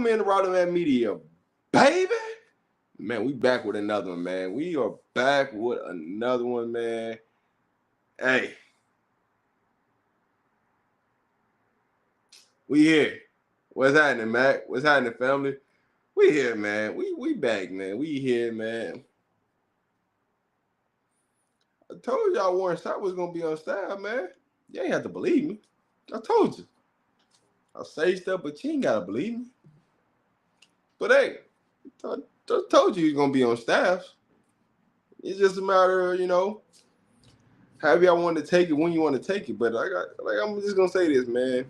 Welcome in to Rowdy Man Media, baby. Man, we back with another one, man. We are back with another one, man. Hey, we here. What's happening, Mac? What's happening, family? We here, man. We back, man. We here, man. I told y'all Warren Sapp was gonna be on style, man. You ain't have to believe me. I told you. I say stuff, but you ain't gotta believe me. But hey, I told you he's gonna be on staff. It's just a matter of, however y'all want to take it, when you want to take it. But I'm just gonna say this, man.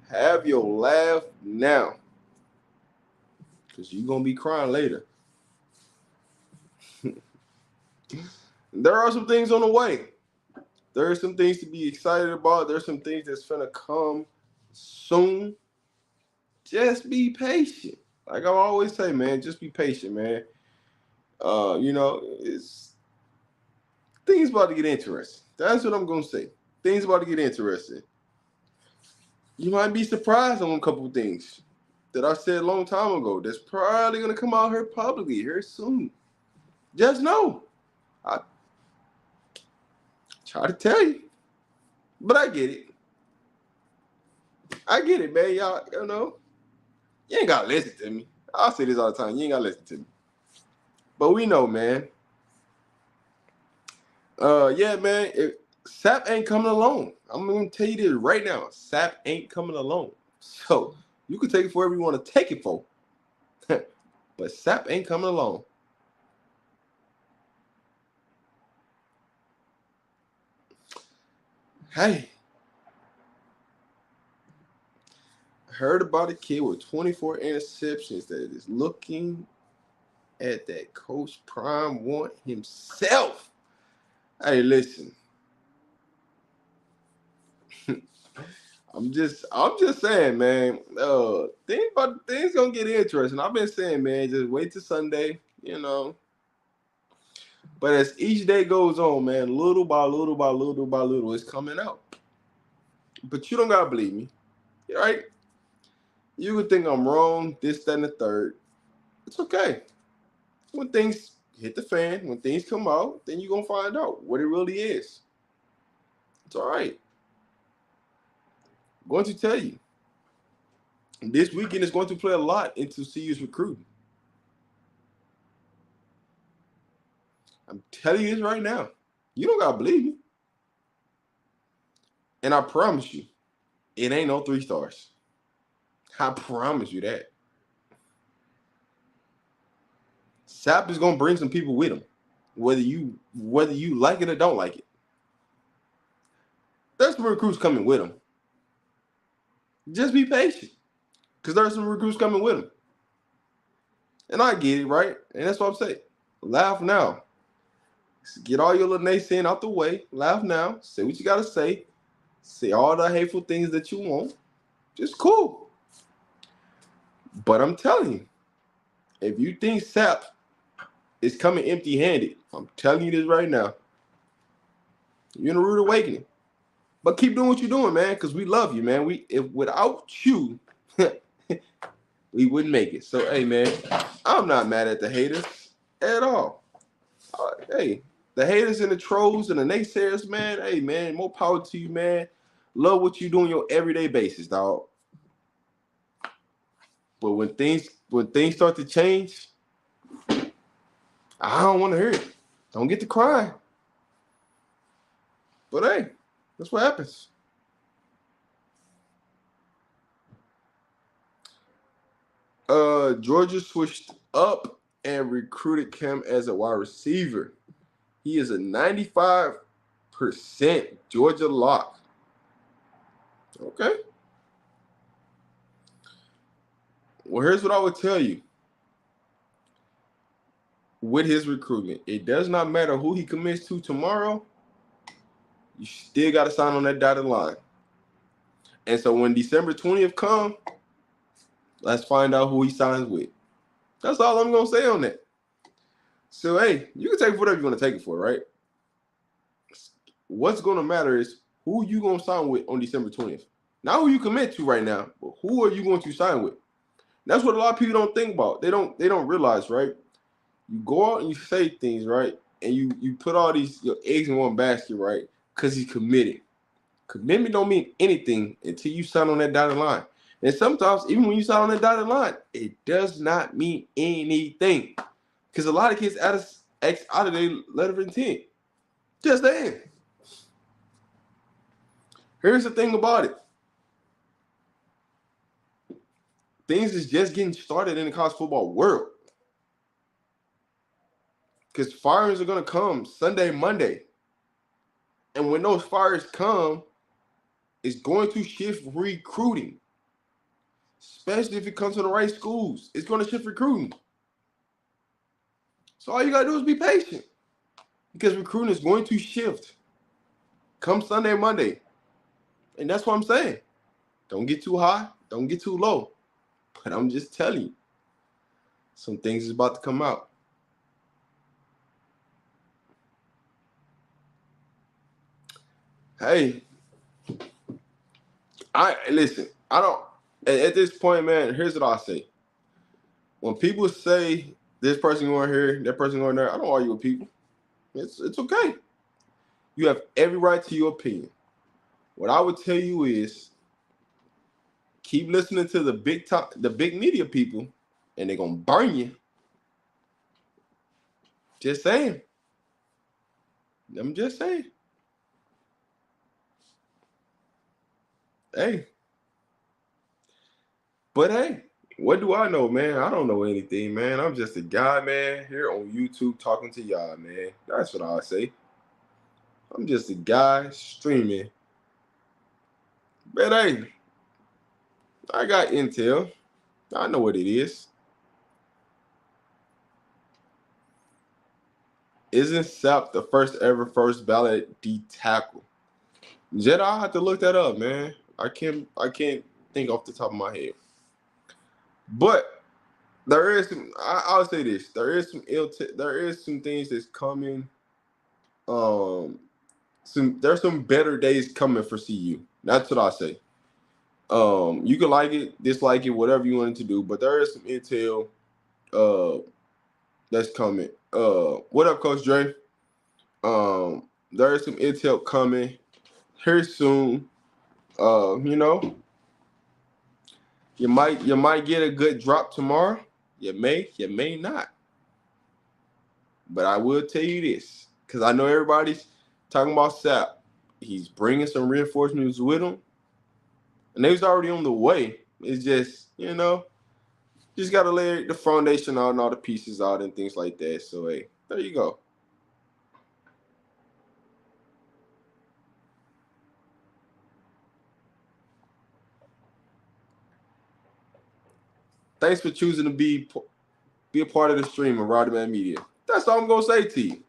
Have your laugh now, cause you're gonna be crying later. There are some things on the way. There are some things to be excited about. There's some things that's gonna come soon. Just be patient. Like I always say, man, just be patient, man. It's things about to get interesting. That's what I'm gonna say. Things about to get interesting. You might be surprised on a couple of things that I said a long time ago. That's probably gonna come out here publicly here soon. Just know, I try to tell you, but I get it. I get it, man. Y'all, you ain't gotta listen to me. I say this all the time. You ain't gotta listen to me. But we know, man. Yeah, man. Sapp ain't coming alone. I'm gonna tell you this right now. Sapp ain't coming alone. So you can take it for whatever you want to take it for. But Sapp ain't coming alone. Hey. I heard about a kid with 24 interceptions that is looking at that Coach Prime want himself. Hey, listen. I'm just saying, man. Things gonna get interesting. I've been saying, man, just wait till Sunday, But as each day goes on, man, little by little by little by little, it's coming out. But you don't gotta believe me, right? You would think I'm wrong, this, that, and the third. It's okay. When things hit the fan, when things come out, then you're gonna find out what it really is. It's all right. I'm going to tell you. This weekend is going to play a lot into CU's recruiting. I'm telling you this right now. You don't gotta believe me. And I promise you, it ain't no 3 stars. I promise you that. Sapp is gonna bring some people with him, whether you like it or don't like it. There's some recruits coming with him. Just be patient, because there's some recruits coming with him. And I get it, right? And that's what I'm saying. Laugh now. Get all your little naysaying out the way. Laugh now. Say what you gotta say. Say all the hateful things that you want. Just cool. But I'm telling you, if you think Sapp is coming empty-handed, I'm telling you this right now. You're in a rude awakening. But keep doing what you're doing, man, because we love you, man. Without you, we wouldn't make it. So, hey, man, I'm not mad at the haters at all. Hey, the haters and the trolls and the naysayers, man, hey, man, more power to you, man. Love what you do on your everyday basis, dog. But when things start to change, I don't want to hear it. Don't get to crying. But hey, that's what happens. Georgia switched up and recruited Cam as a wide receiver. He is a 95% Georgia lock. Okay. Well, here's what I would tell you. With his recruitment, it does not matter who he commits to tomorrow. You still got to sign on that dotted line. And so when December 20th comes, let's find out who he signs with. That's all I'm going to say on that. So, hey, you can take whatever you want to take it for, right? What's going to matter is who you going to sign with on December 20th. Not who you commit to right now, but who are you going to sign with? That's what a lot of people don't think about. They don't realize, right? You go out and you say things, right? And you put all your eggs in one basket, right? Because he's committed. Commitment don't mean anything until you sign on that dotted line. And sometimes, even when you sign on that dotted line, it does not mean anything. Because a lot of kids X out of their letter of intent. Just saying. Here's the thing about it. Things is just getting started in the college football world. Because fires are going to come Sunday, Monday. And when those fires come, it's going to shift recruiting. Especially if it comes to the right schools. It's going to shift recruiting. So all you got to do is be patient. Because recruiting is going to shift come Sunday, Monday. And that's what I'm saying. Don't get too high. Don't get too low. But I'm just telling you. Some things is about to come out. Hey. Listen. I don't. At this point, man, here's what I say. When people say this person going here, that person going there, I don't argue with people. It's okay. You have every right to your opinion. What I would tell you is keep listening to the big media people, and they're gonna burn you. Just saying. I'm just saying. Hey. But hey, what do I know, man? I don't know anything, man. I'm just a guy, man, here on YouTube talking to y'all, man. That's what I say. I'm just a guy streaming. But hey, I got intel. I know what it is. Isn't Sapp the first ever first ballot D tackle? Jedi, I have to look that up, man. I can't think off the top of my head. But there is some. I'll say this. There is some things that's coming. There's some better days coming for CU. That's what I say. You can like it, dislike it, whatever you want to do, but there is some intel that's coming. What up, Coach Dre? There is some intel coming here soon. You know, you might get a good drop tomorrow. You may not. But I will tell you this, because I know everybody's talking about Sapp. He's bringing some reinforcements with him. And they was already on the way. It's just, just got to lay the foundation out and all the pieces out and things like that. So, hey, there you go. Thanks for choosing to be a part of the stream of Rodman Media. That's all I'm going to say to you.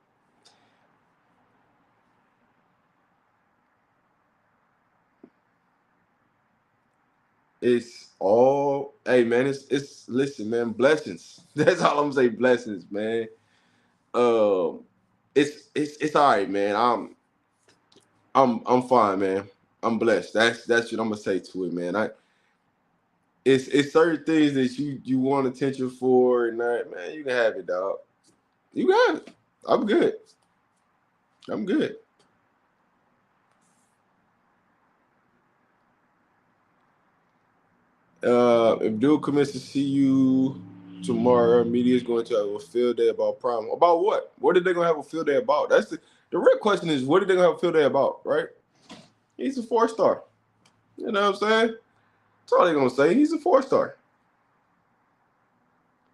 It's all, hey man, it's listen, man, blessings. That's all I'm saying, blessings, man. It's all right, man. I'm fine, man. I'm blessed. That's what I'm gonna say to it, man. It's certain things that you want attention for, and that, man, you can have it, dog. You got it. I'm good. I'm good. If Duke commits to see you tomorrow, media is going to have a field day about Prime. About what? What are they going to have a field day about? That's the real question is, what are they going to have a field day about, right? He's a 4-star. You know what I'm saying? That's all they're going to say. He's a 4-star.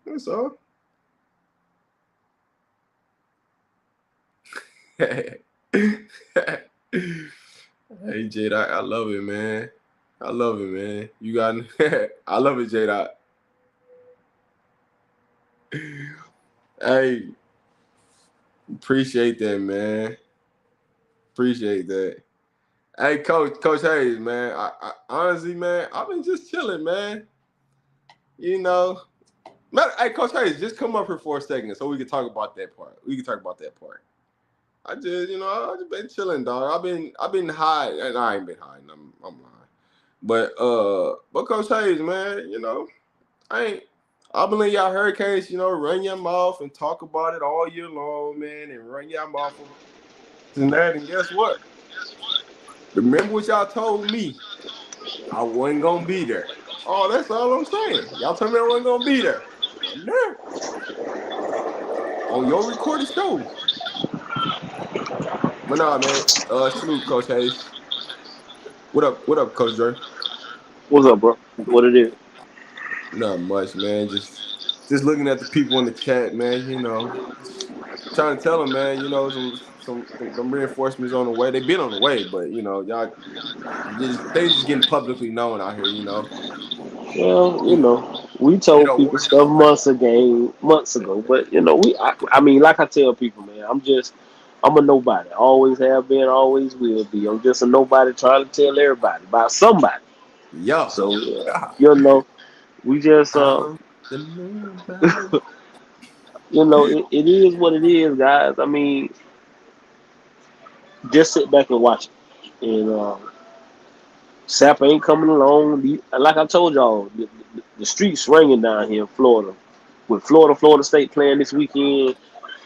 That's all. Hey, Jade, I love it, man. I love it, man. You got I love it, Jade. Hey, appreciate that, man. Appreciate that. Hey, Coach Hayes, man. I honestly, man, I've been just chilling, man. Hey, Coach Hayes, just come up here for a second so we can talk about that part. I just been chilling, dog. I've been high, and I ain't been high. And I'm lying. But Coach Hayes, man, I believe y'all Hurricanes, run your mouth and talk about it all year long, man, and run your mouth and that. And guess what? Remember what y'all told me? I wasn't gonna be there. Oh, that's all I'm saying. Y'all told me I wasn't gonna be there. I'm there on your recorded show. But nah, man. Salute, Coach Hayes. What up? What up, Coach Dre? What's up, bro? What it is? Not much, man. Just looking at the people in the chat, man. Just trying to tell them, man. Some reinforcements on the way. They've been on the way, but y'all just things just getting publicly known out here. Well, You, we you told know, people stuff months ago, but I mean, like I tell people, man, I'm a nobody. Always have been, always will be. I'm just a nobody trying to tell everybody about somebody. yeah. So, we just, I'm the nobody. it is what it is, guys. I mean, just sit back and watch it. And Sap ain't coming along. Like I told y'all, the streets ringing down here in Florida. With Florida State playing this weekend,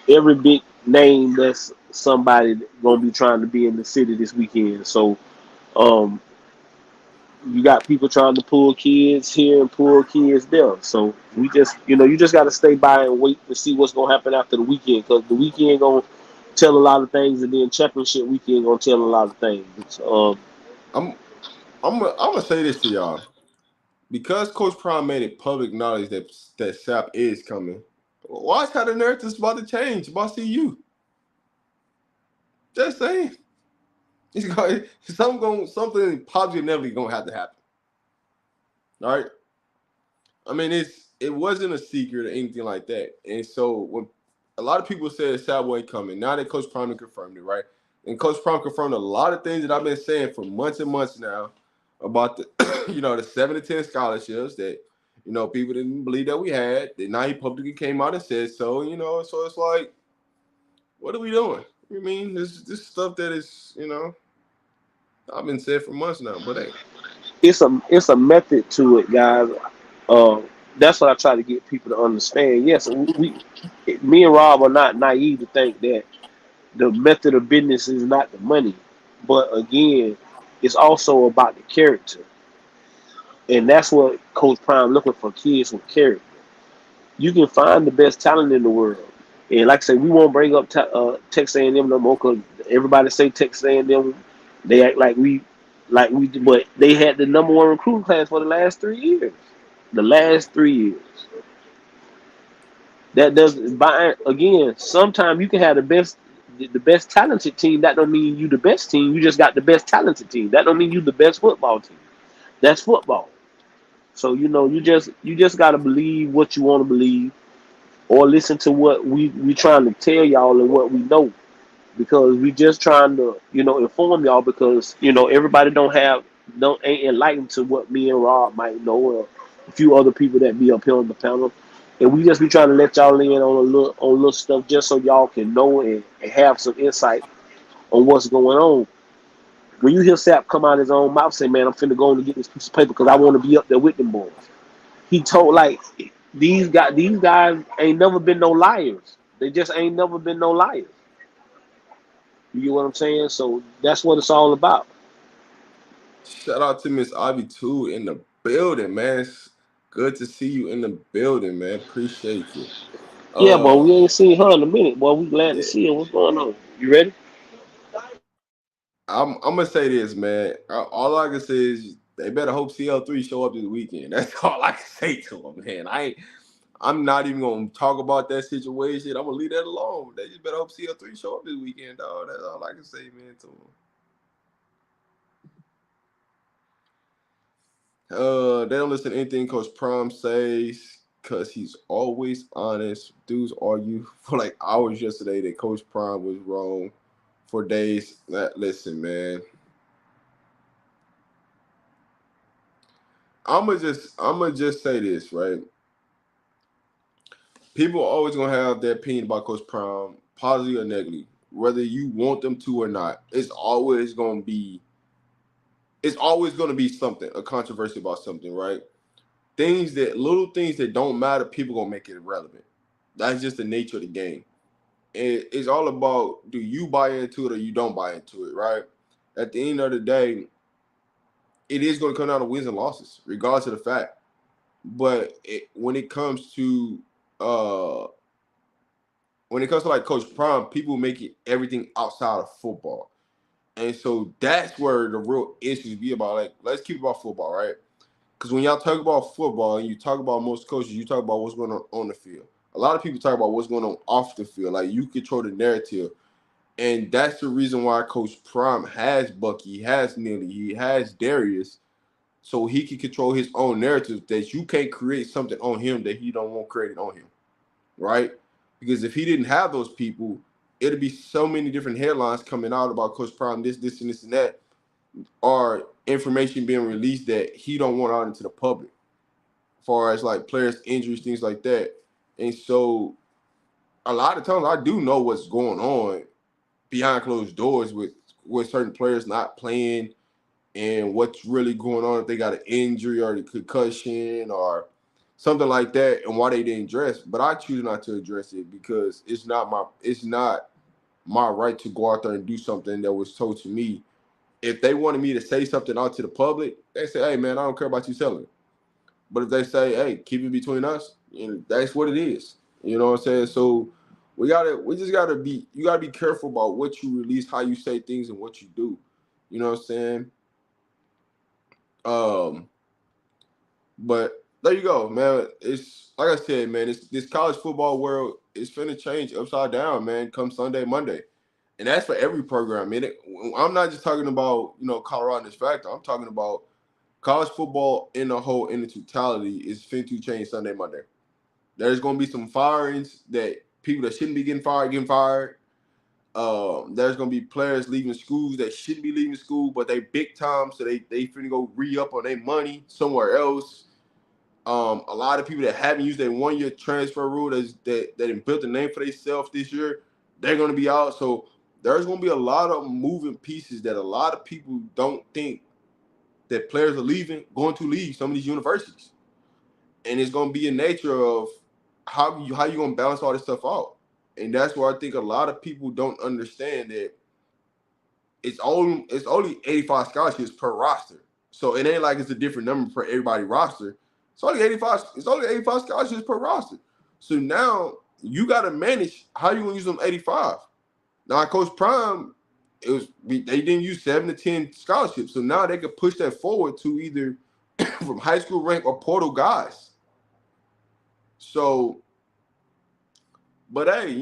every big name that's somebody gonna be trying to be in the city this weekend. So, um, you got people trying to pull kids here and pull kids there. So we just, you just got to stay by and wait to see what's gonna happen after the weekend, because the weekend gonna tell a lot of things, and then championship weekend gonna tell a lot of things. I'm I'm gonna say this to y'all because Coach Prime made it public knowledge that Sap is coming. Watch how the narrative's about to change about CU. Just saying, it's going something positively gonna have to happen. All right. I mean, it wasn't a secret or anything like that. And so when a lot of people said Sap wasn't coming, now that Coach Prime confirmed it, right? And Coach Prime confirmed a lot of things that I've been saying for months and months now about the the 7 to 10 scholarships that people didn't believe that we had. That now he publicly came out and said so. So it's like, what are we doing? I mean, this stuff that is I've been saying for months now, but hey, It's a method to it, guys. Uh, that's what I try to get people to understand. Yes, me and Rob are not naive to think that the method of business is not the money, but again, it's also about the character, and that's what Coach Prime looking for: kids with character. You can find the best talent in the world, and like I say, we won't bring up Texas A&M no more because everybody say Texas A&M. They act but they had the number one recruiting class for the last 3 years. The last 3 years. That does by again. Sometimes you can have the best talented team. That don't mean you the best team. You just got the best talented team. That don't mean you the best football team. That's football. So you just gotta believe what you want to believe, or listen to what we trying to tell y'all and what we know, because we just trying to inform y'all, because everybody don't ain't enlightened to what me and Rob might know, or a few other people that be up here on the panel, and we just be trying to let y'all in on little stuff just so y'all can know and have some insight on what's going on. When you hear Sap come out his own mouth say, "Man, I'm finna go and get this piece of paper because I want to be up there with them boys," he told, like, these guys ain't never been no liars. They just ain't never been no liars. You get what I'm saying? So that's what it's all about. shout out to Miss Ivy too in the building, man. It's good to see you in the building, man. Appreciate you. Yeah, but Uh, we ain't seen her in a minute. Boy, we glad to yeah. see her. What's going on? You ready? I'm gonna say this, man. All I can say is they better hope CL3 show up this weekend. That's all I can say to them, man. I'm not even gonna talk about that situation. I'm gonna leave that alone. They just better hope CL3 show up this weekend, dog. That's all I can say, man, to them. They don't listen to anything Coach Prom says because he's always honest. Dudes argue for like hours yesterday that Coach Prime was wrong for days. Listen, man. I'm gonna just say this, right? People are always gonna have their opinion about Coach Prime, positive or negative, whether you want them to or not. It's always gonna be something, a controversy about something, right? little things that don't matter, people gonna make it irrelevant. That's just the nature of the game. It's all about, do you buy into it or you don't buy into it, right? At the end of the day, it is going to come down to wins and losses, regardless of the fact. But when it comes to uh, like Coach Prime, people make it everything outside of football, and so that's where the real issues be about. Like, let's keep it about football, right? Because when y'all talk about football and you talk about most coaches, you talk about what's going on the field. A lot of people talk about what's going on off the field. Like, you control the narrative. And that's the reason why Coach Prime has Bucky, he has Neely, he has Darius, so he can control his own narrative that you can't create something on him that he don't want created on him, right? Because if he didn't have those people, it'd be so many different headlines coming out about Coach Prime, this, and this, and that, or information being released that he don't want out into the public, as far as like players' injuries, things like that. And so a lot of times I do know what's going on behind closed doors with certain players not playing and what's really going on, if they got an injury or a concussion or something like that, and why they didn't address. But I choose not to address it because it's not my right to go out there and do something that was told to me. If they wanted me to say something out to the public, they say, "Hey man, I don't care about you selling it." But if they say, "Hey, keep it between us," that's what it is. You know what I'm saying? So we just gotta be, you gotta be careful about what you release, how you say things, and what you do. You know what I'm saying? Um, but there you go, man. It's like I said, man. It's this college football world is finna change upside down, man. Come Sunday, Monday, and that's for every program. I'm not just talking about Colorado and this factor. I'm talking about college football in the whole, in the totality, is finna to change Sunday, Monday. There's gonna be some firings that people that shouldn't be getting fired getting fired. There's gonna be players leaving schools that shouldn't be leaving school, but they big time, so they finna go re-up on their money somewhere else. A lot of people that haven't used their 1-year transfer rule that didn't build a name for themselves this year, they're gonna be out. So there's gonna be a lot of moving pieces that a lot of people don't think that players are going to leave some of these universities, and it's gonna be a nature of how you gonna balance all this stuff out. And that's where I think a lot of people don't understand that it's only 85 scholarships per roster. So it ain't like it's a different number for everybody roster. It's only 85. It's only 85 scholarships per roster. So now you got to manage how you gonna use them 85. Now, Coach Prime, they didn't use 7 to 10 scholarships, so now they could push that forward to either from high school rank or portal guys. So, but hey,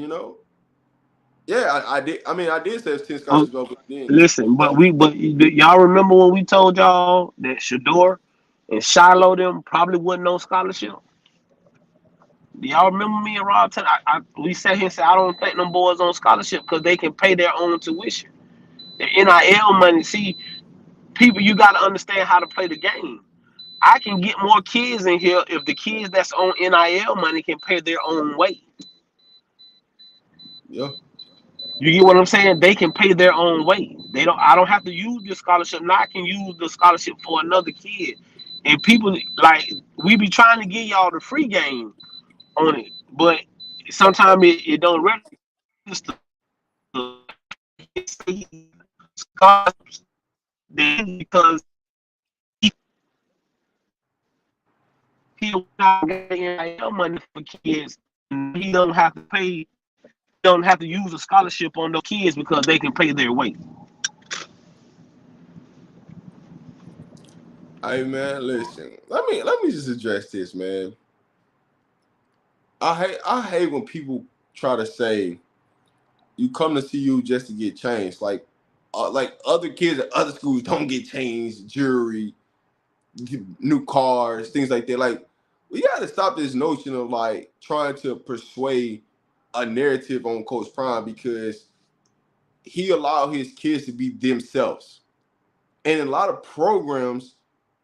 yeah, I did. I mean, I did say it's 10 Oh, scholarships open then. listen, but y'all remember when we told y'all that Shador and Shiloh them probably wasn't on scholarship? Do y'all remember me and Rob? We sat here and said I don't think them boys on scholarship because they can pay their own tuition. The NIL money. See, people, you got to understand how to play the game. I can get more kids in here if the kids that's on NIL money can pay their own way. Yeah. You get what I'm saying? They can pay their own way. They don't. I don't have to use the scholarship. Now I can use the scholarship for another kid. And people like we be trying to get y'all the free game on it, but sometimes it don't register scholarships because he not getting NIL money for kids. And he don't have to use a scholarship on those kids because they can pay their way. Hey man, listen. Let me just address this, man. I hate when people try to say you come to see you just to get changed. Like other kids at other schools don't get changed, jewelry, new cars, things like that. Like, we got to stop this notion of like trying to persuade a narrative on Coach Prime because he allowed his kids to be themselves. And in a lot of programs,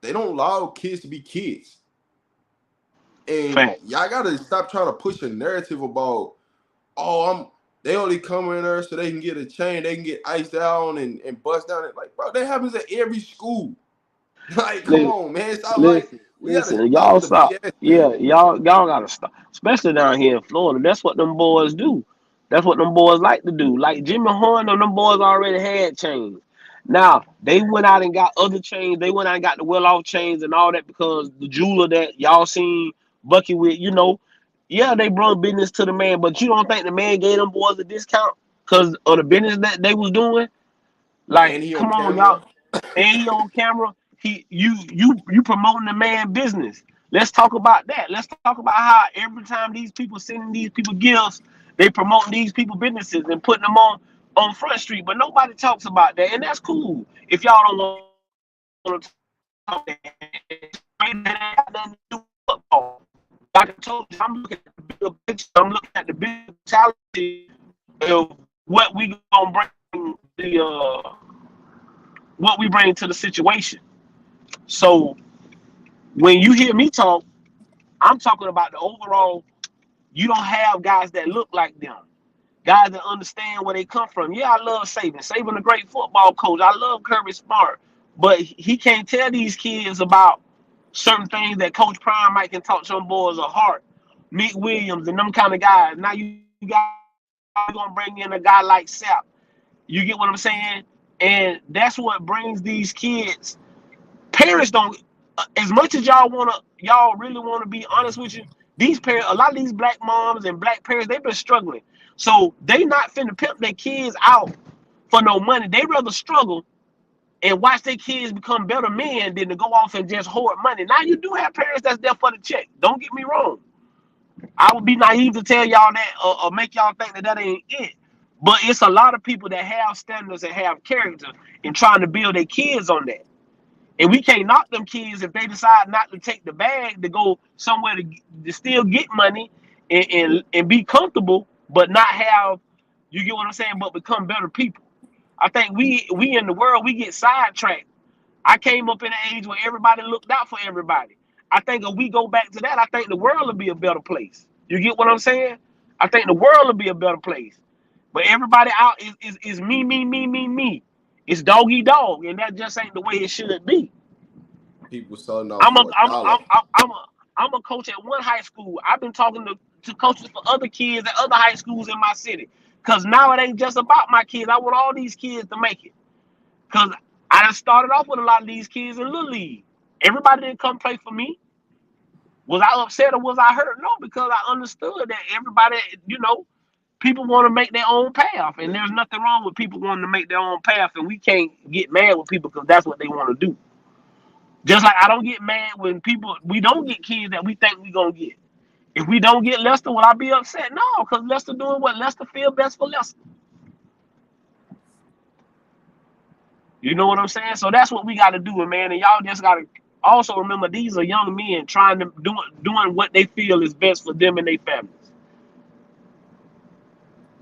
they don't allow kids to be kids. And Facts. y'all gotta stop trying to push a narrative about, oh, they only come in there so they can get a chain, they can get iced down and bust down. Like, bro, that happens at every school. Like, come Listen, on, man. It's not like listen. We gotta Listen, stop y'all with the stop. BS, man. Yeah, y'all gotta stop. Especially down here in Florida. That's what them boys do. That's what them boys like to do. Like Jimmy Horn and them boys already had chains. Now they went out and got other chains. They went out and got the well off chains and all that because the jeweler that y'all seen Bucky with, yeah, they brought business to the man, but you don't think the man gave them boys a discount because of the business that they was doing? And Like, he on come on, camera. y'all. And he on camera. You promoting the man business. Let's talk about that. Let's talk about how every time these people sending these people gifts, they promoting these people businesses and putting them on Front Street. But nobody talks about that, and that's cool. If y'all don't want to talk that, nothing to do with football. Like I told you, I'm looking at the bigger picture. I'm looking at the big mentality of what we gonna bring what we bring to the situation. So when you hear me talk, I'm talking about the overall. You don't have guys that look like them, guys that understand where they come from. Yeah, I love Saban. Saban a great football coach. I love Kirby Smart, but he can't tell these kids about certain things that Coach Prime might can talk to them boys or Hart, Nick Williams, and them kind of guys. Now you got gonna bring in a guy like Sapp. You get what I'm saying? And that's what brings these kids. Parents don't, as much as y'all really wanna be honest with you. These parents, a lot of these black moms and black parents, they've been struggling. So they not finna pimp their kids out for no money. They rather struggle and watch their kids become better men than to go off and just hoard money. Now you do have parents that's there for the check. Don't get me wrong. I would be naive to tell y'all that or make y'all think that ain't it. But it's a lot of people that have standards and have character and trying to build their kids on that. And we can't knock them kids if they decide not to take the bag to go somewhere to still get money and be comfortable, but not have, you get what I'm saying, but become better people. I think we in the world, we get sidetracked. I came up in an age where everybody looked out for everybody. I think if we go back to that, I think the world will be a better place. You get what I'm saying? I think the world will be a better place. But everybody out is me, me, me, me, me. It's dog eat dog, and that just ain't the way it should be. People selling out I'm a for a I'm dollar. I'm I'm a coach at one high school. I've been talking to coaches for other kids at other high schools in my city. Cause now it ain't just about my kids. I want all these kids to make it. Cause I done started off with a lot of these kids in Little League. Everybody didn't come play for me. Was I upset or was I hurt? No, because I understood that everybody, people want to make their own path. And there's nothing wrong with people wanting to make their own path. And we can't get mad with people because that's what they want to do. Just like I don't get mad when we don't get kids that we think we going to get. If we don't get Lester, will I be upset? No, because Lester doing what Lester feel best for Lester. You know what I'm saying? So that's what we got to do, man. And y'all just got to also remember these are young men trying to doing what they feel is best for them and their families.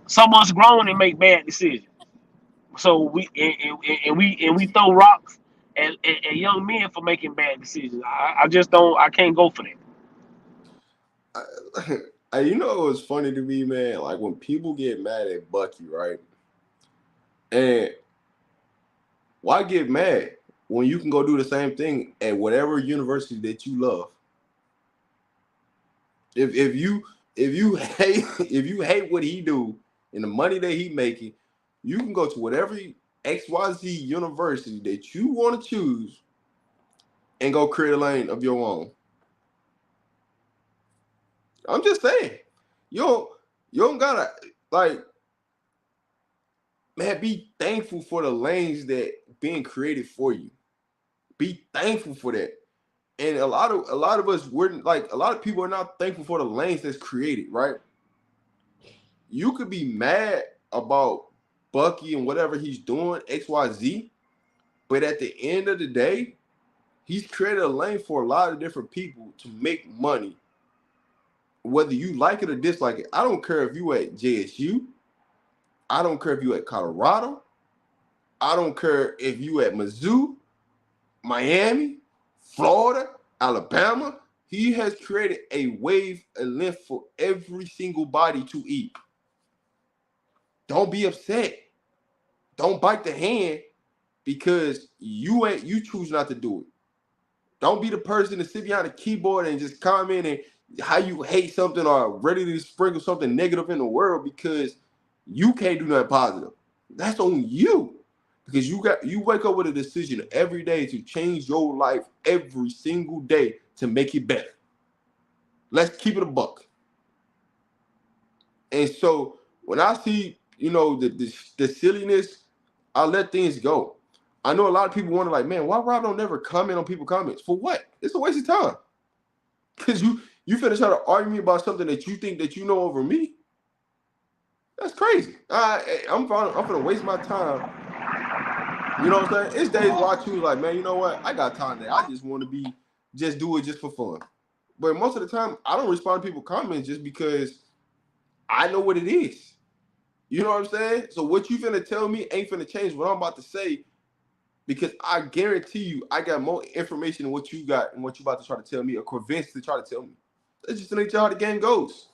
Some of us grown and make bad decisions. So we throw rocks at young men for making bad decisions. I just don't. I can't go for that. You know what's funny to me, man? Like when people get mad at Bucky, right? And why get mad when you can go do the same thing at whatever university that you love? If you hate if you hate what he do and the money that he making, you can go to whatever XYZ university that you want to choose and go create a lane of your own. I'm just saying, you don't gotta like, man. Be thankful for the lanes that being created for you. Be thankful for that. And a lot of us we're like a lot of people are not thankful for the lanes that's created, right? You could be mad about Bucky and whatever he's doing, XYZ, but at the end of the day, he's created a lane for a lot of different people to make money, whether you like it or dislike it. I don't care if you at JSU, I don't care if you at Colorado, I don't care if you at Mizzou, Miami, Florida, Alabama. He has created a wave, a length for every single body to eat. Don't be upset. Don't bite the hand because you choose not to do it. Don't be the person to sit behind a keyboard and just comment and how you hate something or ready to sprinkle something negative in the world because you can't do nothing positive. That's on you. Because you wake up with a decision every day to change your life every single day to make it better. Let's keep it a buck. And so when I see, the silliness, I let things go. I know a lot of people wonder, like, man, why Rob don't never comment on people's comments? For what? It's a waste of time. Because you finna try to argue me about something that you think that you know over me. That's crazy. I'm gonna waste my time. You know what I'm saying? It's days where I choose, like, man, you know what? I got time today. I just want to just do it just for fun. But most of the time, I don't respond to people's comments just because I know what it is. You know what I'm saying? So what you finna tell me ain't finna change what I'm about to say, because I guarantee you I got more information than what you got and what you about to try to tell me or convinced to try to tell me. That's just the nature how the game goes.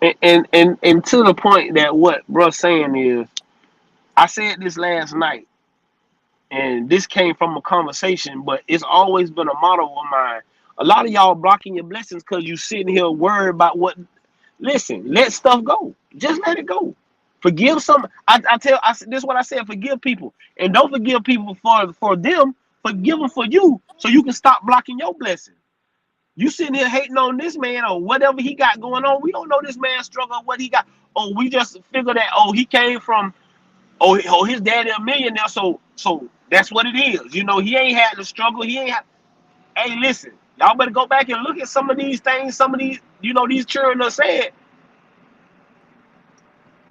And to the point that what bro's saying is, I said this last night, and this came from a conversation, but it's always been a motto of mine. A lot of y'all blocking your blessings because you sitting here worried about what. Listen, let stuff go. Just let it go. Forgive some. This is what I said. Forgive people, and don't forgive people for them. Forgive them for you, so you can stop blocking your blessing. You sitting here hating on this man or whatever he got going on. We don't know this man's struggle, what he got. Oh, we just figure that, he came from, his daddy a millionaire, so that's what it is. He ain't had the struggle. He ain't had. Hey, listen, y'all better go back and look at some of these things. Some of these, these children are said.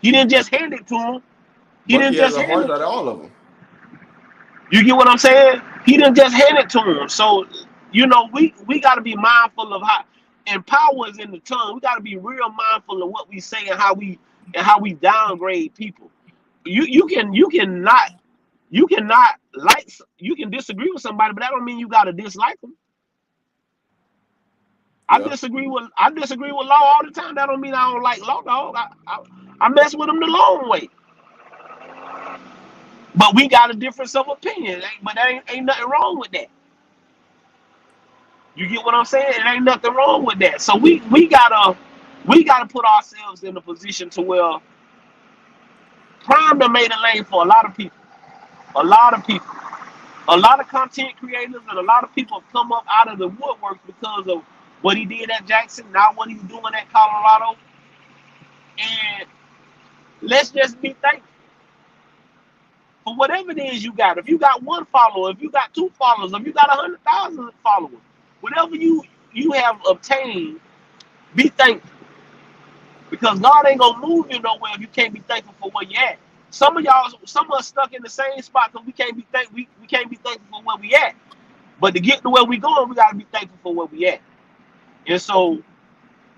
He didn't just hand it to him. He But he didn't has just a hand heart it out to of him. all of them. You get what I'm saying? He didn't just hand it to him. So, we got to be mindful of how, and power is in the tongue. We got to be real mindful of what we say and how we downgrade people. You can disagree with somebody, but that don't mean you got to dislike them. I Yeah. disagree with Law all the time. That don't mean I don't like Law, dog. I mess with him the long way. But we got a difference of opinion. But there ain't nothing wrong with that. You get what I'm saying? It ain't nothing wrong with that. So we gotta put ourselves in a position to where Prime done made a lane for a lot of people. A lot of people. A lot of content creators and a lot of people have come up out of the woodwork because of what he did at Jackson, now what he's doing at Colorado. And let's just be thankful for whatever it is you got. If you got one follower, if you got two followers, if you got 100,000 followers, whatever you have obtained, be thankful. Because God ain't gonna move you nowhere if you can't be thankful for where you at. Some of us stuck in the same spot because we can't be thankful for where we at. But to get to where we going, we gotta be thankful for where we at. And so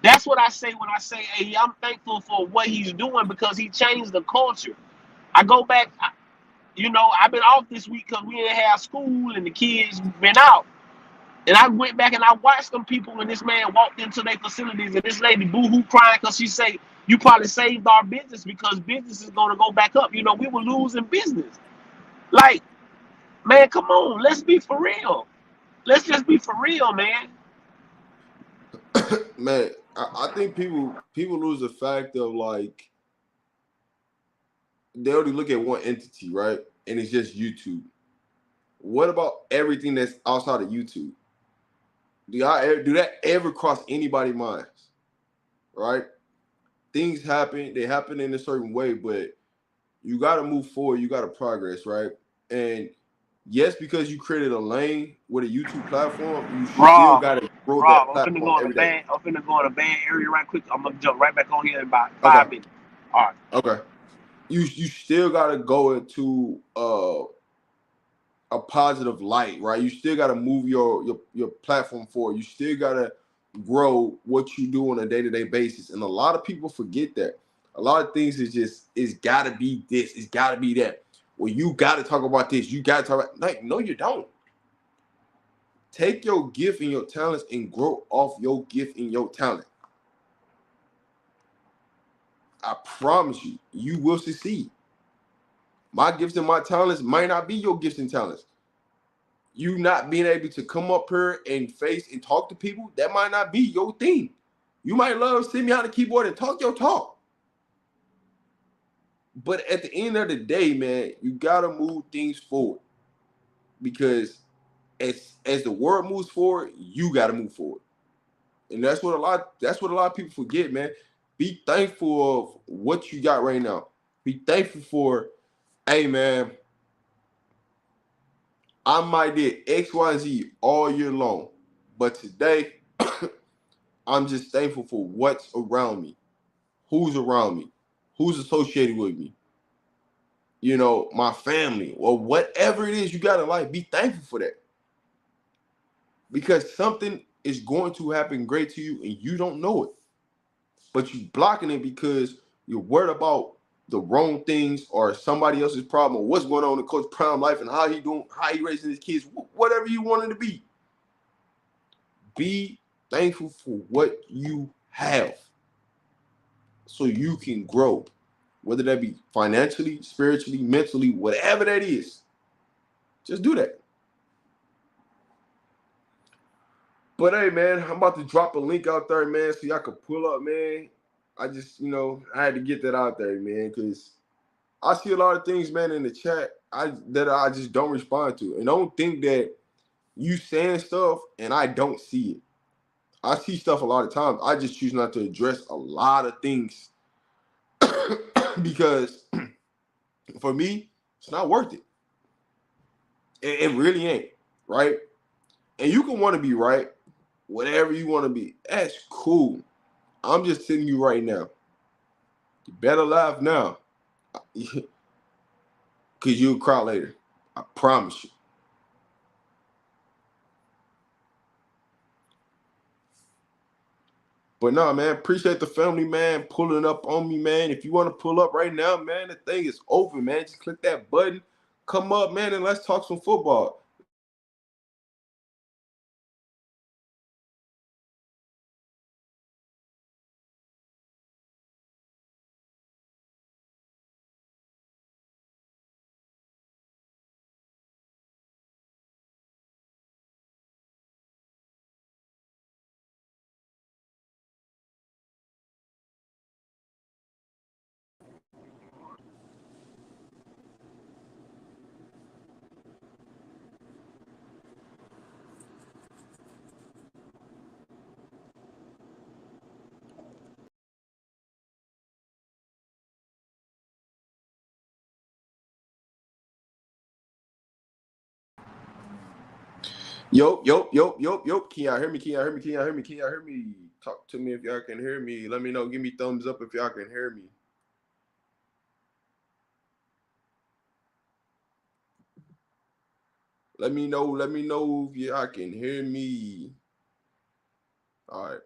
that's what I say when I say, hey, I'm thankful for what he's doing because he changed the culture. I go back, I've been off this week because we didn't have school and the kids been out. And I went back and I watched them people when this man walked into their facilities and this lady boo-hoo crying because she said, you probably saved our business because business is going to go back up. We were losing business. Like, man, come on. Let's be for real. Let's just be for real, man. Man, I think people lose the fact of, like, they only look at one entity, right? And it's just YouTube. What about everything that's outside of YouTube? Do that ever cross anybody's minds? Right? Things happen, they happen in a certain way, but you gotta move forward, you gotta progress, right? And yes, because you created a lane with a YouTube platform, you still Rob, gotta grow Rob, that I'm finna platform go in a every day. bad. I'm finna go in a bad area right quick. I'm gonna jump right back on here in about Okay. 5 minutes. All right. Okay. You still gotta go into a positive light, right? You still got to move your platform forward. You still got to grow what you do on a day-to-day basis. And a lot of people forget that. A lot of things it's got to be this, it's got to be that. Well, you got to talk about this. You got to talk about, like, no, you don't. Take your gift and your talents and grow off your gift and your talent. I promise you, you will succeed. My gifts and my talents might not be your gifts and talents. you not being able to come up here and face and talk to people, that might not be your thing. You might love sitting behind the keyboard and talk your talk. But at the end of the day, man, you gotta move things forward. Because as the world moves forward, you gotta move forward. And that's what a lot of people forget, man. Be thankful of what you got right now. Be thankful for, hey man, I might did X, Y, and Z all year long. But today, I'm just thankful for what's around me, who's around me, who's associated with me, you know, my family, or whatever it is you got in life. Be thankful for that. Because something is going to happen great to you and you don't know it. But you blocking it because you're worried about the wrong things or somebody else's problem or what's going on in Coach Prime life and how he raising his kids, whatever you want it to be. Be thankful for what you have so you can grow, whether that be financially, spiritually, mentally, whatever that is. Just do that. But hey, man, I'm about to drop a link out there, man, so y'all can pull up, man. I just, I had to get that out there, man, because I see a lot of things, man, in the chat that I just don't respond to. And don't think that you saying stuff and I don't see it. I see stuff a lot of times. I just choose not to address a lot of things because for me, it's not worth it. It really ain't, right? And you can want to be right, whatever you want to be. That's cool. I'm just telling you right now. You better laugh now. Because you'll cry later. I promise you. But no, man, appreciate the family, man, pulling up on me, man. If you want to pull up right now, man, the thing is open, man. Just click that button, come up, man, and let's talk some football. Yo. Can y'all hear me? Can y'all hear me? Can y'all hear me? Can y'all hear me? Talk to me if y'all can hear me. Let me know. Give me thumbs up if y'all can hear me. Let me know if y'all can hear me. All right.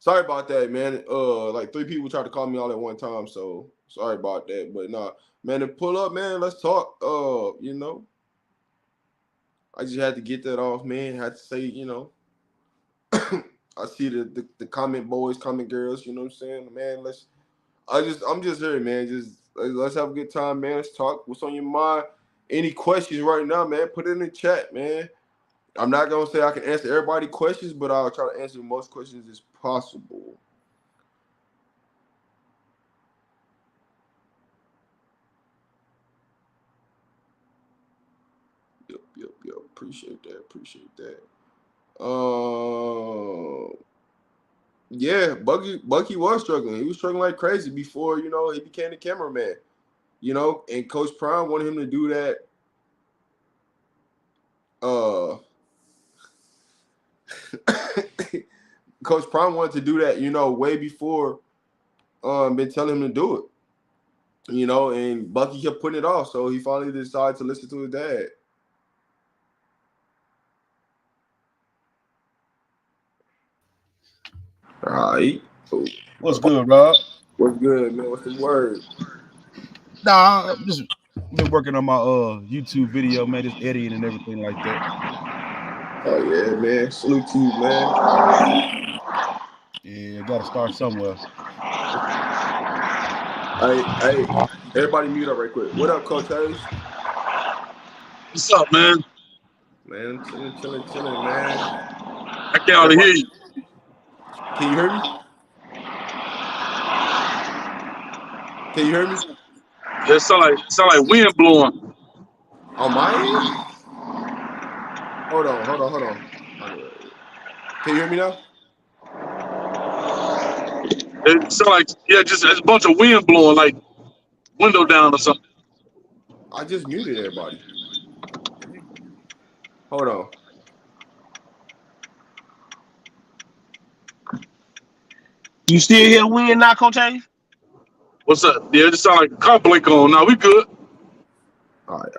Sorry about that, man. Like 3 people tried to call me all at one time, so sorry about that. But nah, man, to pull up, man, let's talk. I just had to get that off, man. Had to say, I see the comment boys, comment girls, you know what I'm saying? Man, I'm just here, man. Just let's have a good time, man. Let's talk. What's on your mind? Any questions right now, man? Put it in the chat, man. I'm not gonna say I can answer everybody's questions, but I'll try to answer the most questions as possible. Yep. Appreciate that. Yeah, Bucky was struggling. He was struggling like crazy before, he became the cameraman. And Coach Prime wanted him to do that. Coach Prime wanted to do that, way before been telling him to do it. And Bucky kept putting it off, so he finally decided to listen to his dad. All right. What's good, Rob? What's good, man? What's the word? Nah, I'm just been working on my YouTube video, man, just editing and everything like that. Oh yeah, man. Salute to you, man. Yeah, gotta start somewhere. Hey, everybody mute up right quick. What up, Coach Hayes? What's up, man? Man, chilling, man. I can't hardly hear you. Can you hear me? Can you hear me? It sound like wind blowing. On my end? Hold on. Can you hear me now? It sound like just a bunch of wind blowing, like window down or something. I just muted everybody. Hold on. You still hear wind now, Coach A? What's up? Yeah, it just sound like a car blink on. Now we good. All right.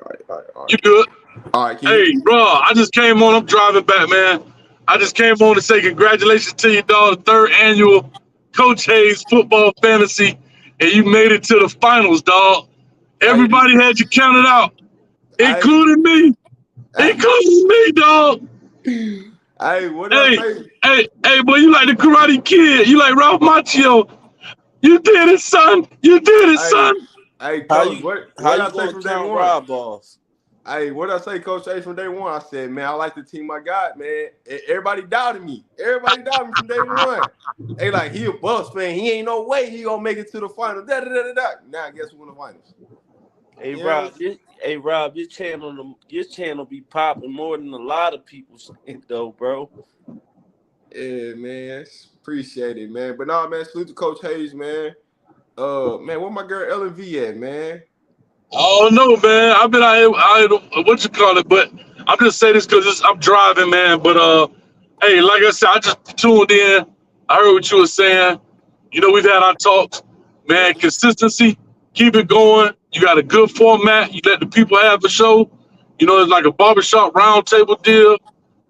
You good? All right, Hey, bro, I just came on. I'm driving back, man. I just came on to say congratulations to you, dog. The 3rd annual Coach Hayes Football Fantasy, and you made it to the finals, dog. Everybody had you counted out, including me. Including me, dog. Hey, what did I say? Hey, boy, you like the Karate Kid. You like Ralph Macchio. You did it, son. You did it, son. Hey, Coach, what did I say from day one? Rob balls? Hey, what did I say, Coach A, from day one? I said, man, I like the team I got, man. Everybody doubted me. Everybody doubted me from day one. Hey, like, he a bust, man. He ain't no way he gonna make it to the finals. Now, guess who won the finals? Hey, Rob, your channel be popping more than a lot of people's though, bro. Yeah, man. Appreciate it, man. But nah, man, salute to Coach Hayes, man. Man, where my girl Ellen V at, man? Oh no, man. I've been out here, what you call it, but I'm just saying this because I'm driving, man. But hey, like I said, I just tuned in. I heard what you were saying. You know, we've had our talks, man. Consistency, keep it going. You got a good format. You let the people have the show. You know, it's like a barbershop round table deal.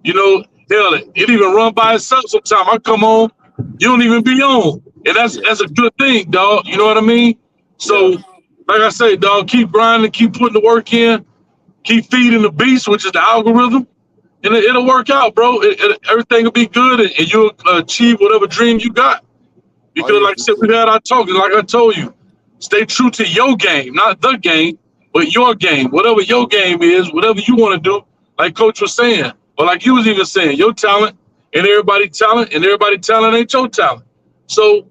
You know, hell, it even run by itself sometimes. I come on, you don't even be on. And that's a good thing, dog. You know what I mean? So, like I say, dog, keep grinding, keep putting the work in, keep feeding the beast, which is the algorithm, and it'll work out, bro. Everything will be good, and you'll achieve whatever dream you got. Because, like I said, we've had our talk, and like I told you, stay true to your game, not the game, but your game. Whatever your game is, whatever you want to do, like Coach was saying, or like you was even saying, your talent and everybody's talent, ain't your talent. So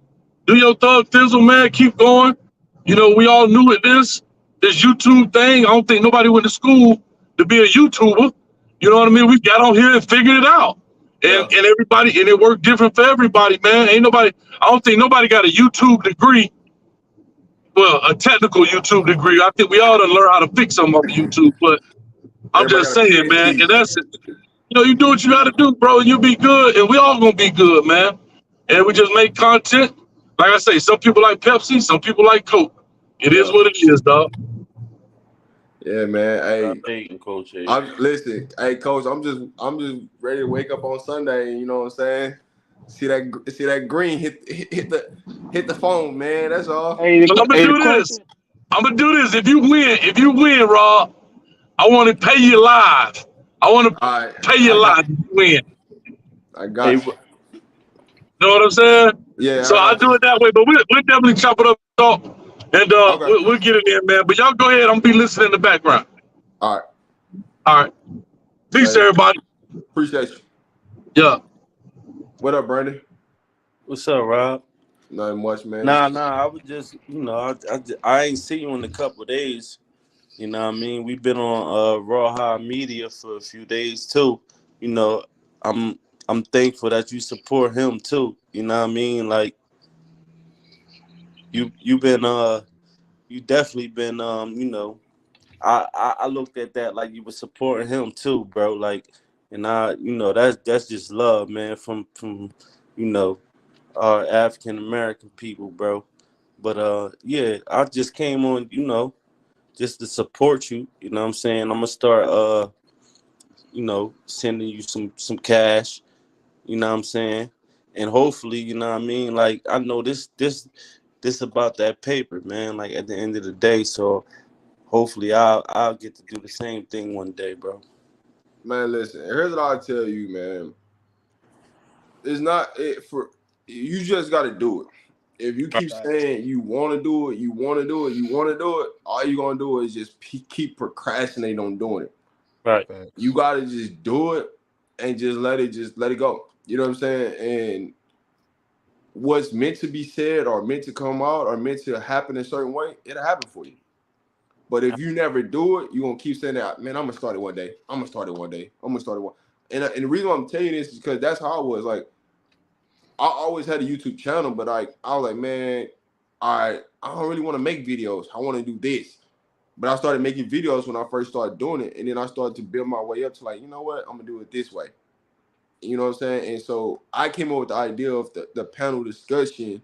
do your thug thizzle, man. Keep going. You know, we all knew it. This YouTube thing. I don't think nobody went to school to be a YouTuber. You know what I mean? We got on here and figured it out. And everybody, and it worked different for everybody, man. I don't think nobody got a YouTube degree. Well, a technical YouTube degree. I think we all done learn how to fix something off YouTube. But I'm just saying, man, and that's it. You know, you do what you got to do, bro, and you'll be good. And we all gonna be good, man. And we just make content. Like I say, some people like Pepsi, some people like Coke. It is what it is, dog. Yeah, man. Hey, Coach. Listen, hey, Coach. I'm just ready to wake up on Sunday. You know what I'm saying? See that green hit the phone, man. That's all. Hey, I'm gonna do this. If you win, Rob, I want to pay you live. I want to pay you live if you win. I got you. You know what I'm saying? Yeah. So I'll do it that way, but we'll definitely chop it up, talk, and we'll get it in, man. But y'all go ahead. I'm gonna be listening in the background. All right. Peace, everybody. Appreciate you. Yeah. What up, Brandon? What's up, Rob? Nothing much, man. Nah. I was just, I ain't seen you in a couple of days. You know what I mean? We've been on Raw High Media for a few days too. You know, I'm thankful that you support him too. You know what I mean? Like you definitely been I looked at that like you were supporting him too, bro. Like, and that's just love, man, from our African American people, bro. But I just came on, just to support you. You know what I'm saying? I'm gonna start sending you some cash, you know what I'm saying? And hopefully, you know what I mean? Like, I know this about that paper, man, like at the end of the day. So hopefully I'll get to do the same thing one day, bro. Man, listen, here's what I'll tell you, man. It's not it for you, just gotta do it. If you keep saying you want to do it, all you're gonna do is just keep procrastinating on doing it. Right. You gotta just do it and just let it go. You know what I'm saying? And what's meant to be said or meant to come out or meant to happen a certain way, it'll happen for you. But if you never do it, you're gonna keep saying that, man, I'm gonna start it one day. I'm gonna start it one day. I'm gonna start it one. And the reason why I'm telling you this is because that's how I was. Like, I always had a YouTube channel, but I was like, man, I don't really want to make videos. I want to do this. But I started making videos when I first started doing it, and then I started to build my way up to like, you know what, I'm gonna do it this way. You know what I'm saying? And so I came up with the idea of the panel discussion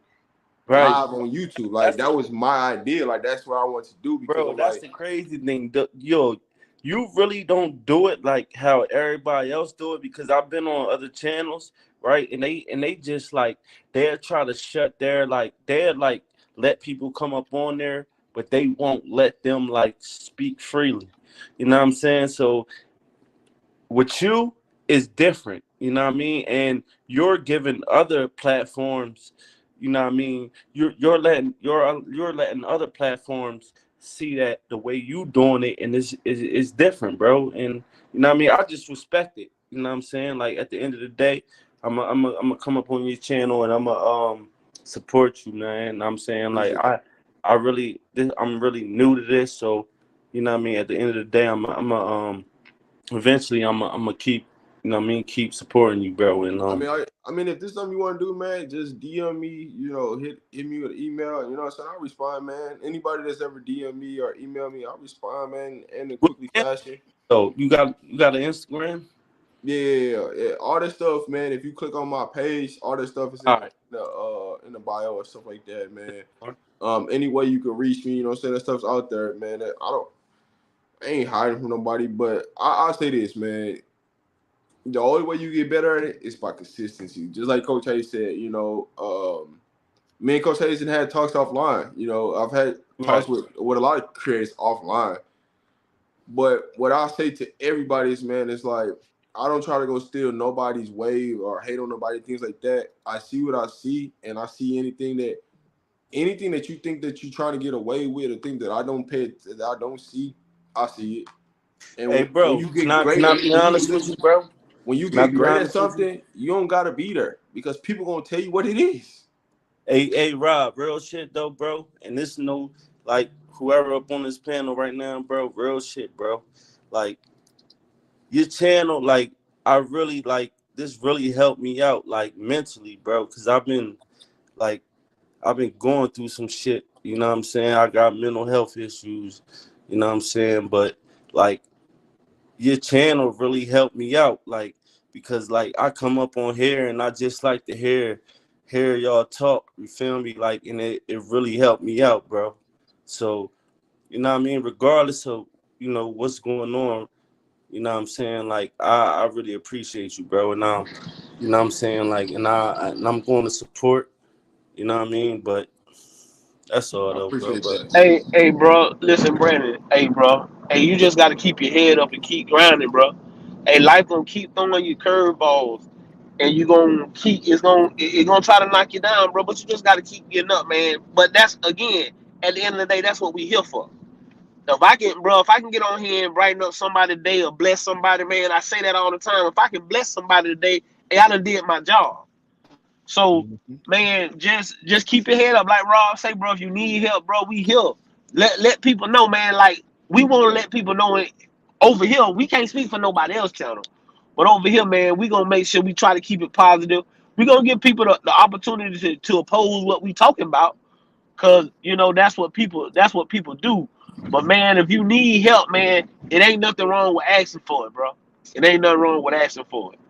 Right. live on YouTube. Like that was my idea. Like that's what I want to do because Bro, I'm that's like, the crazy thing. Yo, you really don't do it like how everybody else do it, because I've been on other channels, right? And they just like they'll try to shut their they'll like let people come up on there, but they won't let them like speak freely. You know what I'm saying? So with you is different, you know what I mean? And you're giving other platforms, you know what I mean? You're letting other platforms see that the way you doing it, and is different, bro. And you know what I mean? I just respect it. You know what I'm saying? Like at the end of the day, I'm gonna come up on your channel and I'm gonna support you, man. And I'm saying like I'm really new to this, so you know what I mean? At the end of the day, eventually I'm gonna keep, you know what I mean, keep supporting you, bro. And I mean, if this is something you want to do, man, just DM me. You know, hit me with an email. You know what I'm saying? I'll respond, man. Anybody that's ever DM me or email me, I'll respond, man, in a quickly fashion. So you got an Instagram? Yeah. All this stuff, man. If you click on my page, all this stuff is in the bio or stuff like that, man. Any way you can reach me, you know what I'm saying? That stuff's out there, man. I ain't hiding from nobody, but I'll say this, man. The only way you get better at it is by consistency. Just like Coach Hayes said, you know, me and Coach Hayes had talks offline. You know, I've had talks with a lot of creators offline. But what I'll say to everybody is, man, it's like, I don't try to go steal nobody's wave or hate on nobody, things like that. I see what I see, and I see anything that you think that you're trying to get away with, or thing that I don't see, I see it. And Hey, bro, when you get can I be honest with you, bro? when you get great at something, you don't gotta be there because people gonna tell you what it is. Hey, Rob, real shit though, bro. And this no like whoever up on this panel right now, bro, real shit, bro. Like your channel, like I really like this really helped me out, like mentally, bro, because I've been going through some shit. You know what I'm saying? I got mental health issues. You know what I'm saying? But like your channel really helped me out, like because like I come up on here and I just like to hear y'all talk. You feel me? Like, and it really helped me out, bro. So you know what I mean? Regardless of you know what's going on, you know what I'm saying? Like I really appreciate you, bro. And you know what I'm saying? Like, and I'm going to support. You know what I mean? But that's all I though, bro. appreciate But that. Hey, bro. Listen, Brandon. Hey, bro. Hey, you just got to keep your head up and keep grinding, bro. Hey, life gonna keep throwing you curveballs, and you gonna keep it's gonna try to knock you down, bro. But you just got to keep getting up, man. But that's again, at the end of the day, that's what we here for. If I can get on here and brighten up somebody's day or bless somebody, man, I say that all the time. If I can bless somebody today, hey, I done did my job. So, man, just keep your head up. Like Rob say, bro, if you need help, bro, we here. Let people know, man. Like we want to let people know it over here. We can't speak for nobody else channel, but over here, man, we gonna make sure we try to keep it positive. We gonna give people the opportunity to oppose what we talking about, cause you know that's what people do. But man, if you need help, man, it ain't nothing wrong with asking for it, bro. It ain't nothing wrong with asking for it.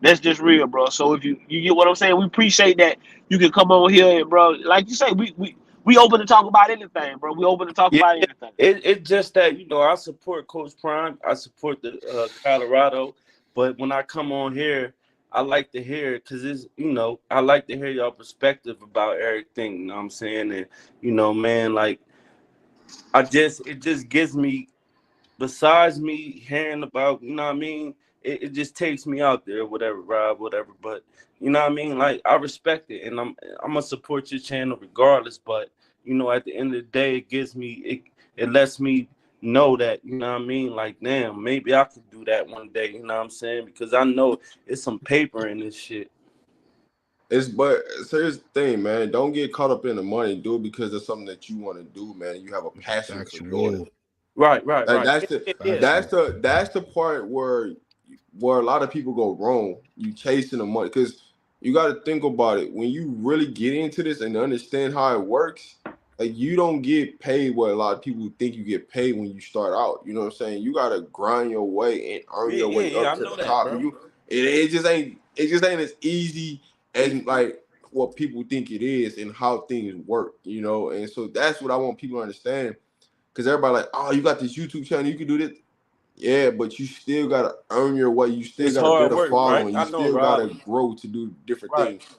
That's just real, bro. So if you get what I'm saying, we appreciate that you can come on here and, bro, like you say, we open to talk about anything, bro. We open to talk yeah, about anything. it's just that you know I support Coach Prime. I support the Colorado, but when I come on here, I like to hear because it's you know I like to hear y'all perspective about everything. You know what I'm saying? And you know, man, like it just gives me besides me hearing about, you know what I mean, it just takes me out there, whatever, Rob, whatever. But you know what I mean? Like I respect it and I'm gonna support your channel regardless. But you know, at the end of the day, it lets me know that, you know what I mean? Like, damn, maybe I could do that one day, you know what I'm saying? Because I know it's some paper in this shit. But so here's the thing, man. Don't get caught up in the money. Do it because it's something that you want to do, man. You have a passion for doing it. Right. Like that's Yeah. that's the part where a lot of people go wrong. You chasing the money because you got to think about it. When you really get into this and understand how it works, like you don't get paid what a lot of people think you get paid when you start out. You know what I'm saying? You got to grind your way and earn your way Yeah, up I to know the that, top. bro. It just ain't as easy as like what people think it is and how things work. You know, and so that's what I want people to understand. Because everybody like, oh, you got this YouTube channel, you can do this. Yeah, but you still gotta earn your way. You still It's gotta build hard a work, right? following. You I know, still Rob. gotta grow to do different Right. things.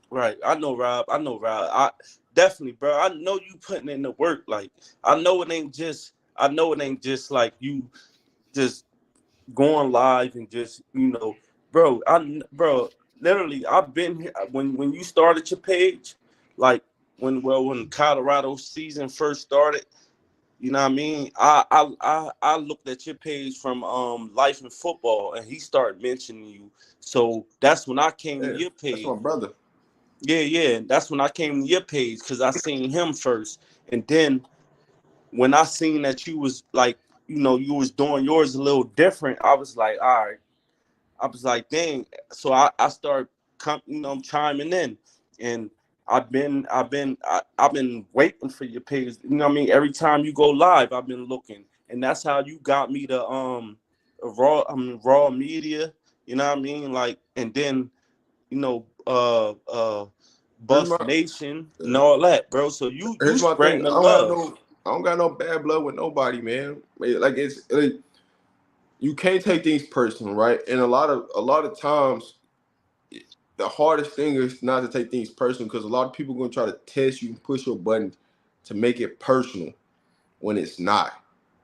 Right. I know, Rob. I definitely, bro. I know you putting in the work. Like, I know it ain't just like you just going live and just, bro. Literally, I've been here when you started your page, like when Colorado season first started. You know what I mean? I looked at your page from Life and Football, and he started mentioning you. So that's when I came to Yeah, your that's page. my brother. Yeah. That's when I came to your page because I seen him first, and then when I seen that you was like, you was doing yours a little different, I was like, all right. I was like, dang. So I started, chiming in, and I've been waiting for your page. You know what I mean? Every time you go live, I've been looking, and that's how you got me to raw media. You know what I mean? Like, and then you know Here's Buff my Nation and all that, bro. So you here's my thing. spreading the love. I don't got no bad blood with nobody, man. Like it's like, you can't take things personal, right? And a lot of times the hardest thing is not to take things personal because a lot of people are gonna try to test you and push your buttons to make it personal when it's not.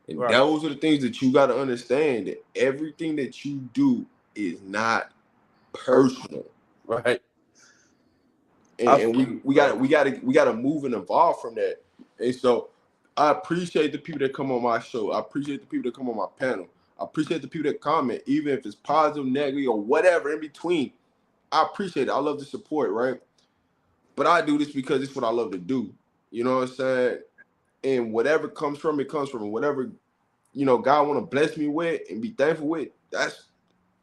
And Right. those are the things that you got to understand, that everything that you do is not personal. Right. And we gotta move and evolve from that. And so I appreciate the people that come on my show. I appreciate the people that come on my panel. I appreciate the people that comment, even if it's positive, negative, or whatever in between. I appreciate it. I love the support, right? But I do this because it's what I love to do. You know what I'm saying? And whatever comes from it comes from it. Whatever, God want to bless me with and be thankful with,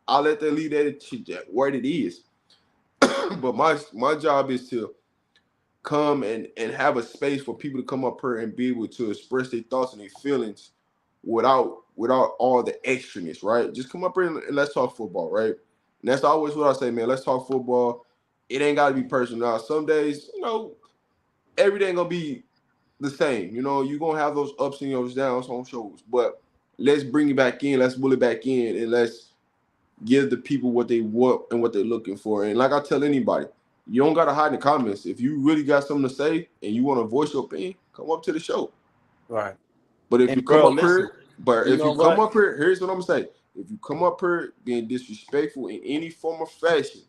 I'll let that leave that where it is. But my job is to come and have a space for people to come up here and be able to express their thoughts and their feelings without all the extraness, right? Just come up here and let's talk football, right? And that's always what I say, man. Let's talk football. It ain't got to be personal. Now, some days, every day ain't gonna be the same. You're gonna have those ups and those downs on shows, but let's bring it back in. Let's pull it back in, and let's give the people what they want and what they're looking for. And like I tell anybody, you don't gotta hide in the comments. If you really got something to say and you want to voice your opinion, come up to the show. Right. But if you And come bro, up listen, here, you know what? here's what I'm saying. If you come up here being disrespectful in any form or fashion,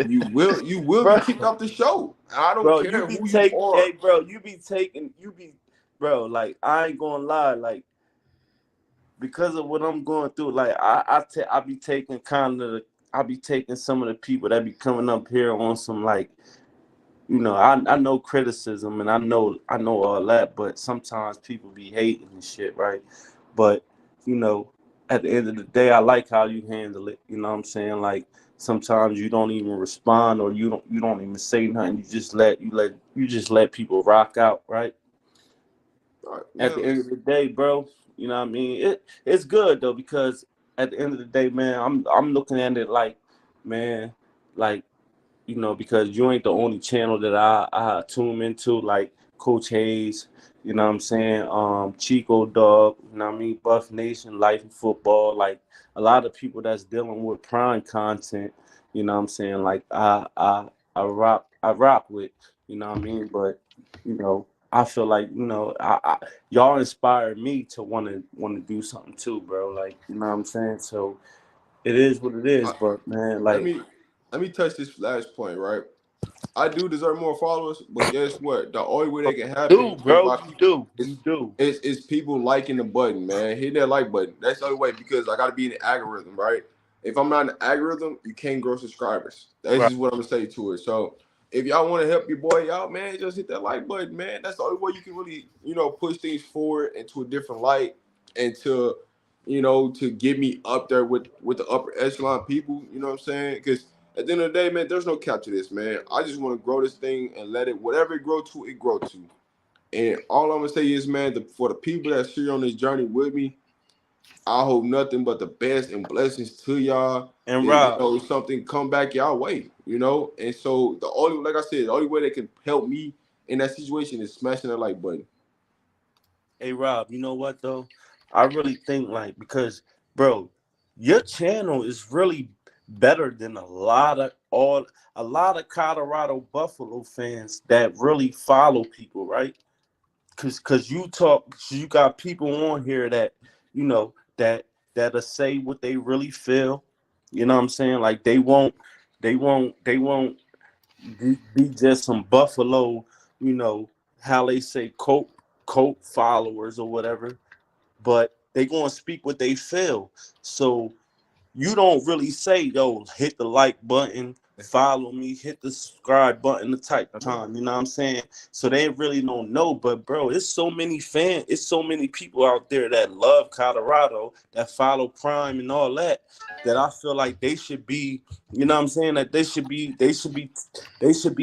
you will be bro, kicked off the show. I don't bro, you care be who you take, are. hey, bro, bro, like I ain't gonna lie, like because of what I'm going through, like I be taking I be taking some of the people that be coming up here on some like, I know criticism and I know all that, but sometimes people be hating and shit, right? But at the end of the day, I like how you handle it. You know what I'm saying? Like sometimes you don't even respond or you don't even say nothing. You just let people rock out, right? All right, At the man, end of the day, bro, you know what I mean? It's good though, because at the end of the day, man, I'm looking at it like, man, like, because you ain't the only channel that I tune into, like Coach Hayes, you know what I'm saying? Chico Dog, you know what I mean? Buff Nation, Life and Football, like a lot of people that's dealing with prime content, you know what I'm saying? Like I rock with, you know what I mean? But, I feel like, y'all inspired me to want to do something too, bro. Like, you know what I'm saying? So it is what it is, I, but man, let like, me touch this last point, right? I do deserve more followers, but guess what? The only way they can happen Do, is bro. by You do. is You do. is people liking the button, man. Hitting that like button. That's the only way because I gotta be in the algorithm, right? If I'm not in the algorithm, you can't grow subscribers. That's Right. just what I'm gonna say to it. So if y'all want to help your boy out, man, just hit that like button, man. That's the only way you can really, push things forward into a different light and to get me up there with the upper echelon people. You know what I'm saying? Because at the end of the day, man, there's no cap to this, man. I just want to grow this thing and let it, whatever it grow to. And all I'm gonna say is, man, for the people that's here on this journey with me, I hope nothing but the best and blessings to y'all. And And Rob, something come back y'all way, And so like I said, the only way that can help me in that situation is smashing that like button. hey Rob, you know what though? I really think like because, bro, your channel is really better than a lot of Colorado Buffalo fans that really follow people, right? Cause you got people on here that that'll say what they really feel. You know what I'm saying? Like they won't be just some Buffalo, how they say cult followers or whatever, but they gonna speak what they feel. So you don't really say, yo, hit the like button, follow me, hit the subscribe button, the type time, you know what I'm saying? So they really don't know. But bro, it's so many people out there that love Colorado, that follow Prime and all that I feel like they should be, you know what I'm saying, that they should be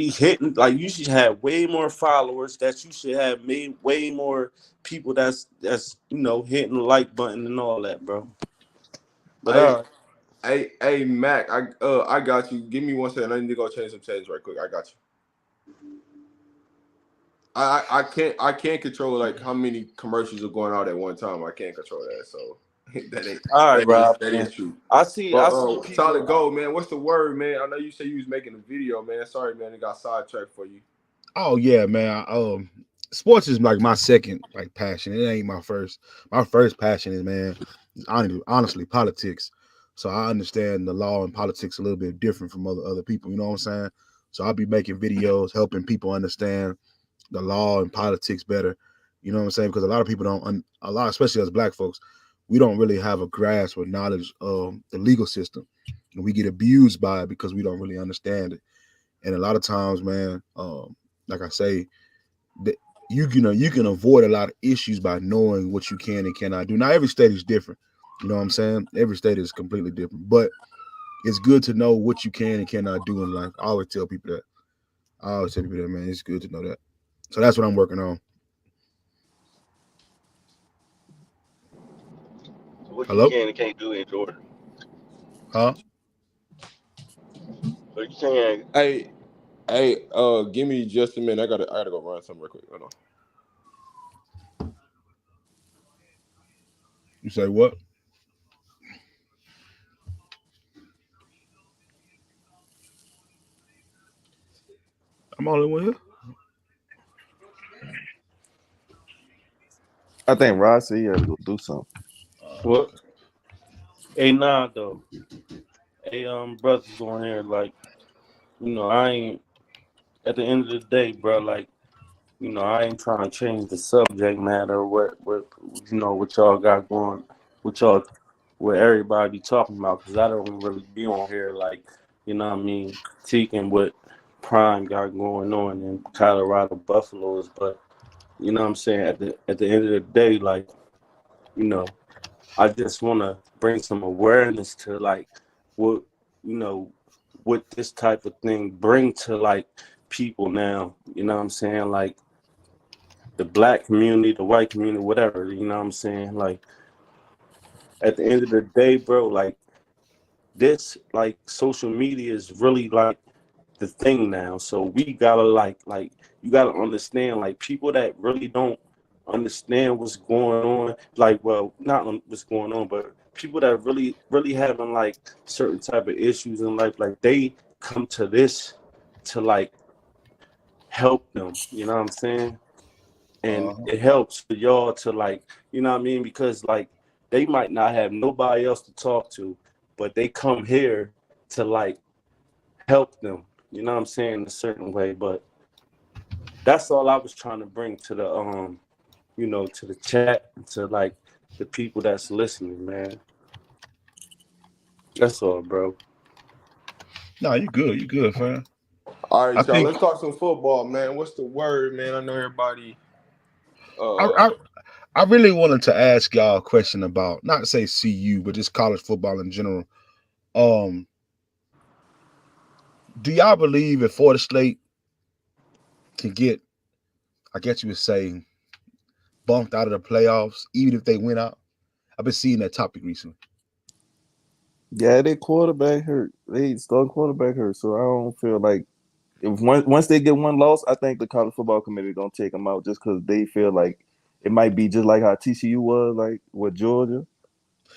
hitting, like you should have way more followers, that you should have made way more people that's hitting the like button and all that, bro. But Hey, hey, Mac, I got you. Give me 1 second. I need to go change some settings right quick. I got you. I can't control like how many commercials are going out at one time. I can't control that, so that ain't all right, Rob, that man. is true. I see But people. solid gold, man. What's the word, man? I know you said you was making a video, man. Sorry, man, it got sidetracked for you. Oh yeah, man. Sports is like my second like passion. It ain't my first. My first passion is, man, honestly politics. So I understand the law and politics a little bit different from other people. You know what I'm saying? So I'll be making videos helping people understand the law and politics better. You know what I'm saying? Because a lot of people don't, especially as black folks, we don't really have a grasp or knowledge of the legal system, and we get abused by it because we don't really understand it. And a lot of times, man, like I say, that you can avoid a lot of issues by knowing what you can and cannot do. Now every state is different. You know what I'm saying? Every state is completely different, but it's good to know what you can and cannot do in life. I always tell people that, man, it's good to know that. So that's what I'm working on. What you Hello? can and can't do in Georgia. Huh? So you saying Hey, give me just a minute. I gotta go run something real quick. Hold on. You say what? I'm all in one here. I think Rod said he had to go do something. What? Hey, nah, though. Hey, brothers on here, like, I ain't, at the end of the day, bro, like, I ain't trying to change the subject matter, or what y'all got going, what everybody be talking about, because I don't really be on here, like, what I mean, critiquing what Prime got going on in Colorado Buffaloes, but, you know what I'm saying, at the end of the day, like, you know, I just want to bring some awareness to like what what this type of thing bring to like people now. You know what I'm saying? Like the black community, the white community, whatever. You know what I'm saying? Like at the end of the day, bro, like this, like social media is really like the thing now. So we gotta like you gotta understand like people that really don't understand what's going on, like well not what's going on, but people that really having like certain type of issues in life, like they come to this to like help them, you know what I'm saying? And Uh-huh. it helps for y'all to like, you know what I mean? Because like they might not have nobody else to talk to, but they come here to like help them. you know what I'm saying, a certain way. But that's all I was trying to bring to the you know, to the chat, to like the people that's listening, man. That's all, bro. No, you good. You good, fam. All I right, y'all. think Let's talk some football, man. What's the word, man? I know everybody. I, Uh, I I really wanted to ask y'all a question about not to say CU, but just college football in general. Um, do y'all believe if Florida State can get, I guess you would say, bumped out of the playoffs, even if they went out? I've been seeing that topic recently. Yeah, their quarterback hurt. They starting quarterback hurt, so I don't feel like if once they get one loss, I think the college football committee gonna take them out just because they feel like it might be just like how TCU was like with Georgia.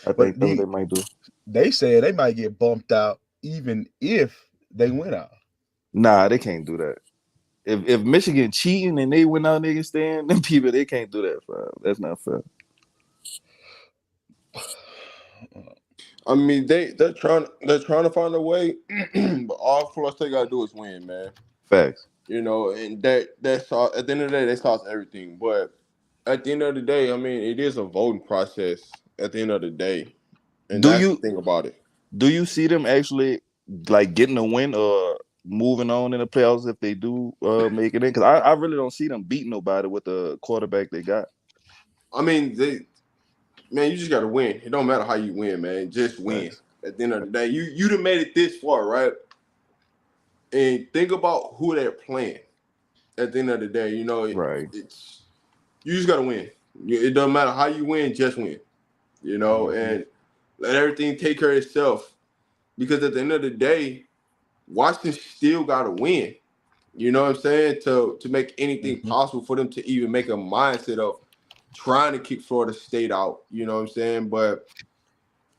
I think But that's what they might do. they said they might get bumped out even if they went out. Nah, they can't do that. If Michigan cheating and they went out, they can stand them people. They can't do that. Fam. That's not fair. I mean, they're trying to find a way, but all Florida State gotta do is win, man. Facts. You know, and that's all, at the end of the day, that solves everything. But at the end of the day, I mean, it is a voting process. At the end of the day, and Do that's the you thing about it. do you see them actually like getting a win or moving on in the playoffs if they do make it in? Because I really don't see them beating nobody with the quarterback they got. I mean, man, you just gotta win. It don't matter how you win, man. Just win. Facts. At the end of the day, you done made it this far, right? And think about who they're playing. At the end of the day, you know, Right. it's you just gotta win. It doesn't matter how you win, just win. You know, Mm-hmm. and let everything take care of itself. Because at the end of the day, Washington still gotta win. You know what I'm saying? To make anything Mm-hmm. possible for them to even make a mindset of trying to kick Florida State out. You know what I'm saying? But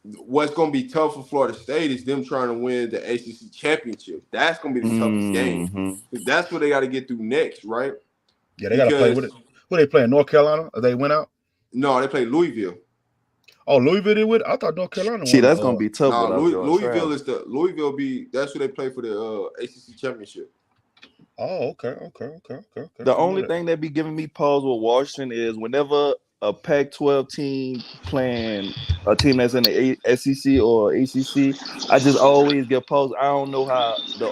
what's going to be tough for Florida State is them trying to win the ACC championship. That's going to be the toughest game Mm-hmm. because that's what they got to get through next, right? Yeah, they got to play with it. Because Who they playing? North Carolina? Or they went out? no, they play Louisville. Oh, Louisville did with? I thought North Carolina See, won. that's gonna be tough No, without George Louisville traveling. is that's who they play for the ACC championship. Oh, okay. The I know only that. thing that be giving me pause with Washington is whenever a Pac-12 team playing a team that's in the SEC or ACC, I just always get pause. I don't know how the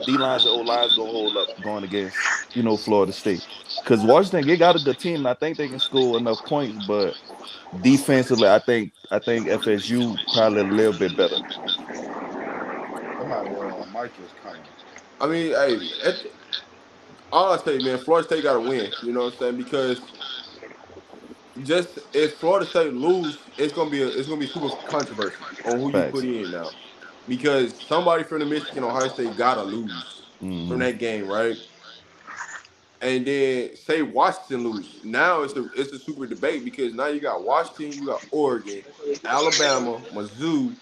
D lines and O lines gonna hold up going against Florida State because Washington they got a good team and I think they can score enough points, but defensively, I think FSU probably a little bit better. Somebody Mike is coming. I mean, hey, all I say, man, Florida State got to win. You know what I'm saying? Because just if Florida State lose, it's gonna be super controversy on who you put Facts. in now, because somebody from the Michigan Ohio State gotta lose from Mm-hmm. that game, right? And then say Washington lose. Now it's a super debate because now you got Washington, you got Oregon, Alabama, Mizzou,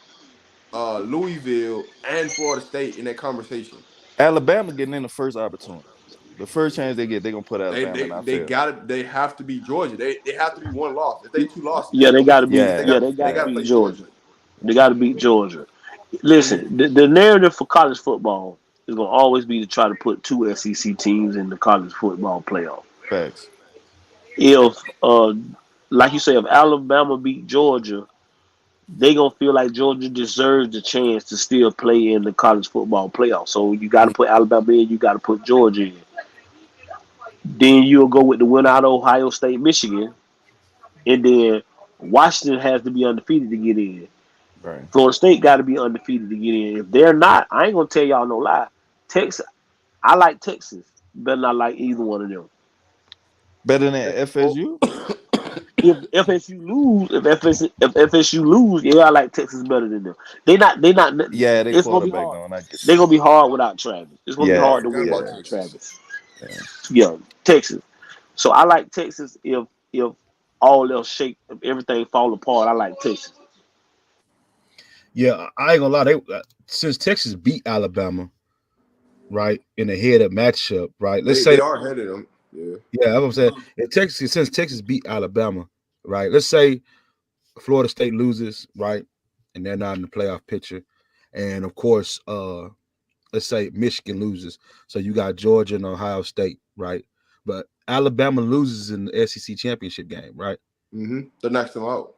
Louisville, and Florida State in that conversation. Alabama getting in the first opportunity. The first chance they get, they're gonna put Alabama in our field. They have to be Georgia. They have to be one loss. If they two losses, Yeah, it's they gonna be got to some be. because Yeah, They they got to got yeah. to beat play Georgia. Georgia. They got to beat Georgia. And Listen, the narrative for college football is going to always be to try to put two SEC teams in the college football playoff. Facts. If, like you say, if Alabama beat Georgia, they gonna feel like Georgia deserves the chance to still play in the college football playoff. So you got to put Alabama in, you got to put Georgia in. Then you'll go with the winner out of Ohio State, Michigan, and then Washington has to be undefeated to get in. Right. Florida State got to be undefeated to get in. If they're not, I ain't gonna tell y'all no lie. Texas, I like Texas better than I like either one of them. Better than FSU? If FSU lose, yeah, I like Texas better than them. They not. Yeah, they It's gonna be quarterback hard. though, and I get They're that. gonna be hard without Travis. It's gonna be Yeah, hard I to forgot win about yeah, without Texas. Travis. yeah. Yeah, Texas. So I like Texas. If all else shake, if everything fall apart, I like Texas. Yeah, I ain't gonna lie. They since Texas beat Alabama, right, in a head-up matchup, right? Let's say, They are ahead of them. Yeah. yeah, that's what I'm saying. If Texas, since Texas beat Alabama, right? Let's say Florida State loses, right, and they're not in the playoff picture, and of course, let's say Michigan loses, so you got Georgia and Ohio State, right? But Alabama loses in the SEC championship game, right? The next them out.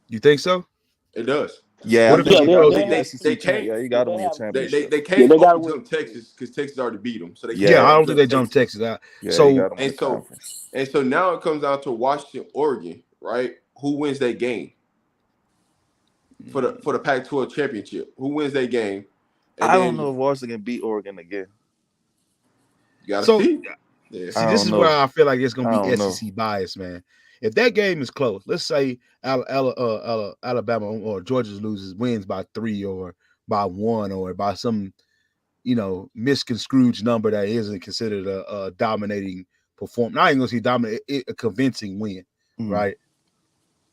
You think so? It does. Yeah, What I if think Yeah, you they'll got to They be have, they SEC they champ. can't Yeah, you yeah, got to they win a have, championship. they yeah, can't they gotta fucking win. jump Texas because Texas already beat them, so they Yeah, I can't don't Yeah, think jump they jump Texas. Texas out. yeah, you So got to win a conference. And so now it comes down to Washington, Oregon, right? Who wins that game for the Pac-12 championship? Who wins that game? And I don't then know if Washington can beat Oregon again. you gotta so see. Yeah. see, I this don't is know. where I feel like it's I gonna be don't know. SEC bias, man. If that game is close, let's say Alabama or Georgia wins by 3 or by 1 or by some misconstrued number that isn't considered a dominating performance. I ain't gonna say dominate, a convincing win, right?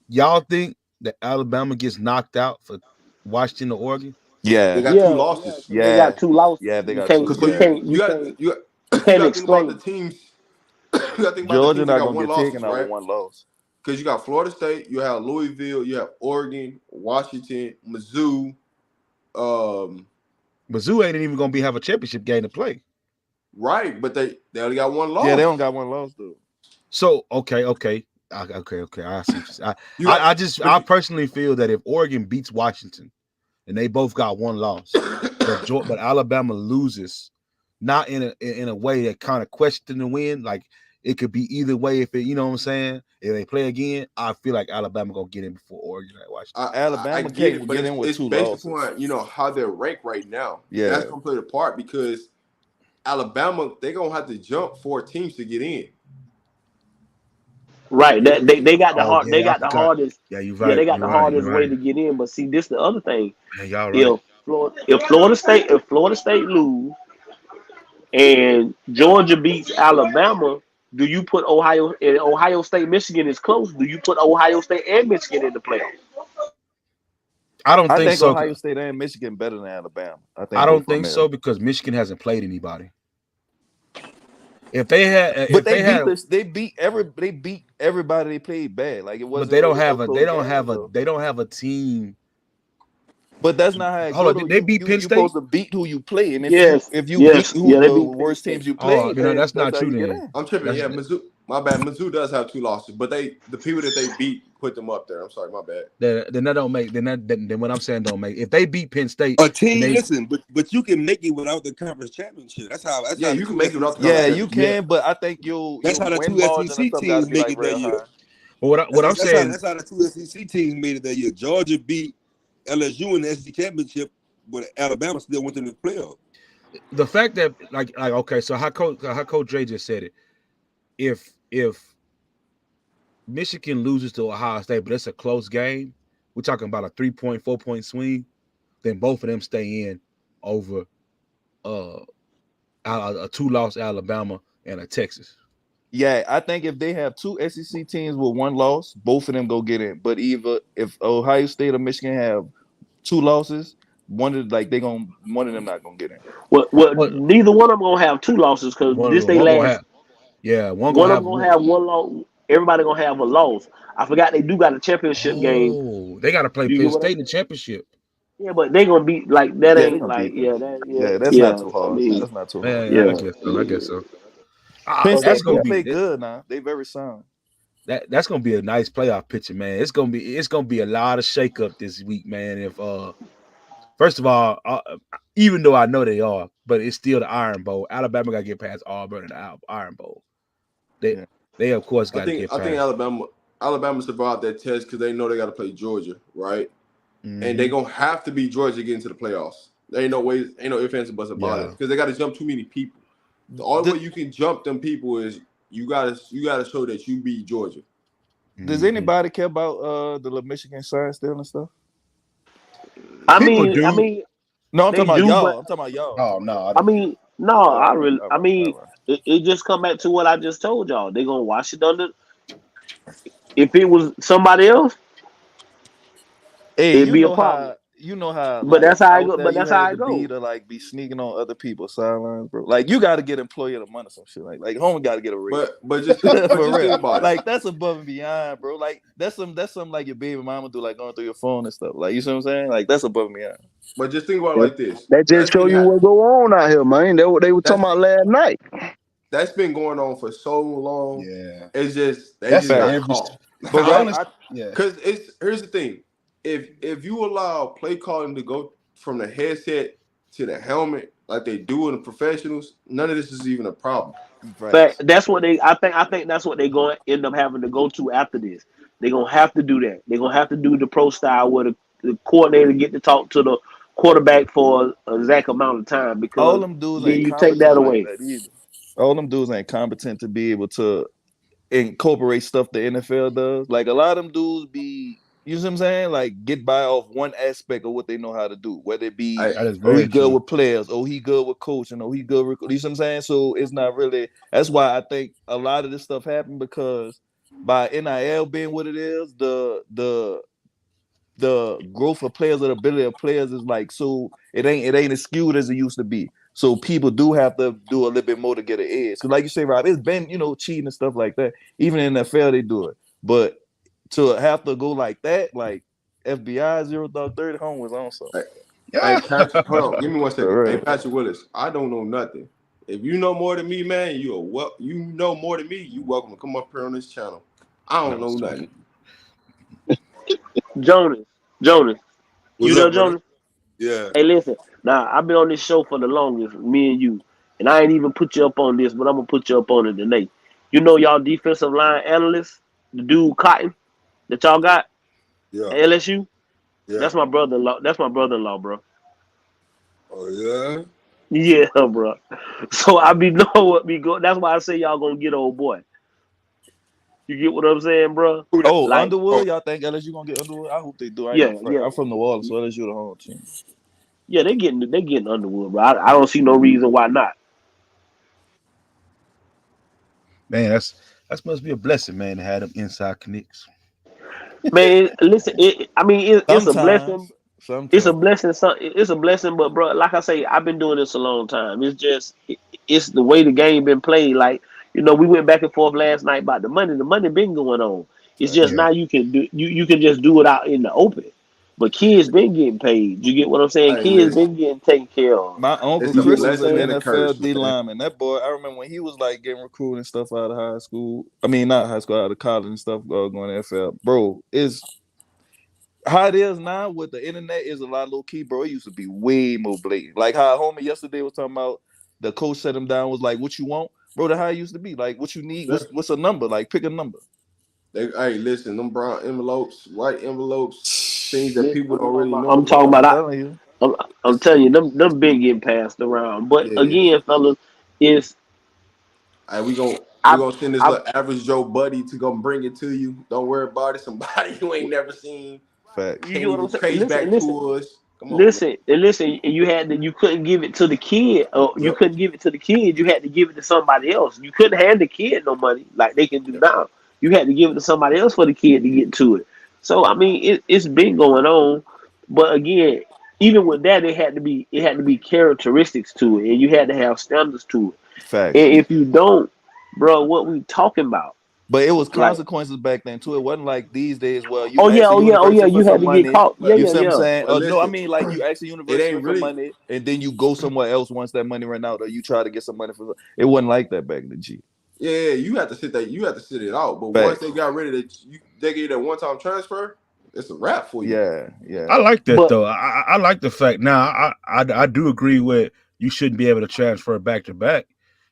Y'all think that Alabama gets knocked out for Washington or Oregon? They Yeah, got two Yeah, losses. they got yeah, 2 losses. yeah. They You got can't, two. Cause so you Yeah, can't, you can't, you you you can't gotta think about the explain. teams. You gotta think about the Georgia teams that not got gonna one get taken losses, out with right? one loss. Because you got Florida State, you have Louisville, you have Oregon, Washington, Mizzou. Mizzou ain't even gonna have a championship game to play. Right, but they only got one loss. Yeah, they don't got one loss though. So okay. I see. You got, I personally feel that if Oregon beats Washington, and they both got one loss, but Alabama loses, not in a way that kind of question the win. Like it could be either way. If it, you know what I'm saying, if they play again, I feel like Alabama gonna get in before Oregon at Washington. I Alabama get it, can't but get in with it's 2 based losses. upon how they're ranked right now. Yeah. That's gonna play the part because Alabama, they're gonna have to jump 4 teams to get in. Right. That they got the Oh hard. They yeah, I got the forgot. hardest. Yeah, you're Yeah, right. they got You're the right. hardest You're way right. to get in. But see, this the other thing. Man, y'all right. If Florida State lose and Georgia beats Alabama, do you put Ohio State, Michigan is close? Do you put Ohio State and Michigan in the playoffs? I don't I think think so. Ohio State and Michigan better than Alabama. I think I don't both of them think is. so because Michigan hasn't played anybody. If they had, But they beat everybody they played bad. Like it wasn't. but they don't really have no a, close games, though. they don't have a team. But that's not how it Hold goes. on, they beat Penn You State. supposed to beat who you play, and Yes. if you beat Yes. who Yeah, they the beat Penn worst State. teams you Oh, play, then that's not how true. you get Then in. I'm tripping. That's- Yeah, Mizzou. My bad. Mizzou does have 2 losses, but the people that they beat put them up there. I'm sorry, my bad. then that don't make. Then what I'm saying don't make. If they beat Penn State, A team, listen, but you can make it without the conference championship. That's how Yeah, the you can two make it SEC without the Yeah, conference you championship. can, but I think your That's how the win 2 margin and SEC stuff got to teams be make like it that real year. high. But what I'm saying, that's how the 2 SEC teams made it that year. Georgia beat LSU in the SEC championship, but Alabama still went to the playoff. the fact that like okay, so how Coach Dre just said it. If Michigan loses to Ohio State, but it's a close game, we're talking about a 3-point, 4-point swing, then both of them stay in over a 2-loss Alabama and a Texas. Yeah, I think if they have 2 SEC teams with 1 loss, both of them go get in. But either if Ohio State or Michigan have 2 losses, one of them not gonna get in. Well, neither one of them gonna have 2 losses because this they One gonna last. have, yeah, one One gonna of have them gonna have 1 loss. Everybody gonna have a loss. I forgot they do got a championship game. Oh, they got to play You Penn get what State in the championship. Yeah, but they gonna be like that. Yeah, they're Ain't gonna like beat them. That's yeah. not too hard. I mean, That's not too hard. Yeah, yeah. I guess so. Penn That's State gonna do play be good now. They very sound. that's gonna be a nice playoff picture, man. It's gonna be a lot of shakeup this week, man. If first of all, even though I know they are, but it's still the Iron Bowl. Alabama got to get past Auburn and the Iron Bowl. They of course got to get past. I think Alabama survived that test because they know they got to play Georgia, right? Mm-hmm. And they gonna have to beat Georgia to get into the playoffs. There ain't no way, ain't no ifs, ands, or buts about it because they got to jump too many people. The only way you can jump them people is you gotta show that you beat Georgia. Does anybody care about the Michigan sign still and stuff? I People mean, do. No, I'm talking about do, y'all. but- I'm talking about y'all. Oh no! I mean, no, I really. all I mean, right. it just come back to what I just told y'all. They gonna wash it under. If it was somebody else, Hey, it'd be a problem. you know how But like that's how I out go. there But you that's how had I to be go. to like be sneaking on other people's sidelines, bro. Like you got to get employee of the month or some shit. Like homie got to get a raise. But just think about it. Like that's above and beyond, bro. Like that's something like your baby mama do, like going through your phone and stuff. Like you see what I'm saying? Like that's above and beyond. But just think about it like this. That just show you what go on out here, man. That what they were talking about last night. That's been going on for so long. Yeah. It's just they That's just got every- caught. But right, Yeah. Because here's the thing. If you allow play calling to go from the headset to the helmet like they do in the professionals, none of this is even a problem. But that's what I think that's what they're going to end up having to go to after this. They're gonna have to do that. They're gonna have to do the pro style where the coordinator get to talk to the quarterback for an exact amount of time, because all them dudes then ain't you take that competent away. like that either. All them dudes ain't competent to be able to incorporate stuff the NFL does. Like a lot of them dudes be, you know what I'm saying? Like get by off one aspect of what they know how to do, whether it be That is oh he very good true. with players, oh he good with coaching, oh he good with, you know what I'm saying? So it's not really. That's why I think a lot of this stuff happened, because by NIL being what it is, the growth of players or the ability of players is like, so it ain't as skewed as it used to be. So people do have to do a little bit more to get an edge. So like you say, Rob, it's been, cheating and stuff like that. Even in the NFL they do it. But to have to go like that, like FBI 0-30 home was on something. Hey, Patrick, hold on, give me 1 second. Right. Hey, Patrick Willis, I don't know nothing. If you know more than me, man, you know more than me, you welcome to come up here on this channel. I don't know nothing. Jonas, What's you know up, brother? Jonas? Yeah. Hey, listen. Now I've been on this show for the longest, me and you, and I ain't even put you up on this, but I'm gonna put you up on it today. You know y'all defensive line analyst, the dude Cotton that y'all got Yeah. at LSU. Yeah. That's my brother-in-law. That's my brother-in-law, bro. Oh yeah. Yeah, bro. So I be know what be go. That's why I say y'all gonna get old boy. You get what I'm saying, bro? Oh, Like, Underwood, y'all think LSU gonna get Underwood? I hope they do. yeah. I'm from New Orleans, so LSU the home team. Yeah, they getting Underwood, bro. I don't see no reason why not. Man, that must be a blessing, man, to have them inside connects. Man, listen, it's a blessing. Sometimes. It's a blessing. It's a blessing, but bro, like I say, I've been doing this a long time. It's just it's the way the game been played. Like, we went back and forth last night about the money. The money been going on. It's just Yeah. now you can just do it out in the open. But kids been getting paid. You get what I'm saying? Hey, Kids listen. been getting taken care of. My uncle It's a Chris was blessing an and a curse, NFL D man. lineman. That boy, I remember when he was like getting recruited and stuff out of high school. I mean, not high school, out of college and stuff, going to NFL. Bro, it's how it is now with the internet is a lot low key, bro. It used to be way more blatant. Like how homie yesterday was talking about the coach set him down, was like, "What you want, bro?" That's how it used to be. Like, what you need? What's a number? Like, pick a number. Hey, listen, them brown envelopes, white envelopes, things that people don't really know I'm talking about. about. telling you. I'm telling you, them been getting passed around. But Yeah. again, fellas, is Hey, we gonna send this I little average Joe buddy to go bring it to you. Don't worry about it. Somebody you ain't never seen. Fact. you Can't get what even I'm saying? trace back Listen. to us. Come on, man. Listen. You couldn't give it to the kid, or you Yep. couldn't give it to the kid. You had to give it to somebody else. You couldn't hand the kid no money like they can do now. You had to give it to somebody else for the kid to get to it. So I mean, it's been going on, but again, even with that, it had to be characteristics to it, and you had to have standards to it. Facts. And if you don't, bro, what we talking about? But it was Like, consequences back then too. It wasn't like these days where you oh ask yeah, the oh yeah, oh yeah, university for you had some to get money. caught. Yeah, You yeah, see what I'm yeah. saying? But No, I listen, mean like you ask the it university ain't for really. money and then you go somewhere else once that money ran out, or you try to get some money for it. Wasn't like that back then, G. Yeah, you have to sit that. You have to sit it out. But Facts. once they got rid of it, they gave that one-time transfer. It's a wrap for you. Yeah. I like that But though. I like the fact. Now I do agree with you shouldn't be able to transfer back to back,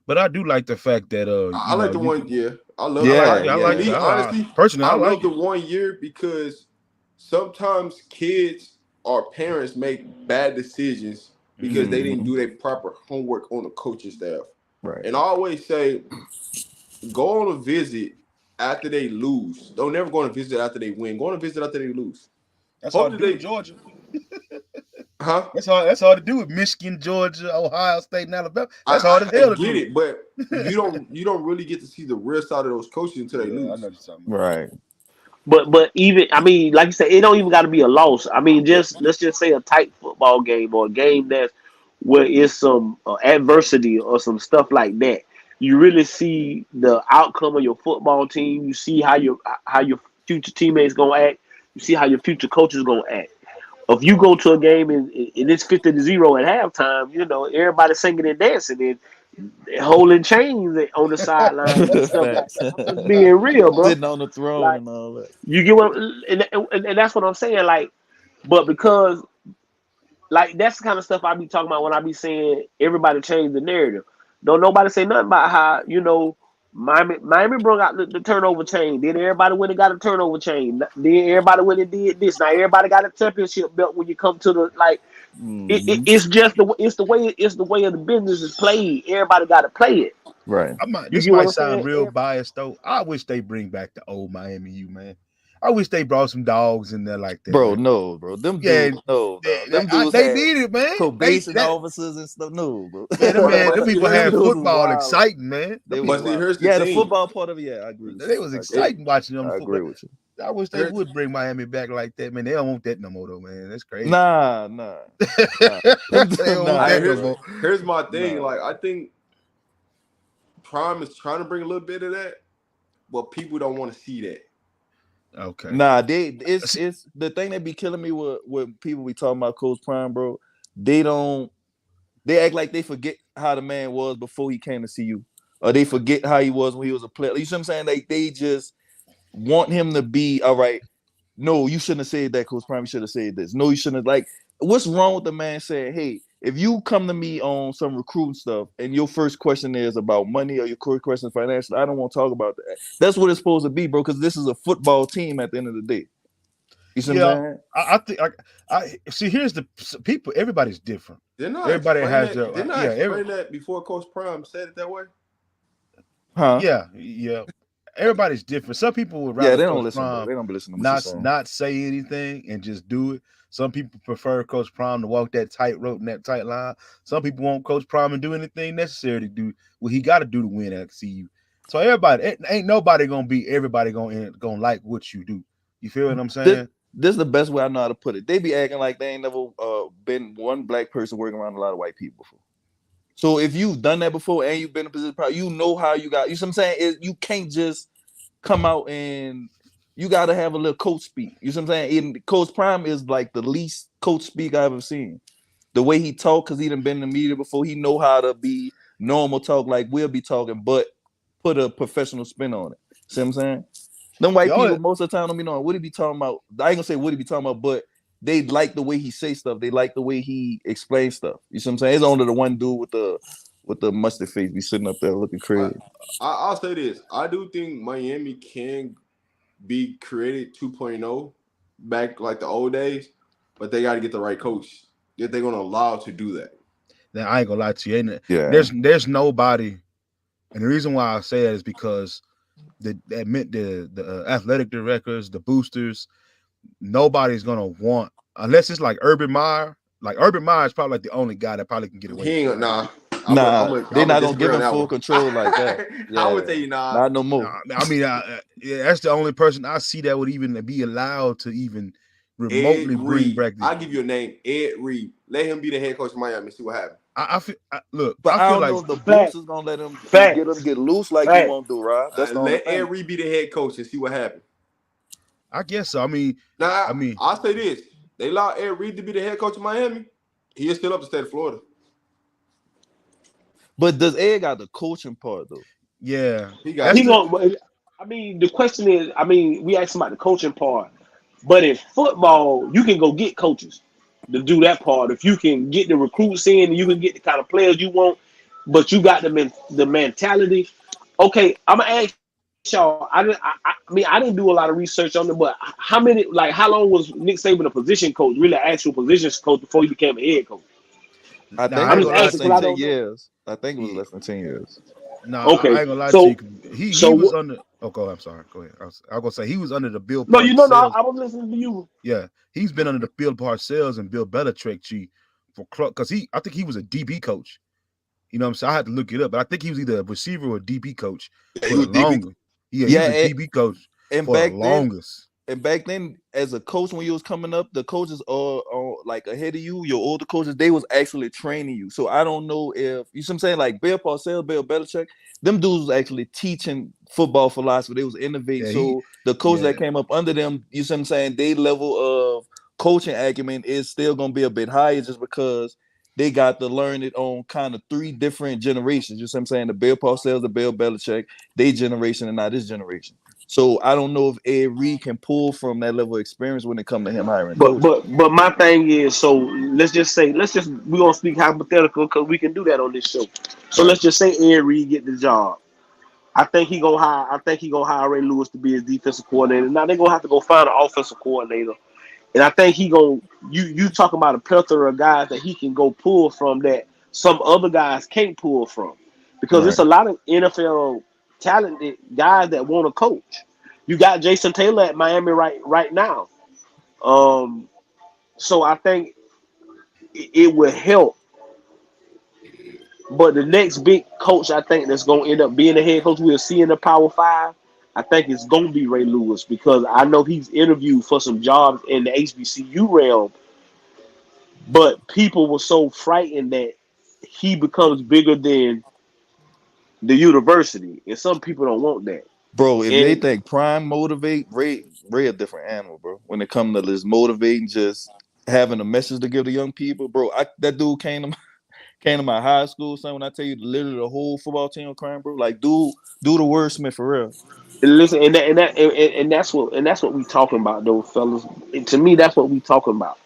but I do like the fact that I like the you 1 year. I love. I like Me that. honestly, Personally, I I like love the it. 1 year because sometimes kids or parents make bad decisions because they didn't do their proper homework on the coaching staff. Right. And I always say, go on a visit after they lose. Don't never go on a visit after they win. Go on a visit after they lose. That's hard to do with Georgia. Huh? That's hard to do with Michigan, Georgia, Ohio State, and Alabama. That's hard as hell to do. I get it, but you don't really get to see the real side of those coaches until they Yeah, I lose. know what you're talking about. Right. But even I mean, like you said, it don't even got to be a loss. I mean, just let's just say a tight football game or a game that's where it's some adversity or some stuff like that. You really see the outcome of your football team. You see how your future teammates gonna act. You see how your future coaches gonna act. If you go to a game and it's 50-0 at halftime, everybody singing and dancing and holding chains on the sideline and stuff like Facts. that. I'm just being real, bro. Sitting on the throne Like and all that. you get what, and that's what I'm saying. Like, but because like that's the kind of stuff I be talking about when I be saying everybody change the narrative. Don't nobody say nothing about how Miami brought out the turnover chain. Then everybody went and got a turnover chain. Then everybody went and did this. Now everybody got a championship belt when you come to the like. Mhm. It's just the way of the business is played. Everybody got to play it. Right. You This get what might I'm sound saying? real biased though. I wish they bring back the old Miami U, man. I wish they brought some dogs in there like that, Bro, man. no, bro. Them Yeah, dudes, no, dog. Them dudes they had need it, man. probation officers and stuff. No, bro. Man, them But see, people Them had dudes was football wild. exciting, man. They was but see, wild. here's the Yeah, the thing. football part of it, yeah, I agree with They you. was I agree. exciting watching them I football. agree with you. I wish they Here's, would bring Miami back like that, man. They don't want that no more, though, man. That's crazy. Nah. They don't want Nah, that no here's more. here's my thing. nah. Like I think Prime is trying to bring a little bit of that, but people don't want to see that. Okay. Nah, it's the thing that be killing me with people be talking about Coach Prime, bro. They act like they forget how the man was before he came to see you. Or they forget how he was when he was a player. You see what I'm saying? Like they just want him to be all right. No, you shouldn't have said that, Coach Prime. You should have said this. No, you shouldn't have. Like, what's wrong with the man saying, hey, if you come to me on some recruiting stuff and your first question is about money or your first question is financial, I don't want to talk about that. That's what it's supposed to be, bro, because this is a football team at the end of the day. You see what I'm saying? I think I see. Here's the people. Everybody's different. Didn't I Everybody explain has that? their Didn't I explain that before Coach Prime said it that way? Huh? Yeah. Everybody's different. Some people would Yeah, rather they don't Coach listen, bro. Prime They don't be listening to what you're saying. not say anything and just do it. Some people prefer Coach Prime to walk that tight rope and that tight line. Some people want Coach Prime to do anything necessary to do what he got to do to win at CU. So everybody, ain't nobody gonna be everybody gonna like what you do. You feel what I'm saying? This is the best way I know how to put it. They be acting like they ain't never been one black person working around a lot of white people before. So if you've done that before and you've been in a position, you know how you got. You see what I'm saying? You can't just come out and you got to have a little coach speak. You see what I'm saying? And Coach Prime is like the least coach speak I've ever seen. The way he talk, because he done been in the media before, he know how to be normal talk like we'll be talking, but put a professional spin on it. See what I'm saying? Them white people most of the time don't be knowing what he be talking about. I ain't gonna say what he be talking about, but they like the way he say stuff. They like the way he explains stuff. You see what I'm saying? It's only the one dude with the mustard face be sitting up there looking crazy. I'll say this. I do think Miami can be created 2.0 back like the old days, but they got to get the right coach if they're going to allow to do that. Now I ain't gonna lie to you. Ain't it? Yeah. There's nobody, and the reason why I say that is because the athletic directors, the boosters, nobody's gonna want unless it's like Urban Meyer. Like Urban Meyer is probably like the only guy that probably can get away. He ain't They're I'm not gonna give him full one. control like that. Yeah. I would say not no more. I mean, yeah, that's the only person I see that would even be allowed to even remotely bring back. I'll give you a name, Ed Reed. Let him be the head coach of Miami. See what happens. I feel but I don't know if the boosters gonna let him get loose like you won't do, Rob. That's the only let thing. Ed Reed be the head coach and see what happens. I guess so. I mean, I'll say this: they allow Ed Reed to be the head coach of Miami. He is still up the state of Florida. But does Ed got the coaching part though? Yeah, He gonna. I mean, the question is, we asked about the coaching part, but in football, you can go get coaches to do that part. If you can get the recruits in, you can get the kind of players you want, but you got the mentality. Okay, I'm gonna ask y'all. I didn't do a lot of research on it, but how long was Nick Saban a position coach, really actual position coach before he became a head coach? I think it was less than 10 years. I think it was less than 10 years. No, okay. I ain't gonna lie to you. He was under. Oh, go ahead. I'm sorry. Go ahead. I was gonna say he was under the Bill. No, I was listening to you. Yeah, he's been under the Bill Parcells and Bill Belichick chief for because I think he was a DB coach. You know what I'm saying? I had to look it up, but I think he was either a receiver or a DB coach for the longest. Yeah, he was a DB coach and for the longest. And back then, as a coach, when you was coming up, the coaches are like ahead of you. Your older coaches, they was actually training you. So I don't know if you see what I'm saying, like Bill Parcells, Bill Belichick, them dudes was actually teaching football philosophy. They was innovating. Yeah, So the coach yeah. that came up under them, you see what I'm saying, they level of coaching acumen is still gonna be a bit higher just because they got to learn it on kind of 3 different generations. You see what I'm saying? The Bill Parcells, the Bill Belichick, they generation, and now this generation. So I don't know if Ed Reed can pull from that level of experience when it comes to him hiring But coaches. my thing is, so let's just we're gonna speak hypothetical because we can do that on this show. So Right. let's just say Ed Reed get the job. I think he gonna hire Ray Lewis to be his defensive coordinator. Now they're gonna have to go find an offensive coordinator. And I think he gonna you talking about a plethora of guys that he can go pull from that some other guys can't pull from. Because Right. it's a lot of NFL talented guys that want to coach. You got Jason Taylor at Miami right now. Um, so I think it will help. But the next big coach, I think that's gonna end up being the head coach we'll see in the Power Five. I think it's gonna be Ray Lewis because I know he's interviewed for some jobs in the HBCU realm, but people were so frightened that he becomes bigger than the university, and some people don't want that. Bro, if they And think Prime motivate, Ray a different animal, bro. When it comes to this motivating, just having a message to give to young people, bro. That dude came to my high school, son. When I tell you literally the whole football team was crying, bro. Like, do the wordsmith for real. listen, and that's what we talking about, though, fellas. And to me, that's what we talking about.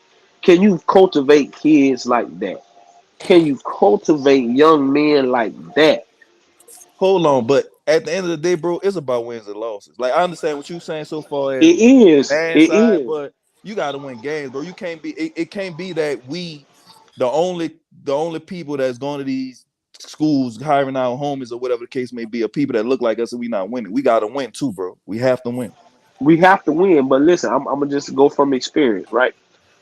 Can you cultivate kids like that? Can you cultivate young men like that? Hold on, but at the end of the day, bro, it's about wins and losses. Like I understand what you're saying so far as It is. bad It side, is. but you got to win games, bro. You can't be. It can't be that we, the only people that's going to these schools hiring our homies or whatever the case may be, are people that look like us and we not winning. We got to win too, bro. We have to win. We have to win. But listen, I'm gonna just go from experience, right?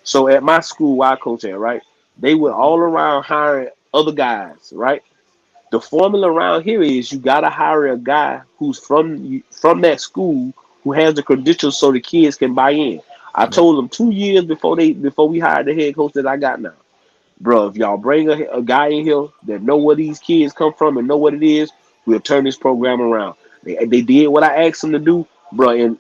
So at my school, where I coach at, right, they were Mhm. all around hiring other guys, right? The formula around here is you gotta hire a guy who's from that school who has the credentials so the kids can buy in. I Right. told them 2 years before we hired the head coach that I got now. Bro, if y'all bring a guy in here that know where these kids come from and know what it is, we'll turn this program around. They did what I asked them to do, bro. And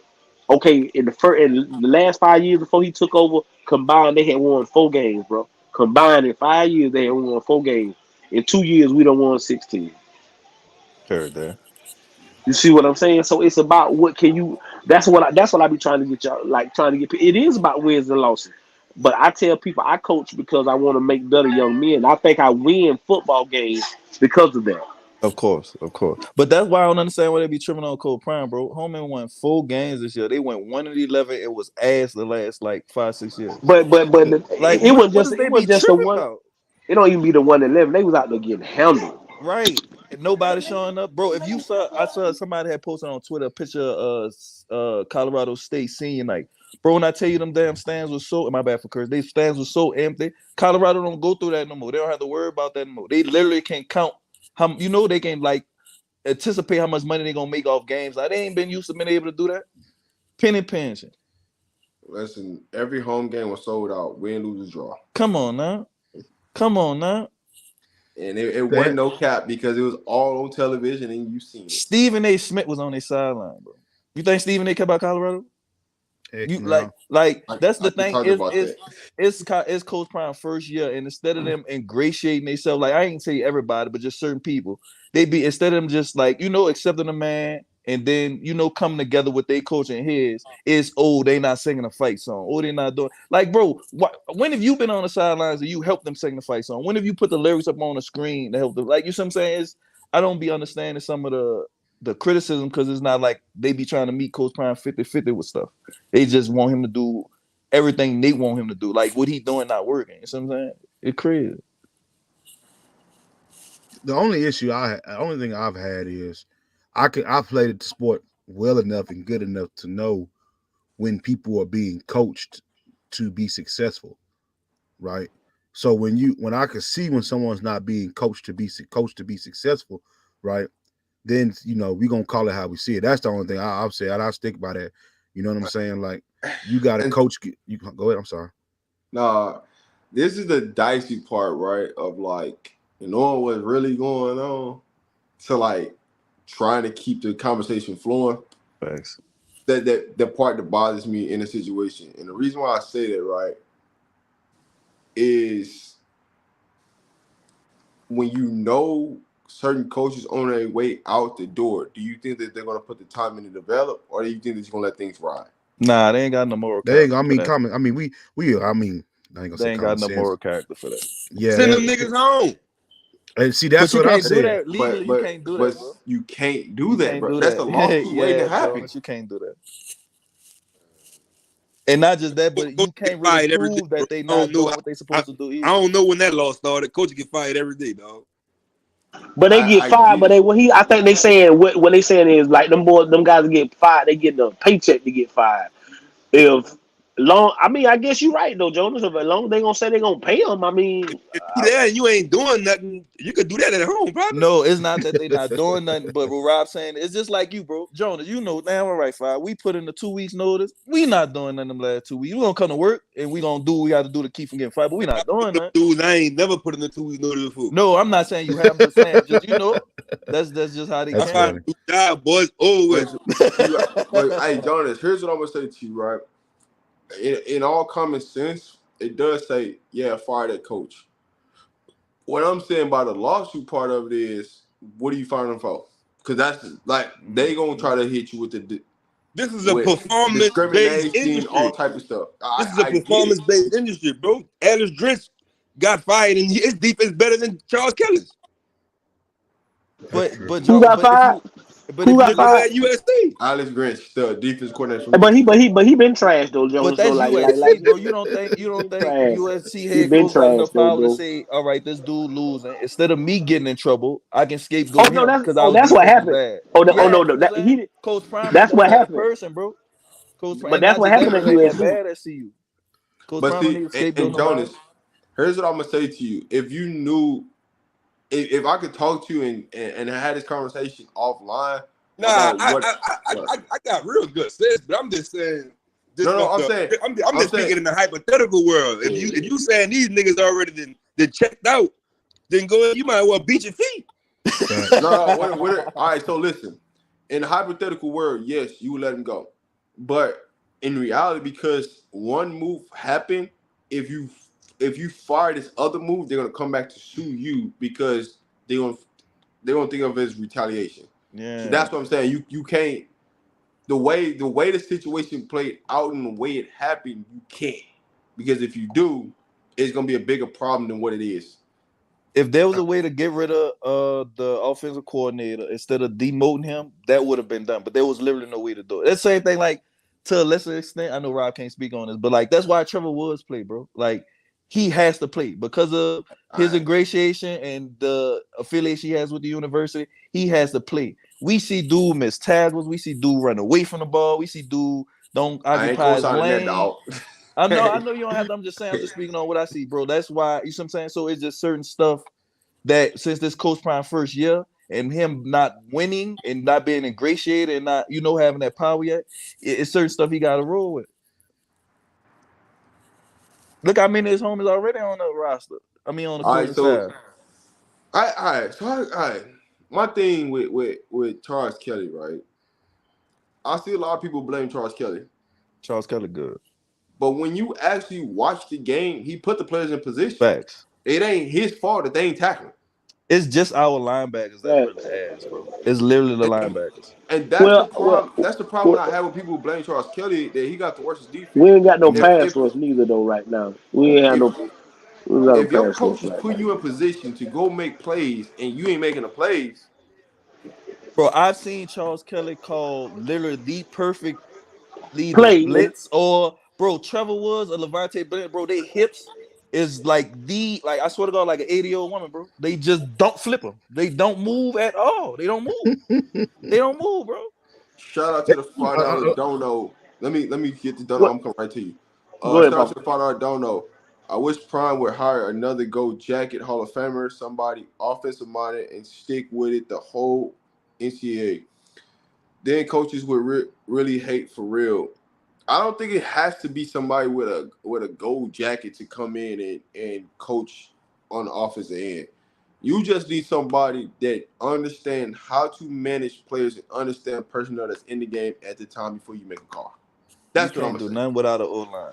okay, in the last 5 years before he took over, combined they had won 4 games, bro. Combined in 5 years they had won 4 games. In 2 years we don't won 16. Heard that. You see what I'm saying? So it's about what can you. That's what I be trying to get y'all like trying to get. It is about wins and losses. But I tell people I coach because I want to make better young men. I think I win football games because of that. Of course, of course. But that's why I don't understand why they be tripping on Cole Prime, bro. Holman won 4 games this year. They went 1-11. It was ass the last like 5-6 years. But Like, it was what just does they it be was just the tripping one. about? It don't even be the 1-11. They was out there getting handled. Right. And nobody showing up. Bro, if you saw I saw somebody had posted on Twitter a picture of Colorado State senior night. Bro, when I tell you them damn stands were so my bad for curse, they stands were so empty. Colorado don't go through that no more. They don't have to worry about that no more. They literally can count how they can like anticipate how much money they're gonna make off games. Like they ain't been used to being able to do that. Penny pinching. Listen, every home game was sold out, win, lose, or draw. Come on now. Come on now. And it wasn't no cap because it was all on television and you seen it. Stephen A. Smith was on their sideline, bro. You think Stephen A. care about Colorado? Heck You no. like that's the I can thing talk about that. it's Coach Prime first year, and instead of them ingratiating themselves, like I ain't say everybody, but just certain people, they be instead of them just like accepting a man and then coming together with their coach and his is they not singing a fight song, they not doing like bro. When have you been on the sidelines and you helped them sing the fight song? When have you put the lyrics up on the screen to help them? Like you see what I'm saying? I don't be understanding some of the criticism because it's not like they be trying to meet Coach Prime 50-50 with stuff. They just want him to do everything they want him to do. Like what he doing not working. You see what I'm saying? It's crazy. The only thing I've had is I played the sport well enough and good enough to know when people are being coached to be successful, right? So when I can see when someone's not being coached to be successful, right? Then we're gonna call it how we see it. That's the only thing I'll say, and I'll stick by that. You know what I'm saying? Like you got to coach. You go ahead. I'm sorry. Nah, this is the dicey part, right? Of like knowing what's really going on to like trying to keep the conversation flowing. Thanks. The part that bothers me in a situation, and the reason why I say that, right, is when you know certain coaches on their way out the door, do you think that they're gonna put the time in to develop, or do you think that you're gonna let things ride? Nah, they ain't got no moral They ain't. character. I mean, for that. comment. I mean, we. I mean, I ain't gonna They say ain't common got no sense. moral character for that. Yeah, Send them niggas home. And see, that's But you what I'm can't do saying. that legally. You can't do that, bro. You can't do You that, can't bro. do That's that. a lawsuit waiting to happen. Jonas, you can't do that. And not just that, but you can't really prove that they not doing what they supposed to do either. I don't know when that law started. Coach get fired every day, dog. But they get fired. But I think they saying what they saying is like them guys get fired. They get the paycheck to get fired. I mean, I guess you're right though, Jonas. If as long as they gonna say they gonna pay them, I mean, If you do that and you ain't doing nothing, you could do that at home, probably. No, it's not that they not doing nothing. But what Rob's saying, it's just like you, bro. Jonas, you know, damn all right, fine. We put in the 2 weeks notice. We not doing nothing them last 2 weeks. We gonna come to work and we gonna do what we got to do to keep from getting fired. But we not doing nothing. Dudes, I ain't never put in the 2 weeks notice before. No, I'm not saying you have. I'm just saying, just that's just how they. That's can. funny. Job, boys, always. But hey, Jonas, here's what I'm gonna say to you, right? In all common sense, it does say, yeah, fire that coach. What I'm saying by the lawsuit part of it is, what are you firing them for? Because that's like they gonna try to hit you with the. This is a performance-based industry. All type of stuff. This is a performance-based industry, bro. Alice Drench got fired, and his defense better than Charles Kelly's. But who got fired? Who got fired? USC. Alex Grinch, the defense coordinator. But he been trashed though, Jones. But that's so USC, bro. You don't think USC head coach got enough power to say, all right, this dude losing. Instead of me getting in trouble, I can scapegoat him because that's what happened. Bad. No, Coach Prime. That's what happened, person, bro. Coach Prime, but that's what happened at USC. Bad at CU. Coach But Prime see, don't need to scapegoat and Jonas, here's what I'm gonna say to you: if you knew, if I could talk to you and had this conversation offline. Nah, I got real good sense, but I'm just saying. I'm just thinking in the hypothetical world. If you saying these niggas already then checked out, then go. You might as well beat your feet. All right. So listen, in the hypothetical world, yes, you would let him go, but in reality, because one move happened, if you fire this other move, they're gonna come back to sue you because they're gonna think of it as retaliation. Yeah, so that's what I'm saying. You can't. The way the situation played out and the way it happened, you can't, because if you do, it's gonna be a bigger problem than what it is. If there was a way to get rid of the offensive coordinator instead of demoting him, that would have been done. But there was literally no way to do it. That's the same thing, like to a lesser extent. I know Rob can't speak on this, but like that's why Trevor Woods play, bro. Like he has to play because of his ingratiation and the affiliation he has with the university. He has to play. We see dude miss tackles. We see dude run away from the ball. We see dude don't occupy his lane. I know you don't have to. I'm just saying. I'm just speaking on what I see, bro. That's why, you see what I'm saying? So it's just certain stuff that since this Coach Prime first year and him not winning and not being ingratiated and not, having that power yet, it's certain stuff he got to roll with. Look how many of his homies already on the roster. I mean, on the coaching side. All right. My thing with Charles Kelly, right? I see a lot of people blame Charles Kelly. Charles Kelly good. But when you actually watch the game, he put the players in position. Facts. It ain't his fault that they ain't tackling. It's just our linebackers that really ass, bro. It's literally the linebackers. And that's the problem. That's the problem I have with people who blame Charles Kelly, that he got the worst defense. We ain't got no pass rush neither though right now. We ain't have no. If your coach is putting you in position to go make plays and you ain't making the plays, bro, I've seen Charles Kelly call literally the perfect play blitz or bro, Trevor Woods or Levante Bennett, bro, they hips is like I swear to God, like an 80-year-old woman, bro. They just don't flip them. They don't move at all. They don't move. They don't move, bro. Shout out to the $5 dono. Let me get the dono. I'm coming right to you. Shout out to the $5 dono. I wish Prime would hire another Go Jacket Hall of Famer, somebody offensive minded, and stick with it the whole NCAA. Then coaches would really hate for real. I don't think it has to be somebody with a gold jacket to come in and coach on the offensive end. You just need somebody that understand how to manage players and understand personnel that's in the game at the time before you make a call. That's what I'm Can't do gonna say. nothing without an O-line.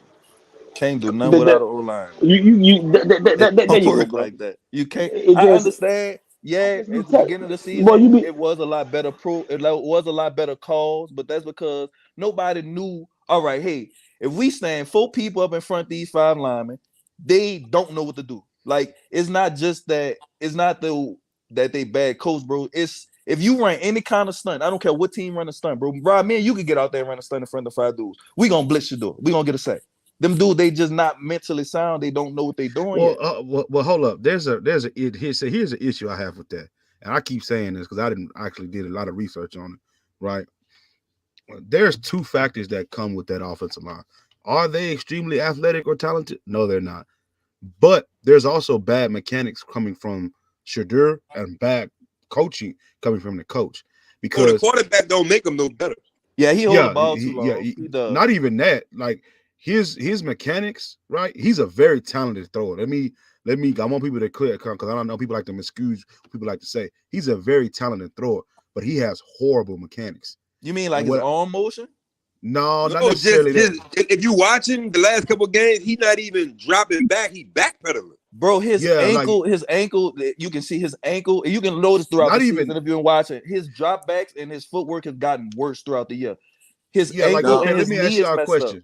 Can't do nothing The, without the, an O-line. It there don't you go, work bro. like that. You can't. It I just, understand. Yeah, just be at the beginning of the boy, season, you be it was a lot better. Was a lot better calls, but that's because nobody knew. All right, hey, if we stand 4 people up in front of these 5 linemen, they don't know what to do. Like it's not just that. It's not that they bad coach, bro. It's if you run any kind of stunt, I don't care what team run a stunt, bro. Rob, man, you can get out there and run a stunt in front of 5 dudes. We gonna blitz your door. We gonna get a sack. Them dudes, they just not mentally sound. They don't know what they doing yet. Well, hold up. Here's an issue I have with that, and I keep saying this because I didn't actually did a lot of research on it. Right? There's 2 factors that come with that offensive line. Are they extremely athletic or talented? No, they're not. But there's also bad mechanics coming from Shadur and bad coaching coming from the coach. Because the quarterback don't make them no better. Yeah, he hold the ball too long. He does. Not even that. Like his mechanics, right? He's a very talented thrower. Let me. I want people to clear because I don't know people like to excuse. People like to say he's a very talented thrower, but he has horrible mechanics. You mean like his arm motion? No, not necessarily. If you watching the last couple of games, he's not even dropping back. He backpedaling. Bro, his ankle, you can see his ankle, and you can notice throughout the season if you've been watching, his drop backs and his footwork has gotten worse throughout the year. His ankle and his knee is messed up. Let me ask y'all a question.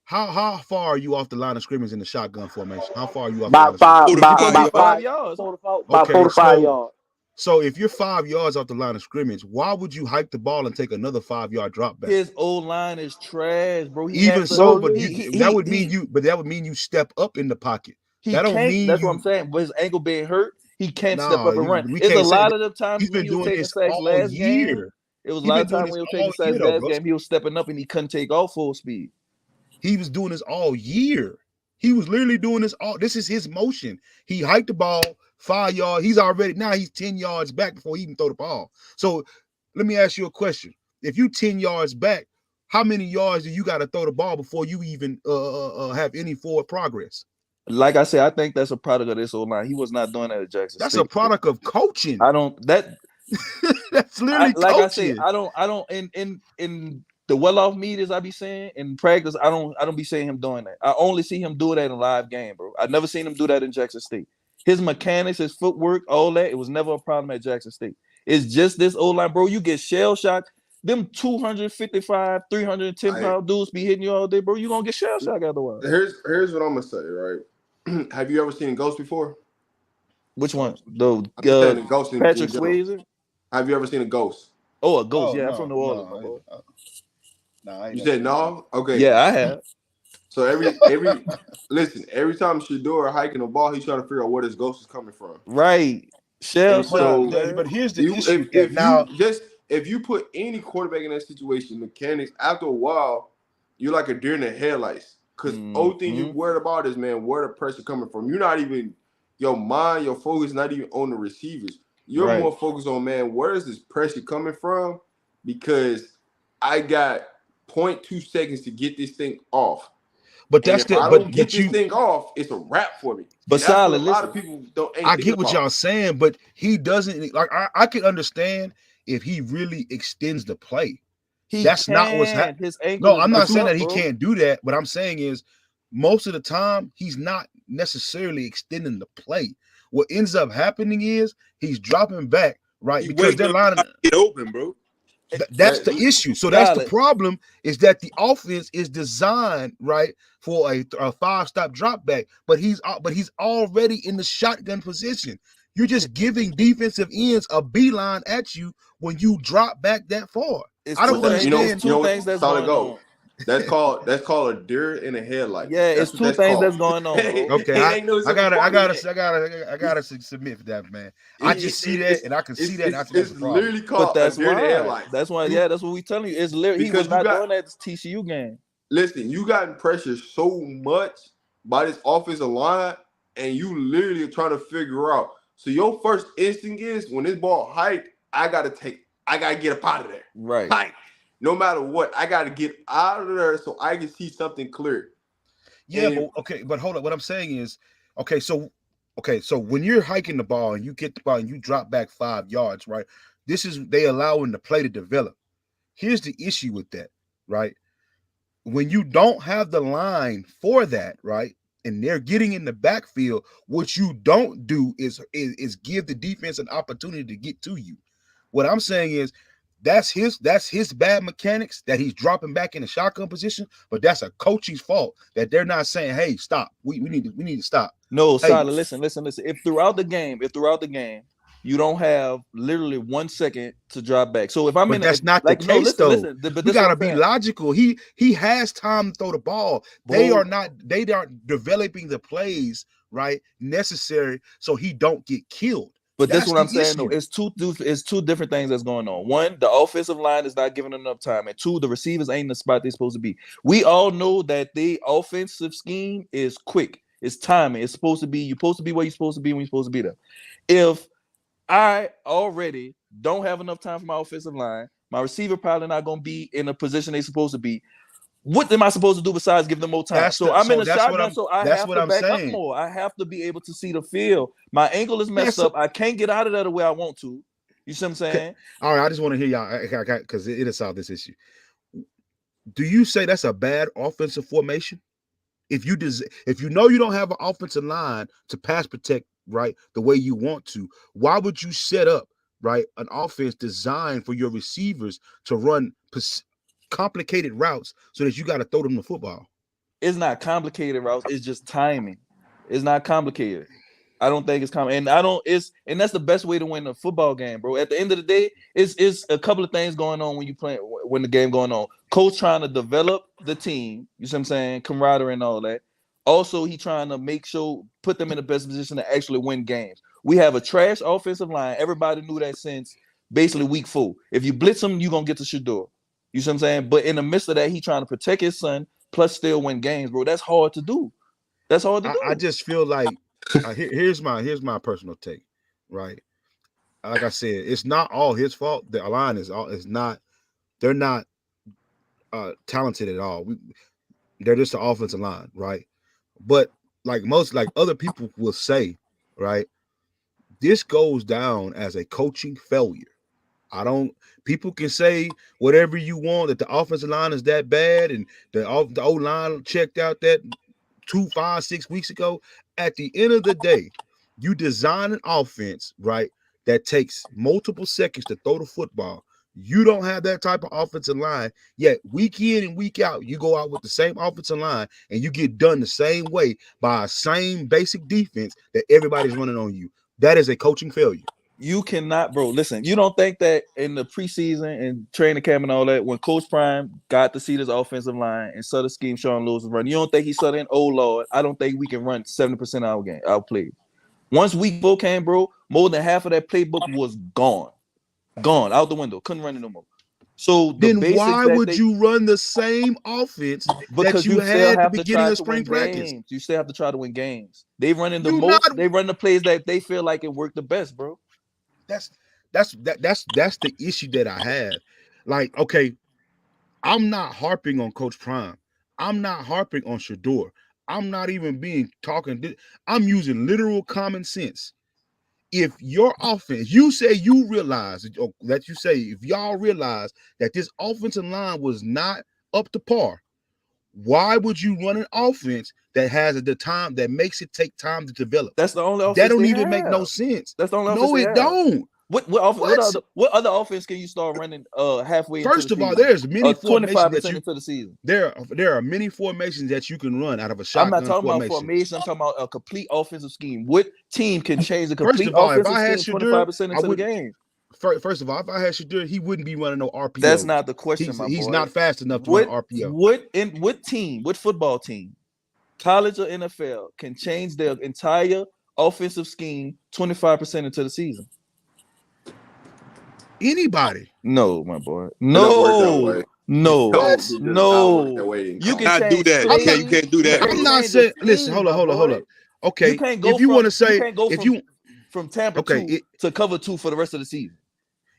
How far are you off the line of scrimmage in the shotgun formation? How far are you off about the line of scrimmage? About 5 yards. About 4 to 5 yards. So if you're 5 yards off the line of scrimmage, why would you hike the ball and take another 5-yard drop back? His O-line is trash, bro. That would mean you step up in the pocket. That don't mean that's what I'm saying. But his ankle being hurt, he can't step up and run. It's a lot of the times when he was taking sacks last game. It was a lot of times when he was taking sacks last game, he was stepping up and he couldn't take off full speed. He was doing this all year. He was literally doing this all. This is his motion. He hiked the ball 5 yards. He's 10 yards back before he even throw the ball. So let me ask you a question. If you 10 yards back, how many yards do you got to throw the ball before you even have any forward progress? Like I said, I think that's a product of this O-line. He was not doing that at Jackson That's State. a product of coaching. That's literally like coaching. I say, I don't in the well-off meetings I be saying in practice, I don't be seeing him doing that. I only see him do that in a live game, bro. I've never seen him do that in Jackson State. His mechanics, his footwork, all that, it was never a problem at Jackson State. It's just this O-line, bro. You get shell shocked. Them 255, 310-pound dudes be hitting you all day, bro. You gonna get shell shocked otherwise. Here's what I'm gonna say, right? Have you ever seen Ghost before? Which one? The Ghost Patrick Swayze? Have you ever seen a ghost? Oh, a ghost. Yeah, I'm from New Orleans. You said no? Okay. Yeah, I have. So every time Shador hiking the ball, he's trying to figure out where his ghost is coming from. Right. Shell shock. But here's the issue. If you put any quarterback in that situation, mechanics, after a while, you're like a deer in the headlights. Because only thing you're worried about is, man, where the pressure coming from. You're not even, your mind, your focus not even on the receivers. You're more focused on, man, where is this pressure coming from? Because I got 0.2 seconds to get this thing off. But if I don't get this thing off, it's a wrap for me. But solid, a lot of people don't. I get what y'all saying, but he doesn't. Like I can understand if he really extends the play. That's not what's happening. No, I'm not saying that he can't do that. What I'm saying is, most of the time, he's not necessarily extending the play. What ends up happening is he's dropping back, right? Because they're lining it open, bro. That's the issue. So that's the problem, is that the offense is designed right for a 5-stop drop back, but he's already in the shotgun position. You're just giving defensive ends a beeline at you when you drop back that far. I don't understand. Two things that's going on. That's called a deer in a headlight. Yeah, it's two things that's going on. Okay, I gotta submit for that, man. I just see that, and I can see that. It's literally called a deer in a headlight. That's why. Yeah, that's what we telling you. It's literally he was not doing that TCU game. Listen, you gotten pressure so much by this offensive line, and you literally are trying to figure out. So your first instinct is when this ball hiked, I gotta get up out of there. Right. Like, no matter what, I got to get out of there so I can see something clear. Yeah, but hold up. What I'm saying is, so when you're hiking the ball and you get the ball and you drop back 5 yards, right? They allowing the play to develop. Here's the issue with that, right? When you don't have the line for that, right? And they're getting in the backfield, what you don't do is give the defense an opportunity to get to you. What I'm saying is that's his bad mechanics that he's dropping back in the shotgun position, but that's a coach's fault that they're not saying, hey, stop. We need to stop. No, hey, Sala, listen. If throughout the game, you don't have literally 1 second to drop back. So if I'm in, that's not the case though. You gotta be logical. He has time to throw the ball. Bro. They aren't developing the plays right necessary so he don't get killed. But that's what I'm saying. No, it's two different things that's going on. One, the offensive line is not giving enough time, and two, the receivers ain't in the spot they're supposed to be. We all know that the offensive scheme is quick. It's timing. It's supposed to be you're supposed to be where you're supposed to be when you're supposed to be there. If I already don't have enough time for my offensive line, my receiver probably not going to be in a position they're supposed to be. What am I supposed to do besides give them more time? I'm in a shotgun, so I have to back up more. I have to be able to see the field. My ankle is messed up. I can't get out of that the way I want to. You see what I'm saying? All right, I just want to hear y'all because it'll solve this issue. Do you say that's a bad offensive formation? If you know you don't have an offensive line to pass protect right the way you want to, why would you set up right an offense designed for your receivers to run complicated routes so that you got to throw them the football? It's not complicated routes. It's just timing. It's not complicated. I don't think it's complicated. And that's the best way to win a football game, bro. At the end of the day, it's a couple of things going on when the game going on. Coach trying to develop the team, you see what I'm saying? Camaraderie and all that. Also, he trying to put them in the best position to actually win games. We have a trash offensive line. Everybody knew that since basically week 4. If you blitz them, you're going to get to Shador. You see what I'm saying? But in the midst of that, he trying to protect his son, plus still win games, bro. That's hard to do. I just feel like here's my personal take, right? Like I said, it's not all his fault. The line they're not talented at all. They're just an offensive line, right? But like other people will say, right? This goes down as a coaching failure. People can say whatever you want that the offensive line is that bad and the O-line checked out that 5-6 weeks ago. At the end of the day, you design an offense, right, that takes multiple seconds to throw the football. You don't have that type of offensive line, yet week in and week out, you go out with the same offensive line and you get done the same way by a same basic defense that everybody's running on you. That is a coaching failure. You cannot, bro. Listen, you don't think that in the preseason and training camp and all that, when Coach Prime got to see this offensive line and saw the scheme Sean Lewis was running, you don't think he saw in, oh Lord, I don't think we can run 70% of our game, our play. Once week 4 came, bro, more than half of that playbook was gone out the window. Couldn't run it no more. So then why would you run the same offense that you had at the beginning of spring practice? You still have to try to win games. They run the plays that they feel like it worked the best, bro. That's the issue that I have. Like, okay, I'm not harping on Coach Prime. I'm not harping on Shador. I'm not even I'm using literal common sense. If your offense, if y'all realize that this offensive line was not up to par, why would you run an offense that has the time that makes it take time to develop? That's the only offense that don't even make no sense. That's the only offense. No, it don't. What other offense can you start running halfway? First of all, there's many formations into the season. There are many formations that you can run out of a shotgun. I'm not talking about formation. I'm talking about a complete offensive scheme. What team can change the complete offensive scheme 25% into the game? First of all, if I had Shador, he wouldn't be running no RPO. That's not the question, He's not fast enough to run RPO. What football team, college or NFL, can change their entire offensive scheme 25% into the season? Anybody? No, my boy. No. You cannot do that. You can't do that. I'm not saying. Listen, hold up. Okay, if you want to say, from Tampa 2 to cover 2 for the rest of the season.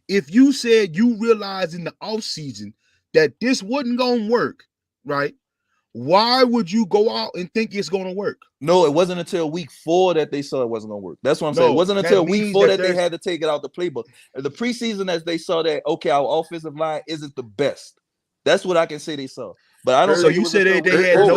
If you said you realized in the offseason that this wasn't gonna work, right? Why would you go out and think it's gonna work? No, it wasn't until week 4 that they saw it wasn't gonna work. That's what I'm saying. It wasn't that until week means 4 that that they had to take it out the playbook. The preseason, as they saw that, okay, our offensive line isn't the best. That's what I can say they saw. But I don't. So think you it was said until they week had 4.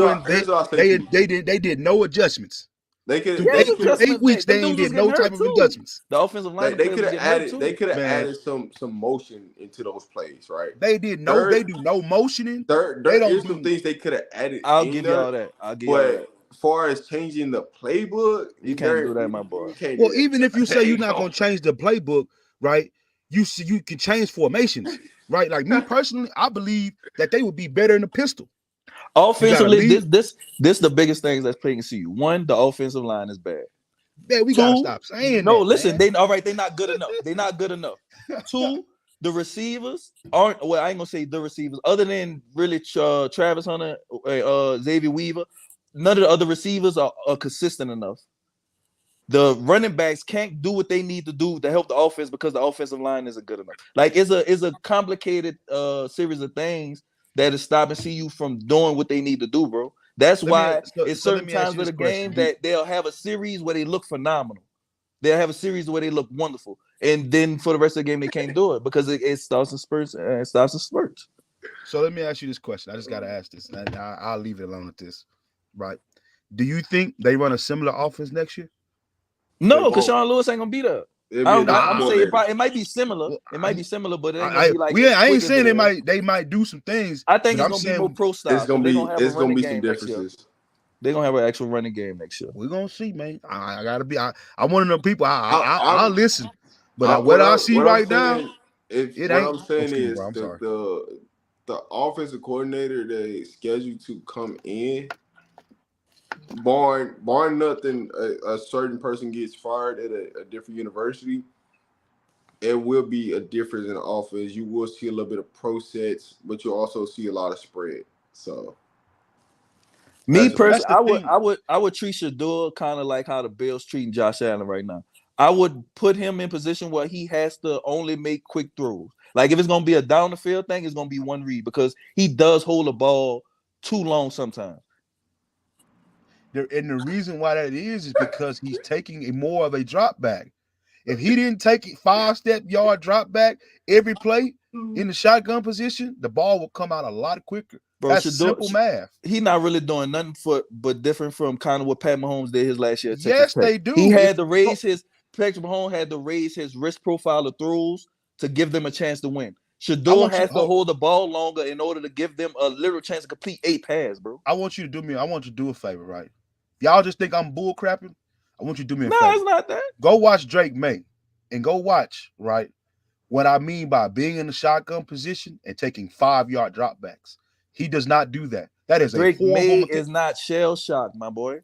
no they did no adjustments. They could Through Yeah, 8 weeks they ain't did no type of adjustments. The offensive line they could have added some motion into those plays, right? They do no motioning. There is some things they could have added. I'll give you all that. But as far as changing the playbook, you can't do that, my boy. Well, even if you say you're not gonna change the playbook, right? You can change formations, right? Like me personally, I believe that they would be better in the pistol. Offensively, this the biggest things that's plaguing CU. One, the offensive line is bad. Man, we gotta stop saying no. that, Listen, man. they're not good enough. They're not good enough. 2, the receivers aren't. Well, I ain't gonna say the receivers. Other than really Travis Hunter, Xavier Weaver, none of the other receivers are consistent enough. The running backs can't do what they need to do to help the offense because the offensive line isn't good enough. Like it's a complicated series of things that is stopping CU from doing what they need to do, bro. That's why it's certain times of the game that they'll have a series where they look phenomenal. They'll have a series where they look wonderful, and then for the rest of the game they can't do it because it starts in spurts. It starts in spurts. So let me ask you this question. I just got to ask this, and I'll leave it alone with this. Right? Do you think they run a similar offense next year? No, because Sean Lewis ain't gonna be there. I'm saying it might be similar. It might be similar, but it ain't gonna be like. I ain't saying they might do some things. I think it's gonna be more pro style. It's gonna be some differences. They're gonna have an actual running game next year. We're gonna see, man. I gotta be. I'm one of them people. I'll listen, but what I see right now, it ain't. What I'm saying is the offensive coordinator they scheduled to come in. Barring nothing, a certain person gets fired at a different university, it will be a difference in the offense. You will see a little bit of pro sets, but you'll also see a lot of spread. So, me personally, I would treat Shador kind of like how the Bills treating Josh Allen right now. I would put him in position where he has to only make quick throws. Like if it's gonna be a down the field thing, it's gonna be one read because he does hold the ball too long sometimes. And the reason why that is because he's taking more of a drop back. If he didn't take it 5-step yard drop back every play in the shotgun position, the ball will come out a lot quicker. Bro, that's simple math. He's not really doing nothing but different from kind of what Pat Mahomes did his last year. Yes, they do. He had to raise Patrick Mahomes had to raise his risk profile of throws to give them a chance to win. Shador has to hold the ball longer in order to give them a literal chance to complete 8 passes, bro. I want you to do a favor, right? Y'all just think I'm bull crapping? I want you to do me a favor. No, it's not that. Go watch Drake May and go watch, right, what I mean by being in the shotgun position and taking 5-yard dropbacks. He does not do that. That is Drake May is not shell shocked, my boy.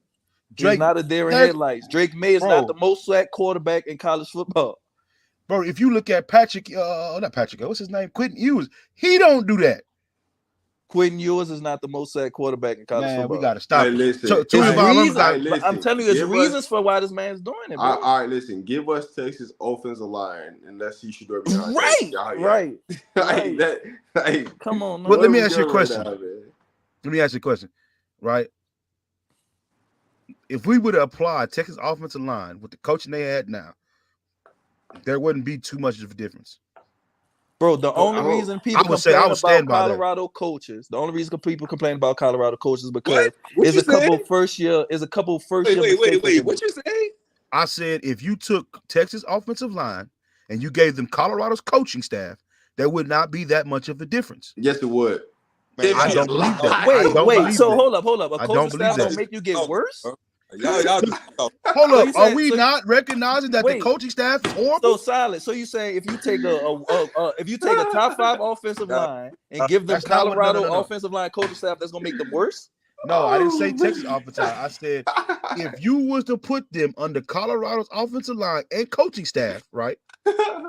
He's not a deer in headlights. Drake May is not the most sacked quarterback in college football. Bro, if you look at what's his name? Quentin Ewers, he don't do that. Quentin Ewers is not the most sacked quarterback in college football. We got to stop. Hey, listen, I'm telling you, there's reasons for why this man's doing it, bro. All right, listen. Give us Texas offensive line, and let's see Shador behind. Right. Come on. Well, let me ask you a question. Right? If we would apply Texas offensive line with the coaching they had now, there wouldn't be too much of a difference. Bro, the only reason people complain about Colorado coaches, the only reason people complain about Colorado coaches is because there's a couple first year. Wait, what you say? I said if you took Texas offensive line and you gave them Colorado's coaching staff, there would not be that much of a difference. Yes, it would. Man, I don't believe that. Wait. So hold up. A coaching staff don't make you get worse? Hold up. Are we not recognizing that the coaching staff is horrible? So silent. So you say if you take a top 5 offensive line and give them Colorado offensive line coaching staff, that's gonna make them worse? No, I didn't say Texas offensive line. I said if you was to put them under Colorado's offensive line and coaching staff, right?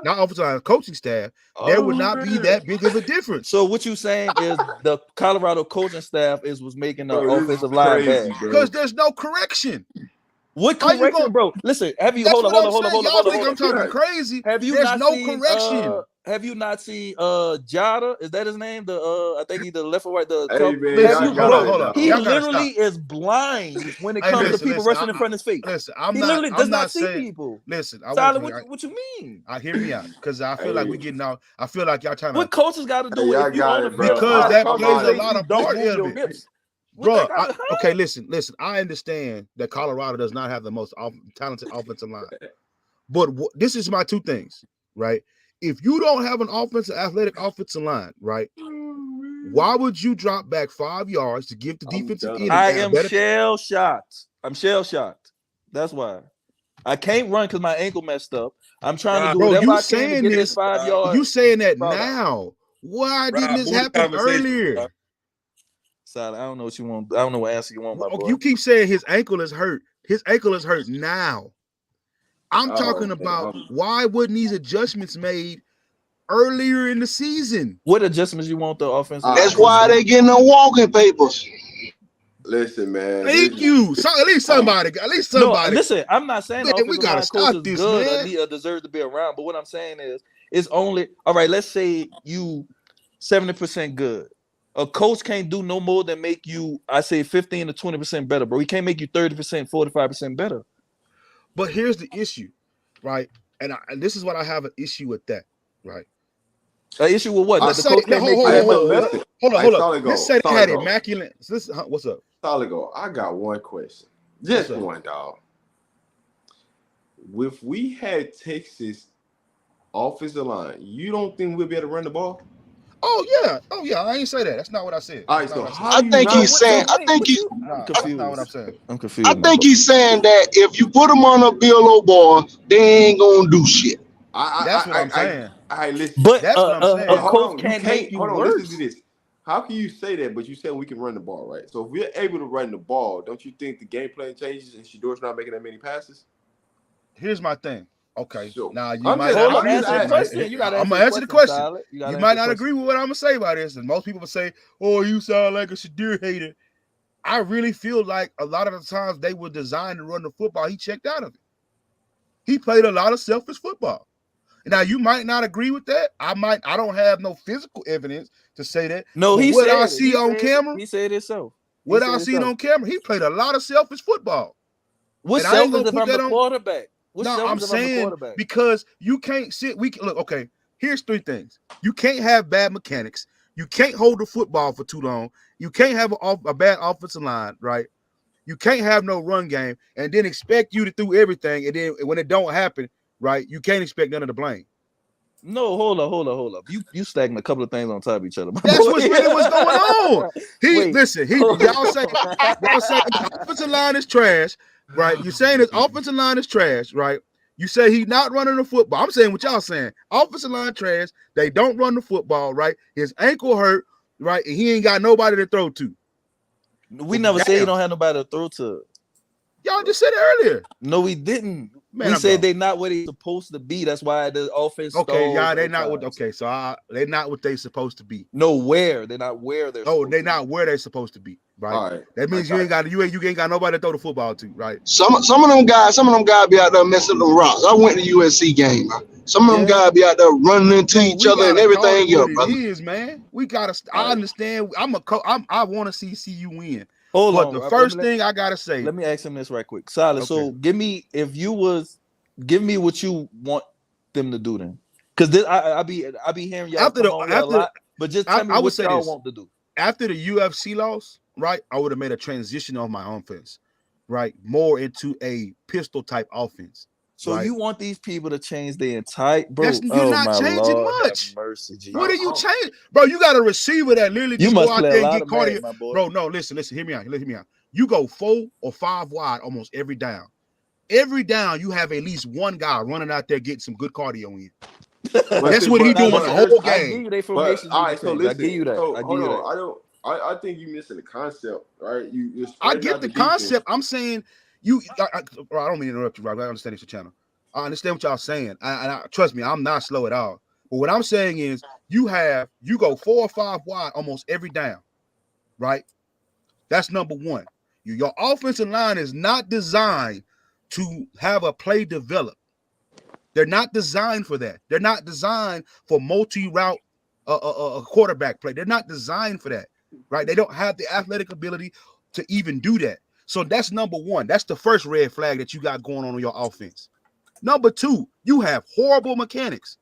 Not offensive line, coaching staff, there would not be that big of a difference. So what you saying is the Colorado coaching staff was making the offensive line bad because there's no correction. What How you correction, gonna- bro? Listen, have you That's hold on, what hold on, I'm hold on, saying. hold on, Y'all hold think on. I'm talking crazy? Have you There's not no seen correction. have you not seen Jada? Is that his name? The I think he's the left or right. The Hey, man, Listen, y'all hold got on. it, he Y'all gotta literally is blind when it comes to people rushing in front of his face. Listen, He literally does not see people. Listen, Tyler, what you mean? hear me out, because I feel like we getting out. I feel like y'all trying What to. coaches got to do y'all if you got on the it, bro. field? Because that across plays your a face, lot you of don't part move of your it. hips. Bro, okay, listen. I understand that Colorado does not have the most talented offensive line. But this is my two things, right? If you don't have an athletic offensive line, right? Why would you drop back 5 yards to give the defensive end? I am shell shocked. I'm shell shocked. That's why. I can't run because my ankle messed up. I'm trying to do whatever I can to get this 5 yards. You saying that now? Why didn't this happen earlier? Sally, I don't know what you want. I don't know what answer you want, my boy. You keep saying his ankle is hurt. His ankle is hurt now. I'm talking about why wasn't these adjustments made earlier in the season? What adjustments you want the offense? That's why they getting the walking papers. Listen, man. Thank you. So at least somebody. No, listen, I'm not saying the we offensive gotta line coach stop is this, good man. or deserves to be around. But what I'm saying is, it's only all right. Let's say you 70% good. A coach can't do no more than make you, I say, 15 to 20% better, bro. He can't make you 30%, 45% better. But here's the issue, right? And this is what I have an issue with that, right? An issue with what? That the coach can't make you hold on. Let's say they had immaculate. What's up? Solid goal. I got one question. Just one, dog. If we had Texas offensive line, you don't think we'll be able to run the ball? Oh yeah. I ain't say that. That's not what I said. All right, so I think he's saying. I'm confused. That's not what I'm saying. I'm confused. I think he's saying that if you put them on a billboard, they ain't gonna do shit. That's what I'm saying. Listen. But that's what I'm saying. A coach can't make you hold on, worse. listen to this. How can you say that, but you said we can run the ball, right? So if we're able to run the ball, don't you think the game plan changes and Shador's not making that many passes? Here's my thing. Okay. Sure. Now you I'm might just- not I'm just agree. asking. Question. You gotta I'm gonna answer the question. You might not question. agree with what I'm gonna say about this, and most people will say, "Oh, you sound like a Shadir hater." I really feel like a lot of the times they were designed to run the football. He checked out of it. He played a lot of selfish football. Now you might not agree with that. I don't have no physical evidence to say that. No, but he what said I it. see on camera. He said it so. What I seen on camera, he played a lot of selfish football. What's selfish if I'm the quarterback? No, I'm saying because you can't sit. Look. Okay, here's three things. You can't have bad mechanics. You can't hold the football for too long. You can't have a bad offensive line, right? You can't have no run game, and then expect you to do everything, and then when it don't happen, right? You can't expect none of the blame. No, hold up. You stacking a couple of things on top of each other. That's what's really what's going on. Y'all say his offensive line is trash, right? You're saying his offensive line is trash, right? You say he's not running the football. I'm saying what y'all saying. Offensive line trash. They don't run the football, right? His ankle hurt, right? And he ain't got nobody to throw to. We never say he don't have nobody to throw to. Y'all just said it earlier. No, we didn't. Man, we said they're not what they're supposed to be. That's why the offense. Okay, y'all, they're not what. Okay, so they're not what they're supposed to be. No, where they're not where they're. Oh, they're not where they're supposed to be. Right. All right. That means you ain't got nobody to throw the football to. Right. Some of them guys be out there messing them rocks. I went to USC game. Some of them guys be out there running into each other and everything else, brother. It is, man. We gotta. I understand. I want to see you win. Hold but on. The first thing I gotta say. Let me ask him this right quick, Silas. Okay. So give me what you want them to do then, because I be hearing y'all a lot. But just tell me what y'all want to do. After the UFC loss, right? I would have made a transition of my offense, right, more into a pistol type offense. So you want these people to change their entire bro? You're not changing much. Mercy, what are you changing, bro? You got a receiver that literally just go out there and get cardio. Bro, no, listen. Hear me out. You go 4 or 5 wide almost every down. Every down, you have at least one guy running out there getting some good cardio in. That's what he doing the whole game. I give you their formation. All right, so listen. I give you that. So, hold on. I think you're missing the concept, right? I get the concept. I'm saying I don't mean to interrupt you, Rob. I understand it's your channel. I understand what y'all saying. I trust me, I'm not slow at all. But what I'm saying is you go 4 or 5 wide almost every down, right? That's number one. Your offensive line is not designed to have a play develop. They're not designed for that. They're not designed for multi-route quarterback play. They're not designed for that, right? They don't have the athletic ability to even do that. So that's number one. That's the first red flag that you got going on your offense. Number two, you have horrible mechanics.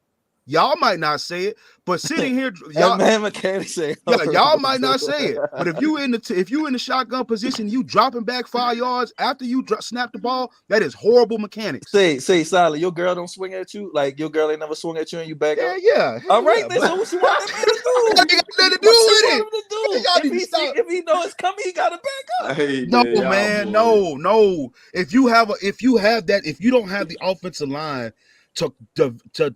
Y'all might not say it, but sitting here, y'all mechanics say y'all might not say it. But if you in the shotgun position, you dropping back 5 yards after you snap the ball, that is horrible mechanics. Say, Silent, your girl don't swing at you? Like your girl ain't never swung at you and you back up? Yeah. All right, then so what you want that man to do? That ain't got nothing to do with it. If he know it's coming, he gotta back up. Hey, No, man, no. If you don't have the offensive line to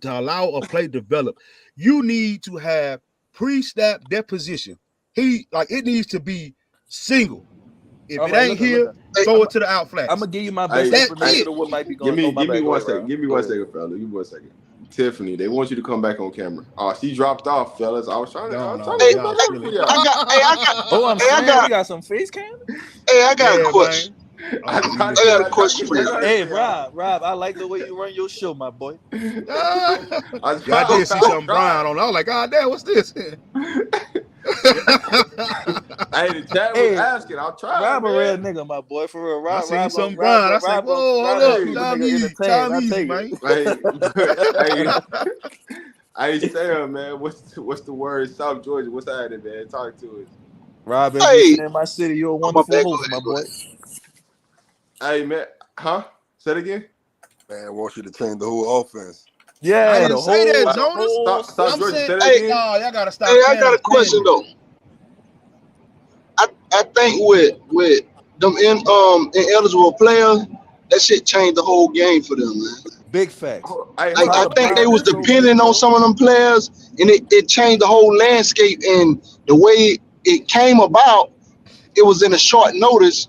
allow a play develop, you need to have pre-snap that position. It needs to be single. If all it right, ain't here, throw it to the out flat. I'm gonna give you my best explanation of what might be going on. Give me 1 second. Give me 1 second, fella. Give me 1 second. Tiffany, they want you to come back on camera. Oh, she dropped off, fellas. I was trying to. We got some face cam. Hey, I got a question. I got a question for you. Hey, Rob, I like the way you run your show, my boy. I did see some brown on. I was like, God damn, what's this? Hey, the chat was asking. I'll try. Rob a real nigga, my boy. For real. Rob, I seen some brown. I said, whoa, hold up. Time easy, man. Hey, Sam, man. What's the word? South Georgia. What's happening, man? Talk to us. Rob, in my city, you're a wonderful host, my boy. Hey, man. Huh? Say it again. Man, I want you to change the whole offense. Yeah, I didn't say that, Jonas. Stop Georgia. Say that again. No, y'all gotta stop. Hey, I got a question though. I think with them ineligible players, that shit changed the whole game for them, man. Big facts. I think they was depending on some of them players, and it changed the whole landscape. And the way it came about, it was in a short notice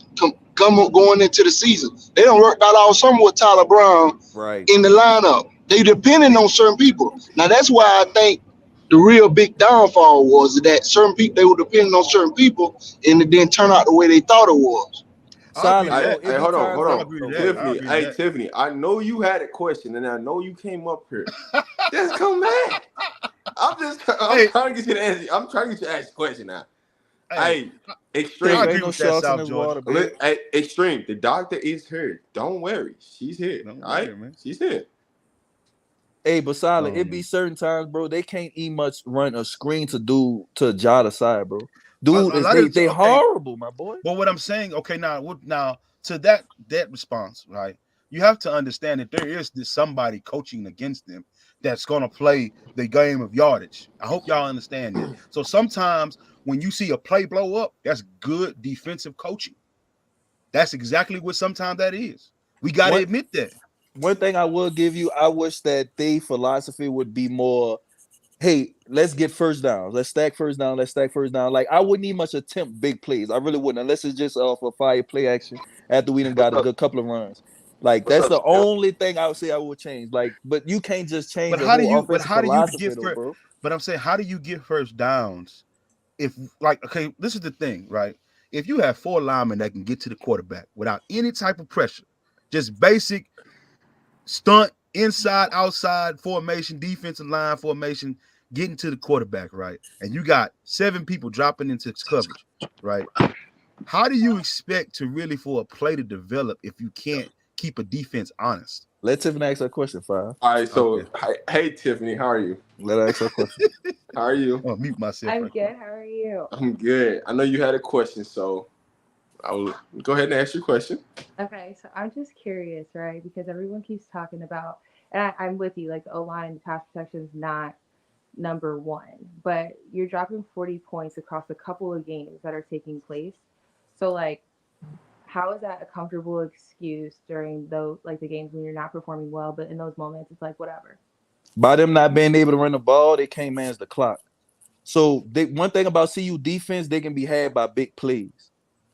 going into the season. They don't work out all summer with Tyler Brown in the lineup. They depending on certain people. Now that's why I think the real big downfall was that certain people, they were depending on certain people, and it didn't turn out the way they thought it was. Hey, hold on. Tiffany, I know you had a question, and I know you came up here. Just come back. I'm trying to get you to answer. I'm trying to get you to ask a question now. Hey, Extreme. Extreme. The doctor is here. Don't worry. She's here. All right, man. She's here. Hey, but Silent, it be certain times, bro, they can't run a screen to jot aside, bro. Dude, they horrible, my boy. Well, what I'm saying, now to that response, right? You have to understand that there is somebody coaching against them that's gonna play the game of yardage. I hope y'all understand that. So sometimes when you see a play blow up, that's good defensive coaching. That's exactly what sometimes that is. We gotta admit that. One thing I will give you, I wish that their philosophy would be more, hey, let's get first downs. Let's stack first down. Like, I wouldn't even much attempt big plays. I really wouldn't, unless it's just off a fire play action after we done got a good couple of runs. Like, that's the only thing I would say I would change. Like, but you can't just change the whole offensive philosophy, bro. But I'm saying, how do you get first downs? If, like, okay, this is the thing, right? If you have 4 linemen that can get to the quarterback without any type of pressure, just basic stunt, inside, outside formation, defensive line formation, getting to the quarterback, right? And you got 7 people dropping into coverage, right? How do you expect to really for a play to develop if you can't keep a defense honest? Let Tiffany ask her question, Five. All right, so hey Tiffany, how are you? Let her ask her question. How are you? I'll mute myself. I'm good. How are you? I'm good. I know you had a question, so I will go ahead and ask your question. Okay, so I'm just curious, right? Because everyone keeps talking about, and I'm with you, like the O-line and pass protection is not number one, but you're dropping 40 points across a couple of games that are taking place. So, like, how is that a comfortable excuse during those, like, the games when you're not performing well, but in those moments, it's like, whatever? By them not being able to run the ball, they can't manage the clock. So, one thing about CU defense, they can be had by big plays.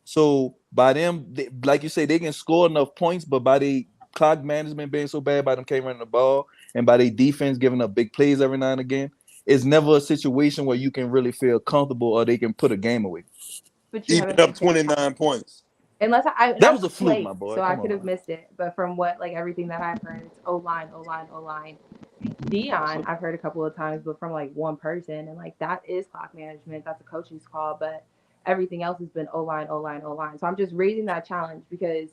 So by them, like you say, they can score enough points, but by the clock management being so bad, by them can't run the ball, and by their defense giving up big plays every now and again, it's never a situation where you can really feel comfortable or they can put a game away. But you even up 29 points. Unless That was a fluke, my boy. so I Come could have on. missed it. But from what like everything that I've heard, it's O-line, O-line, O-line. Dion, I've heard a couple of times, but from like one person, and like that is clock management. That's a coaching's call, but everything else has been O-line, O-line, O-line. So I'm just raising that challenge because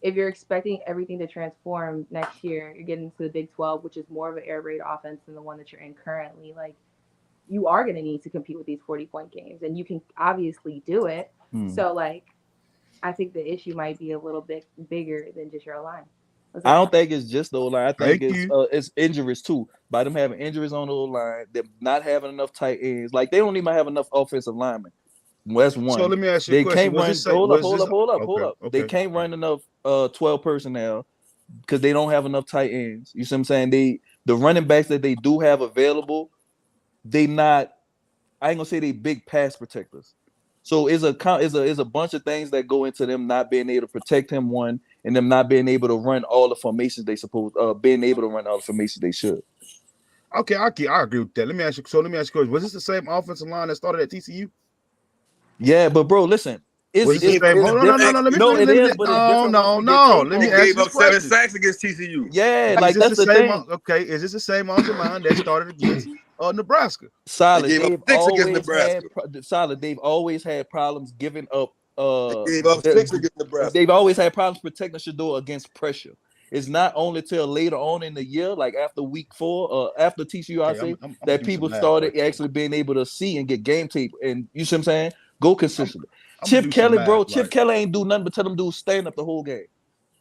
if you're expecting everything to transform next year, you're getting into the Big 12, which is more of an air raid offense than the one that you're in currently. Like you are going to need to compete with these 40-point games, and you can obviously do it. So like I think the issue might be a little bit bigger than just your line. I don't think it's just the O-line. I think Thank you. it's injuries too. By them having injuries on the O-line, them not having enough tight ends. Like they don't even have enough offensive linemen. Well, that's one. So let me ask you a They question. can't run. Hold up. They Okay. can't run enough 12 personnel because they don't have enough tight ends. You see what I'm saying? The running backs that they do have available, they not. I ain't gonna say they big pass protectors. So it's a bunch of things that go into them not being able to protect him, one, and them not being able to run all the formations they being able to run all the formations they should. Okay, I agree with that. Let me ask you a question. Was this the same offensive line that started at TCU? Yeah, but bro, listen. Was this the same? Hold on, no. Let me but it's different. No. Let me ask gave you up a 7 question. sacks against TCU. Yeah, Is like this that's the the same? thing. Okay, is this the same offensive line that started against Nebraska? Solid. They gave up 6 against Nebraska. They've always had problems giving up. They gave up 6 against Nebraska. They've always had problems protecting Shador against pressure. It's not only till later on in the year, like after week 4, after TCU, that people started actually being able to see and get game tape. And you see what I'm saying? Go consistently. Chip Kelly, bro. Chip Kelly ain't do nothing but tell them dudes stand up the whole game.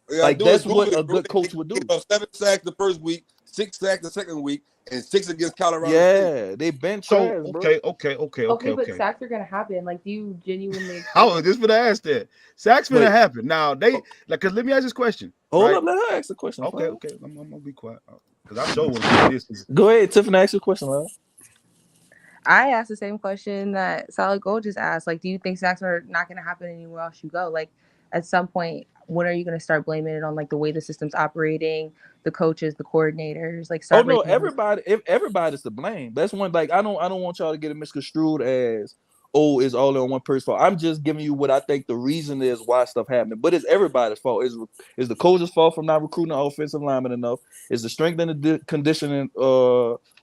Yeah, like that's what a good coach would do. 7 sacks the first week, 6 sacks the second week, and 6 against Colorado State. Yeah, they been So trash, bro. Okay, but sacks are gonna happen. Like, do you genuinely? I was just gonna ask that. Sacks gonna happen. Now they cause let me ask this question. Hold up, let her ask the question. Okay. I'm gonna be quiet because I sure want to do this. Go ahead, Tiffany. Ask your question, love. I asked the same question that Solid Gold just asked. Like, do you think sacks are not going to happen anywhere else you go? Like, at some point, when are you going to start blaming it on like the way the system's operating, the coaches, the coordinators? Like, start everybody's to blame. That's one. Like, I don't want y'all to get it misconstrued as it's all on one person's fault. I'm just giving you what I think the reason is why stuff happening. But it's everybody's fault. It's the coach's fault for not recruiting the offensive lineman enough. It's the strength and the conditioning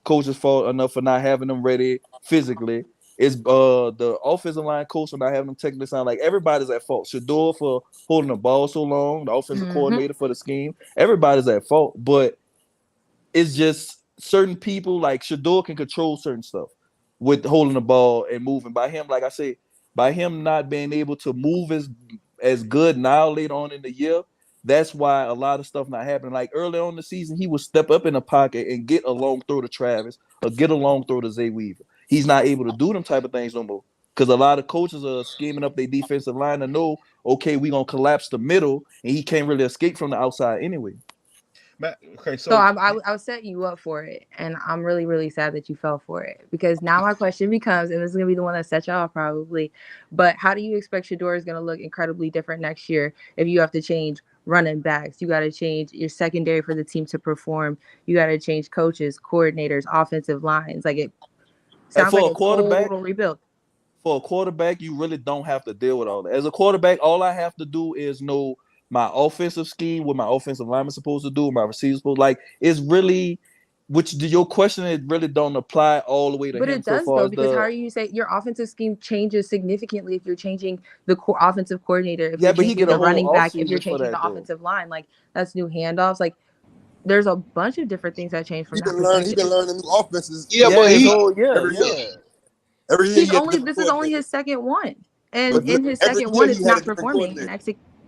coach's fault enough for not having them ready physically. It's the offensive line coach for not having them technically sound. Like everybody's at fault. Shador for holding the ball so long, the offensive coordinator for the scheme. Everybody's at fault. But it's just certain people like Shador can control certain stuff with holding the ball and moving. By him, like I say, by him not being able to move as good now later on in the year, that's why a lot of stuff not happening. Like early on in the season, he would step up in the pocket and get a long throw to Travis or get a long throw to Zay Weaver. He's not able to do them type of things no more because a lot of coaches are scheming up their defensive line to know, okay, we're going to collapse the middle and he can't really escape from the outside anyway. Okay, so I'll set you up for it, and I'm really, really sad that you fell for it because now my question becomes, and this is gonna be the one that set you off probably, but how do you expect Shador is gonna look incredibly different next year if you have to change running backs, you got to change your secondary for the team to perform, you got to change coaches, coordinators, offensive lines? Like it sounds like a total rebuild. For a quarterback, you really don't have to deal with all that. As a quarterback, all I have to do is know my offensive scheme, what my offensive lineman supposed to do, my receivers supposed. Like it's really, which your question, it really don't apply all the way to him. But it does though, because how are you say your offensive scheme changes significantly if you're changing the offensive coordinator, if you're changing the running back, if you're changing the offensive line, like that's new handoffs. Like there's a bunch of different things that change from that perspective. He been learning new offenses. Yeah, but every year this is only his second one, and in his second one, it's not performing. And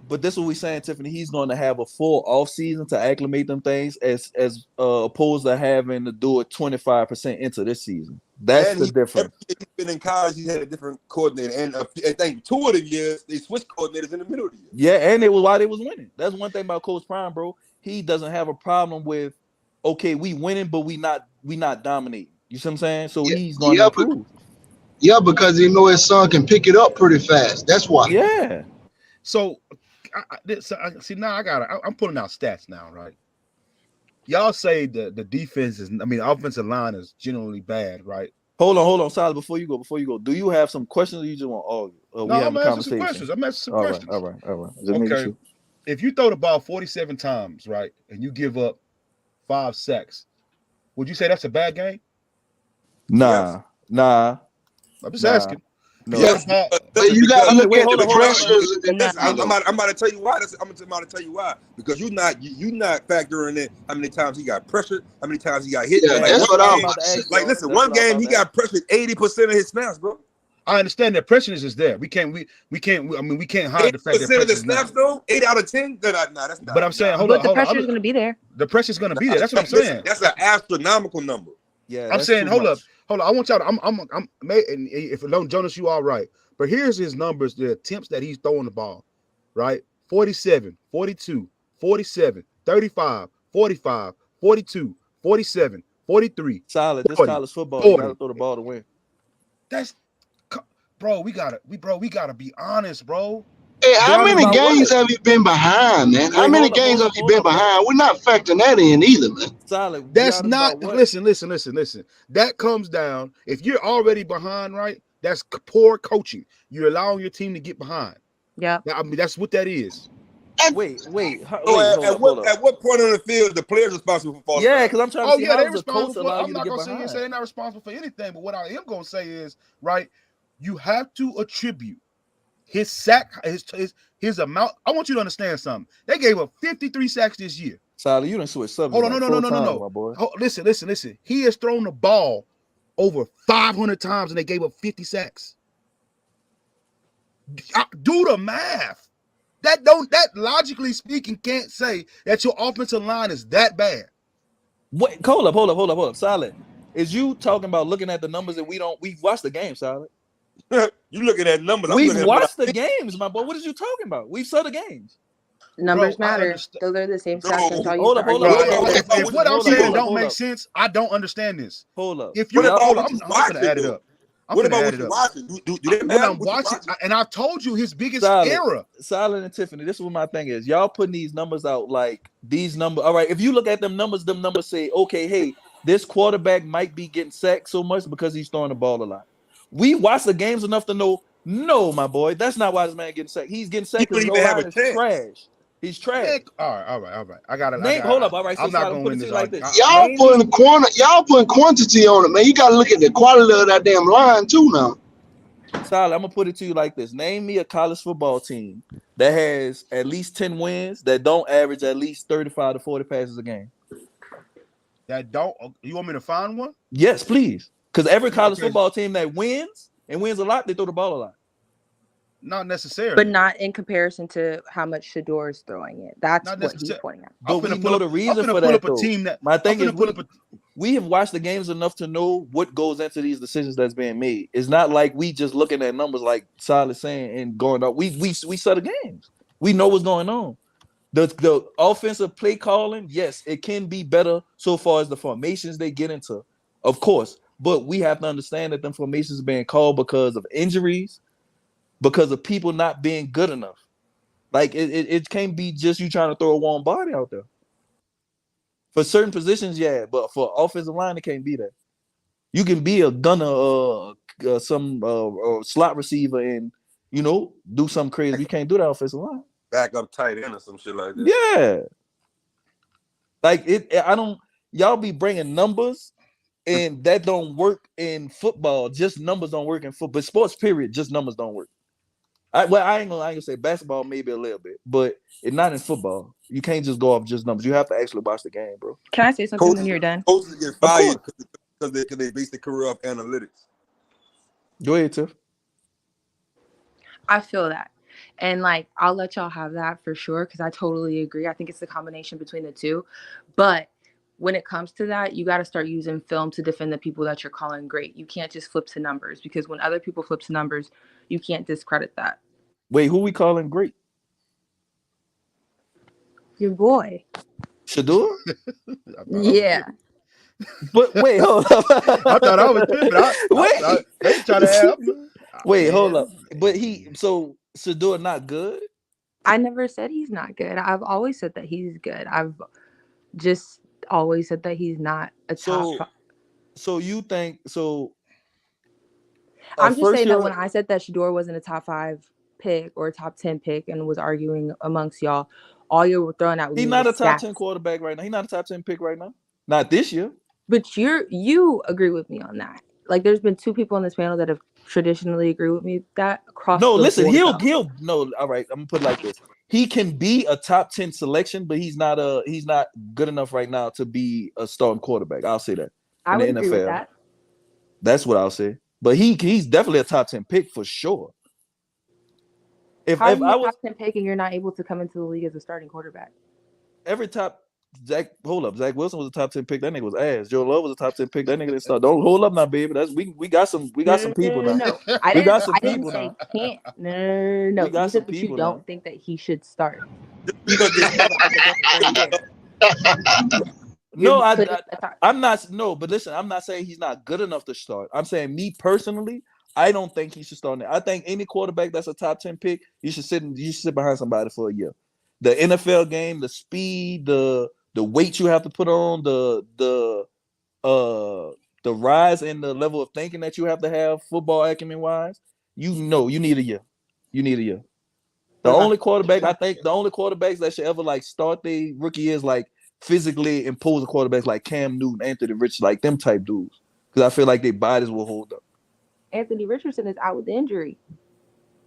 but this is what we're saying, Tiffany. He's going to have a full off season to acclimate them things, as opposed to having to do it 25% into this season. That's the difference. He's been in college. He had a different coordinator, and I think 2 of the years they switched coordinators in the middle of the year. Yeah, and it was why they was winning. That's one thing about Coach Prime, bro. He doesn't have a problem with, okay, we winning, but we not dominating. You see what I'm saying? So he's going to improve. Yeah, because he know his son can pick it up pretty fast. That's why. Yeah. So see now I'm pulling out stats now, right? Y'all say the defense is, the offensive line is generally bad, right? Hold on, Solid. Before you go, do you have some questions or you just want to argue? we having I'm a asking some conversation? questions. I'm asking some All right, questions. all right, all right. Just making Okay. sure. If you throw the ball 47 times, right, and you give up 5 sacks, would you say that's a bad game? Nah. I'm just asking. No. You throw Yes, the ball, But you got to Okay, look wait, at hold the on, hold on. pressures. No. I'm about to tell you why. I'm about to tell you why. Because you not factoring in how many times he got pressured, how many times he got hit. Yeah, Man, Like that's one what I I'm was about game, to saying. ask like y'all. listen, That's one what I'm game about he to ask. got pressured 80% of his snaps, bro. I understand that pressure is just there. We can't hide the fact that 80% of pressure the is not. snaps, though, 8 out of 10. Nah, that's But not. I'm saying, Nah, hold But the on. pressure is going to be there. The pressure's gonna be there. That's what I'm listen, saying. that's an astronomical number. Yeah, I'm that's saying, too hold much. up. I want y'all to. I'm. And if don't Jonas, you all right. But here's his numbers. The attempts that he's throwing the ball, right? 47, 42, 47, 35, 45, 42, 47, 43, Solid. This 40, college football. You got to 40. throw the ball to win. That's, bro. We gotta be honest, bro. Hey, Be how honest many about games what? have you been behind, man? How Wait, many hold up, games hold have up, you hold been up. behind? We're not factoring that in either, man. Solid. Be That's honest not. about what? Listen. That comes down. If you're already behind, right? That's poor coaching. You're allowing your team to get behind. Yeah. I mean, that's what that is. Wait, So hold up. at what point on the field the player's responsible for falling Yeah, behind? because I'm trying to Oh see yeah, how they're does a coach responsible for. allow I'm you to not get gonna sit here and say behind? they're not responsible for anything, but what I am gonna say is, right, you have to attribute his sack, his amount. I want you to understand something. They gave up 53 sacks this year. Solid, you done switch subjects Hold on, like no, 4 times, my boy. Listen. He has thrown the ball over 500 times and they gave up 50 sacks. Do the math. That logically speaking can't say that your offensive line is that bad. Wait, hold up. Solid. Is you talking about looking at the numbers and we've watched the game, Solid. You looking at numbers. I'm We've looking at what I watched the think. games, my boy. What is you talking about? We've saw the games. Numbers Bro, I matter. understand. Those are the same No, stats that y'all used Hold to up, hold argue up, Bro, hold with. up, hold up. if what I'm Hold saying up, don't hold make up. sense, I don't understand this. Hold up. If what you're, about hold what on, you I'm finna watching add it though? up. I'm What finna about add what it you up. watching? Do that When matter? I'm What you watching, watching? and I've told you his biggest Solid. error. Solid and Tiffany, this is what my thing is. Y'all putting these numbers out like these numbers. All right, if you look at them numbers say, okay, hey, this quarterback might be getting sacked so much because he's throwing the ball a lot. We watch the games enough to know, no, my boy, that's not why this man getting sacked. He's getting He sacked because don't his even have a O-line is chance. trash. He's trash. Man, all right. I got Name, hold up. All right, so I'm not Solid, gonna put win it to this you like argument. this. Y'all putting quantity on it, man. You got to look at the quality of that damn line too now. Solid, I'm gonna put it to you like this. Name me a college football team that has at least 10 wins that don't average at least 35 to 40 passes a game. That don't. You want me to find one? Yes, please. Because every college Okay. football team that wins and wins a lot, they throw the ball a lot. Not necessarily. But not in comparison to how much Shador is throwing it. That's Not what he's necessarily. pointing out. But we know the reason for that, though. My thing is, we have watched the games enough to know what goes into these decisions that's being made. It's not like we just looking at numbers like Solid saying and going up. We saw the games. We know what's going on. The offensive play calling, yes, it can be better so far as the formations they get into, of course. But we have to understand that them formations are being called because of injuries, because of people not being good enough. Like it can't be just you trying to throw a warm body out there. For certain positions, yeah, but for offensive line, it can't be that. You can be a gunner, some slot receiver, and do something crazy. You can't do that offensive line. Back up tight end or some shit like that. Yeah, like it. I don't. Y'all be bringing numbers, and that don't work in football. Just numbers don't work in football. But sports, period, just numbers don't work. I ain't gonna say basketball maybe a little bit, but it's not in football. You can't just go off just numbers. You have to actually watch the game, bro. Can I say something when you're done? Coaches get fired because they base their career off analytics. Go ahead, Tiff. I feel that. And like, I'll let y'all have that for sure, because I totally agree. I think it's the combination between the two. But when it comes to that, you got to start using film to defend the people that you're calling great. You can't just flip to numbers, because when other people flip to numbers, you can't discredit that. Wait, who we calling great? Your boy. Shador? Yeah. But wait, hold up. I thought I was tripping. They try to add up. Wait, hold up. But Shador not good? I never said he's not good. I've always said that he's good. I've just always said that he's not a top. So you think so? I'm just saying that when I said that Shador wasn't a top 5 pick or a top 10 pick and was arguing amongst y'all, all you were throwing out. He's not a top 10 quarterback right now. He's not a top 10 pick right now. Not this year. But you agree with me on that. Like, there's been 2 people on this panel that have traditionally agreed with me that across. No, listen, he'll no. All right, I'm gonna put it like this. He can be a top 10 selection, but he's not good enough right now to be a starting quarterback. I'll say that. I would agree with that. That's what I'll say. But he's definitely a top 10 pick for sure. If I was top 10 pick and you're not able to come into the league as a starting quarterback, Zach Wilson was a top 10 pick. That nigga was ass. Joe Love was a top 10 pick. That nigga didn't start. Don't hold up now, baby. We got some people now. No. I didn't say can't. No. You said that you don't think that he should start. No, I'm not. No, but listen, I'm not saying he's not good enough to start. I'm saying me personally, I don't think he should start. I think any quarterback that's a top 10 pick, you should sit behind somebody for a year. The NFL game, the speed, the weight you have to put on, the rise in the level of thinking that you have to have football acumen wise, you need a year. You need a year. The only quarterbacks that should ever like start their rookie years like physically imposing quarterbacks like Cam Newton, Anthony Richardson, like them type dudes. Because I feel like their bodies will hold up. Anthony Richardson is out with injury.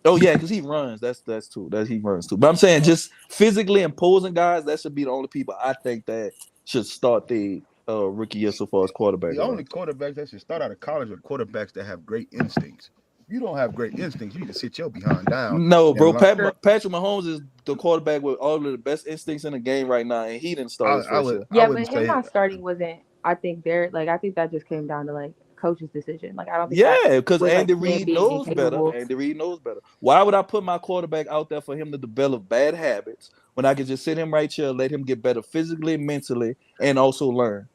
Oh yeah, because he runs. That's true. That he runs too. But I'm saying just physically imposing guys, that should be the only people I think that should start the rookie year so far as quarterback. The only quarterbacks that should start out of college are quarterbacks that have great instincts. If you don't have great instincts, you need to sit your behind down. No, bro. Patrick Mahomes is the quarterback with all of the best instincts in the game right now, and he didn't start. But him not starting wasn't. I think that just came down to like coach's decision. Like I don't think. Yeah, because Andy Reid knows better. Andy Reid knows better. Why would I put my quarterback out there for him to develop bad habits when I could just sit him right here, let him get better physically, mentally, and also learn?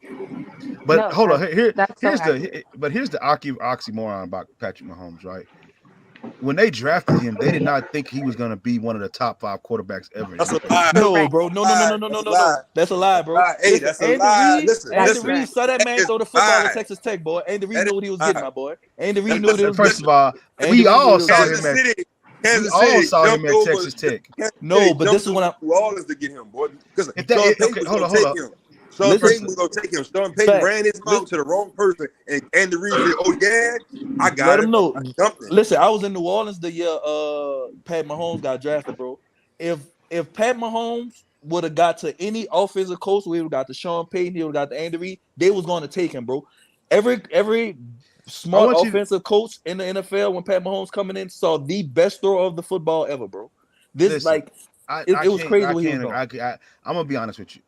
But hold on, here's the oxymoron about Patrick Mahomes, right? When they drafted him, they did not think he was going to be one of the top 5 quarterbacks ever. That's a lie. No, bro. No. That's a lie, bro. Hey, that's a lie. Andy Reid saw that man throw the football at Texas Tech, boy. Andy Reid knew what he was getting, my boy. Andy Reid knew what he was getting. First of all, we all saw him at Texas Tech. No, but this is when New Orleans to get him, boy. Because hold on. Sean Payton was going to take him. Sean Payton ran his mouth to the wrong person, and Andy Reid said, "Oh yeah, I got Let him." Him know. Listen, I was in New Orleans the year Pat Mahomes got drafted, bro. If Pat Mahomes would have got to any offensive coach, we would have got to Sean Payton, he would have got to Andy Reid, they was going to take him, bro. Every smart offensive coach in the NFL when Pat Mahomes coming in saw the best thrower of the football ever, bro. It was crazy what he was doing. I'm gonna be honest with you.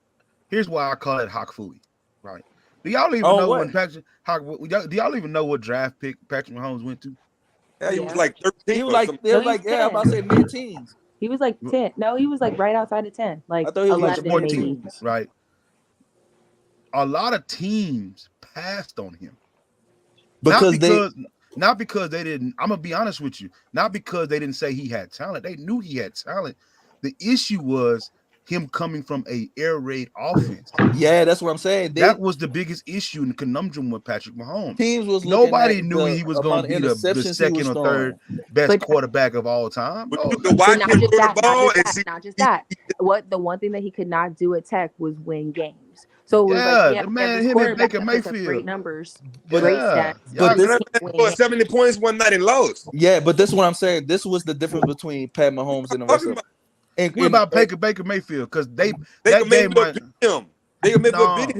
Here's why I call it Hawk Fooey, right? Do y'all even know when do y'all even know what draft pick Patrick Mahomes went to? Yeah, he was like 13. He was like I'm about to say mid-teens. He was like 10. No, he was like right outside of 10. Like I thought he was 11, 14, maybe. right? A lot of teams passed on him. Not because they didn't. I'm gonna be honest with you. Not because they didn't say he had talent. They knew he had talent. The issue was him coming from a air raid offense. Yeah, that's what I'm saying. That was the biggest issue and conundrum with Patrick Mahomes. Teams was nobody knew he was going to be the second or third best quarterback of all time. Not just that. The one thing that he could not do at Tech was win games. So it was him and Baker Mayfield, great numbers, great stats. But 70 points one night and lost. Yeah, but this is what I'm saying. This was the difference between Pat Mahomes and the rest of them. What about Baker Mayfield? Because they can make him. They can make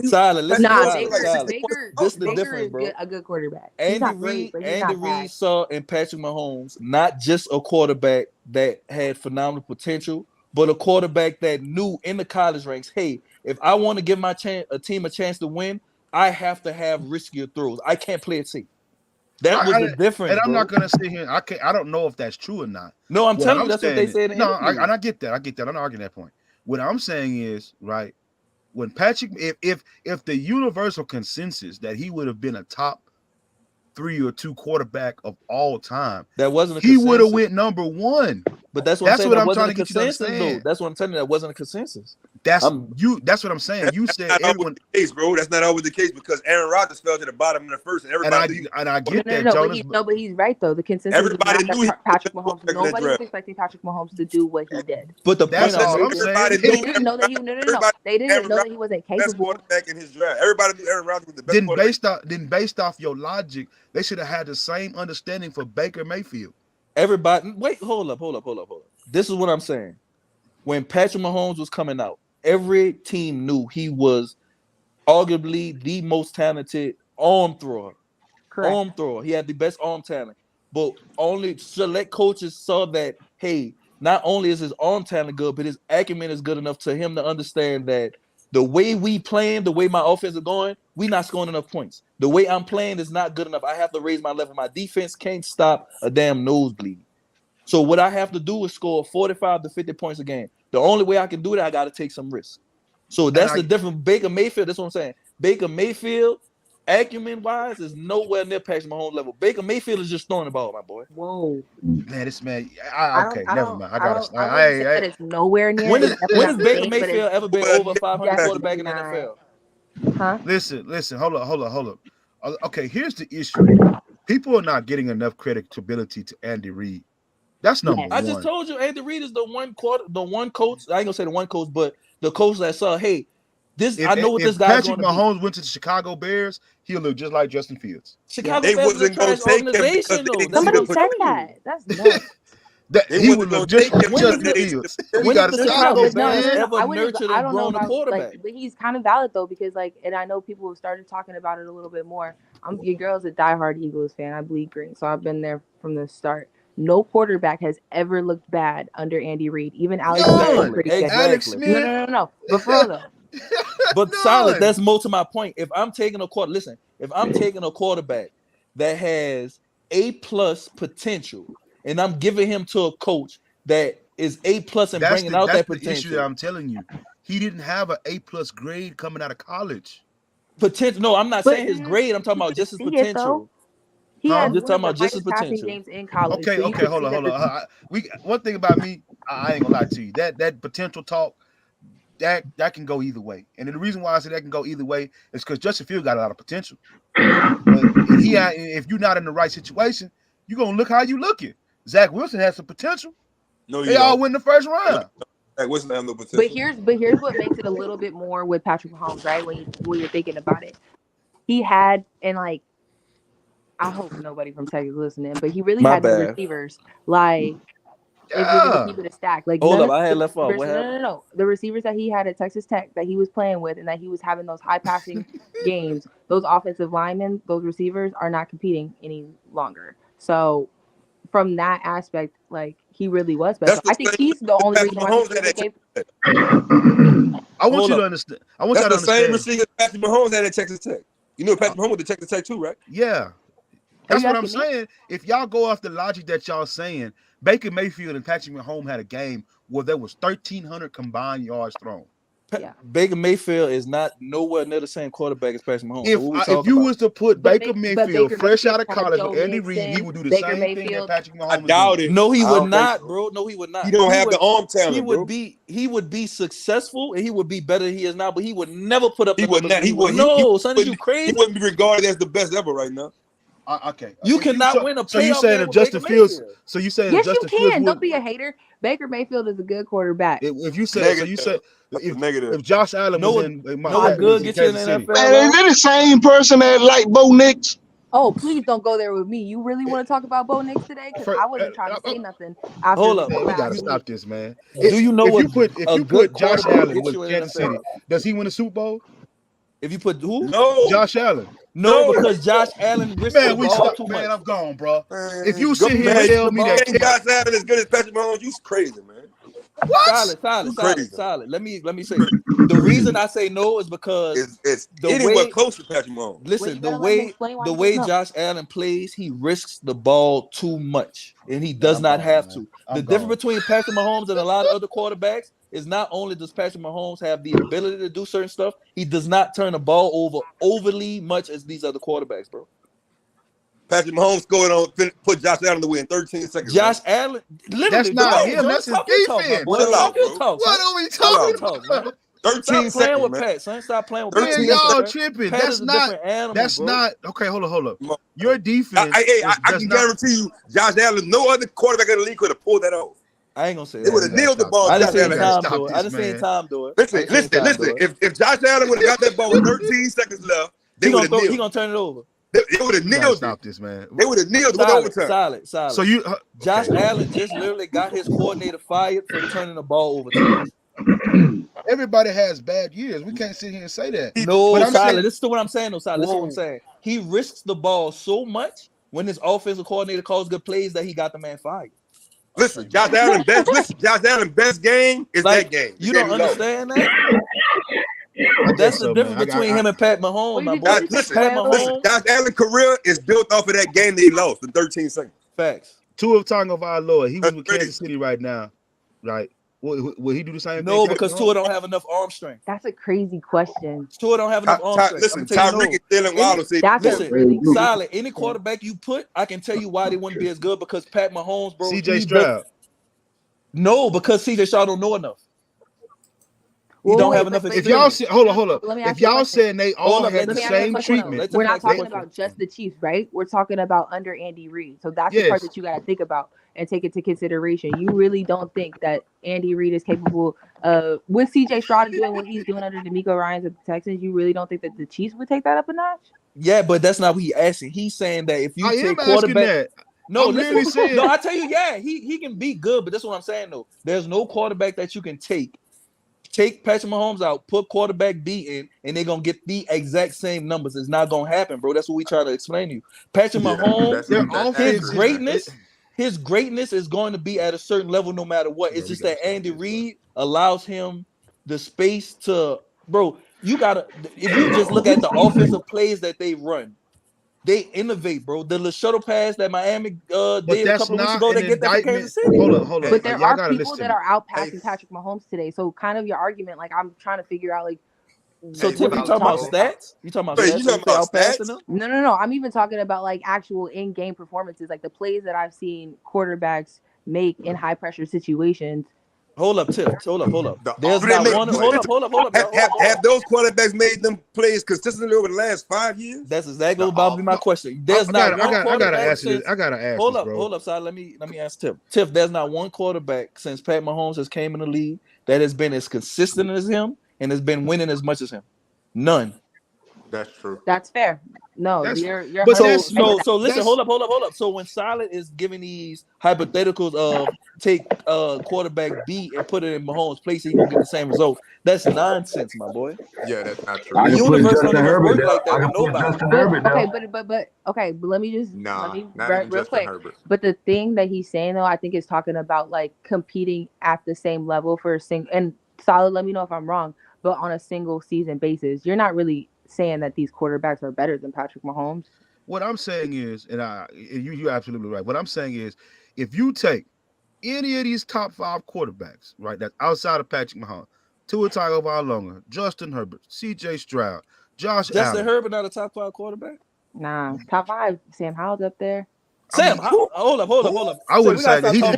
silent. Baker is a good quarterback. Andy Reid saw in Patrick Mahomes not just a quarterback that had phenomenal potential, but a quarterback that knew in the college ranks, hey, if I want to give my a team a chance to win, I have to have riskier throws. I can't play it safe. That was the difference. And I'm not gonna sit here. I don't know if that's true or not. No, I'm telling you that's what they said. I get that. I'm not arguing that point. What I'm saying is, right, when Patrick, if the universal consensus that he would have been a top 3 or 2 quarterback of all time, that wasn't. He would have went number 1. But that's what I'm saying. what That I'm wasn't trying a to get you to consensus, though. understand. That's what I'm telling you. That wasn't a consensus. That's what I'm saying. You That's said not always everyone, the case, bro. That's not always the case because Aaron Rodgers fell to the bottom in the first, and and everybody knew. I get that, But Jonas. he's right though. The consensus is Everybody not knew he that was the Patrick best Mahomes. quarterback in that Nobody was draft. expecting Patrick Mahomes to do what he did. But the That's point I'm all I'm making, Everybody saying. knew. They didn't know that he Everybody They didn't Aaron know that Rodgers he wasn't was the best capable. quarterback in his draft. Everybody knew Aaron Rodgers was the best Then quarterback. based off your logic, they should have had the same understanding for Baker Mayfield. everybody, wait, hold up. This is what I'm saying. When Patrick Mahomes was coming out, every team knew he was arguably the most talented arm thrower. Correct. He had the best arm talent, but only select coaches saw that, hey, not only is his arm talent good, but his acumen is good enough to him to understand that the way we playing, the way my offense is going, we not scoring enough points. The way I'm playing is not good enough. I have to raise my level. My defense can't stop a damn nosebleed. So what I have to do is score 45 to 50 points a game. The only way I can do that, I got to take some risk. So that's the difference. Baker Mayfield, that's what I'm saying. Baker Mayfield, acumen-wise, is nowhere near Patrick Mahomes level. Baker Mayfield is just throwing the ball, my boy. Whoa. Man, this man. Okay, never mind. I don't say that it's nowhere near. When It's has definitely Baker not the same, but Mayfield it's ever been over a 500 quarterback in the definitely NFL? Huh? Listen. Hold up. Okay, here's the issue. People are not getting enough credibility to Andy Reid. That's number one. I just told you, Andy Reid is the one coach. I ain't gonna say the one coach, but the coach that saw, hey, I know what this guy's going to be. Patrick Mahomes went to the Chicago Bears, he'll look just like Justin Fields. Chicago They Bears is a wasn't gonna trash take him because organization, they though. didn't That's see what Somebody I'm said telling you. that. That's nuts. They He wasn't would gonna look just take him like because Justin they didn't see Fields. the We When got did to the stop Chicago this, Bears man. ever I wouldn't. nurtured I and don't know grown a about quarterback? but he's kind of valid though because and I know people have started talking about it a little bit more. Your girl's a diehard Eagles fan. I bleed green, so I've been there from the start. No quarterback has ever looked bad under Andy Reid. Even Alex Smith was pretty good. Alex Smith. No. But for real though. But Silas, that's more to my point. If I'm taking a quarterback that has A+ potential, and I'm giving him to a coach that is A+ and bringing out that potential. That's the issue that I'm telling you. He didn't have an A+ grade coming out of college. Potential. No, I'm not saying his grade. I'm talking about just his potential. He had I'm just talking about just his passing potential. games in college. Okay, so hold on. One thing about me, I ain't gonna lie to you. That potential talk, that can go either way. And the reason why I say that can go either way is because Justin Fields got a lot of potential. But if you're not in the right situation, you're gonna look how you looking. Zach Wilson has some potential. No, they all win the first round. Zach Wilson has no potential. But here's what makes it a little bit more with Patrick Mahomes, right? When you're thinking about it, he had I hope nobody from Texas listening, but he really had the receivers if we're gonna keep it a stack. Hold up, I had left off. What happened? No. The receivers that he had at Texas Tech that he was playing with and that he was having those high passing games, those offensive linemen, those receivers are not competing any longer. So from that aspect, he really was better. I think he's the only reason why I want you to understand. I want you to understand. That's the same receiver Patrick Mahomes had at Texas Tech. You know Patrick Mahomes went to Texas Tech too, right? Yeah. That's what I'm saying. If y'all go off the logic that y'all saying, Baker Mayfield and Patrick Mahomes had a game where there was 1,300 combined yards thrown. Baker Mayfield is not nowhere near the same quarterback as Patrick Mahomes. If you was to put Baker Mayfield fresh out of college with Andy Reid, he would do the same thing that Patrick Mahomes. I doubt it. No, he would not, bro. No, he would not. He don't have the arm talent. He would be successful and he would be better than he is now, but he would never put up. He would not. Son, you crazy? He wouldn't be regarded as the best ever right now. Okay. You cannot win a playoff. So you saying that Justin Fields? So you saying yes, Justin you can. Fields Don't be a hater. Baker Mayfield is a good quarterback. If you say, if Josh Allen was in get you in the NFL. Man, is it the same person that like Bo Nix? Oh, please don't go there with me. You really want to talk about Bo Nix today? Because I wasn't trying to say nothing. Hold up, man, we gotta stop this, man. Do you know if you put Josh Allen with Kansas City, does he win a Super Bowl? If you put who? No, Josh Allen. No, because Josh Allen risked the ball too much. Man, I'm gone, bro. If you sit here and tell me that Josh Allen is good as Patrick Mahomes, you crazy, man. What? Solid. Let me say. The reason I say no is because it's anywhere close to Patrick Mahomes. Listen, the way Josh Allen plays, he risks the ball too much, and he does not have to. The difference between Patrick Mahomes and a lot of other quarterbacks is not only does Patrick Mahomes have the ability to do certain stuff, he does not turn the ball over overly much as these other quarterbacks, bro. Patrick Mahomes scored on, put Josh Allen to win 13 seconds. Josh Allen, literally. That's not him. That's his defense. What are we talking about? 13 Stop playing with man. Pat, son. Stop playing with Man, Pat. y'all tripping. Pat That's is a not. different animal, That's bro. not. Okay, hold up. Your defense. I can guarantee you, Josh Allen, no other quarterback in the league could have pulled that off. I ain't gonna say They would have nailed the ball. I didn't Josh say Allen. Tom do it. I didn't say Tom do it. Listen. If Josh Allen would have got that ball with 13 seconds left, they would have nailed. He gonna turn it over. They would have nailed. Stop this, man. They would have nailed with overtime. Solid. So you, Josh Allen just literally got his coordinator fired for turning the ball over twice. Everybody has bad years. We can't sit here and say that. No, Solid. This is what I'm saying. No, Solid. This is what I'm saying. He risks the ball so much when his offensive coordinator calls good plays that he got the man fired. Listen, Josh Allen best game is that game. You don't understand that? That's the difference between him and Pat Mahomes, my boy. Listen, Josh Allen's career is built off of that game that he lost in 13 seconds. Facts. Tua Tagovailoa, he was with Kansas City right now, right? Will he do the same thing? No, because Tua don't have enough arm strength. That's a crazy question. Tua don't have enough arm strength. Listen, Tyreek is still wild. Listen, Solid. Any quarterback you put, I can tell you why they wouldn't be as good because Pat Mahomes, bro. CJ Stroud. No, because CJ Stroud don't know enough. He don't have enough experience. If y'all say, hold up. If y'all saying they all had the same treatment, we're not talking about just the Chiefs, right? We're talking about under Andy Reid. So that's the part that you got to think about and take into consideration. You really don't think that Andy Reid is capable of, with CJ Stroud doing what he's doing under DeMeco Ryans at the Texans, you really don't think that the Chiefs would take that up a notch? Yeah, but that's not what he's asking. He's saying that if you take quarterback. No, I tell you, yeah, he can be good, but that's what I'm saying though. There's no quarterback that you can take Patrick Mahomes out, put quarterback B in, and they're gonna get the exact same numbers. It's not gonna happen, bro. That's what we try to explain to you. Patrick Mahomes, his greatness is going to be at a certain level no matter what. It's just that Andy Reid allows him the space to, bro. You gotta, if you just look at the offensive plays that they run, they innovate, bro. The shuttle pass that Miami did a couple of weeks ago, they get that from Kansas City. Hold up. But there are people that are out passing Patrick Mahomes today. So kind of your argument, like I'm trying to figure out, like. So Tim, you talking about stats? You talking about stats? You talking about stats? No. I'm even talking about like actual in-game performances, like the plays that I've seen quarterbacks make in high-pressure situations. Hold up, Tiff. Hold up. There's not one. Hold up. Have those quarterbacks made them plays consistently over the last 5 years? That's exactly what about my question. There's not one quarterback. I gotta ask this. Hold up, Side. Let me ask Tiff. Tiff, there's not one quarterback since Pat Mahomes has came in the league that has been as consistent as him and has been winning as much as him. None. That's true. That's fair. No, you're so listen, hold up. So when Solid is giving these hypotheticals of take quarterback B and put it in Mahomes' place, he gonna get the same result. That's nonsense, my boy. Yeah, that's not true. The universe don't even work like that with nobody. But let me just real quick. Herbert. But the thing that he's saying though, I think is talking about like competing at the same level for a single, and Solid, let me know if I'm wrong, but on a single season basis, you're not really saying that these quarterbacks are better than Patrick Mahomes. What I'm saying is, and you're absolutely right. What I'm saying is, if you take any of these top 5 quarterbacks, right, that's outside of Patrick Mahomes, Tua Tagovailoa, Justin Herbert, C.J. Stroud, Justin Allen. Herbert not a top 5 quarterback? Nah, top 5. Sam Howell's up there. Sam, hold up. I would say that he don't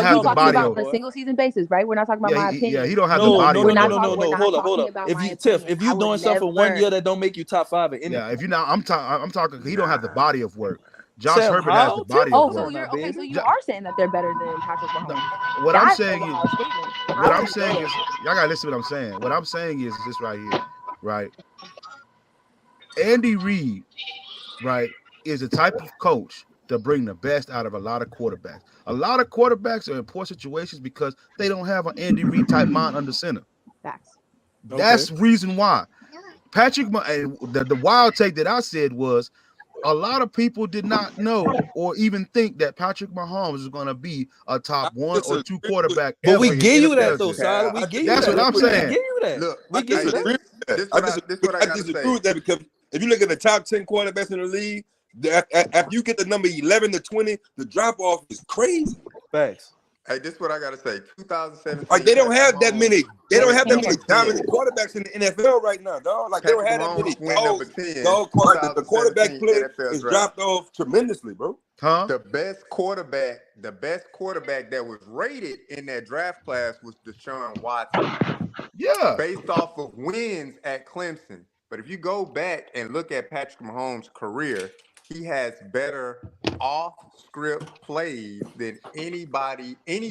have the body of a single season basis, right? We're not talking about my opinion. Yeah, he don't have the body. No. Hold up. If you Tiff, if you doing stuff for 1 year that don't make you top 5 in yeah, if you now I'm talking. He don't have the body of work. Josh Herbert has the body of work. So you are saying that they're better than Patrick Mahomes. What I'm saying is, y'all gotta listen to what I'm saying. What I'm saying is this right here, right? Andy Reid, right, is the type of coach to bring the best out of a lot of quarterbacks. A lot of quarterbacks are in poor situations because they don't have an Andy Reid type mind under center. That's the reason why. Patrick, the wild take that I said was a lot of people did not know or even think that Patrick Mahomes is going to be a top 1 or 2 quarterback. But we give you that though, Solid. That's what I'm saying. We give you that. Look, I disagree with that because if you look at the top 10 quarterbacks in the league, after you get the number 11 to 20, the drop off is crazy. Facts. Hey, this is what I gotta say. 2017. Like they don't have that many. They don't have that many Patrick dominant Mahomes quarterbacks in the NFL right now, dog. Like they don't have that many went number 10. Like the quarterback play NFL is draft. dropped off tremendously, bro. Huh? The best quarterback that was rated in that draft class was Deshaun Watson. Yeah. Based off of wins at Clemson. But if you go back and look at Patrick Mahomes' career, he has better off-script plays than any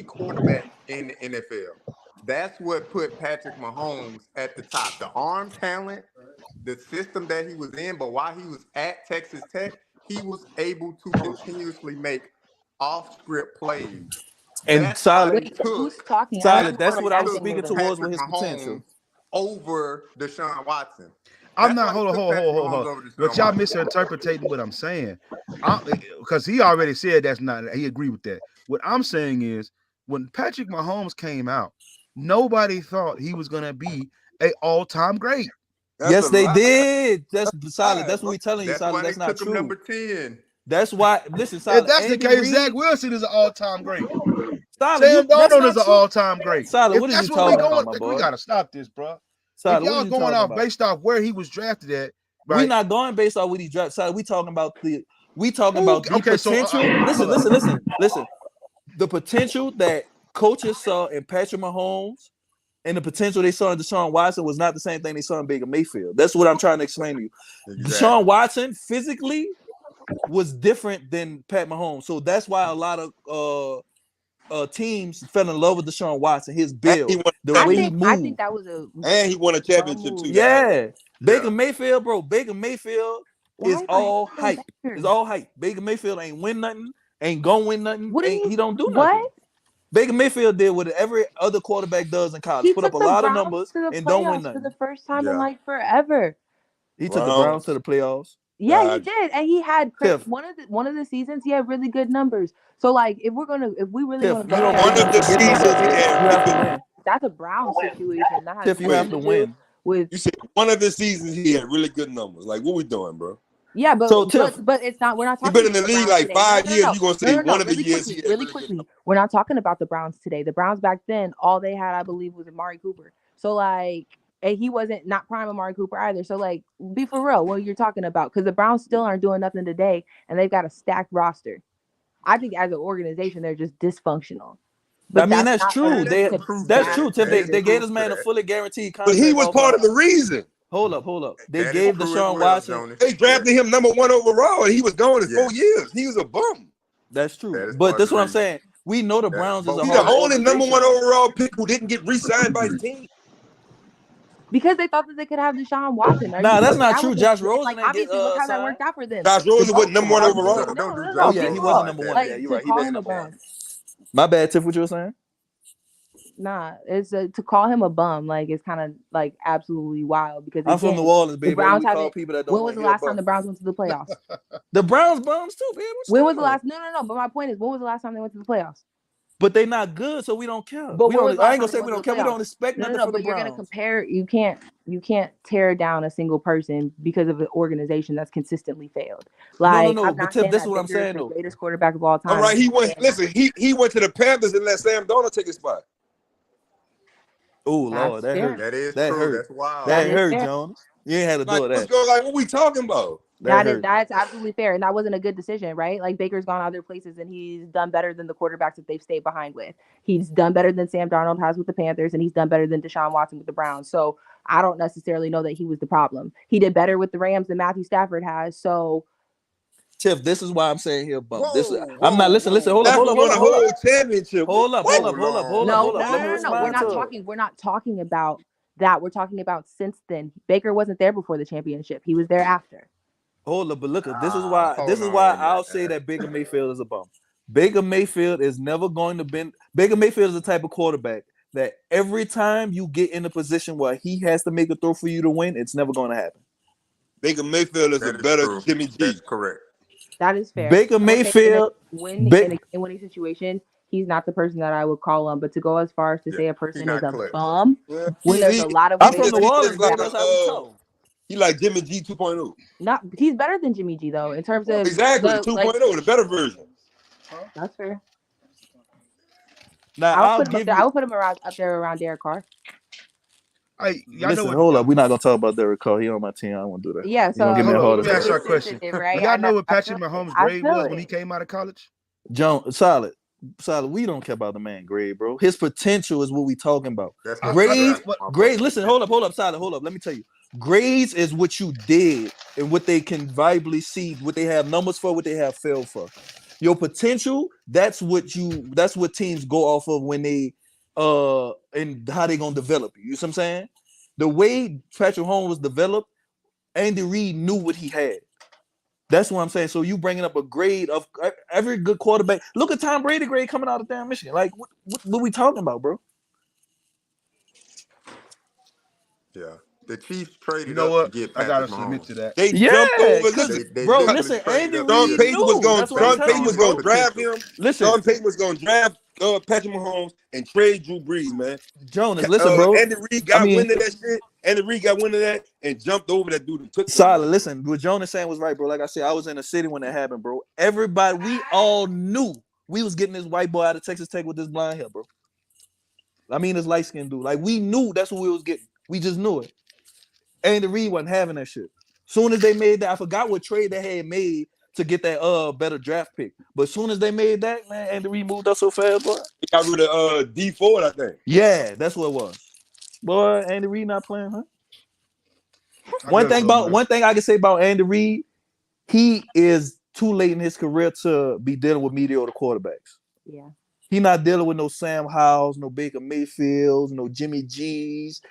quarterback in the NFL. That's what put Patrick Mahomes at the top. The arm talent, the system that he was in, but while he was at Texas Tech, he was able to continuously make off-script plays. And That's Solid, why he took Solid. That's what I was took speaking towards with Patrick his potential. Mahomes over Deshaun Watson. I'm That's not why he hold took Patrick Mahomes on. over Deshaun But y'all Watson. misinterpreting what I'm saying. Because he already said that's not. He agreed with that. What I'm saying is, when Patrick Mahomes came out, nobody thought he was gonna be an all-time great. Yes, they did. That's Solid. That's what we telling you, Solid. That's not true. Number 10. That's why. Listen, Solid. If that's the Andy case, Reid, Zach Wilson is an all-time great. Solid, Sam Darnold is an all-time great. Solid, If what are that's you what we talking going, about, my boy? we gotta stop this, bro. Solid, If what are y'all you going talking off about? based off where he was drafted at, right? We're not going based off what he drafted. Solid, we talking about the Okay, so, potential. Listen. The potential that coaches saw in Patrick Mahomes and the potential they saw in Deshaun Watson was not the same thing they saw in Baker Mayfield. That's what I'm trying to explain to you. Exactly. Deshaun Watson physically was different than Pat Mahomes. So that's why a lot of teams fell in love with Deshaun Watson, his build, the way he moved. I think that was and he won a championship too. Yeah. Baker Mayfield, bro. Baker Mayfield is all hype. It's all hype. Baker Mayfield ain't win nothing, ain't gonna win nothing. He don't do nothing. Baker Mayfield did what every other quarterback does in college. He Put took up a the lot of Browns numbers to the and don't win playoffs nothing. for the first time in like forever. He took the Browns to the playoffs. Yeah, he did, and he had Tiff. one of the seasons he had really good numbers. So like, if we really Tiff, want you to, don't One get of the forget seasons something. he had You have to win. that's a Brown situation. That has Tiff, you have to nothing win. with You said one of the seasons he had really good numbers. Like what we doing, bro? yeah, but So, Tiff, but it's not. We're not He talking. been in the league like 5 years. You gonna say one of the years he had really quickly. We're not talking about the Browns today. The Browns back then, all they had, I believe, was Amari Cooper. So like, and he wasn't not prime Amari Cooper either. So like, be for real what you're talking about, because the Browns still aren't doing nothing today, and they've got a stacked roster. I think as an organization, they're just dysfunctional. But I mean, that's true. That's true, Tiff. They gave this man a fully guaranteed contract. But he was part of the reason. Hold up. They gave Deshaun Watson. They drafted him number 1 overall, and he was gone in 4 years. He was a bum. That's true. But that's what I'm saying. We know the Browns is a He's the only number 1 overall pick who didn't get re-signed by his team. Because they thought that they could have Deshaun Watson. Nah, that's not true. Josh Rosen like obviously look how that worked out for them. Josh Rosen wasn't number 1 overall. Oh yeah, he wasn't number 1. Yeah, you're right. He wasn't number 1. My bad, Tiff. What you were saying? Nah, it's to call him a bum. Like it's kind of like absolutely wild because I'm from New Orleans, baby. The Browns haven't. People that don't when was the last time the Browns went to the playoffs? The Browns bums too, baby. When was the last? No. But my point is, when was the last time they went to the playoffs? But they not good, so we don't care. But I ain't gonna say we don't care. We don't expect nothing from the but Browns. You're gonna compare. You can't tear down a single person because of an organization that's consistently failed. Like no. But Tiff, this is what I'm saying though. The greatest quarterback of all time. All right, he went. Listen, he went to the Panthers and let Sam Darnold take his spot. Oh Lord, that hurt. That is that true. Hurt. That's wild. That hurt, Jones. You ain't had to do that. What we talking about? That's absolutely fair, and that wasn't a good decision, right? Like Baker's gone other places, and he's done better than the quarterbacks that they've stayed behind with. He's done better than Sam Darnold has with the Panthers, and he's done better than Deshaun Watson with the Browns. So I don't necessarily know that he was the problem. He did better with the Rams than Matthew Stafford has. So, Tiff, this is why I'm saying here, bum. I'm not listen. Hold up. Championship. Hold up. No. We're not talking about that. We're talking about since then. Baker wasn't there before the championship. He was there after. Hold up, but look, this is why I'll say that Baker Mayfield is a bum. Baker Mayfield is never going to bend. Baker Mayfield is the type of quarterback that every time you get in a position where he has to make a throw for you to win, it's never going to happen. Baker Mayfield is a better Jimmy G. That's correct. That is fair. Baker Mayfield, in a winning situation, he's not the person that I would call him. But to go as far as to say a person is a bum, when there's a lot of I'm from New Orleans, that's how we talk. He like Jimmy G 2.0. Not he's better than Jimmy G though in terms of 2.0, the better version. That's fair. Now I would I'll put him up give there. I you. would put him up there around Derek Carr. Y'all know Listen, what? hold up. We're not gonna talk about Derek Carr. He on my team. I don't want to do that. Yeah, You gonna give me so a Hold on. heart Let me you're ask y'all attack. a question. sensitive, Do right? y'all know what I Patrick feel it. Mahomes' I grade feel was when he it. came out of college? John, solid. We don't care about the man grade, bro. His potential is what we talking about. That's I, what you I, I, draft, Grades, motherfucker. grades. Listen, hold up, solid. Hold up. Let me tell you. Grades is what you did and what they can visibly see, what they have numbers for, what they have failed for. Your potential, that's what teams go off of when they and how they gonna develop you. You see what I'm saying? The way Patrick Mahomes was developed, Andy Reid knew what he had. That's what I'm saying. So you bringing up a grade of every good quarterback. Look at Tom Brady grade coming out of damn Michigan. Like, what we talking about, bro? Yeah. The Chiefs you traded know up to what? get I gotta Patrick submit Mahomes. to that. They jumped Yeah, over. because Listen, They bro, literally listen, traded Andy up to Sean Reid get Payton was knew. going. That's what I'm based Sean telling Payton you, was on his going to bro. draft potential. him. Listen, Sean Payton was going to draft Patrick Mahomes and trade Drew Brees, man. Jonas, listen, bro. Andy Reid I got mean, wind of that shit. Andy Reid got wind of that and jumped over that dude and took that solid. man. Listen, what Jonas saying was right, bro. Like I said, I was in the city when that happened, bro. Everybody, we all knew we was getting this white boy out of Texas Tech with this blonde hair, bro. I mean, this light skinned dude. Like, we knew that's what we was getting. We just knew it. Andy Reid wasn't having that shit. Soon as they made that, I forgot what trade they had made to get that better draft pick. But as soon as they made that, man, Andy Reid moved up so fast, boy. He got rid of D Ford, I think. Yeah, that's what it was. Boy, Andy Reid not playing, huh? I guess so, man. One thing I can say about Andy Reid, he is too late in his career to be dealing with mediocre quarterbacks. Yeah. He not dealing with no Sam Howells, no Baker Mayfields, no Jimmy G's,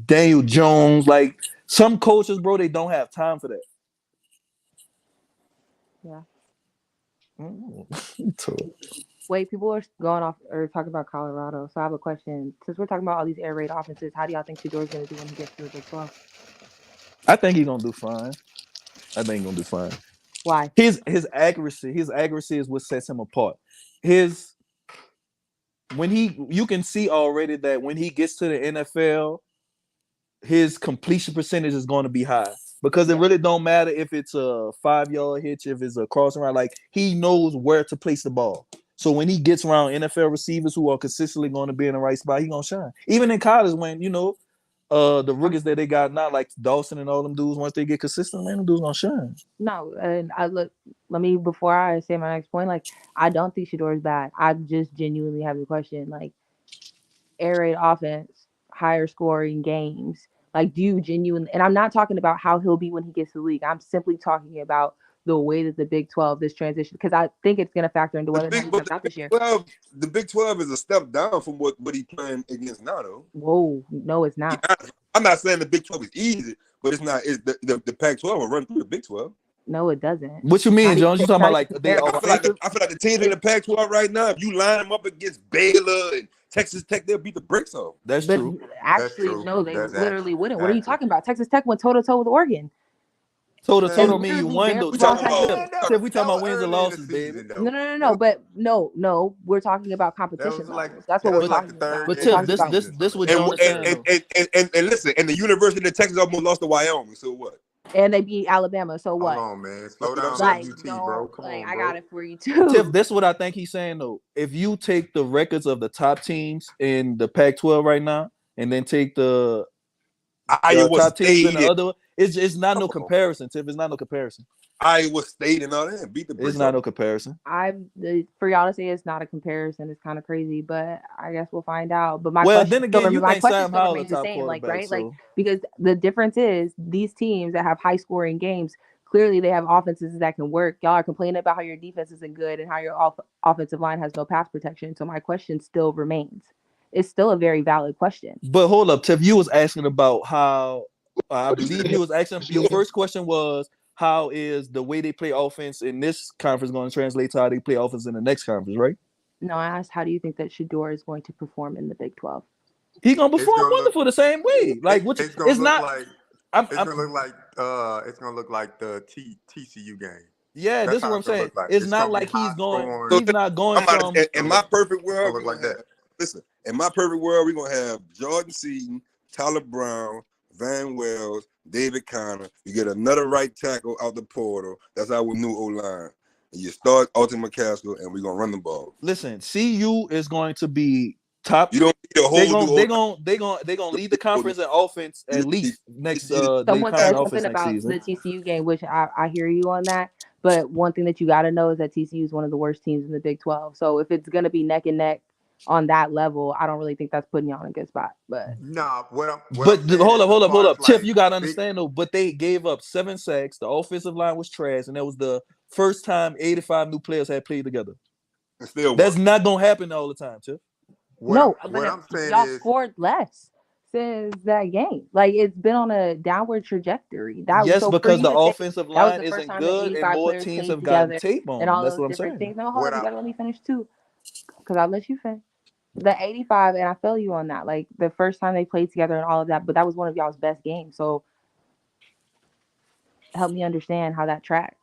Daniel Jones. Like, some coaches, bro, they don't have time for that. Yeah. So, Wait, people are going off or talking about Colorado. So I have a question. Since we're talking about all these air raid offenses, how do y'all think Shador's going to do when he gets to the Big 12? I think he's gonna do fine. Why? His accuracy is what sets him apart. You can see already that when he gets to the NFL, his completion percentage is going to be high because it really don't matter if it's a 5-yard hitch, if it's a crossing route. Like, he knows where to place the ball. So when he gets around NFL receivers who are consistently going to be in the right spot, he's gonna shine. Even in college, when the rookies that they got now, like Dawson and all them dudes, once they get consistent, man, them dudes gonna shine. No, and before I say my next point, like, I don't think Shador's bad. I just genuinely have the question, like, air raid offense, higher scoring games. Like, do you genuinely, and I'm not talking about how he'll be when he gets to the league. I'm simply talking about the way that the Big 12, this transition, because I think it's going to factor into whether or not he comes out this year. The Big 12 is a step down from what he playing against now, though. Whoa, no, it's not. I'm not saying the Big 12 is easy, but it's not. It's the Pac-12 will run through the Big 12. No, it doesn't. What you mean, Jones? You talking about like they I feel like the teams in the Pac-12 right now, if you line them up against Baylor and Texas Tech, they'll beat the brakes off. That's true. Actually, no, they literally wouldn't. What are you Actually. talking about? Texas Tech went toe-to-toe with Oregon. Toe-to-toe And don't mean you literally won, barely though. We talking lost about that game. We talking about wins and losses, baby. No, but no, we're talking about competition levels. That's what we're talking about. But Tiff, this what Jonas saying. And listen, and the University of Texas almost lost to Wyoming. So what? And they beat Alabama. So what? Hold on, man. Slow down, like, UT, bro. Come on, I bro. got it for you too. Tiff, this is what I think he's saying though. If you take the records of the top teams in the Pac-12 right now, and then take the top teams in the other, it's not no comparison, Tiff. It's not no comparison. Iowa State and all that beat the brakes. It's not no comparison. For y'all to say it's not a comparison is kind of crazy, but I guess we'll find out. But my then again, you think Sam Howell remains the same, like, right? So. Like, because the difference is these teams that have high scoring games, clearly they have offenses that can work. Y'all are complaining about how your defense isn't good and how your offensive line has no pass protection. So my question still remains. It's still a very valid question. But hold up, Tiff, you was asking about how I believe you was asking. Your first question was, how is the way they play offense in this conference going to translate to how they play offense in the next conference, right? No, I asked, how do you think that Shador is going to perform in the Big 12? He's gonna perform wonderful the same way. Like, it's gonna look like the TCU game. Yeah, this is what I'm saying. It's not like he's going. He's not going from. In my perfect world, look like that. Listen, in my perfect world, we're gonna have Jordan Seaton, Tyler Brown, Van Wells, David Conner. You get another right tackle out the portal. That's our new O-line. and you start Alton McCaskill, and we're gonna run the ball. Listen, CU is going to be top. You don't need a whole They're gonna lead the conference in offense at least next Someone said something about the TCU game, which I hear you on that. But one thing that you got to know is that TCU is one of the worst teams in the Big 12. So if it's going to be neck and neck on that level, I don't really think that's putting y'all in a good spot. But no, hold up. Tiff, you got to understand though. But they gave up 7 sacks. The offensive line was trash, and that was the first time 85 new players had played together. That's not gonna happen all the time, Tiff. What I'm saying y'all scored less since that game. Like it's been on a downward trajectory. Because the offensive line isn't good and more teams have gotten tape on. And all that's those what I'm different saying. things. No, hold on, you gotta let me finish too. Because I'll let you finish. The 85, and I feel you on that. Like the first time they played together and all of that, but that was one of y'all's best games. So help me understand how that tracks.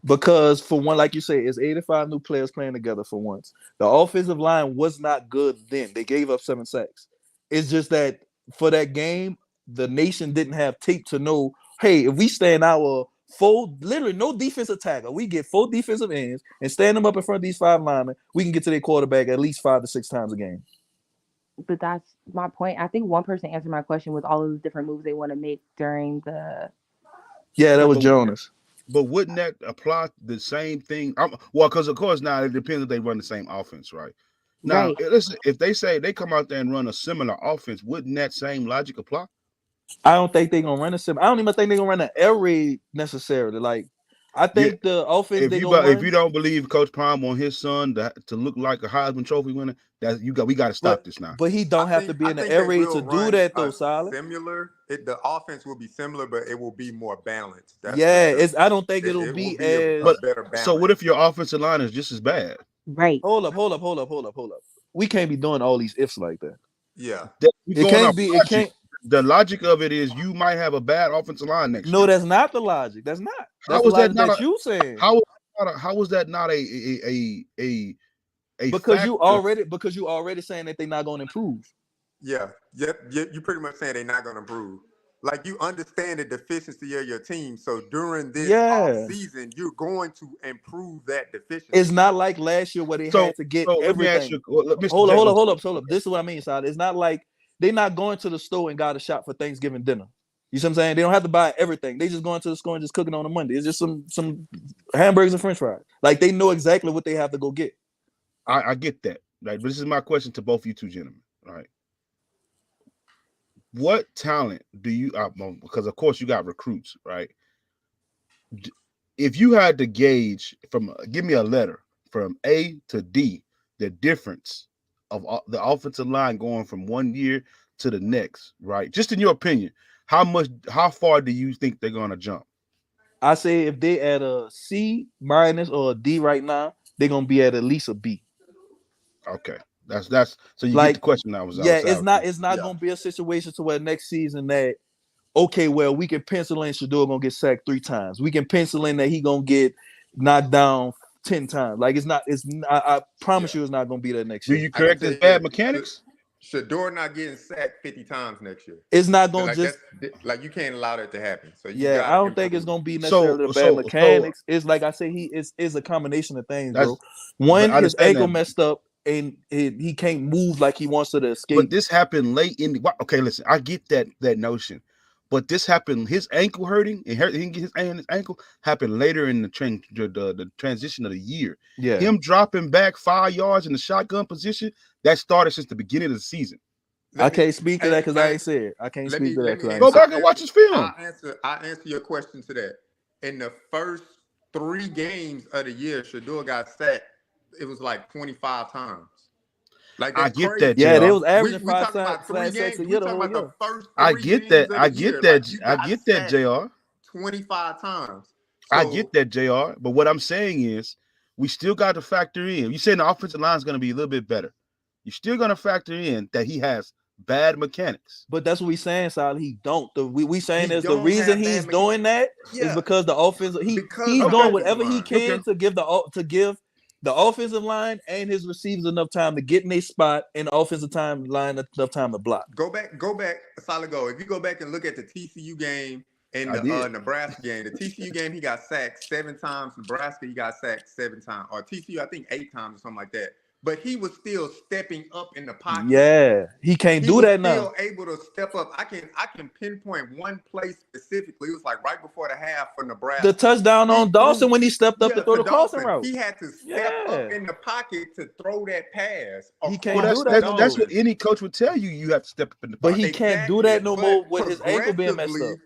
Because for one, like you say, it's 85 new players playing together for once. The offensive line was not good then. They gave up 7 sacks. It's just that for that game, the nation didn't have tape to know, hey, if we stand our full, literally no defensive tackle, we get 4 defensive ends and stand them up in front of these 5 linemen, we can get to their quarterback at least 5 to 6 times a game. But that's my point. I think one person answered my question with all of the different moves they want to make during the... Yeah, that was Jonas. But wouldn't that apply the same thing? Well, because of course now it depends if they run the same offense, right? Now, listen, if they say they come out there and run a similar offense, wouldn't that same logic apply? I don't think they're gonna run a similar. I don't even think they're gonna run an air raid necessarily. Like, I think the offense if you don't believe Coach Prime on his son to look like a Heisman Trophy winner, we got to stop this now. But he don't have to be in the air raid to do that though, Solid. The offense will be similar, but it will be more balanced. I don't think it'll be as better balance. So what if your offensive line is just as bad? Right. Hold up. We can't be doing all these ifs like that. Yeah. It can't be. It can't. The logic of it is you might have a bad offensive line next year. No, that's not the logic. That's not. That's how is that not you saying? How is that not a because you already saying that they're not going to improve. Yeah. You pretty much saying they're not going to improve. Like you understand the deficiency of your team, so during this off season, you're going to improve that deficiency. It's not like last year where they had to get everything. Hold up. This is what I mean, Side. It's not like they're not going to the store and got a shop for Thanksgiving dinner. You see what I'm saying? They don't have to buy everything. They just going to the store and just cooking on a Monday. It's just some hamburgers and French fries. Like they know exactly what they have to go get. I get that. Right, but this is my question to both you two gentlemen. All right. What talent do you because of course you got recruits, right? If you had to gauge give me a letter from A to D, the difference of the offensive line going from one year to the next, right? Just in your opinion, how far do you think they're gonna jump? I say if they at a C- or a D right now, they're gonna be at least a B. Okay. That's so you get the question I was it's not gonna be a situation to where next season that we can pencil in Shedeur gonna get sacked 3 times. We can pencil in that he gonna get knocked down 10 times. Like I promise you it's not gonna be that next year. Do you correct his bad mechanics? Shedeur not getting sacked 50 times next year. It's not gonna you can't allow that to happen. So I don't think it's gonna be necessarily the bad mechanics. It's like I say, it's a combination of things, bro. One, his ankle messed up. And he can't move like he wants to escape. But this happened late in the. Okay, listen, I get that notion, but this happened. His ankle hurting and his ankle happened later in the transition of the year. Yeah, him dropping back 5 yards in the shotgun position that started since the beginning of the season. I can't speak to that because I ain't said it. I can't speak to that. Go back and watch his film. I answer your question to that. In the first 3 games of the year, Shedeur got sacked. It was like 25 times. Like I get crazy. that. Yeah, they was averaging 5 sacks a year. I get that. I get that, JR. 25 times. I get that, JR. But what I'm saying is, we still got to factor in. You saying the offensive line is going to be a little bit better. You're still going to factor in that he has bad mechanics. But that's what we saying, Sal. He don't. We saying is the reason he's doing that is because the offense. He's doing whatever he can to give the offensive line and his receivers enough time to get in a spot, and the offensive line enough time to block. Go back, solid go. If you go back and look at the TCU game in I the did. Nebraska game. The TCU game, he got sacked 7 times. Nebraska, he got sacked 7 times. Or TCU, I think 8 times or something like that. But he was still stepping up in the pocket. Yeah, he can't He do was that now. still able to step up. I can pinpoint one play specifically. It was like right before the half for Nebraska. The touchdown He on Dawson threw- when he stepped up to throw to the crossing Dawson. route. He had to step Yeah. up in the pocket to throw that pass. He can't Well, across do the that no that's more. what any coach would tell you. You have to step up in the But pocket. he can't do that no But more with his ankle being messed up.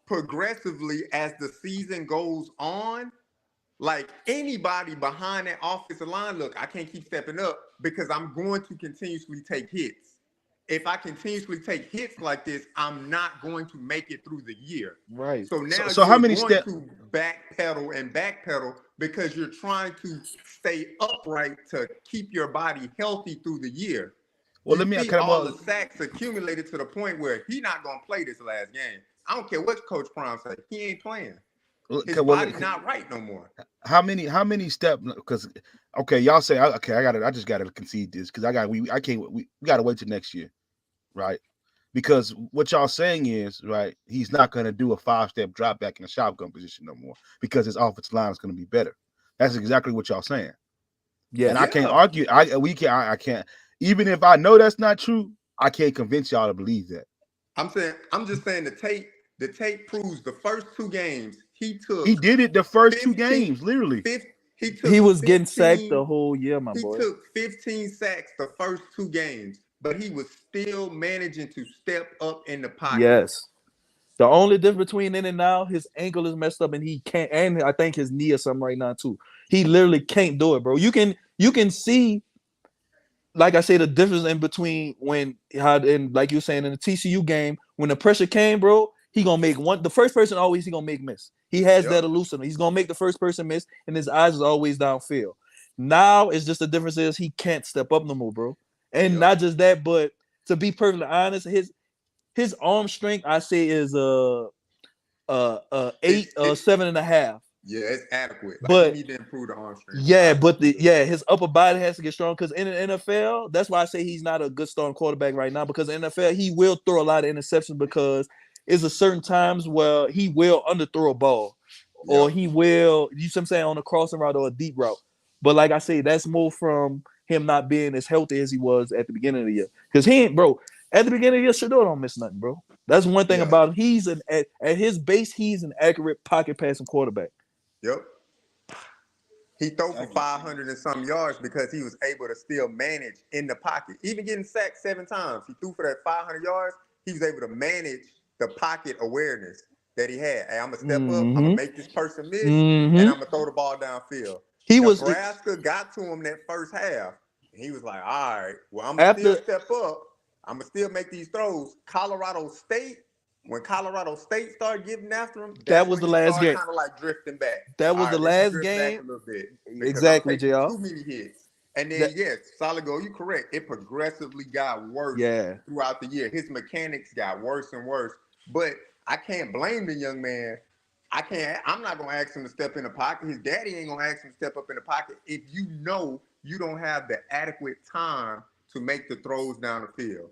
Progressively, as the season goes on, like anybody behind that offensive line, look, I can't keep stepping up because I'm going to continuously take hits. If I continuously take hits like this, I'm not going to make it through the year. Right. So now So how many going steps? to backpedal because you're trying to stay upright to keep your body healthy through the year. Well, You let me. see all the sacks accumulated to the point where he's not going to play this last game. I don't care what Coach Prime said. He ain't playing. His body's not right no more. How many steps? Because okay, y'all say okay. I just gotta concede this because we gotta wait till next year, right? Because what y'all saying is right. He's not gonna do a 5-step drop back in the shotgun position no more because his offensive line is gonna be better. That's exactly what y'all saying. Yeah, and I can't argue. I can't. Even if I know that's not true, I can't convince y'all to believe that. I'm just saying the tape proves the first 2 games he did it the first 2 games, literally. He was getting sacked the whole year, my boy. He took 15 sacks the first 2 games, but he was still managing to step up in the pocket. Yes. The only difference between then and now, his ankle is messed up and he can't, and I think his knee or something right now too. He literally can't do it, bro. You can see, like I say, the difference in between like you were saying in the TCU game, when the pressure came, bro, he gonna make the first person always he gonna make miss. He has that elusive. He's gonna make the first person miss, and his eyes is always downfield. Now it's just the difference is he can't step up no more, bro. And not just that, but to be perfectly honest, his arm strength I say is 7.5. Yeah, it's adequate. Like, But he need to improve the arm strength. Yeah, but his upper body has to get strong because in the NFL, that's why I say he's not a good starting quarterback right now. Because in the NFL, he will throw a lot of interceptions because it's a certain times where he will underthrow a ball, or he will, you see what I'm saying, on a crossing route or a deep route. But like I say, that's more from him not being as healthy as he was at the beginning of the year. Because he ain't, bro. At the beginning of the year, Shador don't miss nothing, bro. That's one thing about him. He's at his base, he's an accurate pocket passing quarterback. Yep. He threw for 500 and some yards because he was able to still manage in the pocket. Even getting sacked 7 times, he threw for that 500 yards. He was able to manage the pocket awareness that he had. Hey, I'm gonna step up. I'm gonna make this person miss, and I'm gonna throw the ball downfield. Nebraska got to him that first half, and he was like, "All right, well, I'm gonna still step up. I'm gonna still make these throws." When Colorado State started getting after him, that was the last game. Kind of like drifting back. That was the last game. A little bit Exactly, JR. Too many hits. And then, solid goal. You're correct. It progressively got worse throughout the year. His mechanics got worse and worse. But I can't blame the young man. I'm not going to ask him to step in the pocket. His daddy ain't going to ask him to step up in the pocket if you know you don't have the adequate time to make the throws down the field.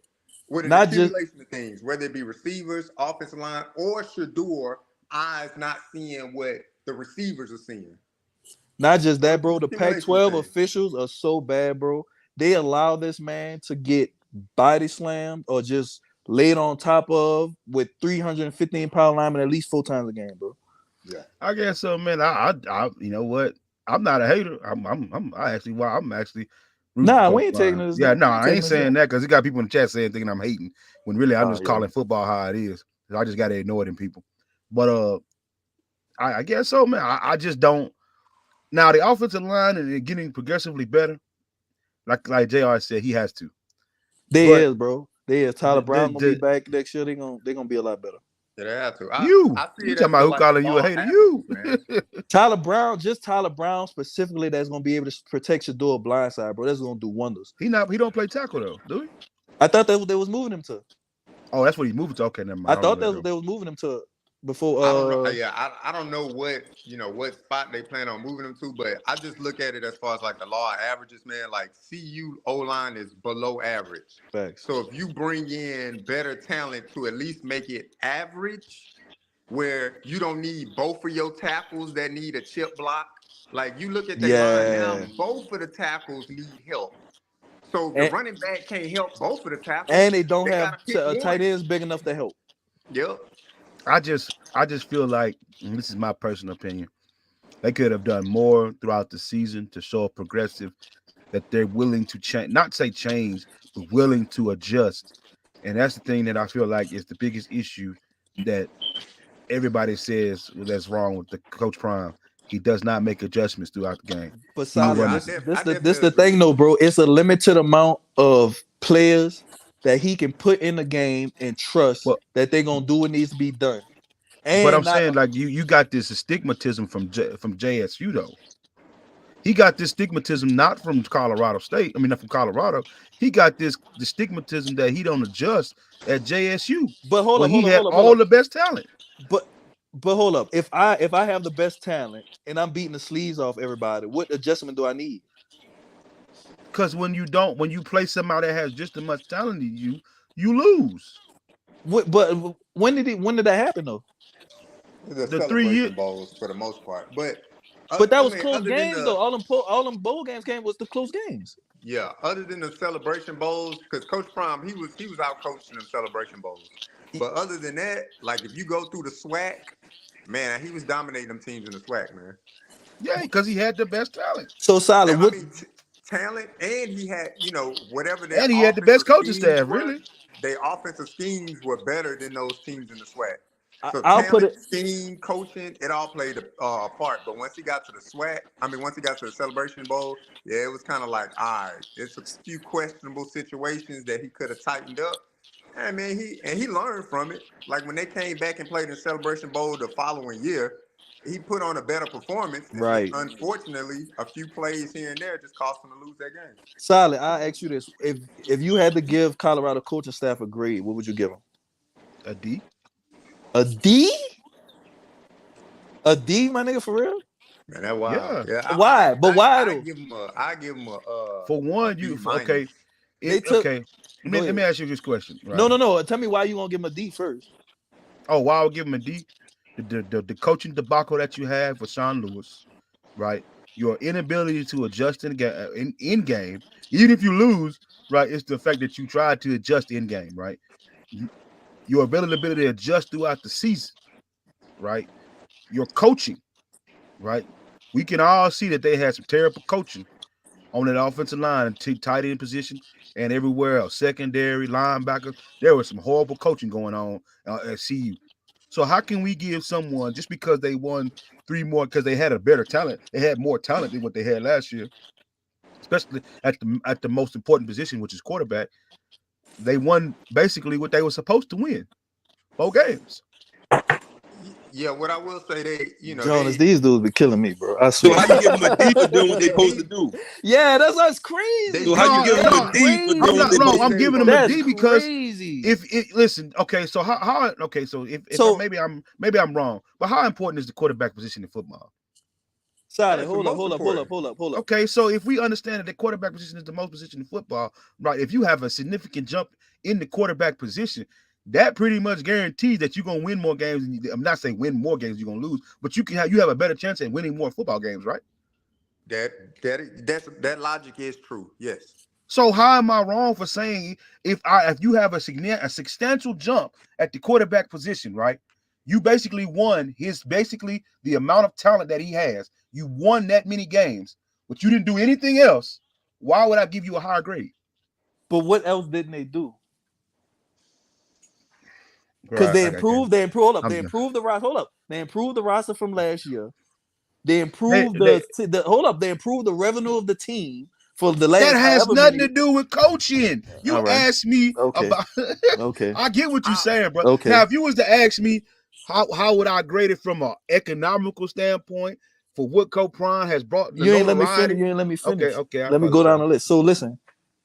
With an accumulation of things, whether it be receivers, offensive line, or Shador, eyes not seeing what the receivers are seeing. Not just that, bro. The Pac-12 officials are so bad, bro. They allow this man to get body slammed or just laid on top of with 315-pound linemen at least 4 times a game, bro. Yeah, I guess so, man. I you know what? I'm not a hater. I'm actually. Nah, we ain't taking this. Yeah, no, I ain't saying that because you got people in the chat saying thinking I'm hating when really I'm just calling football how it is. I just gotta ignore them people. But I guess so, man. I just don't. Now the offensive line and getting progressively better. Like JR said, he has to. They is, bro. They is. Tyler Brown gonna be back next year. They gonna be a lot better. Yeah, they have to. You talking about who calling you a hater? You. Tyler Brown specifically that's gonna be able to protect your door blindside, bro. That's gonna do wonders. He don't play tackle though, do he? I thought they was moving him to. Oh, that's what he's moving to. Okay, never mind. I thought they was moving him to before. I don't know. I don't know what spot they plan on moving him to, but I just look at it as far as like the law of averages, man. Like CU O-line is below average. Facts. So if you bring in better talent to at least make it average, where you don't need both of your tackles that need a chip block. Like you look at their line now, both of the tackles need help. So if the running back can't help both of the tackles, and they don't gotta have pick one. tight ends big enough to help. Yep. I just feel like, and this is my personal opinion, they could have done more throughout the season to show a progressive that they're willing to change, not say change, but willing to adjust. And that's the thing that I feel like is the biggest issue that everybody says that's wrong with the Coach Prime. He does not make adjustments throughout the game. But this the thing though, bro. It's a limited amount of players that he can put in the game and trust that they're gonna do what needs to be done. And but I'm saying, like, you got this stigmatism from JSU though. He got this stigmatism not from Colorado State. I mean, not from Colorado. He got the stigmatism that he don't adjust at JSU. But hold he had all the best talent. But hold up. If I have the best talent and I'm beating the sleeves off everybody, what adjustment do I need? Because when you play somebody that has just as much talent as you lose. But when did that happen though? The 3 year bowls for the most part, but that was close games though. All them bowl games was the close games. Yeah, other than the celebration bowls, because Coach Prime he was out coaching them celebration bowls. But other than that, like if you go through the SWAC, man, he was dominating them teams in the SWAC, man. Yeah, because he had the best talent. So solid. Talent, and he had whatever. And he had the best coaching staff. Really, their offensive schemes were better than those teams in the SWAC. So I'll put it. Scheme, coaching, it all played a part. But once he got to the SWAC, once he got to the Celebration Bowl, yeah, it was kind of like, all right, it's a few questionable situations that he could have tightened up. I mean, he learned from it. Like when they came back and played in Celebration Bowl the following year, he put on a better performance. Right. Unfortunately, a few plays here and there just cost him to lose that game. Solid. I'll ask you this: if you had to give Colorado coaching staff a grade, what would you give them? A D. A D? A D, my nigga, for real? Man, that wild. Yeah. Why? But why though? I give him a for one. Okay. Okay. Let me ask you this question. Right? No. Tell me why you gonna give him a D first. Oh, why I would give him a D? The coaching debacle that you have with Sean Lewis, right? Your inability to adjust in game, even if you lose, right? It's the fact that you tried to adjust in game, right? Your ability to adjust throughout the season, right? Your coaching, right? We can all see that they had some terrible coaching on that offensive line, tight end position, and everywhere else, secondary, linebacker. There was some horrible coaching going on at CU. So how can we give someone, just because they won 3 more, because they had a better talent, they had more talent than what they had last year, especially at the most important position, which is quarterback. They won basically what they were supposed to win, 4 games. Yeah, what I will say, Jonas, these dudes be killing me, bro. I swear. So how you give them a D for doing what they supposed to do? Yeah, that's crazy. So how you give them a D for doing what they supposed to do? I'm giving them a D because crazy. Listen, okay, so how okay, so if maybe I'm wrong, but how important is the quarterback position in football? Sorry, hold up. Okay, so if we understand that the quarterback position is the most position in football, right? If you have a significant jump in the quarterback position, that pretty much guarantees that you're gonna win more games. I'm not saying win more games you're gonna lose, but you have a better chance at winning more football games, right? That logic is true. Yes. So how am I wrong for saying if you have a substantial jump at the quarterback position, right? You basically won the amount of talent that he has. You won that many games, but you didn't do anything else. Why would I give you a higher grade? But what else didn't they do? Because they improved the roster. They improved the roster from last year. They improved they improved the revenue of the team for the last. That has nothing to do with coaching. You asked me about. Okay. I get what you're saying, bro. Okay. Now, if you was to ask me how would I grade it from an economical standpoint for what Coach Prime has brought, you ain't let me finish. Okay. Let me go down the list. So listen,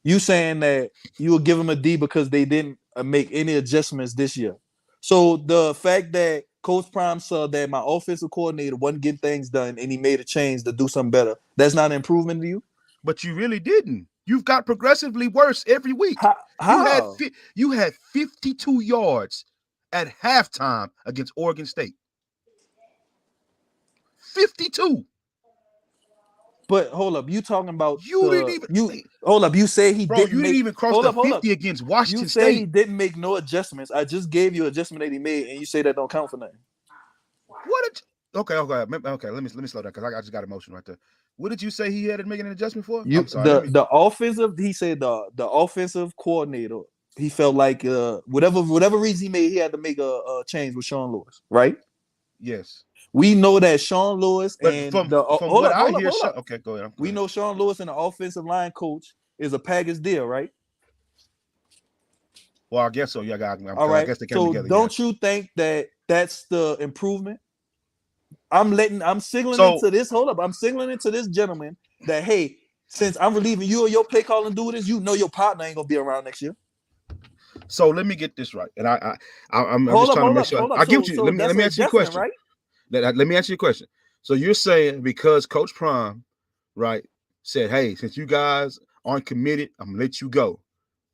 you saying that you will give them a D because they didn't make any adjustments this year. So the fact that Coach Prime saw that my offensive coordinator wasn't getting things done and he made a change to do something better, that's not an improvement to you? But you really didn't. You've got progressively worse every week. How? You had 52 yards at halftime against Oregon State. 52. But hold up, you talking about You didn't even hold up. You say he bro, didn't you didn't make, even cross hold the up, hold 50 up. against Washington You say he State. didn't make no adjustments. I just gave you an adjustment that he made, and you say that don't count for nothing. Okay. Let me slow down because I just got emotion right there. What did you say he had to make an adjustment for? You I'm sorry. the offensive. He said the offensive coordinator. He felt like whatever reason he made, he had to make a change with Sean Lewis, right? Yes. We know that Sean Lewis But and from hold what up. Okay, go ahead. We know Sean Lewis and the offensive line coach is a package deal, right? Well, I guess so. Yeah, all right. I guess they came so together. Don't you think that that's the improvement? I'm signaling into this. Hold up. I'm signaling into this gentleman that, hey, since I'm relieving you of your play calling duties, you know your partner ain't gonna be around next year. So let me get this right, and I'm just trying to make sure. I get you. Let me answer your question. Right? Let me answer your question. So you're saying because Coach Prime, right, said, hey, since you guys aren't committed, I'm gonna let you go.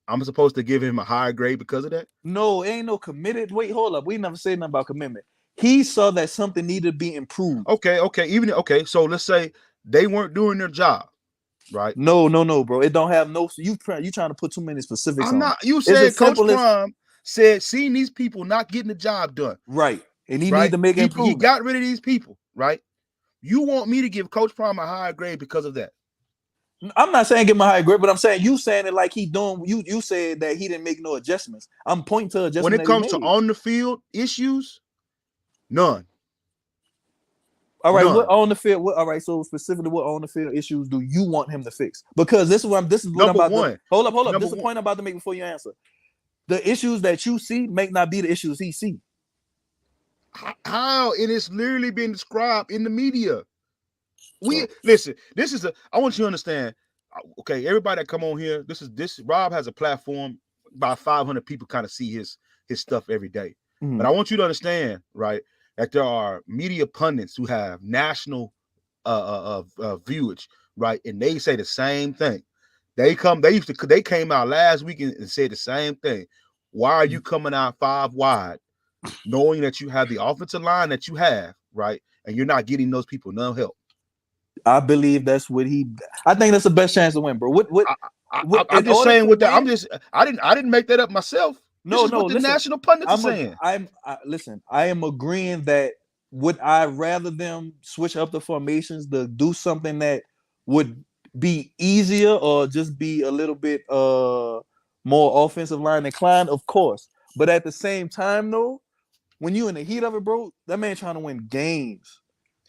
I'm supposed to give him a higher grade because of that? No, ain't no committed. Wait, hold up. We never said nothing about commitment. He saw that something needed to be improved. Okay. So let's say they weren't doing their job, right? No, bro. It don't have no. You trying to put too many specifics on. I'm not. You said Coach Prime said seeing these people not getting the job done, right? And he need to make improvement. He got rid of these people, right? You want me to give Coach Prime a higher grade because of that? I'm not saying give him a higher grade, but I'm saying you saying it like he doing. You said that he didn't make no adjustments. I'm pointing to adjustments. When it comes to on the field issues, none. All right, what on the field? All right, so specifically, what on the field issues do you want him to fix? Because this is what I'm about to. Hold up. This is the point I'm about to make before you answer. The issues that you see may not be the issues he see. How? It is literally being described in the media. Listen. I want you to understand. Okay, everybody that come on here. This. Rob has a platform. About 500 people kind of see his stuff every day. Mm-hmm. But I want you to understand, right, that there are media pundits who have national viewage, right, and they say the same thing. They came out last week and said the same thing. Why are you coming out 5 wide, knowing that you have the offensive line that you have, right, and you're not getting those people no help? I believe that's what I think that's the best chance to win, bro. I'm just saying with that. I didn't make that up myself. No, what the national pundits are saying. Listen, I am agreeing that would I rather them switch up the formations to do something that would be easier or just be a little bit more offensive line inclined, of course. But at the same time, though, when you in the heat of it, bro, that man trying to win games.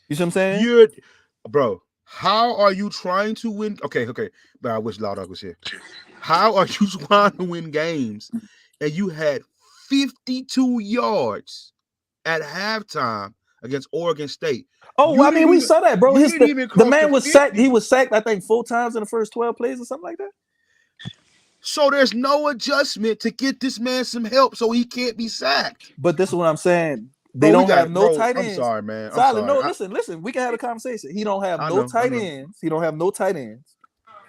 You see what I'm saying? Bro, how are you trying to win? Okay. But I wish Loud Dog was here. How are you trying to win games and you had 52 yards at halftime against Oregon State? Oh, I mean, we saw that, bro. The man was sacked. He was sacked, I think, 4 times in the first 12 plays or something like that. So there's no adjustment to get this man some help so he can't be sacked. But this is what I'm saying. They don't have no tight ends. I'm sorry, man. No, listen. We can have a conversation. He don't have no tight ends. He don't have no tight ends.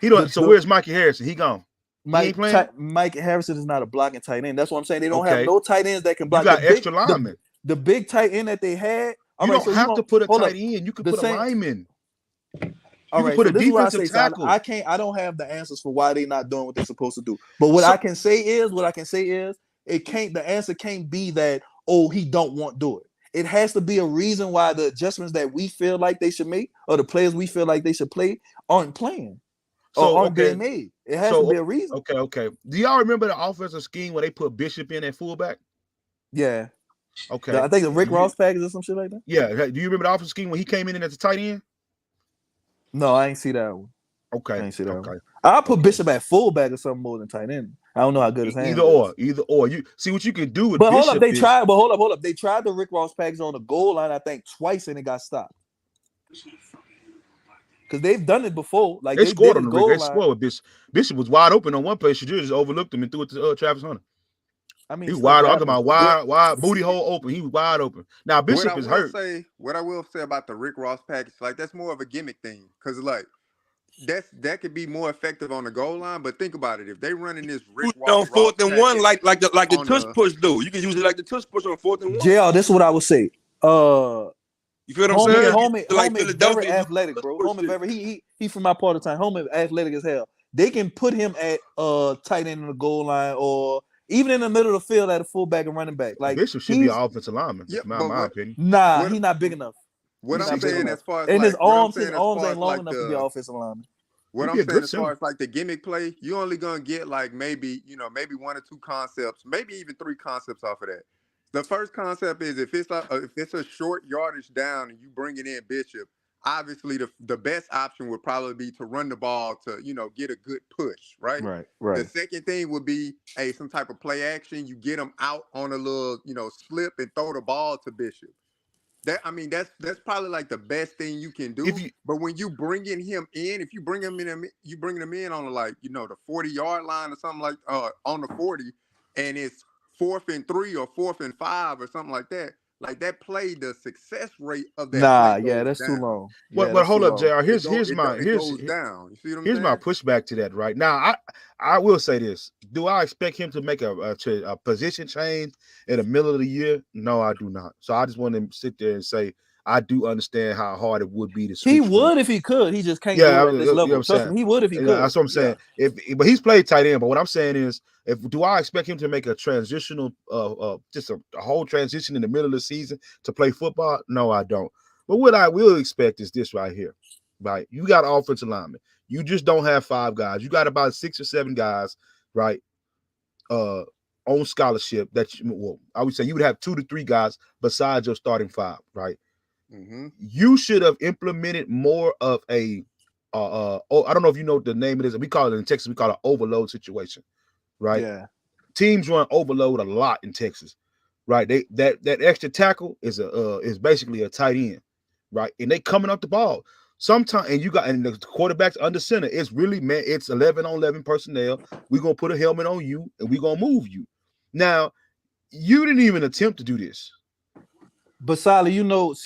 He don't. So where's Mikey Harrison? He gone. Mike Harrison is not a blocking tight end. That's what I'm saying. They don't have no tight ends that can block. You got extra linemen. The big tight end that they had. You don't have to put a tight end. You can put a lineman. All right, put a defensive tackle. I don't have the answers for why they're not doing what they're supposed to do. But what I can say is, the answer can't be that, oh, he don't want to do it. It has to be a reason why the adjustments that we feel like they should make or the players we feel like they should play aren't playing or aren't being made. It has to be a reason. Okay. Do y'all remember the offensive scheme where they put Bishop in at fullback? Yeah. Okay. I think the Rick Ross package or some shit like that. Yeah. Do you remember the offensive scheme when he came in as a tight end? No, I ain't see that one. Okay. I ain't see that one. I'll put Bishop at fullback or something more than tight end. I don't know how good his hands Either or. You see what you can do with Bishop. Hold up. They tried the Rick Ross package on the goal line, I think, twice, and it got stopped. Because they've done it before. Like they scored on the goal line. They scored with Bishop. Bishop was wide open on one play. Shadur just overlooked him and threw it to Travis Hunter. I mean, he was wide. I'm talking about wide booty hole open. He was wide open. Now Bishop is hurt. What I will say about the Rick Ross package, like that's more of a gimmick thing, because like that could be more effective on the goal line. But think about it: if they running this Rick on Ross 4th and 1, like the on tush the push though. You can use it like the tush push on 4th and 1. JL, this is what I would say. You feel what I'm saying? Homie Like is very Philadelphia, athletic, bro. Homie very he from my part of the time. Homie is athletic as hell. They can put him at tight end in the goal line or even in the middle of the field at a fullback and running back. Like Bishop should be an offensive lineman, Yeah, my opinion. Nah, he's not big enough. What He's I'm not big saying enough. as far as and like, his arms ain't long enough to be an offensive lineman. What He'd be I'm a saying good as far center. as like the gimmick play, you're only gonna get like maybe 1 or 2 concepts, maybe even 3 concepts off of that. The first concept is if it's a short yardage down and you bring it in Bishop, obviously the best option would probably be to run the ball to get a good push, right? Right. The second thing would be some type of play action. You get them out on a little slip and throw the ball to Bishop. That's probably like the best thing you can do. But when you bringing him in, if you bring him in, you bringing him in on the 40-yard line or something like on the 40, and it's 4th and 3 or 4th and 5 or something like that. Like that play, the success rate of that play goes that's down. too long. But hold up, JR. Here's it my goes down. You see what I'm here's saying? my pushback to that. Right now, I will say this: do I expect him to make a position change in the middle of the year? No, I do not. So I just want to sit there and say I do understand how hard it would be to switch. He would if he could. He just can't do it at this level. Trust me, he would if he could. That's what I'm saying. But he's played tight end. But what I'm saying is, do I expect him to make a transitional, just a whole transition in the middle of the season to play football? No, I don't. But what I will expect is this right here, right? You got offensive linemen. You just don't have 5 guys. You got about 6 or 7 guys, right? On scholarship I would say you would have 2 to 3 guys besides your starting 5, right? Mm-hmm. You should have implemented more of I don't know if you know what the name of it is. We call it in Texas, we call it overload situation, right? Yeah. Teams run overload a lot in Texas, right? That extra tackle is basically a tight end, right? And they coming up the ball. Sometimes and the quarterback's under center. It's really it's 11-on-11 personnel. We're gonna put a helmet on you and we're gonna move you. Now, you didn't even attempt to do this. But Sally, you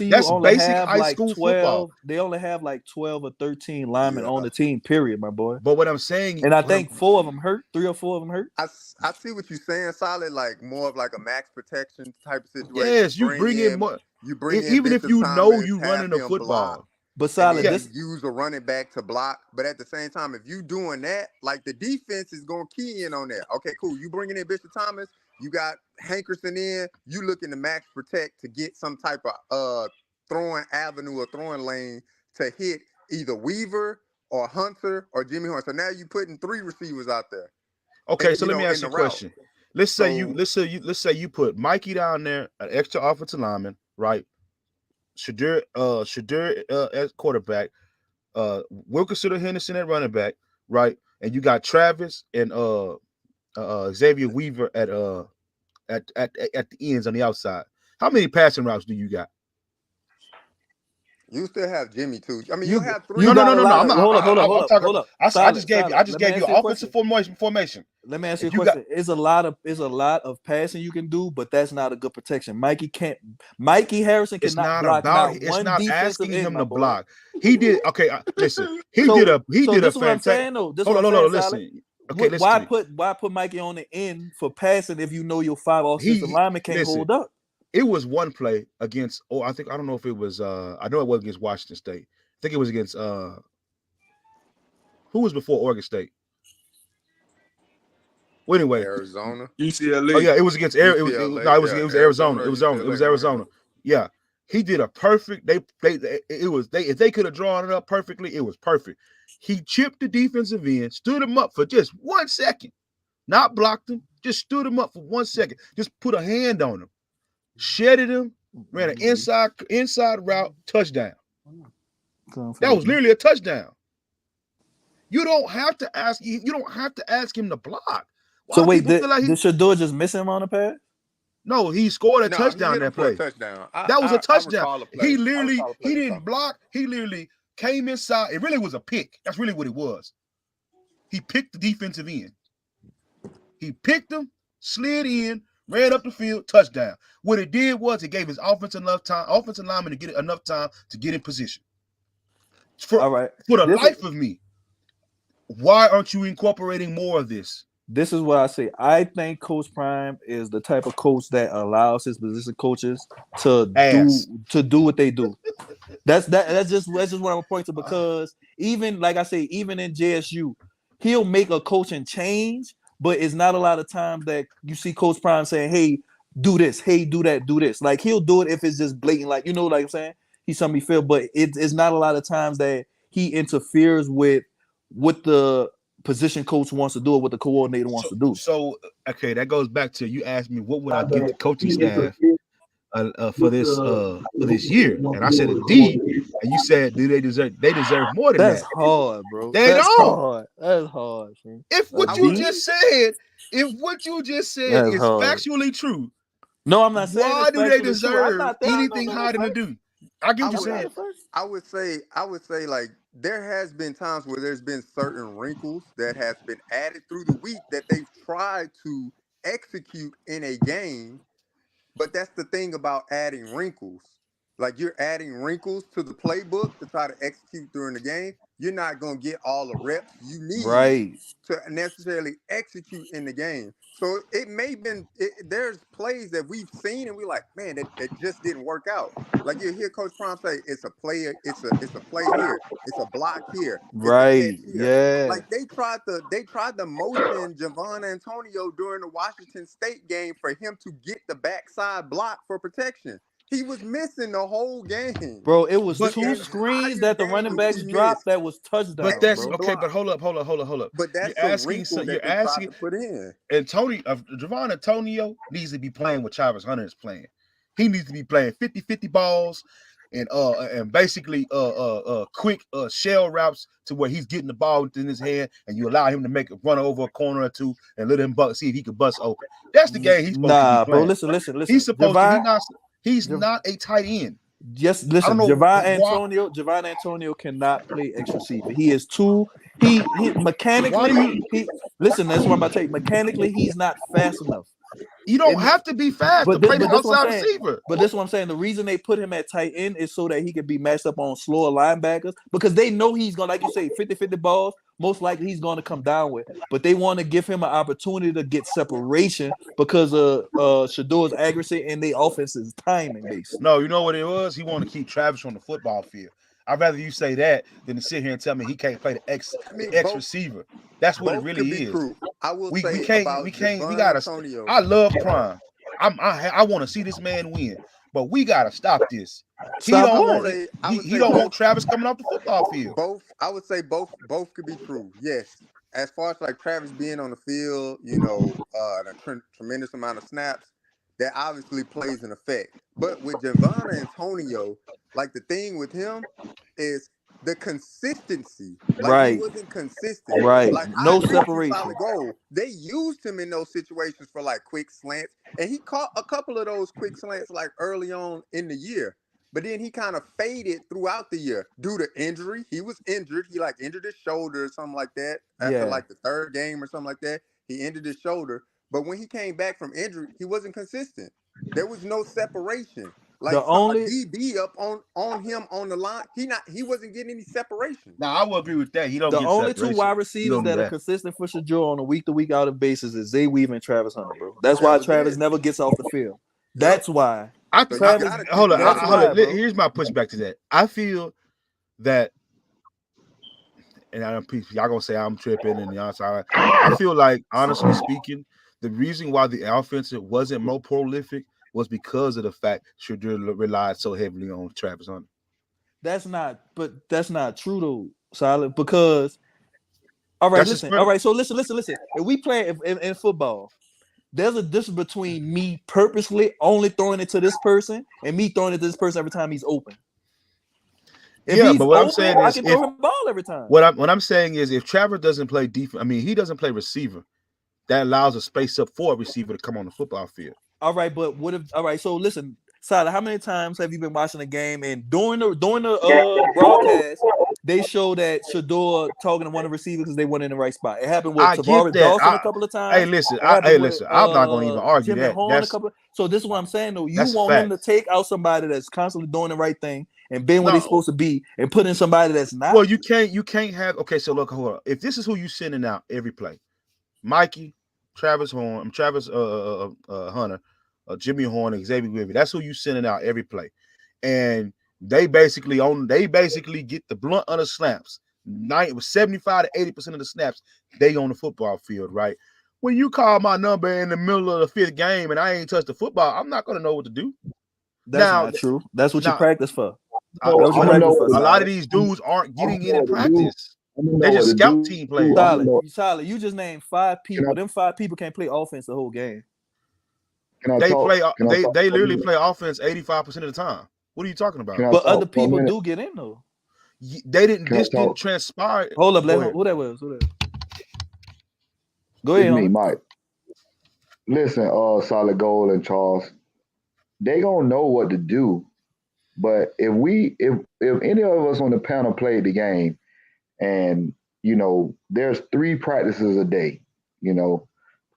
that's only basic have high like school 12. football. They only have like 12 or 13 linemen on the team, period, my boy. But what I'm saying, and I think 4 of them hurt, 3 or 4 of them hurt. I see what you're saying, Solid, like more of like a max protection type of situation. Yes, you bring in more. You bring in even if Bishop you know Thomas, you running a football. Block, but Solid, use a running back to block. But at the same time, if you doing that, like the defense is gonna key in on that. Okay, cool. You bringing in Bishop Thomas, you got Hankerson in. You looking to max protect to get some type of throwing avenue or throwing lane to hit either Weaver or Hunter or Jimmy Horn. So now you putting 3 receivers out there. Okay, so let me ask you a question. Let's say you put Mikey down there, an extra offensive lineman, right? Shadur as quarterback, Wilkerson or Henderson at running back, right? And you got Travis and Xavier Weaver at the ends on the outside. How many passing routes do you got? You still have Jimmy too. I mean, you have 3. No. I'm not. Hold up. I just gave you offensive formation. Let me ask you a question. It's a lot of passing you can do, but that's not a good protection. Mikey Harrison cannot block. It's not asking him to block. He did. Okay, listen. He did a fantastic. Hold on. Listen. Okay, why put Mikey on the end for passing if you know your 5 offensive linemen can't hold up? It was one play against. I don't know if it was. I know it was against Washington State. I think it was against. Who was before Oregon State? Well, anyway, Arizona, UCLA. Oh yeah, it was against Arizona. It was Arizona. It was Arizona. Yeah, he did a perfect. If they could have drawn it up perfectly, it was perfect. He chipped the defensive end, stood him up for just 1 second, not blocked him, just stood him up for 1 second, just put a hand on him. Shedded him, ran an inside route, touchdown. That was literally a touchdown. You don't have to ask him to block. So wait, did Shador just miss him on the pass? No, he scored a touchdown that play. That was a touchdown. He didn't block. He literally came inside. It really was a pick. That's really what it was. He picked the defensive end. He picked him, slid in, ran up the field, touchdown. What it did was it gave his offensive lineman to get enough time to get in position. For the life of me, Why aren't you incorporating more of this? This is what I say. I think Coach Prime is the type of coach that allows his position coaches to do what they do. That's just what I'm gonna point to, because even like I say, even in JSU, he'll make a coaching change, but it's not a lot of times that you see Coach Prime saying, "Hey, do this, hey, do that, do this." Like he'll do it if it's just blatant, like like I'm saying, he's something feel, but it's not a lot of times that he interferes with what the position coach wants to do or what the coordinator wants to do. So okay, that goes back to you asked me what would I give the coaching staff for this year, and I said a D, and you said do they deserve more than that? That's hard, bro. They don't. Hard. That's hard, man. If what you just said is factually true, no, I'm not saying why do they deserve anything higher than a D? I get what you're saying. I would say like there has been times where there's been certain wrinkles that has been added through the week that they've tried to execute in a game, but that's the thing about adding wrinkles. Like you're adding wrinkles to the playbook to try to execute during the game. You're not going to get all the reps you need to necessarily execute in the game. So it may have been, there's plays that we've seen and we're like, man, that just didn't work out. Like you hear Coach Prime say, it's a play, it's a play here, it's a block here, right? Yeah. Like they tried to motion Javon Antonio during the Washington State game for him to get the backside block for protection. He was missing the whole game, bro. It was two screens that the running backs dropped that was touchdowns. But that's okay. But hold up. But that's you're asking to put in. Javon Antonio needs to be playing what Travis Hunter is playing. He needs to be playing 50-50 balls and basically quick shell routes to where he's getting the ball within his hand, and you allow him to make a run over a corner or two and let him see if he can bust open. That's the game he's supposed to be playing. Bro. Listen. He's supposed to. He's not a tight end. Just listen, Javon Antonio cannot play X receiver. He is too. He mechanically. Listen, that's what I'm about to tell you. Mechanically, he's not fast enough. You don't have to be fast to play the outside receiver. But that's what I'm saying. The reason they put him at tight end is so that he can be matched up on slower linebackers, because they know he's going to, like you say, 50-50 balls. Most likely he's going to come down with. But they want to give him an opportunity to get separation because of Shador's accuracy and the offense's timing based. No, you know what it was? He wanted to keep Travis on the football field. I'd rather you say that than to sit here and tell me he can't play the X receiver. That's what it really is. I will we say can't. We gotta. Antonio. I love Prime. I want to see this man win, but we gotta stop this. He don't want Travis coming off the football field. I would say both could be true. Yes, as far as like Travis being on the field, a tremendous amount of snaps, that obviously plays an effect. But with Javon Antonio, like the thing with him is the consistency. Like he wasn't consistent. Right. Like no separation. Goal. They used him in those situations for like quick slants, and he caught a couple of those quick slants like early on in the year. But then he kind of faded throughout the year due to injury. He was injured. He like injured his shoulder or something like that after like the third game or something like that. He injured his shoulder. But when he came back from injury, he wasn't consistent. There was no separation. Like the only DB up on him on the line, he wasn't getting any separation. Now I will agree with that. He don't. The only two wide receivers that are consistent for Shador on a week to week out of basis is Zay Weaver and Travis Hunter, bro. That's why Travis never gets off the field. That's why. Hold on. Here's my pushback to that. I feel that, and y'all gonna say I'm tripping and the outside. I feel like, honestly speaking, the reason why the offensive wasn't more prolific was because of the fact Shador relied so heavily on Travis Hunter. That's not true though, Solid. Because all right, listen. So listen. If we play in football, there's a difference between me purposely only throwing it to this person and me throwing it to this person every time he's open. But what I'm saying is, I can throw him the ball every time. What I'm saying is, if Travis doesn't play defense, he doesn't play receiver. That allows a space up for a receiver to come on the football field. All right, but what if? All right, so listen, Sada, how many times have you been watching a game and during the broadcast they show that Shador talking to one of the receivers because they weren't in the right spot? It happened with Tavares Dawson a couple of times. Hey, listen, I'm not going to even argue that. So this is what I'm saying though. You want him to take out somebody that's constantly doing the right thing and being what they're supposed to be and put in somebody that's not. Well, you can't have. Okay, so look, hold on. If this is who you sending out every play, Mikey, Travis Hunter, Jimmy Horn, and Xavier Wimby, that's who you sending out every play, and they basically get the blunt of the snaps. 75 to 80% of the snaps they on the football field, right? When you call my number in the middle of the 5th game and I ain't touched the football, I'm not gonna know what to do. That's not true. That's what you practice for. A lot of these dudes aren't getting in practice. They're just scout team players. Solid. You just named 5 people. Them 5 people can't play offense the whole game. They literally play offense 85% of the time. What are you talking about? But other people do get in though. They didn't. This didn't transpire. Hold up, who that was? Go ahead, me, Mike. Listen, Solid Gold and Charles, they gonna know what to do. But if any of us on the panel played the game, and there's 3 practices a day,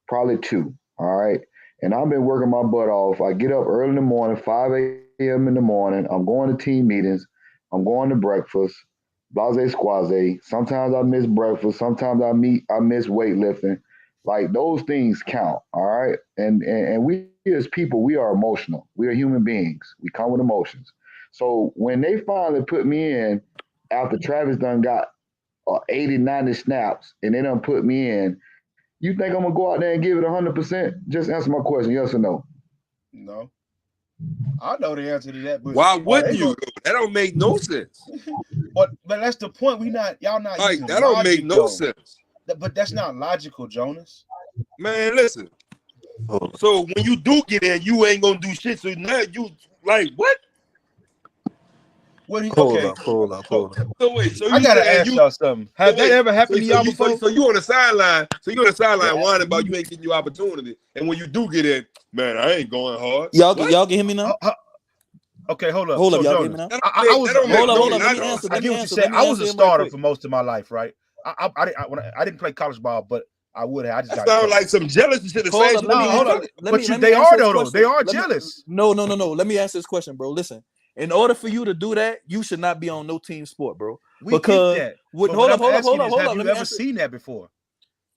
probably 2. All right, and I've been working my butt off. I get up early in the morning, 5 a.m. in the morning. I'm going to team meetings. I'm going to breakfast, blase squaze. Sometimes I miss breakfast. Sometimes I miss weightlifting. Like those things count, all right? And we as people, we are emotional. We are human beings. We come with emotions. So when they finally put me in after Travis done got 80, 90 snaps and they done put me in, you think I'm going to go out there and give it 100%? Just answer my question, yes or no? No. I know the answer to that, but why wouldn't you? That don't make no sense. But that's the point. Y'all not like that don't make no sense. But that's not logical, Jonas. Man, listen. So when you do get in, you ain't gonna do shit. So now you like what? Hold up. So wait, so I gotta ask y'all something. Has that ever happened to y'all before? So you on the sideline. So you on the sideline whining about you ain't getting your opportunity, and when you do get in, man, I ain't going hard. Y'all can hear me now? Okay, hold up. Hold up, y'all can hear me now? Hold up. Let me answer. I get what you said. I was a starter for most of my life, right? I didn't play college ball, but I would have. I just got sound like some jealousy shit. Hold up. They are though. They are jealous. No. Let me answer this question, bro. Listen. In order for you to do that, you should not be on no team sport, bro. Because hold up. Have you ever seen that before?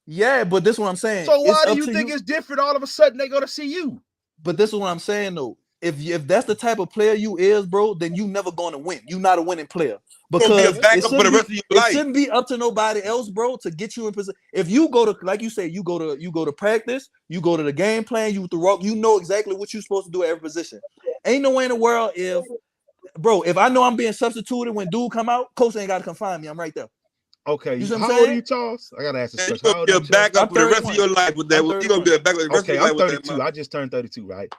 Yeah, but this is what I'm saying. So why do you think it's different? All of a sudden they gonna see you. But this is what I'm saying though. If that's the type of player you is, bro, then you never gonna win. You're not a winning player because it shouldn't be up to nobody else, bro, to get you in position. If you go to, like you say, you go to practice, you go to the game plan, you know exactly what you're supposed to do at every position. Ain't no way in the world if I know I'm being substituted when dude come out, coach ain't got to confine me. I'm right there. Okay. You how old are you, Charles? I gotta ask this question. You're gonna be a backup for the rest of your life with that. You're gonna be a backup for the rest of your life. I'm 32. I just turned 32, right?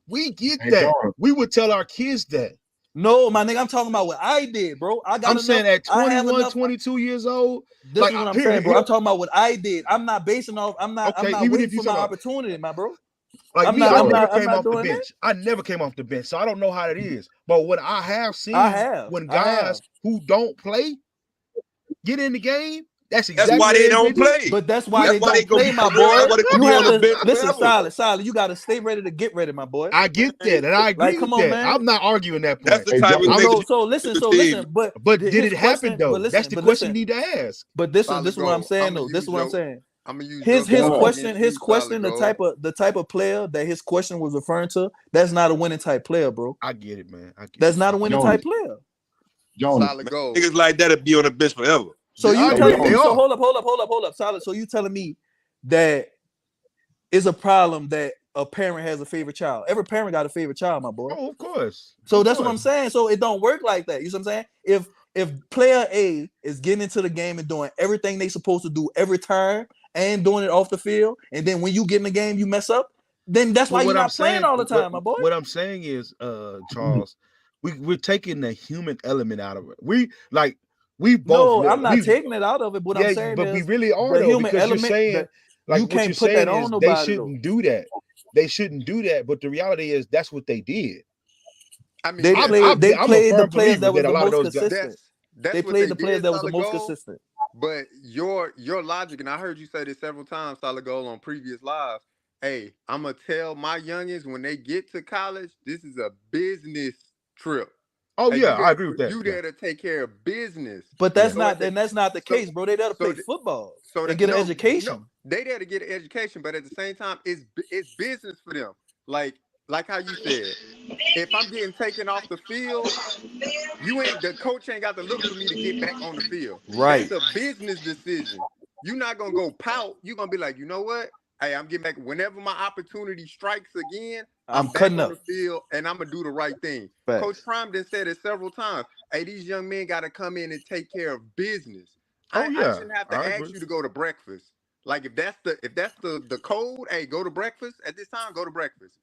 We get that. We would tell our kids that. No, my nigga, I'm talking about what I did, bro. I'm saying at 21, 22 years old. This is what I'm saying, bro. I'm talking about what I did. I'm not basing off. I'm not waiting for my opportunity, my bro. Like I never came off the bench. I never came off the bench, so I don't know how it is. But what I have seen, when guys who don't play get in the game, that's why they don't play. But that's why they don't play, my boy. You have to listen, solid. You got to stay ready to get ready, my boy. I get that, and I agree with that. Man. I'm not arguing that point. That's the type of so listen. But did it happen though? That's the question you need to ask. But this is what I'm saying though. This is what I'm saying. His question, the type of player that his question was referring to, that's not a winning type player, bro. I get it, man. That's not a winning type player. Niggas like that'll be on the bench forever. So you telling me? So hold up, solid. So you telling me that is a problem that a parent has a favorite child? Every parent got a favorite child, my boy. Oh, of course. So that's what I'm saying. So it don't work like that. You know what I'm saying? If player A is getting into the game and doing everything they supposed to do every time and doing it off the field, and then when you get in the game you mess up, then that's why you're not playing all the time, my boy. What I'm saying is, Charles, we're taking the human element out of it. We both. No, I'm not taking it out of it. What I'm saying but is, we really are the though, human because element. You're saying, like, you can't put that on nobody. They shouldn't do that. They shouldn't do that. But the reality is, that's what they did. I mean, they played the players that was the most consistent. They played the players that was the most consistent. But your logic, and I heard you say this several times, Solid Gold, on previous lives. Hey, I'm gonna tell my youngins when they get to college, this is a business trip. Oh Hey, yeah, I agree with that. You there to take care of business. But that's So not the case, bro. They there to play football and get an education. No, they there to get an education, but at the same time, it's business for them. Like how you said, if I'm getting taken off the field, the coach ain't got to look for me to get back on the field. Right. That's a business decision. You're not gonna go pout. You're gonna be like, you know what? Hey, I'm getting back. Whenever my opportunity strikes again, I'm back cutting on up the field and I'm gonna do the right thing. Facts. Coach Prime done said it several times. Hey, these young men got to come in and take care of business. I shouldn't have to ask you to go to breakfast. Like if that's the code, hey, go to breakfast at this time. Go to breakfast.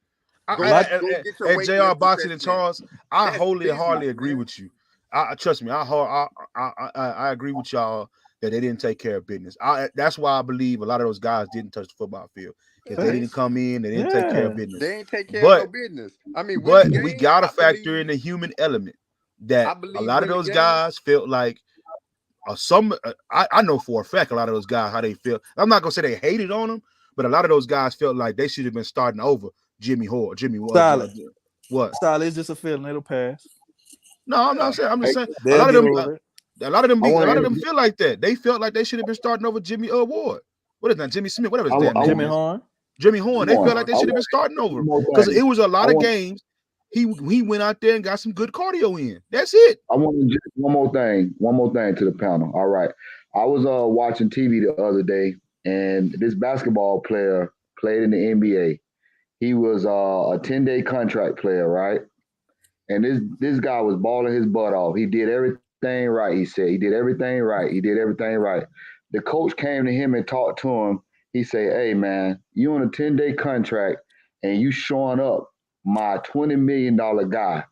At JR Boxing and Charles, I wholly agree with you. Trust me, I agree with y'all that they didn't take care of business. That's why I believe a lot of those guys didn't touch the football field because they didn't come in, they didn't take care of business. They ain't take care of no business. I mean, but we gotta factor in the human element that a lot of those guys felt like I know for a fact a lot of those guys how they feel. I'm not gonna say they hated on them, but a lot of those guys felt like they should have been starting over Jimmy Solid. What? Solid is just a feeling. It'll pass. No, I'm not saying. I'm just saying a lot of them feel like that. They felt like they should have been starting over Jimmy Ward. What is that? Jimmy Smith, whatever his damn name. Jimmy Horn. Jimmy Horn. They felt like they should have been starting over because it was a lot of games. He went out there and got some good cardio in. That's it. I want to just one more thing to the panel. All right. I was watching TV the other day, and this basketball player played in the NBA. He was a 10-day contract player, right? And this guy was balling his butt off. He did everything right. He said he did everything right. The coach came to him and talked to him. He said, "Hey man, you on a 10-day contract and you showing up my $20 million guy.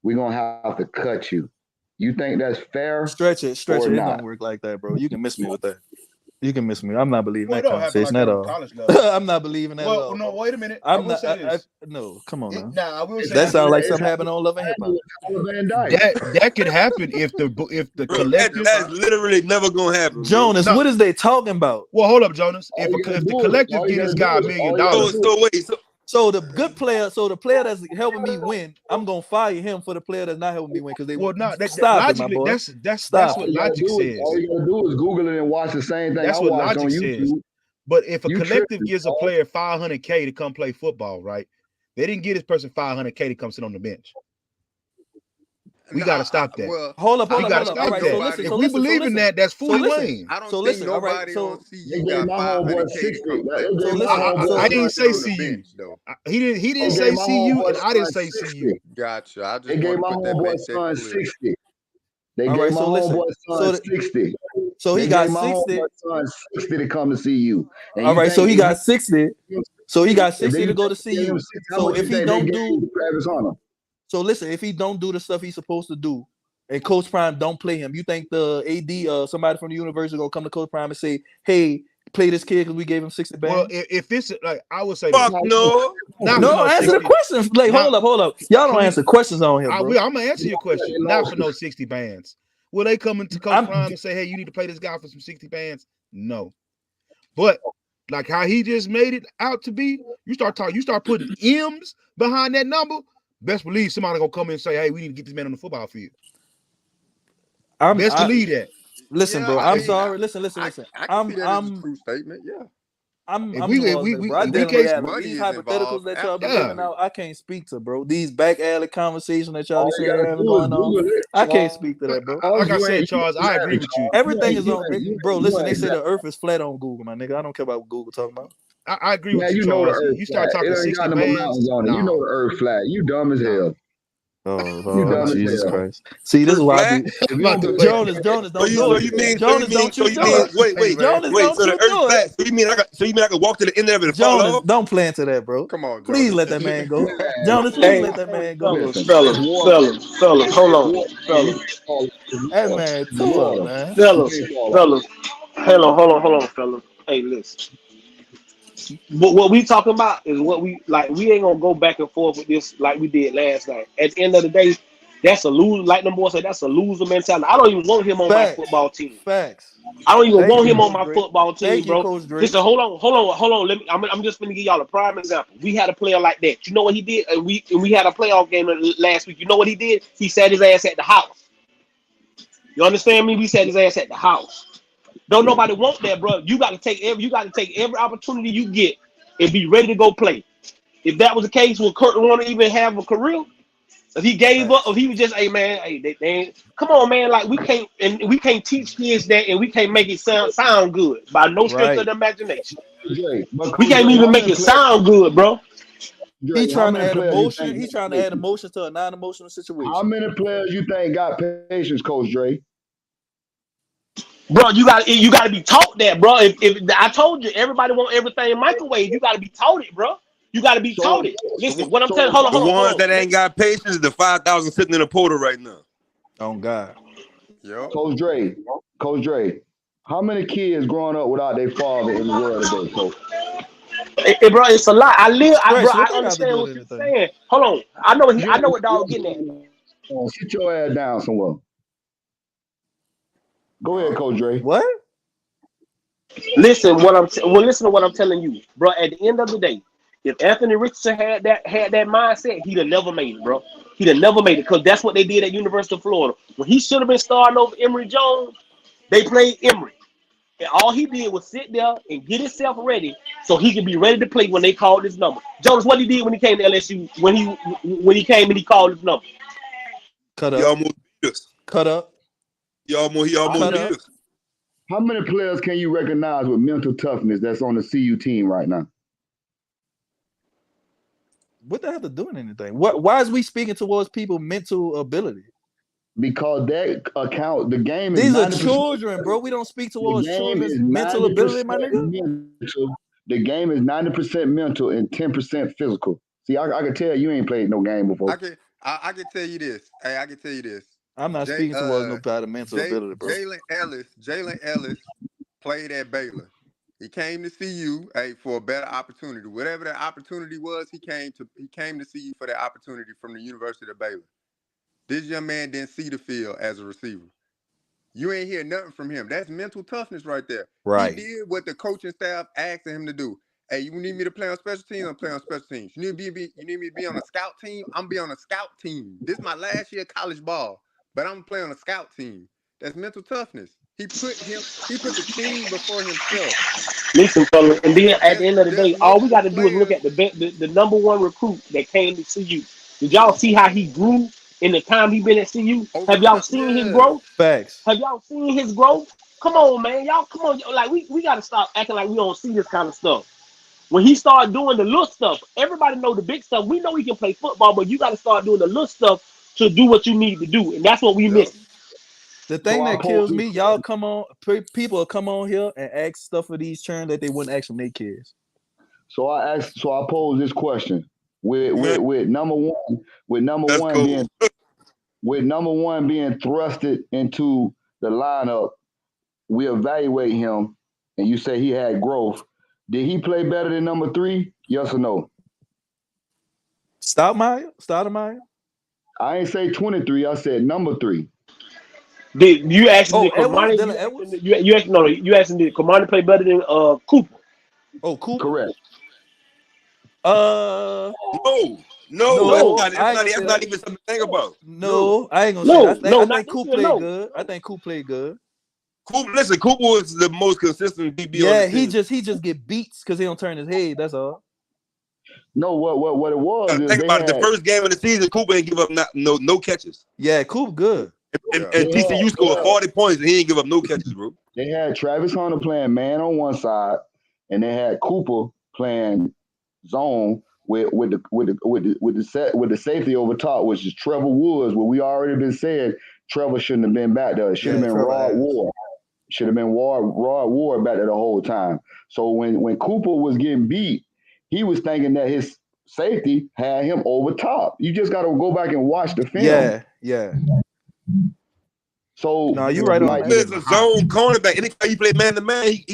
We're gonna have to cut you. You think that's fair? Stretch it. It don't work like that, bro. You can miss me with that. You can miss me. I'm not believing that conversation at all. I'm not believing that at all. No, wait a minute. No, come on now. Nah, I will say that sounds like something happened on Love and Hip Hop. That could happen if the collective. That's literally never gonna happen. Jonas, what is they talking about? Well, hold up, Jonas. If the collective give this guy $1 million, so the good player, the player that's helping me win, I'm gonna fire him for the player that's not helping me win because they stop it, my boy. That's what logic says. All you gotta do is Google it and watch the same thing. That's what logic says. But if a collective gives a player $500K to come play football, right? They didn't give this person $500K to come sit on the bench. We gotta stop that. Well, hold up. If we believe in that, that's fully lame. I don't think nobody on CU got $500K. I didn't say CU. He didn't say CU, and I didn't say CU. Gotcha. I just they gave my homeboy son 60. They gave my homeboy son 60. So he got 60. 60 to come to CU. All right, so he got 60. So he got 60 to go to CU. So if he don't do Travis Hunter. So listen, if he don't do the stuff he's supposed to do, and Coach Prime don't play him, you think the AD, somebody from the university, gonna come to Coach Prime and say, "Hey, play this kid because we gave him 60 bands"? Well, if it's like I would say, no. Answer the question. Like, hold up. Y'all don't answer questions on here, bro. I'm gonna answer your question. Not for no 60 bands. Will they come into Coach Prime and say, "Hey, you need to play this guy for some 60 bands"? No. But like how he just made it out to be, you start putting M's behind that number. Best believe somebody gonna come in and say, "Hey, we need to get this man on the football field." Best believe that. Listen, bro. I'm sorry. Listen. I can see that as a true statement. Yeah. These hypotheticals that y'all be giving out, I can't speak to, bro. These back alley conversations that y'all be having going on, I can't speak to that, bro. Like I said, Charles, I agree with you. Everything is on, bro. Listen, they say the Earth is flat on Google, my nigga. I don't care about what Google talking about. I agree with you, Charles. You start talking 60 bands. You know the Earth flat. You dumb as hell. Oh, Jesus Christ! See, this is why I do. Jonas, don't do it. Jonas, don't you do it. Wait. So the Earth flat. So you mean I could walk to the end of it and fall Jonas, off? don't play into that, bro. Come on, please let that man go. Jonas, please let that man go. Fellas, hold on, fellas. That man, too up, man. Fellas, hold on, fellas. Hey, listen. What we talking about is what we like. We ain't gonna go back and forth with this like we did last night. At the end of the day, that's a loser. Like them boys say, that's a loser mentality. I don't even want him on my football team. Facts. I don't even Thank want you, him on Coach my Dre. football team, Thank you, bro. Coach Dre. Listen, hold on. I'm just gonna give y'all a prime example. We had a player like that. You know what he did? And we had a playoff game last week. You know what he did? He sat his ass at the house. You understand me? We sat his ass at the house. Don't nobody want that, bro. You got to take every opportunity you get and be ready to go play. If that was the case, would Kurt want to even have a career? If he gave up, if he was just, hey man, hey, come on, man, like we can't teach kids that, and we can't make it sound good by no stretch of the imagination. Dre, but We Coach can't Dre, even how make many it players? sound good, bro. Dre, He how trying to many add players you emotion. think He's got trying to add patience? emotion to a non-emotional How situation. many players you think got patience, Coach Dre? Bro, you got to be taught that, bro. If I told you, everybody want everything microwave. You got to be taught it, bro. You got to be taught it. Listen, what I'm telling. Hold The ones on. that ain't got patience, the 5,000 sitting in the portal right now. Oh God. Yep. Coach Dre, how many kids growing up without their father in the world today, Coach? Bro, it's a lot. Stretch, what I they got to understand do with what you're anything? saying. Hold on. I know what dog Dre, getting at. sit your ass down somewhere. Go ahead, Coach Dre. What? Listen to what I'm telling you, bro. At the end of the day, if Anthony Richardson had that mindset, he'd have never made it, bro. He'd have never made it because that's what they did at University of Florida. When he should have been starting over Emory Jones, they played Emory. And all he did was sit there and get himself ready so he could be ready to play when they called his number. Jonas, what he did when he came to LSU, when he came and he called his number. Cut He up. almost beat us. Cut up. He almost Cut beat up. us. How many players can you recognize with mental toughness that's on the CU team right now? What that have to do with anything? Why is we speaking towards people's mental ability? Because that account, the game is These are 90%. children, bro. We don't speak The towards game children's is mental ability, 90% my nigga. mental. The game is 90% mental and 10% physical. See, I can tell you ain't played no game before. I can tell you this. Hey, I can tell you this. I'm not speaking towards no part of mental ability, bro. Jalen Ellis played at Baylor. He came to CU, for a better opportunity. Whatever that opportunity was, he came to CU for that opportunity from the University of Baylor. This young man didn't see the field as a receiver. You ain't hear nothing from him. That's mental toughness right there. Right. He did what the coaching staff asked him to do. Hey, you need me to play on special teams? I'm playing on special teams. You need me to be on a scout team? I'm be on a scout team. This is my last year of college ball, but I'm playing on a scout team. That's mental toughness. He put the team before himself. Listen, fella, and then at the end of the day, all we multiple got to do is look players. at the number one recruit that came to CU. Did y'all see how he grew in the time he been at CU? Over Have y'all time, seen his yeah. growth? Facts. Have y'all seen his growth? Come on, man. Y'all, come on. Like, we got to stop acting like we don't see this kind of stuff. When he started doing the little stuff, everybody know the big stuff. We know he can play football, but you got to start doing the little stuff to do what you need to do. And that's what we miss. The thing that I kills pose- me, y'all come on, people will come on here and ask stuff for these children that they wouldn't ask from their kids. So I pose this question with number one being thrusted into the lineup. We evaluate him, and you say he had growth. Did he play better than number 3? Yes or no? Stoudemire? I ain't say 23. I said number 3. Did you asking did Edwards? Kamani? Dylan Edwards? You asking did Kamani play better than Cooper? Oh, Cooper. Correct. No, that's not even something to think about. No, I ain't gonna say that. I think Cooper played good. I think Cooper played good. Cooper was the most consistent DB. Yeah, on the team. he just get beats because he don't turn his head. That's all. No, what it was is think about it. The first game of the season, Cooper ain't give up no catches. Yeah, Cooper good. And TCU scored 40 points and he ain't give up no catches, bro. They had Travis Hunter playing man on one side, and they had Cooper playing zone with the safety over top, which is Trevor Woods. What we already been saying, Trevor shouldn't have been back there. It should have been Rod Ward. Should have been Rod Ward back there the whole time. So when Cooper was getting beat, he was thinking that his safety had him over top. You just got to go back and watch the film. Yeah. So no, you right on that. He's a zone cornerback. Anytime you play man to man, he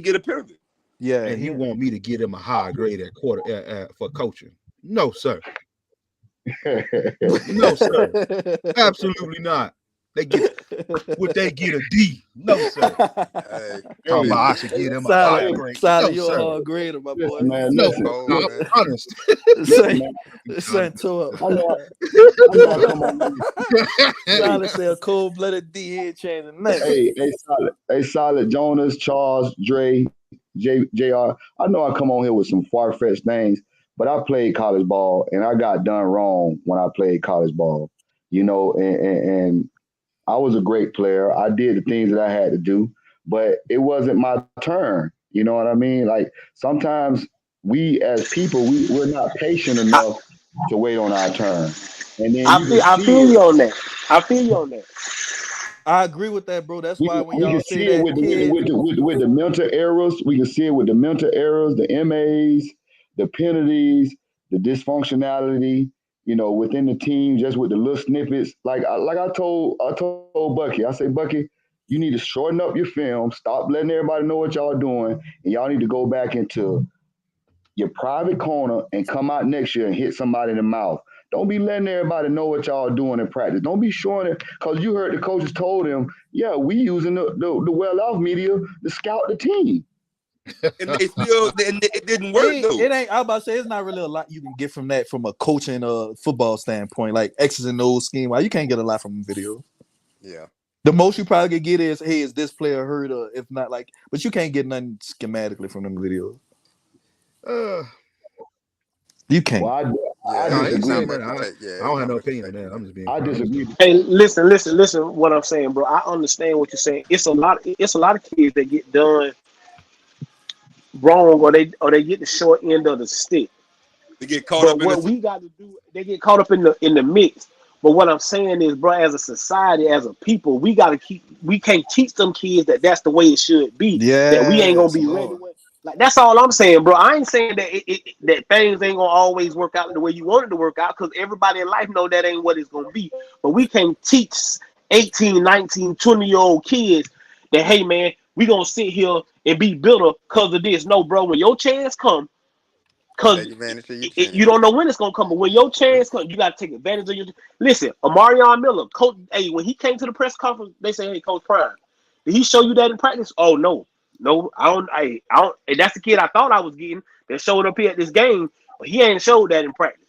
get a pyramid. Yeah, and he want me to give him a high grade at quarter for coaching. No, sir. No, sir. Absolutely not. They get would they get a D? No, sir. Hey, Talking about I listen, should give them a Solid, higher grade. solid. No, You're a sir. hard grader, my boy. Listen, man. No, Listen, cold, I'm man. honest. Say, listen, say man. to him. I know. I know. I come on. Solid say a cold-blooded D ain't changing nothing. Hey, solid. Jonas, Charles, Dre, Jr. I know I come on here with some far fetched things, but I played college ball and I got done wrong when I played college ball. You know, and I was a great player. I did the things that I had to do, but it wasn't my turn. You know what I mean? Like sometimes we as people, we're not patient I, enough to wait on our turn. And then I you can feel I see feel it. you on that. I feel you on that. I agree with that, bro. That's why when We can y'all say see it that kid, with the mental errors. We can see it with the mental errors, the MAs, the penalties, the dysfunctionality. You know, within the team, just with the little snippets. Like I told Bucky. I say, Bucky, you need to shorten up your film. Stop letting everybody know what y'all doing, and y'all need to go back into your private corner and come out next year and hit somebody in the mouth. Don't be letting everybody know what y'all doing in practice. Don't be showing it because you heard the coaches told him, yeah, we using the well-off media to scout the team. And they still, and it didn't work though. it ain't. I was about to say it's not really a lot you can get from that from a coaching football standpoint, like X's and O's scheme. Why you can't get a lot from video. yeah. The most you probably could get is, hey, is this player hurt or if not, like, but you can't get nothing schematically from them videos. Uh, You can't. Well, I Yeah, no, I ain't it's disagree. not saying much that. to I take. Yeah, don't it's have not no much to opinion on take that. from I'm it. just being I honest. disagree. Hey, listen. What I'm saying, bro. I understand what you're saying. It's a lot. It's a lot of kids that get done wrong, or they get the short end of the stick. They get caught But up in what the. we got to do, they get caught up in the mix. But what I'm saying is, bro, as a society, as a people, we got to keep. We can't teach them kids that that's the way it should be. That we ain't gonna Yes, be ready Lord. with. Like that's all I'm saying, bro. I ain't saying that that things ain't gonna always work out the way you want it to work out, because everybody in life know that ain't what it's gonna be. But we can't teach 18, 19, 20-year-old kids that, hey man, we gonna sit here and be bitter because of this. No, bro, when your chance come. Cause Take advantage of your you chance. don't know when it's gonna come, but when your chance comes, you gotta take advantage of your. Listen, Amarion Miller, coach. Hey, when he came to the press conference, they say, "Hey, Coach Prime, did he show you that in practice?" Oh no, no, I don't. I don't. And that's the kid I thought I was getting that showed up here at this game, but he ain't showed that in practice.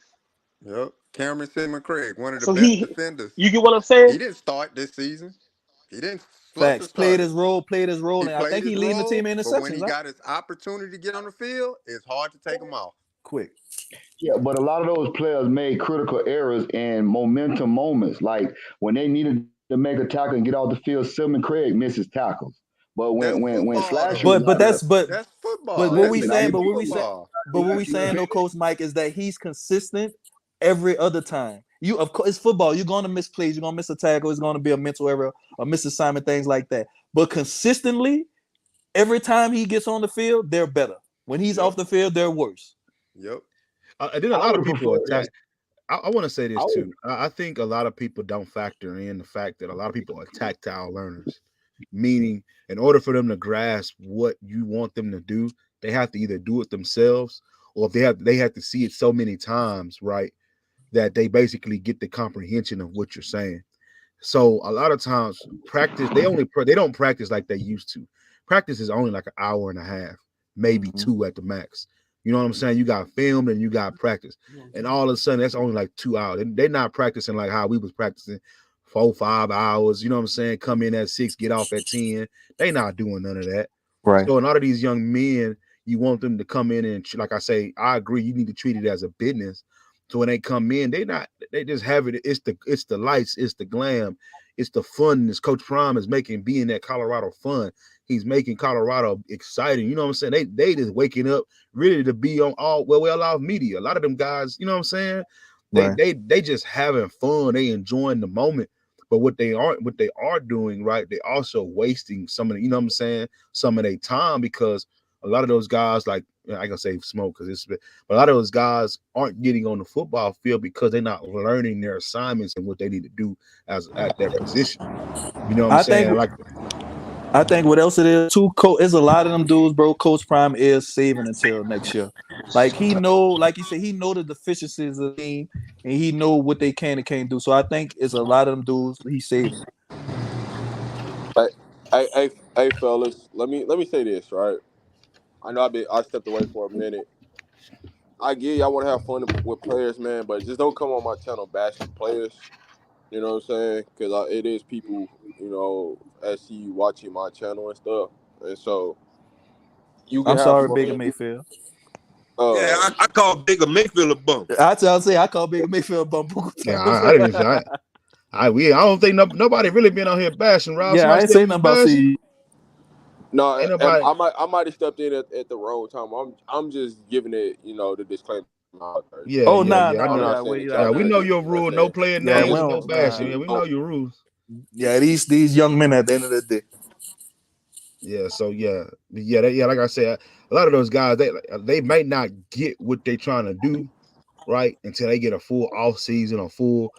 Yep. Cameron Sidman Craig, one of the So best defenders. you get what I'm He saying? didn't start this season. He didn't supposed to Facts. Played start his it. role, He and I played think his he leading the team role, in but when interceptions, he right? got his opportunity to get on the field, it's hard to take him off. Quick. Yeah, but a lot of those players made critical errors in momentum moments. Like when they needed to make a tackle and get off the field, Silman Craig misses tackles. But That's when football Slasher though. was But out there, that's but That's but football. what That's we listen, saying, American football. but what we saying though, Coach Mike, is that he's consistent every other time. You of course it's football. You're gonna miss plays, you're gonna miss a tackle, it's gonna be a mental error, a misassignment, things like that. But consistently, every time he gets on the field, they're better. When he's Yep. off the field, they're worse. Yep. And then a I lot would of have people preferred attack. that. I want to say this I would, too. I think a lot of people don't factor in the fact that a lot of people are tactile learners, meaning in order for them to grasp what you want them to do, they have to either do it themselves or if they have to see it so many times, right, that they basically get the comprehension of what you're saying. So a lot of times practice, they don't practice like they used to. Practice is only like an hour and a half, maybe Mhm. 2 at the max. You know what I'm saying? You got filmed and you got practice. And all of a sudden that's only like 2 hours. They're not practicing like how we was practicing 4, 5 hours. You know what I'm saying? Come in at 6, get off at 10. They not doing none of that. Right. So a lot of these young men, you want them to come in and like I say, I agree, you need to treat it as a business. So when they come in, they just have it. It's the lights, it's the glam, it's the fun. This Coach Prime is making being at Colorado fun. He's making Colorado exciting. You know what I'm saying? They just waking up ready to be on all well off media. A lot of them guys, you know what I'm saying? Right. They just having fun. They enjoying the moment. But what they are doing, right? They also wasting some of the, you know what I'm saying, some of their time because a lot of those guys, like I can say smoke because it's, but a lot of those guys aren't getting on the football field because they're not learning their assignments and what they need to do as at that position. You know what I'm I saying? think Like, I think what else it is too. It's a lot of them dudes, bro. Coach Prime is saving until next year. Like he know, like you said, he know the deficiencies of the team, and he know what they can and can't do. So I think it's a lot of them dudes he's saving. Hey, fellas, let me say this, right? I know I stepped away for a minute. I get y'all want to have fun with players, man, but just don't come on my channel bashing players. You know what I'm saying? Because it is people, I see you watching my channel and stuff, and so you can I'm have sorry, fun. Baker Mayfield. Yeah, I call Baker Mayfield a bum. I call Baker Mayfield a bum. Yeah, I didn't say. I don't think nobody really been out here bashing. Rob, Yeah, I ain't saying nothing about bashing. No, Ain't nobody. I might have stepped in at the wrong time. I'm just giving it, the disclaimer out there. Yeah, Oh, yeah, nah, yeah. I I'm know. not saying that Yeah, y'all we gotta know do. your You know what rule. I'm No saying? playing Yeah, names we and no don't. bashing. Nah. Yeah, we know your rules. Yeah, these young men at the end of the day. Yeah, so yeah. Like I said, a lot of those guys they might not get what they trying to do, right, until they get a full off season, a full,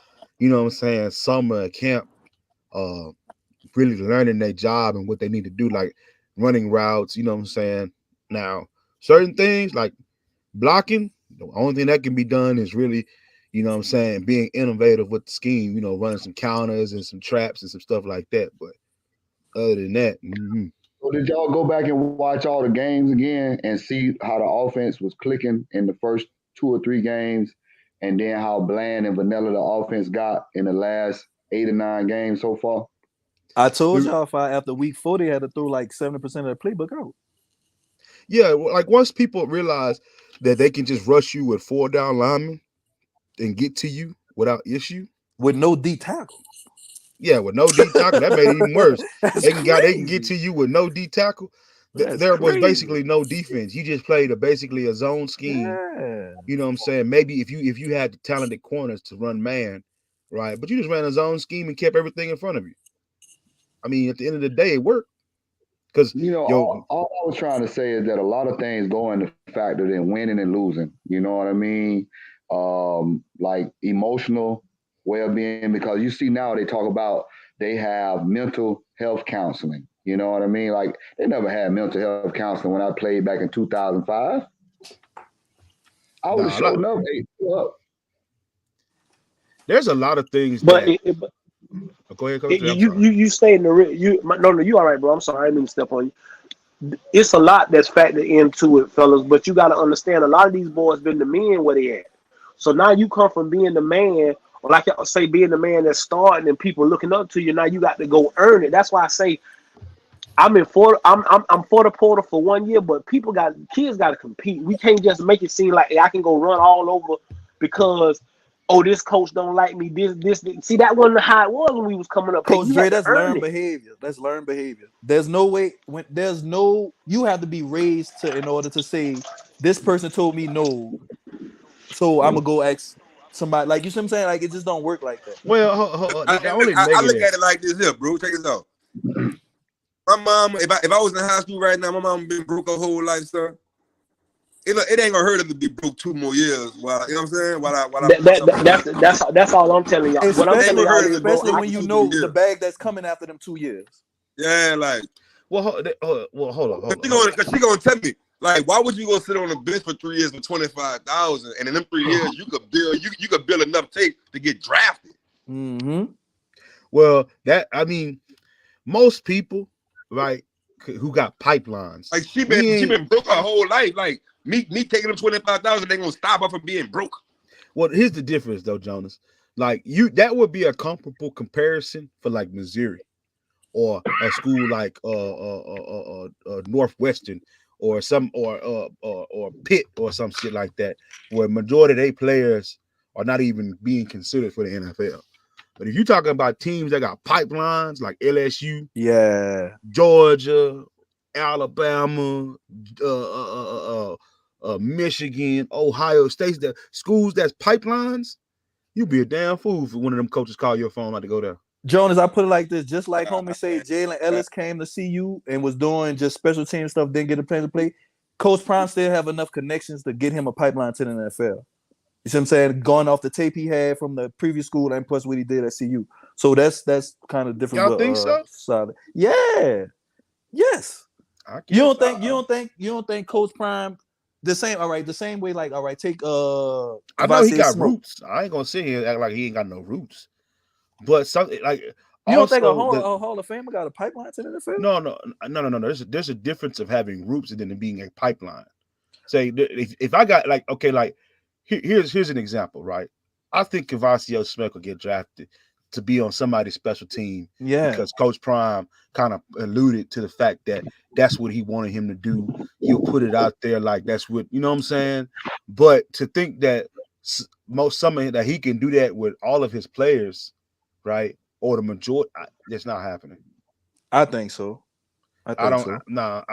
summer camp, really learning their job and what they need to do, like running routes. Now, certain things like blocking, the only thing that can be done is really, being innovative with the scheme. Running some counters and some traps and some stuff like that. But other than that, So did y'all go back and watch all the games again and see how the offense was clicking in the first 2 or 3 games, and then how bland and vanilla the offense got in the last 8 or 9 games so far? I told y'all after week 4 they had to throw like 70% of the playbook out. Yeah, like once people realize that they can just rush you with 4 down linemen and get to you without issue. With no D tackle. Yeah, with no D tackle, that made it even worse. That's They can crazy. get to you with no D tackle. That's There was crazy. basically no defense. You just played basically a zone scheme. Yeah. You know what I'm saying? Maybe if you had the talented corners to run man, right? But you just ran a zone scheme and kept everything in front of you. I mean, at the end of the day, it worked. Because all I was trying to say is that a lot of things go into factor in winning and losing. You know what I mean? Like emotional well-being, because you see now they talk about they have mental health counseling. You know what I mean? Like they never had mental health counseling when I played back in 2005. I would have shown up. Hey, up. There's a lot of things But go ahead, Coach. you stay in the no, you all right, bro. I'm sorry, I didn't mean to step on you. It's a lot that's factored into it, fellas. But you got to understand, a lot of these boys been the men where they at. So now you come from being the man, or like I say, being the man that's starting and people looking up to you. Now you got to go earn it. That's why I say I'm for the portal for 1 year, but kids got to compete. We can't just make it seem like, hey, I can go run all over because this coach don't like me. This. See, that wasn't how it was when we was coming up. Coach Dre, that's learned learned behavior. That's learned behavior. There's no way you have to be raised to in order to say this person told me no, so I'm gonna go ask somebody. Like, you see what I'm saying? Like, it just don't work like that. Well, I look at it like this here, bro. Check this out. My mom, if I was in high school right now, my mom been broke her whole life, son. It ain't gonna hurt her to be broke 2 more years. While you know what I'm saying? That's all I'm telling y'all. What I'm telling y'all is, bro, especially when you know the bag that's coming after them 2 years. Yeah, like. Well, hold on. Because she gonna tell me, like, why would you go sit on the bench for 3 years for $25,000, and in them 3 years you could build enough tape to get drafted? Mm-hmm. Well, most people, right, who got pipelines, like she been broke her whole life. Like me taking them $25,000, they gonna stop her from being broke. Well, here's the difference though, Jonas. Like that would be a comparable comparison for like Missouri or a school like Northwestern or or Pitt or some shit like that, where majority of their players are not even being considered for the NFL. But if you're talking about teams that got pipelines like LSU, Georgia, Alabama, Michigan, Ohio State, the schools that's pipelines, you'd be a damn fool for one of them coaches call your phone not to go there. Jonas, I put it like this, just like homie say Jalen Ellis came to see you and was doing just special team stuff, didn't get a chance to play. Coach Prime still have enough connections to get him a pipeline to the NFL. You see what I'm saying? Going off the tape he had from the previous school and plus what he did at CU. So that's kind of different. Y'all think so? Solid. Yeah. Yes. You don't think Coach Prime the same way, like, all right, take I know he got roots. I ain't gonna sit here and act like he ain't got no roots. But something like You don't think a Also, Hall of Famer got a pipeline to the NFL? No. There's a difference of having roots and then it being a pipeline. Say if I got like okay, like here's an example, right? I think Kavasio Smith will get drafted to be on somebody's special team, because Coach Prime kind of alluded to the fact that that's what he wanted him to do. He'll put it out there like that's what, you know what I'm saying. But to think that that he can do that with all of his players, right, or the majority, that's not happening. I think so. I don't.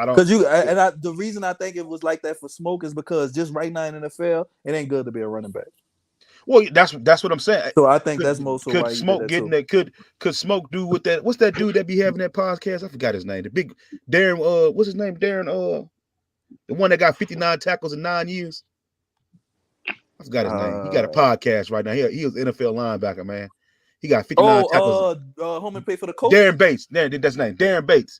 Because the reason I think it was like that for Smoke is because just right now in the NFL, it ain't good to be a running back. Well, that's what I'm saying. So I think that's most of why could Smoke getting that. Could Smoke do with that? What's that dude that be having that podcast? I forgot his name. The big Darren. What's his name? Darren. The one that got 59 tackles in 9 years. I forgot his name. He got a podcast right now. He was NFL linebacker, man. He got 59 tackles. Home and play for the Colts. Darren Bates. That's his name. Darren Bates.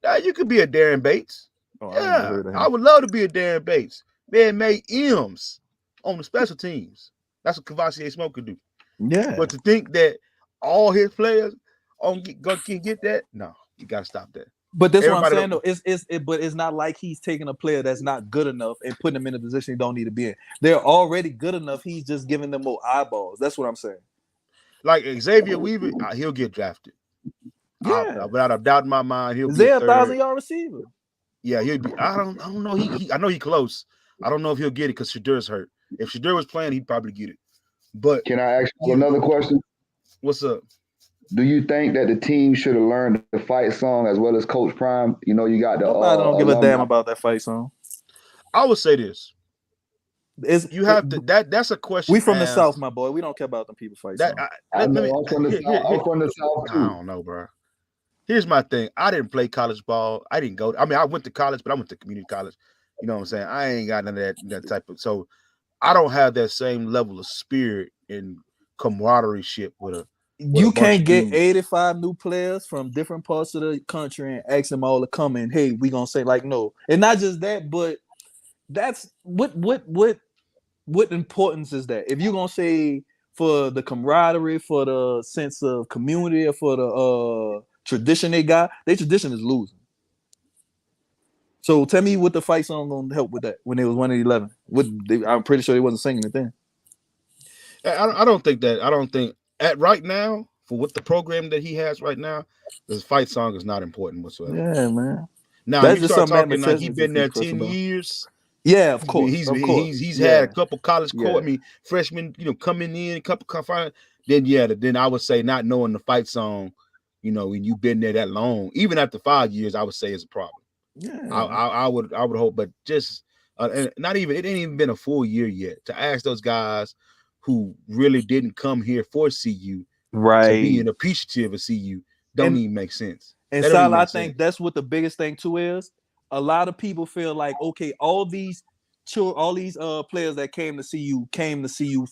Now you could be a Darren Bates. I would love to be a Darren Bates. Man made M's on the special teams. That's what Kavasio Smoke could do. Yeah. But to think that all his players can get that, no, you gotta stop that. But that's what I'm saying though. But it's not like he's taking a player that's not good enough and putting them in a position he don't need to be in. They're already good enough. He's just giving them more eyeballs. That's what I'm saying. Like Xavier Weaver, he'll get drafted. Yeah. Without a doubt in my mind, he'll be a 1,000-yard receiver. Yeah, he'll be. I don't know. I know he's close. I don't know if he'll get it because Shadur's hurt. If Shadur was playing, he'd probably get it. But can I ask you another question? What's up? Do you think that the team should have learned the fight song as well as Coach Prime? You know, you got the. Nobody don't give a damn about that fight song. I would say this. That's a question. We from the South, my boy. We don't care about them people fight song. I'm from the South too. I don't know, bro. Here's my thing. I didn't play college ball. I didn't go. I mean, I went to college, but I went to community college. You know what I'm saying? I ain't got none of that type of. So I don't have that same level of spirit and camaraderie with a. You can't get 85 new players from different parts of the country and ask them all to come in. Hey, we gonna say like no, and not just that, but that's what importance is that? If you're gonna say for the camaraderie, for the sense of community, or for the tradition they got, their tradition is losing. So tell me what the fight song gonna help with that when they was 1-11. I'm pretty sure they wasn't singing it then. I don't think that. I don't think at right now for what the program that he has right now, this fight song is not important whatsoever. Yeah, man. Now that's you start talking like he's been there 10 years. Yeah, of course. He's had a couple college court. I mean, freshmen, coming in, a couple confined. Then I would say not knowing the fight song, when you've been there that long, even after 5 years, I would say is a problem. Yeah, I would hope, but just not even. It ain't even been a full year yet to ask those guys who really didn't come here for CU, right? To be appreciative of CU don't even make sense. And Sal, I think that's what the biggest thing too is. A lot of people feel like, okay, all these players that came to CU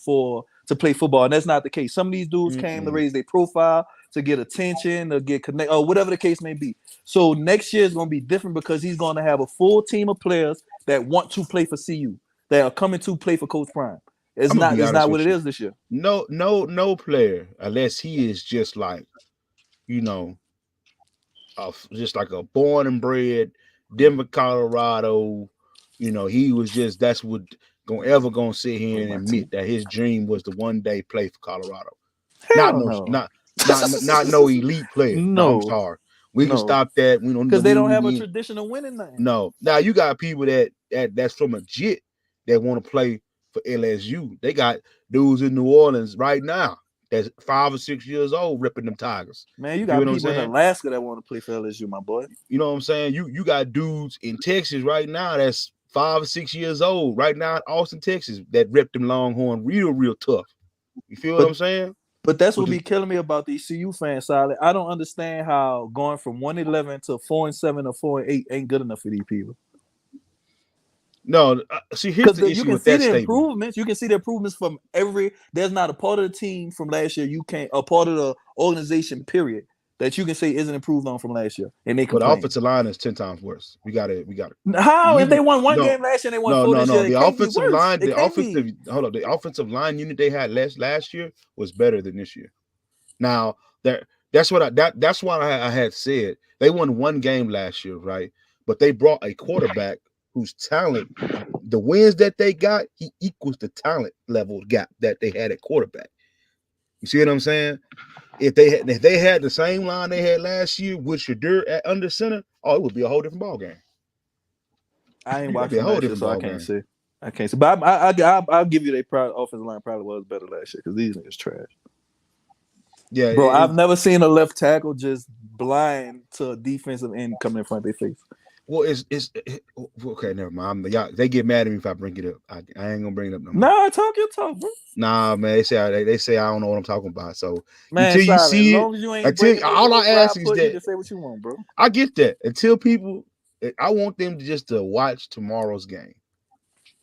to play football, and that's not the case. Some of these dudes came to raise their profile, to get attention, to get connect, or whatever the case may be. So next year is going to be different because he's going to have a full team of players that want to play for CU, that are coming to play for Coach Prime. It's not what it is this year. No player, unless he is just like, just like a born and bred Denver, Colorado. He was just that's what gonna sit here and admit that his dream was to one day play for Colorado. Not no elite player. No, I'm sorry. We can stop that. We don't because they don't have a tradition of winning nothing. No. Now you got people that's from a JIT that want to play for LSU. They got dudes in New Orleans right now that's 5 or 6 years old ripping them Tigers. Man, you got people in Alaska that want to play for LSU, my boy. You know what I'm saying? You got dudes in Texas right now that's 5 or 6 years old right now in Austin, Texas that ripped them Longhorn real tough. You feel what I'm saying? But that's what be killing me about these CU fans, Solid. I don't understand how going from 1-11 to 4-7 or 4-8 ain't good enough for these people. No, see, here's the issue with that statement. Improvements. You can see the improvements from there's not a part of the team from last year a part of the organization, period, that you can say isn't improved on from last year. And they complain. But the offensive line is 10 times worse. We got it. How? If they won one game last year, they won 4 this year. The offensive line, the offensive line unit they had last year was better than this year. Now, That's why I had said they won one game last year, right? But they brought a quarterback whose talent, the wins that they got, he equals the talent level gap that they had at quarterback. You see what I'm saying? If they had the same line they had last year with Shadur at under center, it would be a whole different ball game. I ain't It'd be watching a whole last year, different so I ball can't game. say. I can't say. But I'll give you their offensive line probably was better last year because these niggas trash. Yeah, Bro, I've never seen a left tackle just blind to a defensive end coming in front of their face. Well, it's okay. Never mind. Y'all, they get mad at me if I bring it up. I ain't gonna bring it up no more. Nah, talk your talk, bro. Nah, man. They say I don't know what I'm talking about. So man, until you see as long as you ain't until all I ask is that you can say what you want, bro. I get that. Until people, I want them to watch tomorrow's game,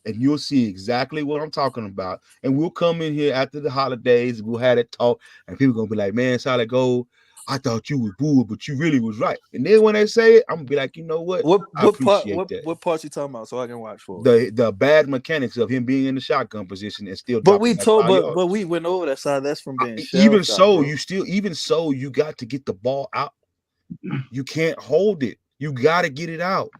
and you'll see exactly what I'm talking about. And we'll come in here after the holidays. We'll have that talk, and people gonna be like, "Man, Solid Gold, I thought you was bull, but you really was right." And then when they say it, I'm gonna be like, you know what? I appreciate that. What part you talking about so I can watch for the bad mechanics of him being in the shotgun position and still. But we went over that side. That's from being even so, bro. you got to get the ball out. You can't hold it. You got to get it out.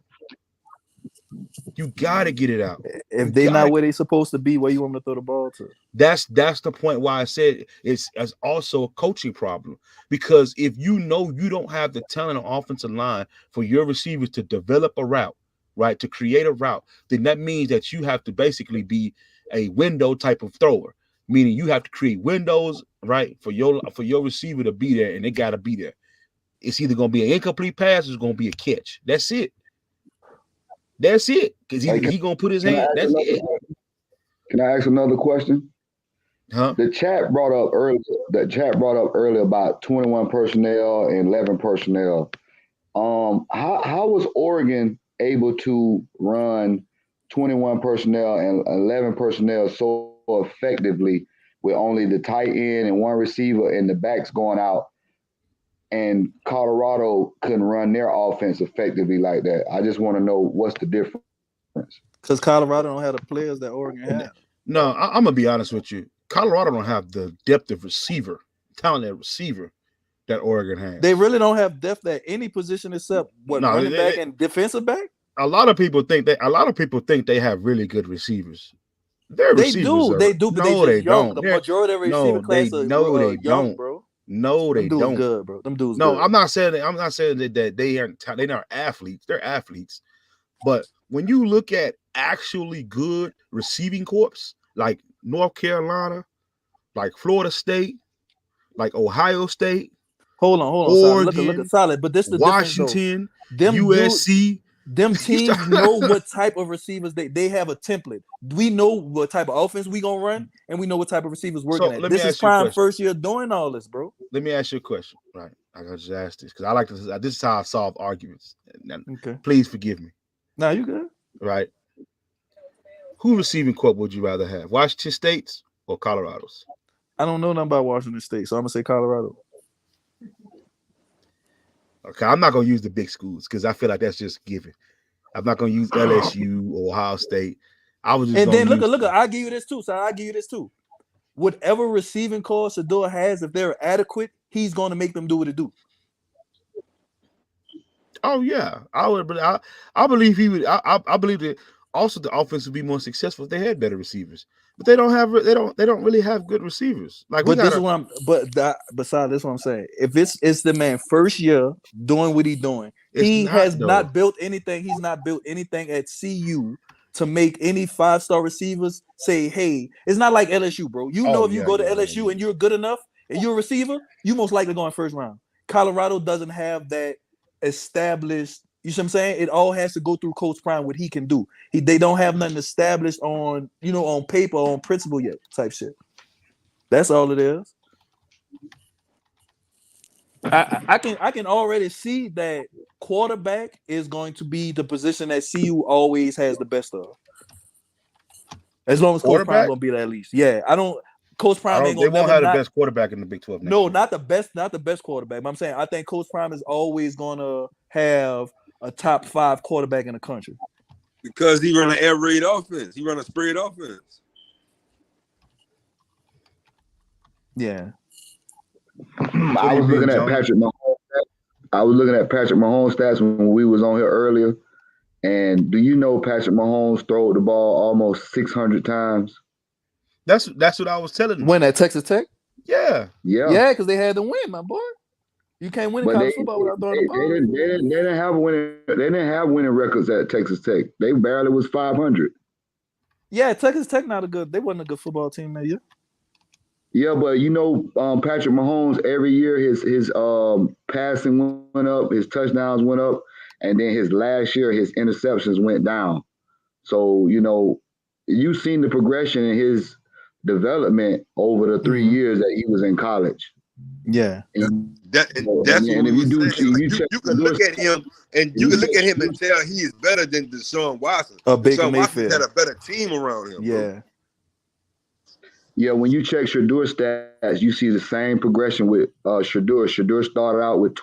You got to get it out. If they're not where they supposed to be, where you want them to throw the ball to? That's the point why I said it's also a coaching problem, because if you know you don't have the talent on offensive line for your receivers to develop a route, right, to create a route, then that means that you have to basically be a window type of thrower, meaning you have to create windows, right, for your receiver to be there, and they got to be there. It's either going to be an incomplete pass or it's going to be a catch. That's it. That's it. Because he going to put his hand. That's it. Can I ask another question? Huh? The chat brought up earlier about 21 personnel and 11 personnel. How was Oregon able to run 21 personnel and 11 personnel so effectively with only the tight end and one receiver and the backs going out, and Colorado couldn't run their offense effectively like that? I just want to know what's the difference. Because Colorado don't have the players that Oregon has. No, I'm gonna be honest with you. Colorado don't have the depth of talented receiver that Oregon has. They really don't have depth at any position except running back and defensive back. A lot of people think they have really good receivers. They do. No, they don't. The majority of the receiver class are young, bro. No, they don't. Good, bro. Them dudes. No, good. I'm not saying that they're not athletes. They're athletes. But when you look at actually good receiving corps, like North Carolina, like Florida State, like Ohio State, hold on, Oregon, look at solid. But this is the Washington, difference, USC. Them teams know what type of receivers they have a template. We know what type of offense we gonna run, and we know what type of receivers we're gonna. This is Prime first year doing all this, bro. Let me ask you a question, right? I gotta just ask this because I like this. This is how I solve arguments. Okay. Please forgive me. Nah, you good. Right. Who receiving corps would you rather have? Washington State's or Colorado's? I don't know nothing about Washington State, so I'm gonna say Colorado. Okay, I'm not gonna use the big schools because I feel like that's just given. I'm not gonna use LSU or Ohio State. I was just and then look. I'll give you this too. So I'll give you this too. Whatever receiving corps Shedeur has, if they're adequate, he's going to make them do what it do. Oh yeah, I would. I believe he would. I believe that also the offense would be more successful if they had better receivers. But they don't have. They don't really have good receivers. Like, but this is what I'm. Besides this, what I'm saying. If it's the man first year doing what he's doing, he has not built anything. He's not built anything at CU to make any 5-star receivers say, "Hey." It's not like LSU, bro. You know, if you go to LSU and you're good enough and you're a receiver, you most likely go in first round. Colorado doesn't have that established. You see what I'm saying? It all has to go through Coach Prime, what he can do. They don't have nothing established on, on paper, on principle yet, type shit. That's all it is. I can already see that quarterback is going to be the position that CU always has the best of. As long as Coach Prime gonna be there at least. Yeah, Coach Prime ain't gonna. They won't have the best quarterback in the Big 12. No, not the best quarterback. But I'm saying I think Coach Prime is always gonna have a top 5 quarterback in the country. Because he run an air raid offense. He run a spread offense. Yeah. I was looking at Patrick Mahomes. I was looking at Patrick Mahomes stats when we was on here earlier. And do you know Patrick Mahomes threw the ball almost 600 times? That's what I was telling you. When at Texas Tech? Yeah. Yeah, because they had to win, my boy. You can't win in college football without throwing the ball. They didn't have winning records at Texas Tech. They barely was 500. Yeah, Texas Tech they wasn't a good football team that year. Yeah, but Patrick Mahomes every year his passing went up, his touchdowns went up, and then his last year his interceptions went down. So you've seen the progression in his development over the 3 years that he was in college. Yeah. That's what we were saying. You can look at him and tell he is better than Deshaun Watson. Deshaun Watson had a better team around him. Yeah. Bro. Yeah, when you check Shadour's stats, you see the same progression with Shadour. Shadour started out with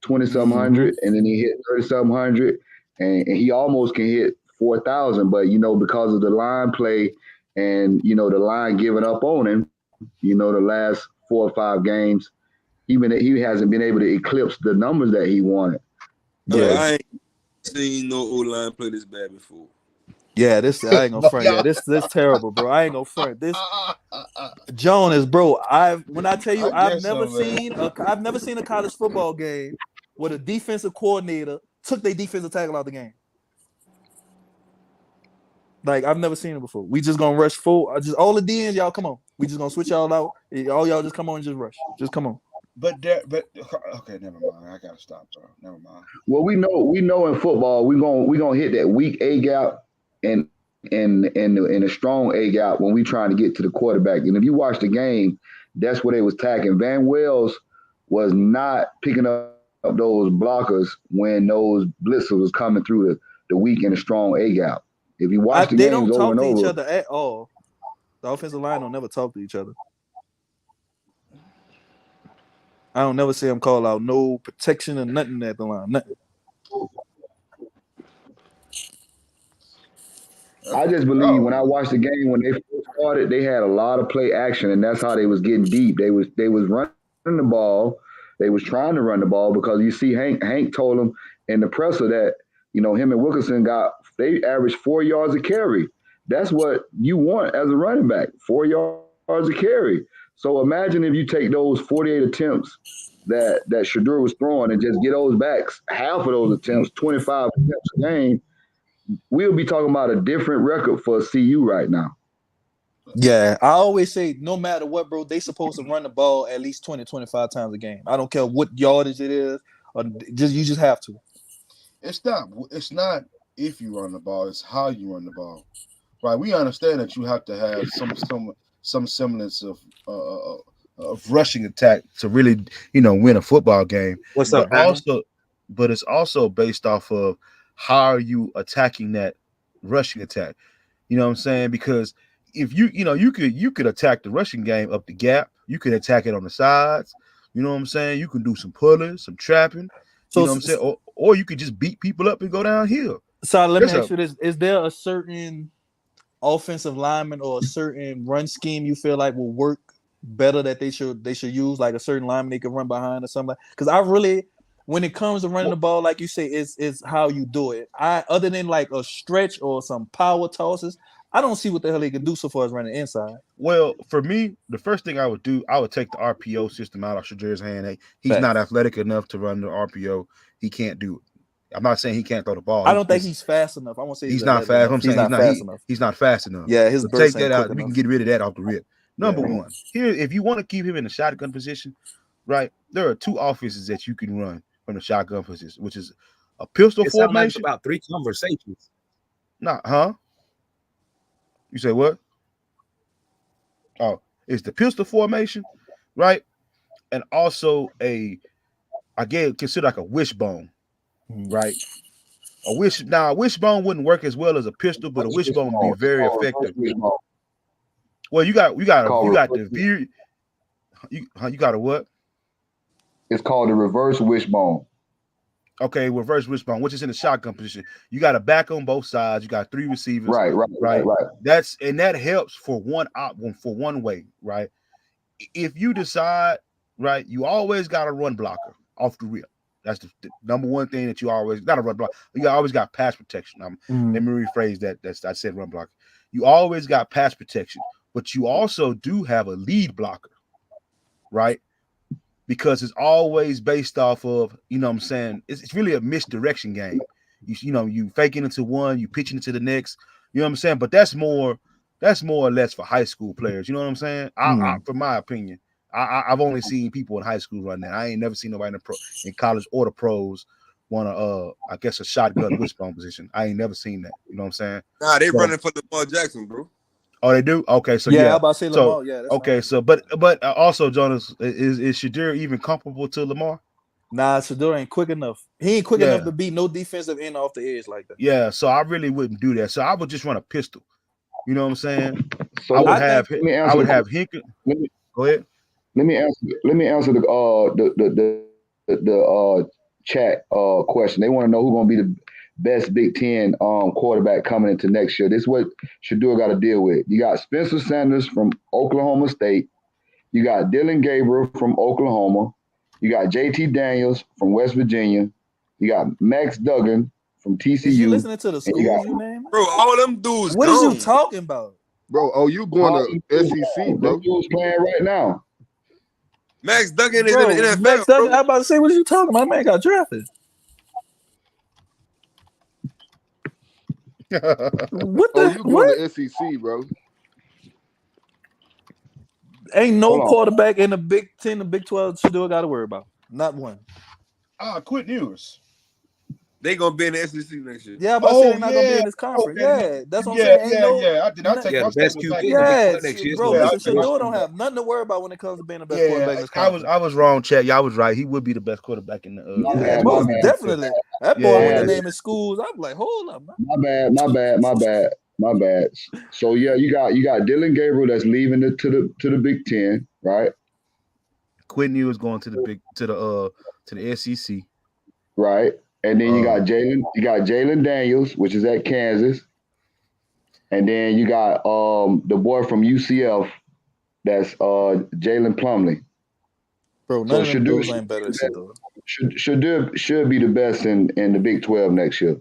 20-something hundred, and then he hit 30-something hundred, and he almost can hit 4,000. But because of the line play and the line giving up on him, the last 4 or 5 games, he hasn't been able to eclipse the numbers that he wanted. Yeah, I ain't seen no O-line play this bad before. Yeah, I ain't gonna front. Yeah, this terrible, bro. I ain't gonna front. This Jonas, bro. When I tell you, I've never seen a college football game where the defensive coordinator took their defensive tackle out the game. Like, I've never seen it before. We just gonna rush full. Just all the DNs, y'all come on. We just gonna switch y'all out. All y'all just come on and just rush. Just come on. But okay, never mind. I gotta stop, bro. Never mind. Well, we know in football we gonna hit that weak A gap and a strong A gap when we trying to get to the quarterback. And if you watch the game, that's where they was tackling. Van Wells was not picking up those blockers when those blitzers was coming through the weak and the strong A gap. If you watch the games over and over, they don't talk to each other at all. The offensive line don't never talk to each other. I don't never see them call out no protection or nothing at the line. Nothing. I just believe when I watched the game when they first started, they had a lot of play action, and that's how they was getting deep. They was running the ball. They was trying to run the ball because you see Hank told them in the presser that him and Wilkerson they averaged 4 yards a carry. That's what you want as a running back, 4 yards a carry. So imagine if you take those 48 attempts that Shadour was throwing and just get those backs, half of those attempts, 25 attempts a game, we'll be talking about a different record for CU right now. Yeah, I always say no matter what, bro, they supposed to run the ball at least 20, 25 times a game. I don't care what yardage it is, or you just have to. It's not if you run the ball, it's how you run the ball. Right? We understand that you have to have some semblance of rushing attack to really, win a football game. What's up, but it's also based off of how are you attacking that rushing attack. You know what I'm saying? Because if you could attack the rushing game up the gap, you could attack it on the sides. You know what I'm saying? You can do some pulling, some trapping. You know what I'm saying? Or you could just beat people up and go downhill. So let me ask you this: is there a certain offensive lineman or a certain run scheme you feel like will work better that they should use, like a certain lineman they can run behind or something? Because when it comes to running the ball, like you say, it's how you do it. Other than like a stretch or some power tosses, I don't see what the hell they can do so far as running inside. Well, for me, the first thing I would do, I would take the RPO system out of Shadour's hand. He's not athletic enough to run the RPO. He can't do it. I'm not saying he can't throw the ball. I don't think he's fast enough. I won't say he's not fast. I'm saying he's not fast enough. Yeah, his burst take that out. We can get rid of that off the rip. Number one, here, if you want to keep him in the shotgun position, right? There are 2 offenses that you can run from the shotgun position, which is a pistol formation. Like about 3 conversations. You say what? Oh, it's the pistol formation, right? And also consider like a wishbone, right? A wishbone wouldn't work as well as a pistol, but a wishbone would be very effective. Well, you got the view. You got a what? It's called the reverse wishbone. Okay, reverse wishbone, which is in the shotgun position. You got a back on both sides. You got 3 receivers. Right. That helps for one way, right? If you decide right? You always got a run blocker off the rip. That's the number one thing that you always got a run block. You always got pass protection. Let me rephrase that. I said run blocker. You always got pass protection, but you also do have a lead blocker, right? Because it's always based off of, you know what I'm saying? It's really a misdirection game. You faking into one, you pitching into the next, you know what I'm saying? But that's more or less for high school players. You know what I'm saying? From my opinion, I've only seen people in high school run that. I ain't never seen nobody in college or the pros want I guess a shotgun wishbone position. I ain't never seen that. You know what I'm saying? Nah, they running for Lamar Jackson, bro. Oh, they do? Okay, so I'm about to say Lamar. Yeah, that's okay, so but also, Jonas, is Shadir even comparable to Lamar? Nah, Shador ain't quick enough. He ain't quick enough to beat no defensive end off the edge like that. Yeah, so I really wouldn't do that. So I would just run a pistol. You know what I'm saying? So I would have Hinken. Go ahead. Let me answer the chat question. They want to know who's going to be the best Big Ten quarterback coming into next year. This is what Shador got to deal with. You got Spencer Sanders from Oklahoma State. You got Dylan Gabriel from Oklahoma. You got JT Daniels from West Virginia. You got Max Duggan from TCU. Is you listening to the schools you named? Bro, all them dudes What gone. is you talking about? Bro, oh, you going to SEC, bro. Them dudes playing right now. Max Duggan is in the NFL. Max Duggan, bro. I'm about to say, what are you talking about? Man got drafted. What the? You going to SEC, bro? Ain't no quarterback in the Big 10, the Big 12 Shador got to worry about. Not one. Quit Ewers. They gonna be in the SEC next year. Yeah, but they're not gonna be in this conference. Yeah, that's what I'm saying. I take my best statement QB back. next year. Bro, listen, Shador don't have nothing to worry about when it comes to being the best quarterback in this conference. I was wrong, Chad. Y'all was right. He would be the best quarterback in the. Most definitely. That boy went to naming schools. I'm like, hold up, man. My bad. So yeah, you got Dylan Gabriel that's leaving it to the Big Ten, right? Quinn Ewers going to the SEC, right? And then you got Jalen Daniels, which is at Kansas, and then you got the boy from UCF, that's Jalen Plumlee. Bro, none of them dudes ain't better than Shador. Should be the best in the Big 12 next year.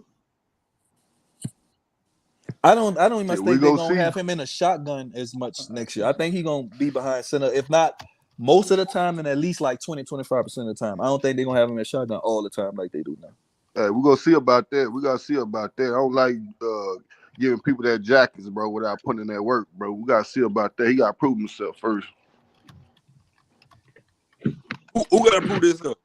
I don't even think they're gonna have him in a shotgun as much next year. I think he's gonna be behind center, if not most of the time, and at least like 20-25% of the time. I don't think they're gonna have him in shotgun all the time like they do now. Hey, we're gonna see about that. We gotta see about that. I don't like giving people that jackets, bro, without putting in that work, bro. We gotta see about that. He gotta prove himself first. Who gotta prove this up?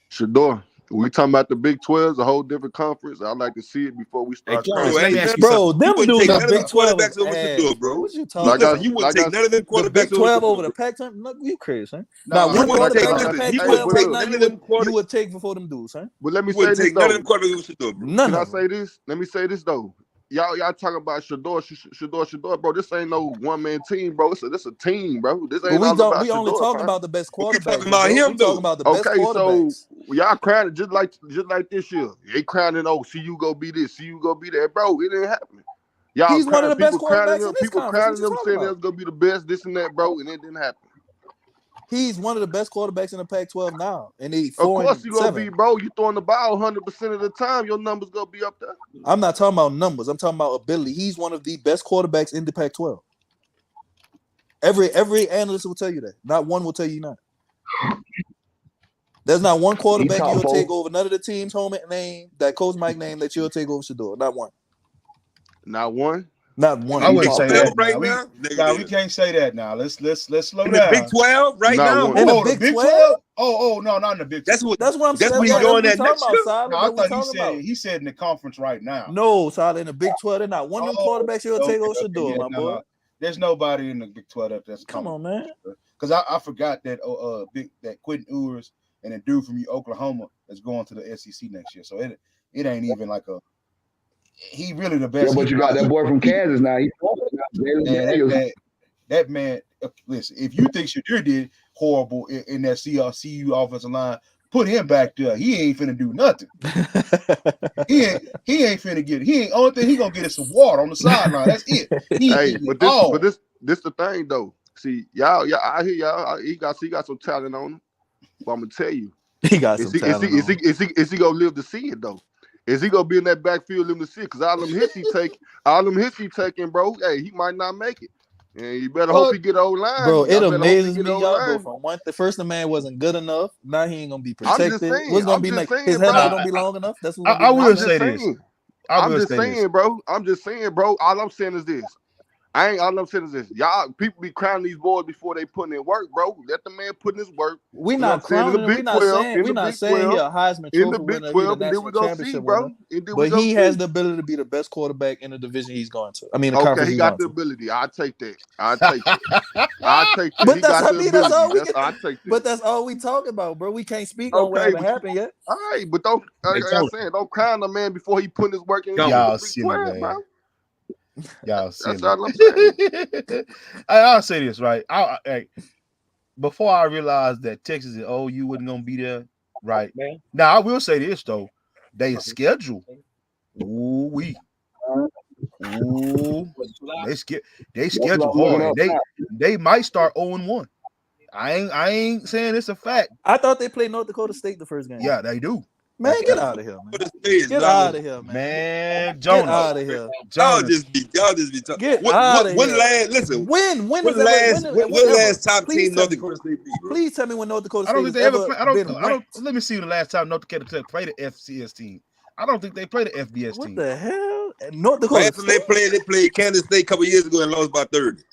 Shador. We talking about the Big 12, a whole different conference. I'd like to see it before we start. Bro, them dudes the Big 12 quarterbacks over Shador, bro. What you talking about? You wouldn't take none of them quarterbacks. The Big 12 over the Pac-10? Look, you crazy, huh? Now, you wouldn't take none of them. You would take before them dudes, huh? But let me say this, none of them quarterbacks over Shador, bro. Can I say this? Let me say this though. Y'all talking about Shador, bro. This ain't no one-man team, bro. This a team, bro. This ain't all about we only talking about the best quarterbacks. We talking about the best quarterbacks. So y'all crowded just like this year. They crowding, CU go be this, CU go be that, bro. It ain't happening. Y'all He's one of the best quarterbacks in this people crowding him, saying they're gonna be the best, this and that, bro, and it didn't happen. He's one of the best quarterbacks in the Pac-12 now, and of course you gonna be, bro. You throwing the ball 100% of the time, your numbers gonna be up there. I'm not talking about numbers. I'm talking about ability. He's one of the best quarterbacks in the Pac-12. Every analyst will tell you that. Not one will tell you not. There's not one quarterback you'll take over none of the team's home name that Coach Mike named that you'll take over Shador. Not one. Not one. Not one. I wouldn't say that right now. We can't say that now. Let's slow in down. The Big 12 right now. In the Big 12? Oh, no, not in the Big 12. That's what I'm saying. That's what you're doing that next year. No, I thought he said in the conference right now. No, Tyler, in the Big 12, they're not one of them quarterbacks you'll take over Shador, my boy. There's nobody in the Big 12 that's come on, man. Because I forgot that that Quentin Ewers and a dude from Oklahoma is going to the SEC next year. So it ain't even like he really the best. Yeah, but you got that boy from Kansas now. That man, listen, if you think Shador did horrible in that CU offensive line, put him back there. He ain't finna do nothing. he ain't finna get it. Only thing he gonna get is some water on the sideline. That's it. But this the thing though. See, y'all, I hear y'all. He got some talent on him. But I'm gonna tell you, he got some talent. Is he gonna live to see it though? Is he gonna be in that backfield living to see it? Cause all them hits he taking, bro. Hey, he might not make it. And you better hope he get old line. Bro, it amazes me, y'all. Bro, from one, the first the man wasn't good enough. Now he ain't gonna be protected. I'm just saying, What's gonna be like? His head not gonna be long enough. That's what I will say this. I'm just saying, bro. All I'm saying is this. All I'm saying is this. Y'all people be crowning these boys before they put in work, bro. Let the man put in his work. We not crowning him. We not saying he a Heisman Trophy winner, he the national championship winner. But he has the ability to be the best quarterback in the division he's going to. I mean, the conference he got the ability. I take that. But that's all we talk about, bro. We can't speak on what haven't happened yet. All right, but don't crown the man before he put his work in. Y'all silly, man. Bro. Y'all silly. That's all I'm saying. I'll say this, right? Before I realized that Texas and OU wasn't gonna be there, right? Now I will say this though, they schedule. They schedule hard. They might start 0-1. I ain't saying it's a fact. I thought they played North Dakota State the first game. Yeah, they do. Man, get out of here, man. Get out of here, man. Man, Jonas. Get out of here. Y'all just be talking. Get out of here. Listen. When last top team North Dakota State beat, bro? Please tell me when North Dakota State I don't think they ever played. Let me see the last time North Dakota State played the FCS team. I don't think they played the FBS team. What the hell? North Dakota Last time they played Kansas State a couple years ago and lost by 30.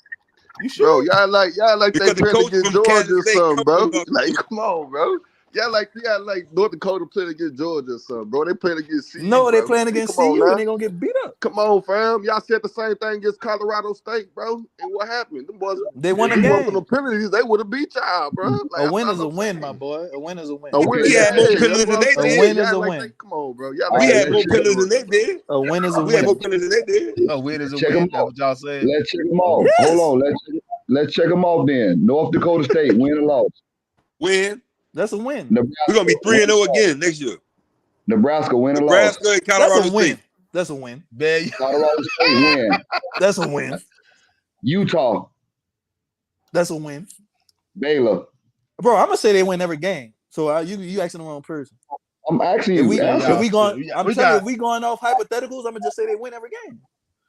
You sure? Bro, y'all like because they played against Georgia or something, bro. Like, come on, bro. Yeah, like North Dakota playing against Georgia or something, bro. They playing against CU. No, they playing against CU and they gonna get beat up. Come on, fam. Y'all said the same thing against Colorado State, bro. And what happened? Them boys, they won a game. The penalties, they would have beat y'all, bro. Like, a win is a win, my boy. A win is a win. A win is more penalties than they did. A win is a win. Come on, bro. We had more penalties than they did. A win is a win. We had more penalties than they did. A win is a win. That's what y'all saying. Let's check them off. Yes. Hold on. Let's check them off then. North Dakota State, win or loss? Win. That's a win. We're gonna be 3-0 again next year. Nebraska, win or loss? Nebraska and Colorado State. That's a win. Colorado State, win. That's a win. Utah. That's a win. Baylor. Bro, I'm gonna say they win every game. So you asking the wrong person. I'm asking you. If we going off hypotheticals, I'm gonna just say they win every game.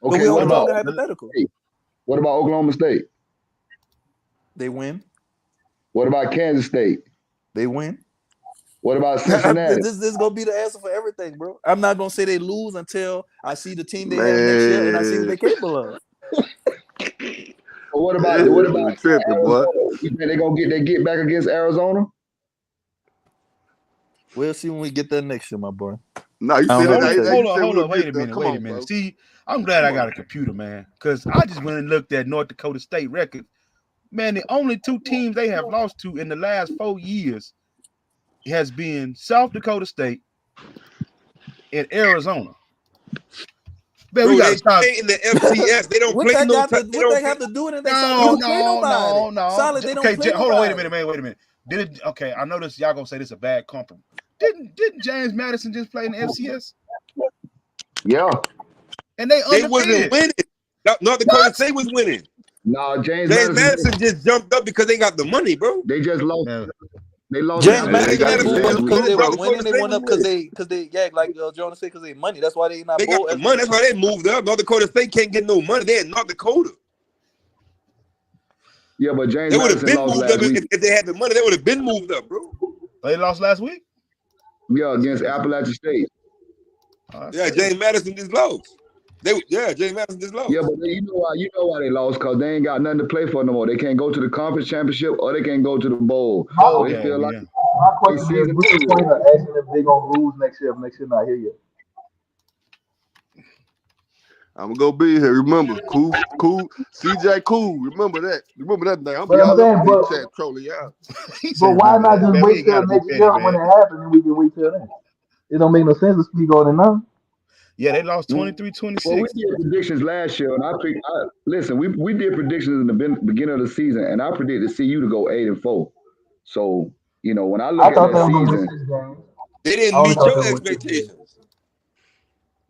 Okay, but we only talking hypothetical. What about Oklahoma State? They win. What about Kansas State? They win. What about Cincinnati? This is gonna be the answer for everything, bro. I'm not gonna say they lose until I see the team they have next year and I see what they're capable of. What about Arizona? You think they're gonna get back against Arizona? We'll see when we get there next year, my boy. No, you said hold on, wait a minute. See, I'm glad I got a computer, man, because I just went and looked at North Dakota State record. Man, the only two teams they have lost to in the last 4 years has been South Dakota State and Arizona. Man, we got to stop in the FCS. They don't play no. What they have to do in it? No. Solid. They don't play hold on, wait a minute. Okay, I know this. Y'all gonna say this is a bad compliment. Didn't James Madison just play in the FCS? Yeah. And they wasn't winning. North Dakota State was winning. No, James Madison just jumped up because they got the money, bro. They just lost. Yeah. They lost. James Madison because they were winning. They went up because they like Jonas said, because they money. That's why they not. They got the money. That's why they moved up. North Dakota State can't get no money. They in North Dakota. Yeah, but James they would have Madison been moved up if they had the money. They would have been moved up, bro. They lost last week. Yeah, against Appalachian State. Yeah, James Madison just lost. James Madison just lost. Yeah, but you know why they lost, because they ain't got nothing to play for no more. They can't go to the conference championship or they can't go to the bowl. My question is, what's the point of asking if they're gonna lose next year if next year not here yet? I'm gonna be here. Remember, cool, CJ Cool. Remember that thing. I'm chat trolling y'all. But why not just wait till next year when it happens and we can wait till then? It don't make no sense to speak on it now. Yeah, they lost 23-26. Well, we did predictions last year, and listen. We did predictions in the beginning of the season, and I predicted CU to go 8-4. So when I look at that season, they didn't meet your expectations.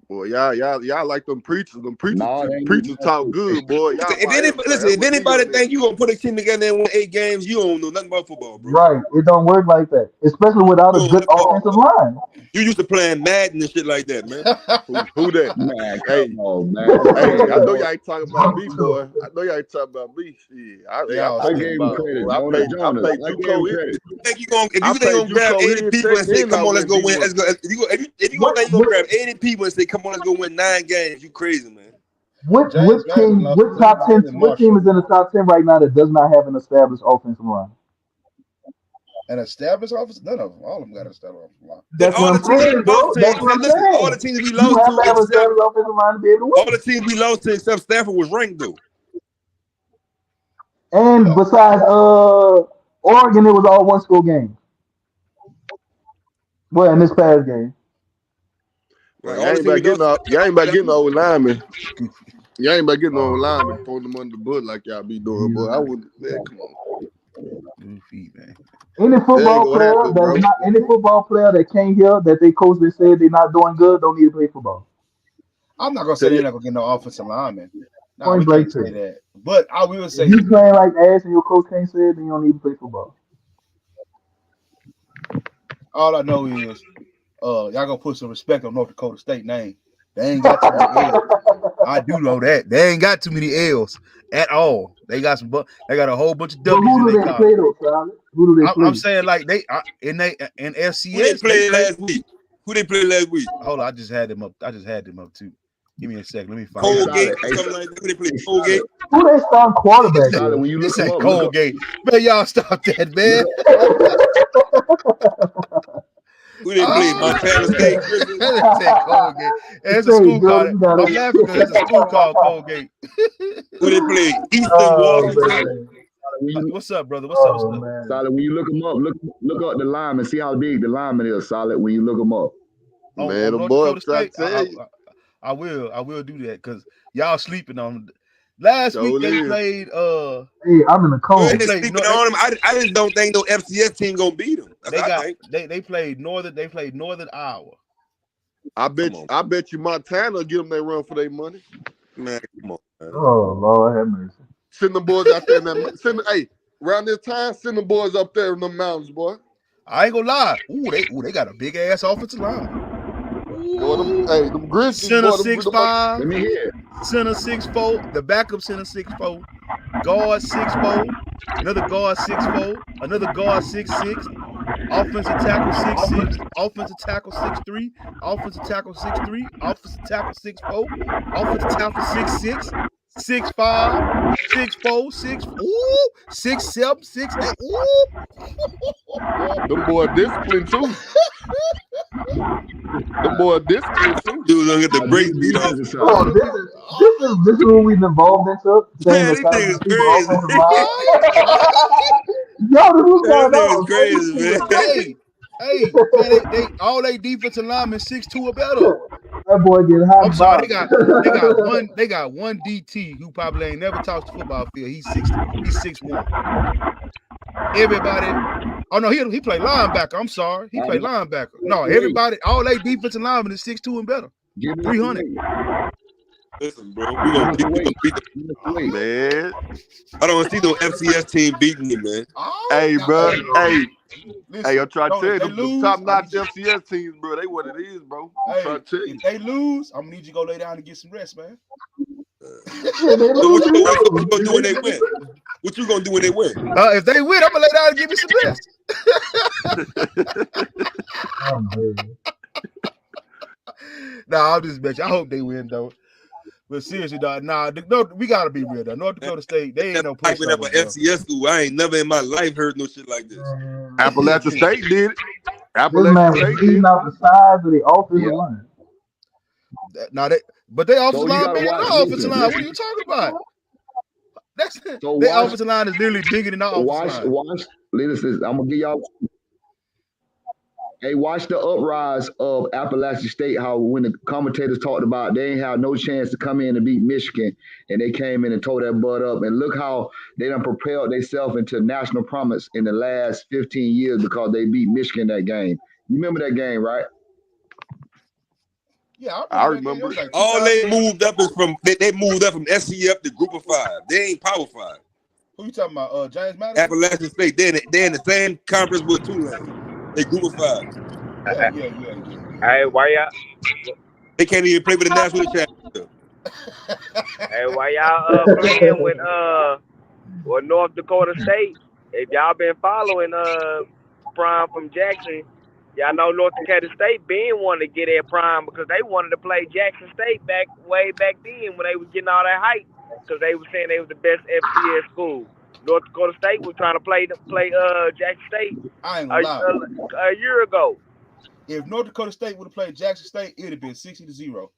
Boy, y'all like them preachers. Them preachers, No, they ain't preachers even talk good, boy. Y'all If anybody think you gonna put a team together and win 8 games, you don't know nothing about football, bro. Right. It don't work like that, especially without a good offensive line. You used to playing Madden and shit like that, man. Who that? Man, Hey, come on, man. hey, I know y'all ain't talking about me, boy. I know y'all ain't talking about me. Shit, I gave him credit. I paid Juco. If you gonna grab 80 people and say, "Come on, let's go win," if you gonna think you gonna grab 80 people and say, "Come on, let's go win 9 games," you crazy, man. What team is in the top 10 right now that does not have an established offensive line? An established offense? None of them. All of them got an established offensive line. That's what I'm saying, bro. That's what I'm saying. All the teams we You lost have to have an established offensive line to be able to win. all the teams we lost to except Stafford was ranked though. And besides Oregon, it was all 1-score games. Well, in this past game. Well, y'all ain't about getting no linemen. Y'all ain't about getting no linemen, throwing them under the butt like y'all be doing, boy. I wouldn't. Man, come on. Goofy, man. Any football player that came here that they coach they said they're not doing good don't need to play football. I'm not gonna say they're not gonna get no offensive lineman. No, we Point can't say that. But I will say, if you playing like ass and your coach can't say it, then you don't need to play football. all I know is, y'all gonna put some respect on North Dakota State name. They ain't got too many L's. I do know that they ain't got too many L's at all. They got they got a whole bunch of W's in their college. Who do they play? I'm saying like they in FCS. Who they played last week? Who they played last week? Hold on, I just had them up. too. Give me a second. Let me find Colgate or something like that. Who they play? Colgate. Who they start quarterback? When you look at Colgate, man, y'all stop that, man. Who they play? Montana State. Colgate. There's a school called. I'm laughing because there's a school called Colgate. Who they play? Eastern Washington. What's up, brother? What's up? Solid. When you look them up, look up the lineman. See how big the lineman is. Solid. When you look them up. Man, the boy trying to tell you. I will do that because y'all sleeping on them. Last week they played. Hey, I'm in the cold. Sleeping on them. I just don't think no FCS team gonna beat them. They played Northern. They played Northern Iowa. I bet you Montana give them that run for their money. Man, come on. Man. Oh Lord, have mercy. Send them boys out there. Around this time, send them boys up there in the mountains, boy. I ain't gonna lie. They got a big ass offensive line. Boy, them Grizzlies. Center 6'5". Let me hear. Center 6'4". The backup center 6'4". Guard 6'4". Another guard 6'4". Another guard 6'6". Offensive tackle 6'6". Offensive tackle 6'3". Offensive tackle 6'3". Offensive tackle 6'4". Offensive tackle 6'6". 6'5", 6'4", 6'7", 6'8". Them boy disciplined too. Them boy disciplined too. Dude, look at the break beat off. Oh, this is what we've evolved into. Man, these niggas crazy. Yo, this was going on. Crazy, man. Hey, man, they all they defensive linemen 6'2" or better. That boy get hot. I'm sorry, they got one DT who probably ain't never touched the football field. He's 6'1". Everybody, oh no, he played linebacker. I'm sorry, he played linebacker. No, everybody, all they defensive linemen is 6'2" and better. 300. Listen, bro, we gonna beat them. Man, I don't see no FCS team beating you, man. Hey, bro. Hey, I'm trying to tell you, the top-notch FCS teams, bro, they what it is, bro. I'm trying to tell you. If they lose, I'm gonna need you to go lay down and get some rest, man. So what you gonna do when they win? What you gonna do when they win? If they win, I'm gonna lay down and give me some rest. Nah, I'll just bet you. I hope they win though. But seriously, dog, we gotta be real though. North Dakota State, they ain't no place. I've been at FCS school. I ain't never in my life heard no shit like this. Appalachian State did it. Appalachian State did it. Out the size of the offensive line. But they offensive line bigger than our offensive line. What are you talking about? Their offensive line is literally bigger than our offensive line. Listen, I'm gonna give y'all. Hey, watch the uprise of Appalachian State, how when the commentators talked about they ain't have no chance to come in and beat Michigan, and they came in and tore that butt up. And look how they done propelled themselves into national prominence in the last 15 years because they beat Michigan that game. You remember that game, right? Yeah, I remember. remember. Like All they moved up is from they moved up from SCF to Group of 5. They ain't Power 5. Who you talking about? James Madison? Appalachian State. They're in the same conference with Tulane. They Group of 5. Yeah. Hey, why y'all? They can't even play for the national championship. Hey, why y'all playing with North Dakota State? If y'all been following Prime from Jackson, y'all know North Dakota State been wanting to get at Prime because they wanted to play Jackson State way back then when they was getting all that hype because they were saying they was the best FCS school. North Dakota State was trying to play Jackson State I ain't gonna lie. a year ago. If North Dakota State would have played Jackson State, it'd have been 60-0.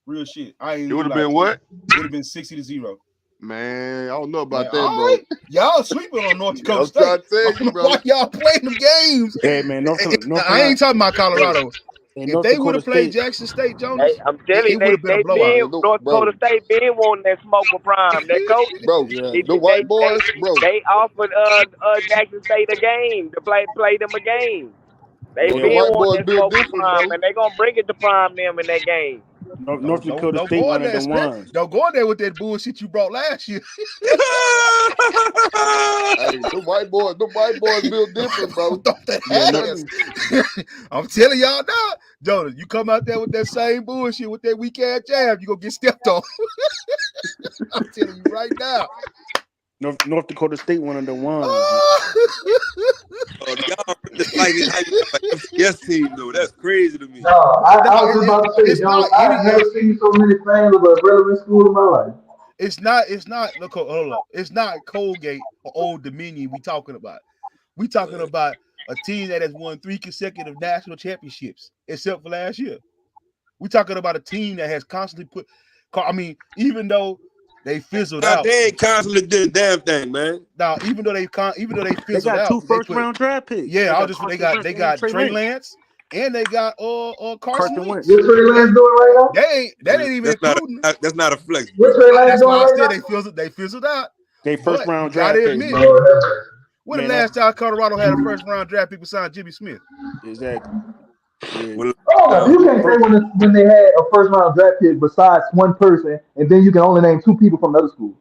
Real shit. It would have been what? It would have been 60-0. Man, I don't know about that, bro. Right. Y'all sleeping on North Dakota State. I'm trying to tell you, bro. Why y'all playing them games? Hey man, I ain't talking about Colorado. If they would have played State, Jackson State, Jonas, Hey, I'm telling you, it would have been a blowout. North Dakota State been wanting that smoke with Prime. That coach, bro, the white boys, bro. They offered Jackson State a game to play them a game. They been wanting that smoke with Prime, bro. and they gonna bring it to Prime them in that game. North Dakota State one of the ones. Don't go in there with that bullshit you brought last year. Hey, the white boys built different, bro. I'm telling y'all now, Jonas, you come out there with that same bullshit with that weak ass jab, you gonna get stepped on. I'm telling you right now. North Dakota State one of the ones. Y'all FCS team though. That's crazy to me. No, I was just about to say, I've never seen so many fans of a relevant school in my life. It's not. Look, hold up. It's not Colgate or Old Dominion we talking about. We talking about a team that has won 3 consecutive national championships, except for last year. We talking about a team that has constantly even though they fizzled out. They ain't constantly doing the damn thing, man. Now, even though they fizzled out, they got 2 first-round draft picks. Yeah, they got Trey Lance. And they got Carson Wentz. What's Trey Lance doing right now? That ain't even including. That's not a flex. What's Trey Lance doing right now? They fizzled out. They first-round draft picks. When the last time Colorado had a first-round draft pick besides Jimmy Smith? Exactly. Yeah. You can't say when they had a first-round draft pick besides one person, and then you can only name 2 people from another school.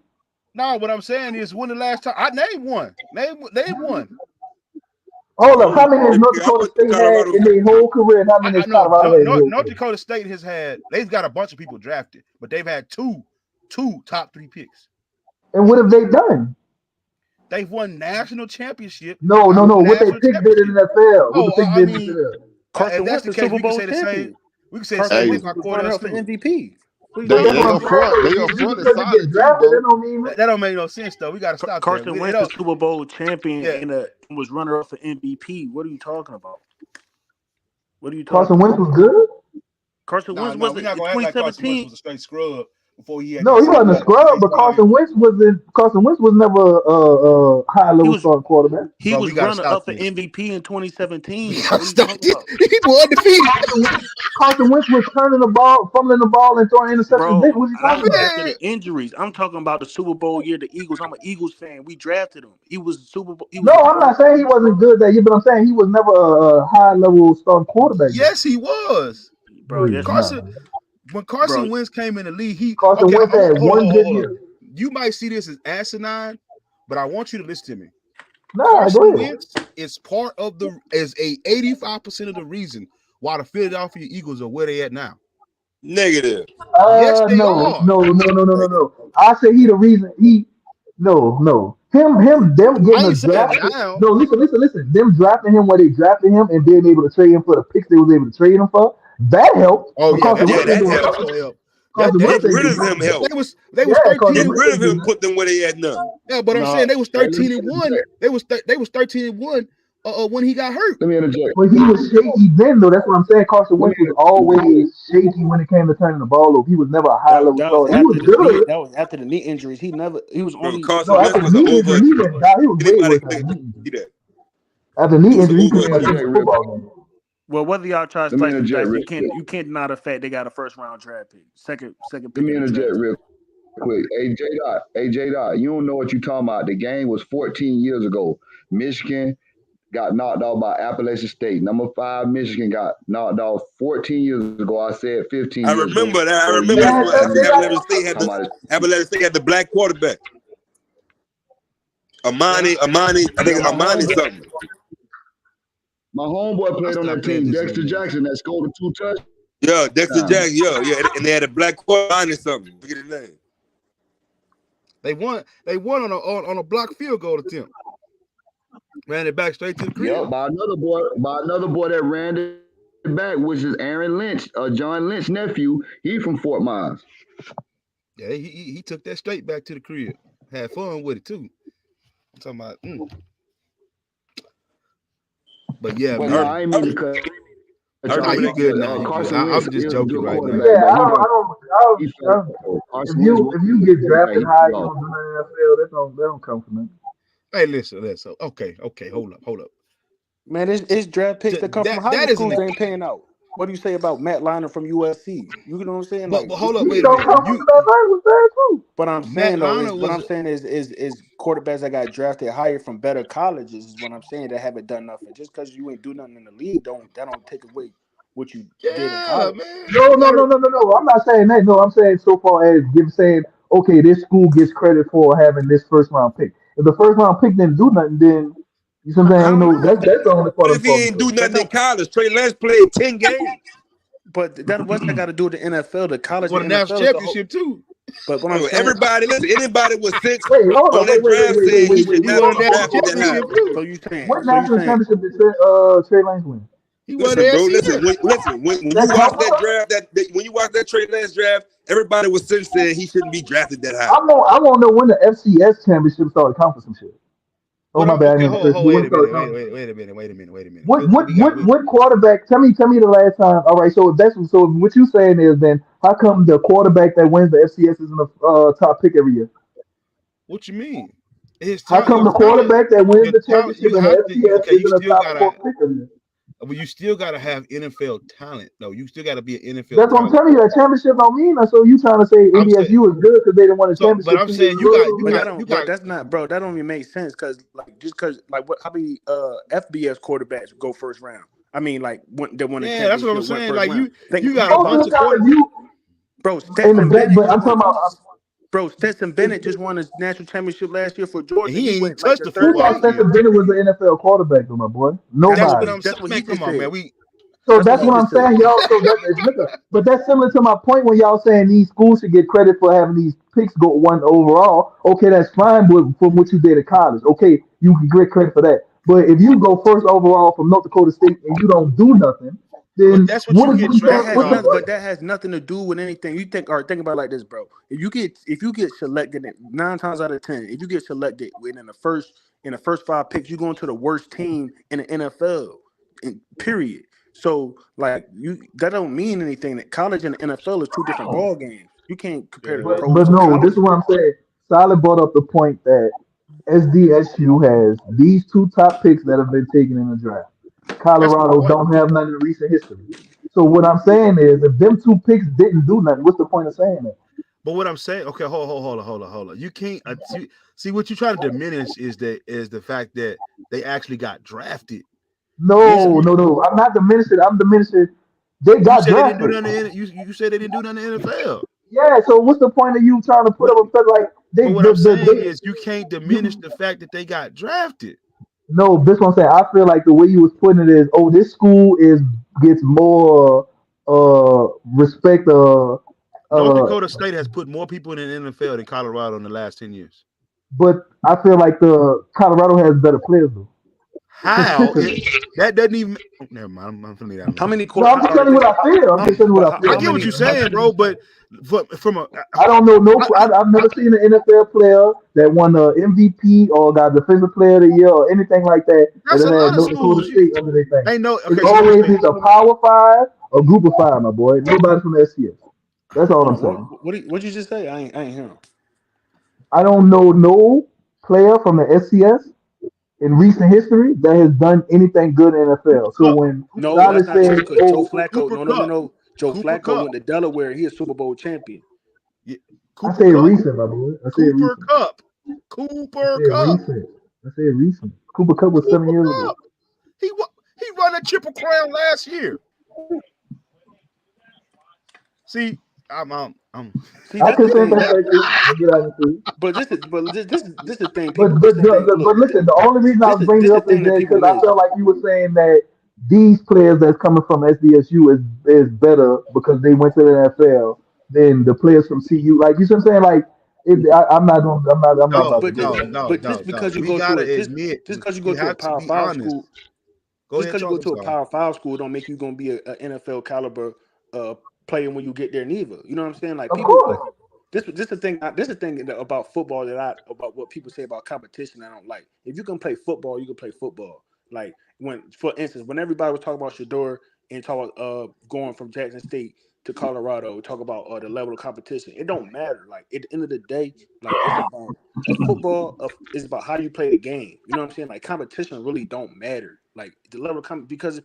No, what I'm saying is when the last time I named one. Name one. Hold up, how many has North Dakota State had in their whole career, and how many has Colorado had? North Dakota State they've got a bunch of people drafted, but they've had two top 3 picks. And what have they done? They've won national championship. No. What they picked did in the NFL. What the pick did in the NFL. Carson Wentz is Super Bowl champion. We can say the same thing about runner up for MVP. They up front. That don't make no sense though. We got to stop. Carson Wentz is Super Bowl champion and was runner up for MVP. What are you talking about? Carson Wentz was good. Carson Wentz was in 2017. Was a straight scrub before he had. No, he wasn't a scrub, but Carson Wentz was never a high level starting quarterback. He was runner up for MVP in 2017. He was undefeated. Carson Wentz was turning the ball, fumbling the ball, and throwing interceptions. What was he talking about? After the injuries, I'm talking about the Super Bowl year. The Eagles. I'm an Eagles fan. We drafted him. He was Super Bowl. I'm not saying he wasn't good that year, but I'm saying he was never a high level starting quarterback. Yes, he was, bro. Yes, when Carson Wentz came in the league, Wentz had one good year. You might see this as asinine, but I want you to listen to me. Carson Wentz is part of 85% of the reason why the Philadelphia Eagles are where they at now. Negative. Yes, they are. No. I say he the reason. Them getting a draft. No, listen. Them drafting him where they drafted him and being able to trade him for the picks they was able to trade him for. That helped. That helped. Getting rid of him helped. They was 13. Getting rid of him put them where they at now. Yeah, but I'm saying they was 13-1. They was 13-1 when he got hurt. Let me interject. But he was shaky then, though. That's what I'm saying. Carson Wentz was always shaky when it came to turning the ball over. He was never a high level starter. He was good. That was after the knee injuries. He was only. After the knee injury, he was way worse. After knee injury, he couldn't play football game. Well, whether y'all try to slice and dice, you can't deny the fact they got a first-round draft pick, second pick. Let me interject real quick. Hey, J-Dot, you don't know what you're talking about. The game was 14 years ago. Michigan got knocked out by Appalachian State. Number 5, Michigan got knocked out 14 years ago. I said 15 I years ago. remember that. I So remember Man, that's when they got Appalachian State had the black quarterback. Amani, I think Amani something. My homeboy played on that team, Dexter game. Jackson, that scored 2 touchdowns. Yeah, Dexter Jackson. Yeah, and they had a black quarterback or something. Forget his name. They won on a block field goal attempt. Ran it back straight to the crib. Yep, by another boy that ran it back, which is Aaron Lynch, John Lynch's nephew. He from Fort Myers. Yeah, he took that straight back to the crib. Had fun with it too. I'm talking about. But yeah, Well, man. no, I ain't mean to cut. You good now? I'm just joking right now. Yeah, I don't. If you get drafted high, you don't do nothing in the NFL. That don't come from it. Hey, listen. Okay. Hold up. Man, it's draft picks that come from high schools ain't paying out. What do you say about Matt Leinart from USC? You know what I'm saying? But hold up, wait a minute. But I'm saying is quarterbacks that got drafted higher from better colleges is what I'm saying that haven't done nothing. Just because you ain't do nothing in the league, that don't take away what you did in college. Man. No. I'm not saying that. No, I'm saying so far as saying, okay, this school gets credit for having this first round pick. If the first round pick didn't do nothing, then you know what I'm saying? That's the only part. But if he ain't do nothing in college, Trey Lance played 10 games. But what's that got to do with the NFL? The college won a national championship too. But what I'm saying, everybody, listen, anybody with 6 on that draft said he should not be drafted that high. So you saying what national championship did Trey Lance win? Listen, bro. Listen. When you watch that draft, when you watch that Trey Lance draft, everybody was since saying he shouldn't be drafted that high. I want to know when the FCS championship started counting some shit. Oh my bad. Wait a minute. What quarterback? Tell me the last time. All right, so what you saying is then how come the quarterback that wins the FCS is in the top pick every year? What you mean? How come the quarterback that wins the championship in the FCS is in the top 4 pick every year? But you still gotta have NFL talent. No, you still gotta be an NFL. That's what I'm telling you. That championship don't mean that. So you trying to say NDSU is good because they didn't win a championship? But I'm saying you got. That's not, bro. That don't even make sense because how many FBS quarterbacks go first round? I mean, like they won a championship. Yeah, that's what I'm saying. Like you got a bunch of quarterbacks. Bro, Stetson Bennett. Bro, Stetson Bennett just won his national championship last year for Georgia. He ain't went touched the football. Who thought Stetson Bennett was an NFL quarterback, though, my boy? Nobody. That's what I'm saying. Man, come on, man. So that's what I'm saying, y'all. But that's similar to my point when y'all saying these schools should get credit for having these picks go 1 overall. Okay, that's fine, but from what you did at college, okay, you can get credit for that. But if you go first overall from North Dakota State and you don't do nothing, then that's what you get drafted. But that has nothing to do with anything. You think about it like this, bro. If you get selected 9 times out of 10, if you get selected within the first 5 picks, you go into the worst team in the NFL. Period. So that don't mean anything. That college and the NFL is 2 different ball games. You can't compare the pros. But no, this is what I'm saying. Solid brought up the point that SDSU has these 2 top picks that have been taken in the draft. Colorado don't have none in recent history. So what I'm saying is, if them 2 picks didn't do nothing, what's the point of saying that? But what I'm saying, okay, hold on. You can't see what you're trying to diminish is the fact that they actually got drafted. No. I'm not diminishing. I'm diminishing. They got drafted. You said they didn't do nothing in the NFL. Yeah. So what's the point of you trying to put up a like? What I'm saying is you can't diminish the fact that they got drafted. No, this one I'm saying. I feel like the way you was putting it is, this school gets more respect. North Dakota State has put more people in the NFL than Colorado in the last 10 years. But I feel like the Colorado has better players though. How? That doesn't even. Never mind. I'm finna leave that. How many? No, I'm just telling you what I feel. I get what you're saying, bro. But I don't know. I've never seen an NFL player that won the MVP or got Defensive Player of the Year or anything like that. That's a lot of schools. Under their thing. Ain't no. Okay, it's always either Power 5 or Group of 5, my boy. Nobody from the SCS. That's all I'm saying. What'd you just say? I ain't hearing. I don't know no player from the SCS in recent history that has done anything good in the NFL. So when that's not true, Joe Flacco, no. Joe Flacco went to Delaware. He a Super Bowl champion. Yeah. I say recent, my boy. I say Cooper Cup. I say recent. Cooper Cup was 7 years ago. He won a Triple Crown last year. See, I'm See, I that's can the say thing. that. But this is the thing. But People. but This is the thing. but Look, listen, the only reason I was bringing this it the up is thing that that people because I miss. felt like you were saying that these players that's coming from SDSU is better because they went to the NFL than the players from CU. Like you see what I'm saying? Like I'm not about to do that. But just because you We go to gotta a admit, just because you go we to a have to Power be Five honest. school, Go just ahead, because you go Charles. I'm to a sorry. Power Five school, don't make you gonna be an NFL caliber player when you get there neither. You know what I'm saying? Like Of people like course. this the thing. This the thing about football about what people say about competition. I don't like. If you can play football, you can play football. Like for instance, when everybody was talking about Shador and talk about going from Jackson State to Colorado, talk about the level of competition. It don't matter. Like at the end of the day, like it's about football. It's about how you play the game. You know what I'm saying? Like competition really don't matter. Like the level of because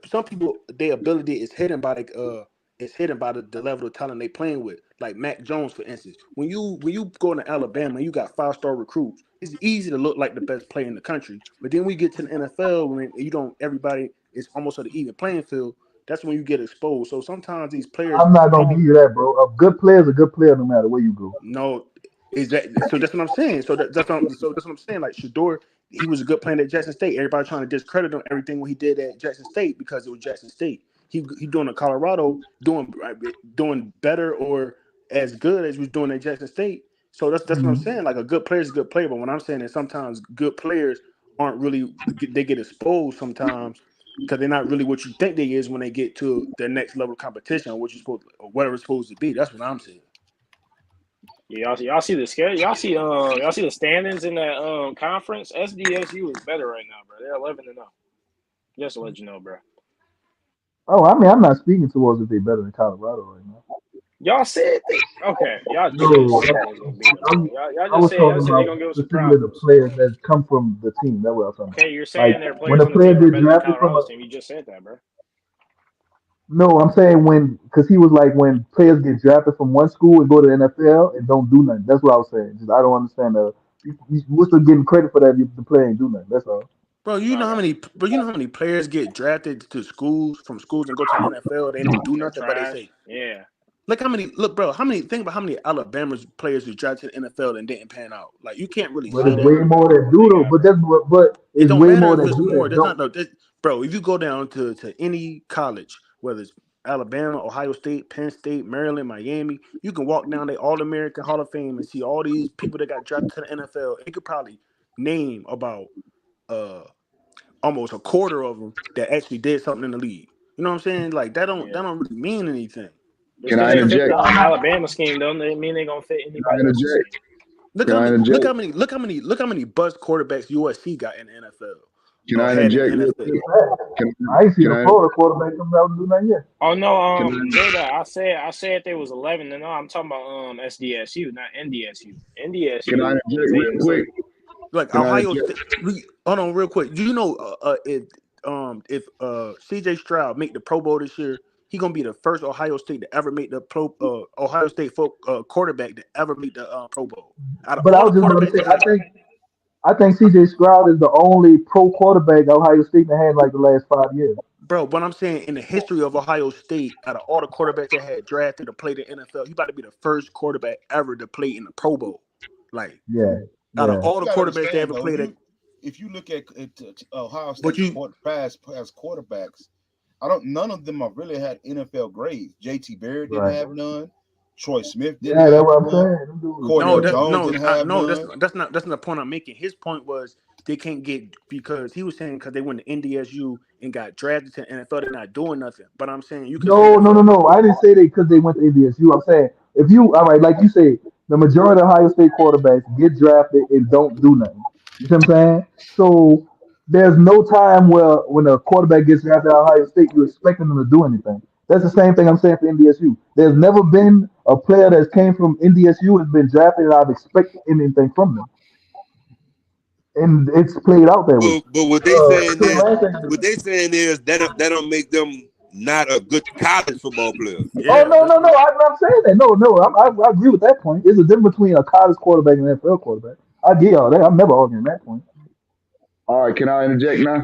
some people their ability is hidden by the level of talent they playing with. Like Mac Jones, for instance. When you go to Alabama and you got 5-star recruits, it's easy to look like the best player in the country. But then we get to the NFL when everybody is almost at the even playing field. That's when you get exposed. So sometimes these players I'm not they gonna give don't you that, bro. A good player is a good player no matter where you go. know. Is that so? That's what I'm saying. That's what I'm saying. Like Shador, he was a good player at Jackson State. Everybody trying to discredit him everything what he did at Jackson State because it was Jackson State. He doing in Colorado doing better or as good as he was doing at Jackson State. So that's what I'm saying. Like a good player is a good player, but what I'm saying is sometimes good players aren't really they get exposed sometimes because they're not really what you think they is when they get to their next level of competition or what you supposed or whatever it's supposed to be. That's what I'm saying. Yeah, y'all see the scale. Y'all see the standings in that conference. SDSU is better right now, bro. They're 11-0. Just to let you know, bro. Oh, I mean, I'm not speaking towards if they better than Colorado right now. Y'all said that. Okay, y'all just No, said they was gonna beat them. I'm, Y'all I just was said talking they about gonna give us some specifically the problems. players that come from the team. That's what I was talking about. Okay, you're Like saying their when players a on the player team are get better than drafted from a Colorado's team. You just said that, bro. no, I'm saying because he was like when players get drafted from one school and go to the NFL and don't do nothing. That's what I was saying. Just I don't understand we're still getting credit for that if the player ain't do nothing. That's all. Bro, Okay. you know how many players get drafted to schools and go to the NFL, they don't do They're nothing, but they say, trash. Yeah. bro, think about how many Alabama's players who drafted to the NFL and didn't pan out. Like you can't really A But say lot it's of that. way them. more that do They though. got, bro. But It it's don't way matter more if that it's do more. that There's don't. not no bro, if you go down to any college, whether it's Alabama, Ohio State, Penn State, Maryland, Miami, you can walk down the All American Hall of Fame and see all these people that got drafted to the NFL. You could probably name about uh almost a quarter of them that actually did something in the league. You know what I'm saying? Like Yeah. that don't really mean anything. Just Can because I they fit interject? the Alabama scheme don't mean they gonna fit Can I anybody else's interject? scheme. Can I interject? Look how many buzz quarterbacks USC got in the NFL Can or I had in interject the real NFL. quick? Can I ain't seen can a I Florida quarterback come out and do nothing yet. Oh no, can I J Dot, I said they was 11-0. I'm talking about SDSU, not NDSU. can I NDSU is interject real 8-2. quick? Like Can I Ohio interject? State. Hold on, real quick. Do you know if CJ Stroud make the Pro Bowl this year, he gonna be the first Ohio State to ever make the Ohio State quarterback to ever make the Pro Bowl. Out of But I all was the just about to quarterbacks say, that have I think CJ Stroud is the only pro quarterback Ohio State that had like the last 5 years. bro, but I'm saying in the history of Ohio State, out of all the quarterbacks that had drafted to play the NFL, he about to be the first quarterback ever to play in the Pro Bowl. Like Yeah, out of yeah. all You the gotta quarterbacks that understand ever though, played it, if you look at Ohio but State's you past quarterbacks, none of them have really had NFL grades. JT Barrett didn't Right. have none. Troy Smith didn't Yeah, that's have what I'm none. saying. Them dudes was no, Cordell trash. that Jones no, didn't have no, none. that's not the point I'm making. His point was they can't get because he was saying because they went to NDSU and got drafted to the NFL, they're not doing nothing. But I'm saying you can say No, that no, for no, no. I didn't say they because they went to NDSU. I'm saying if you all right, like you say, the majority of Ohio State quarterbacks get drafted and don't do nothing. You see what I'm saying? So there's no time where when a quarterback gets drafted at Ohio State, you're expecting them to do anything. That's the same thing I'm saying for NDSU. There's never been a player that came from NDSU has been drafted and I've expected anything from them. And it's played out that way. But what they saying Trey is, Lance ain't do what nothing. they saying is that don't make them not a good college football player. Oh yeah, no that's no no! what I'm not saying that. No no, I agree with that point. There's a difference between a college quarterback and an NFL quarterback. I get all that. I'm never arguing that point. All right, can I interject now?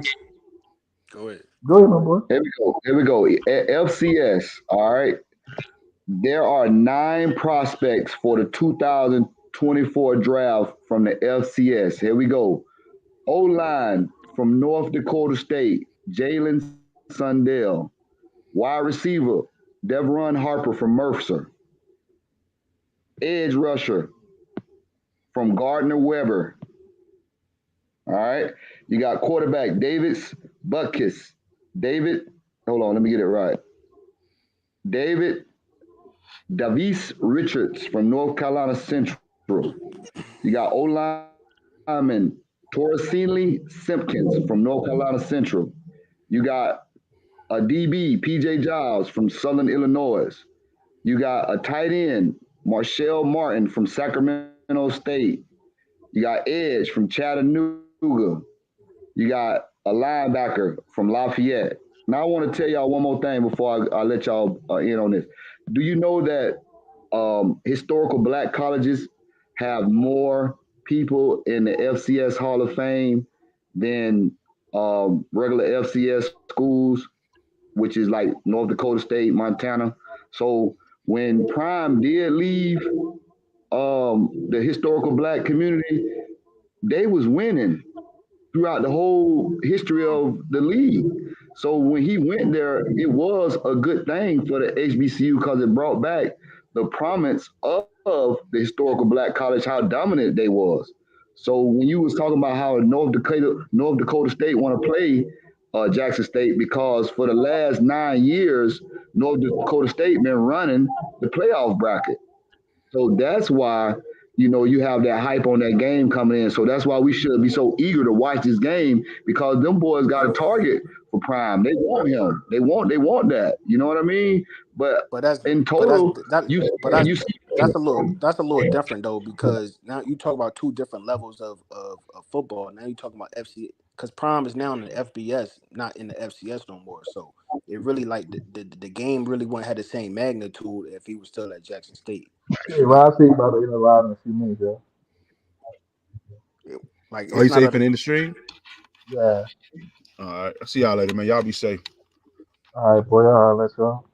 Go ahead. Go ahead, my boy. Here we go. Here we go. At FCS. All right. There are 9 prospects for the 2024 draft from the FCS. Here we go. O line from North Dakota State, Jalen Sundell. Wide receiver, Devron Harper from Mercer. Edge rusher from Gardner Weber. All right. You got quarterback Davis Butkus. David, hold on, let me get it right. David Davis Richards from North Carolina Central. You got O lineman Torricelli Simpkins from North Carolina Central. You got a DB, PJ Giles from Southern Illinois. You got a tight end, Marshall Martin from Sacramento State. You got Edge from Chattanooga. You got a linebacker from Lafayette. Now, I want to tell y'all one more thing before I let y'all in on this. Do you know that historical black colleges have more people in the FCS Hall of Fame than regular FCS schools, which is like North Dakota State, Montana? So when Prime did leave the historical black community, they was winning throughout the whole history of the league. So when he went there, it was a good thing for the HBCU because it brought back the prominence of the historical black college, how dominant they was. So when you was talking about how North Dakota State want to play Jackson State, because for the last 9 years, North Dakota State been running the playoff bracket. So that's why, you have that hype on that game coming in. So that's why we should be so eager to watch this game, because them boys got a target for Prime. They want him. They want that. You know what I mean? But But that's in but that's total, that you but that's you see, that's a little different though, because now you talk about two different levels of football. Now you talking about FC, because Prime is now in the FBS, not in the FCS no more. So it really like the game really wouldn't have the same magnitude if he was still at Jackson State. Hey, Rob, see about to enter live in a few minutes, yo. Like Oh, it's you not safe a in the stream? Yeah. All right. I'll see y'all later, man. Y'all be safe. All right, boy. All right, let's go.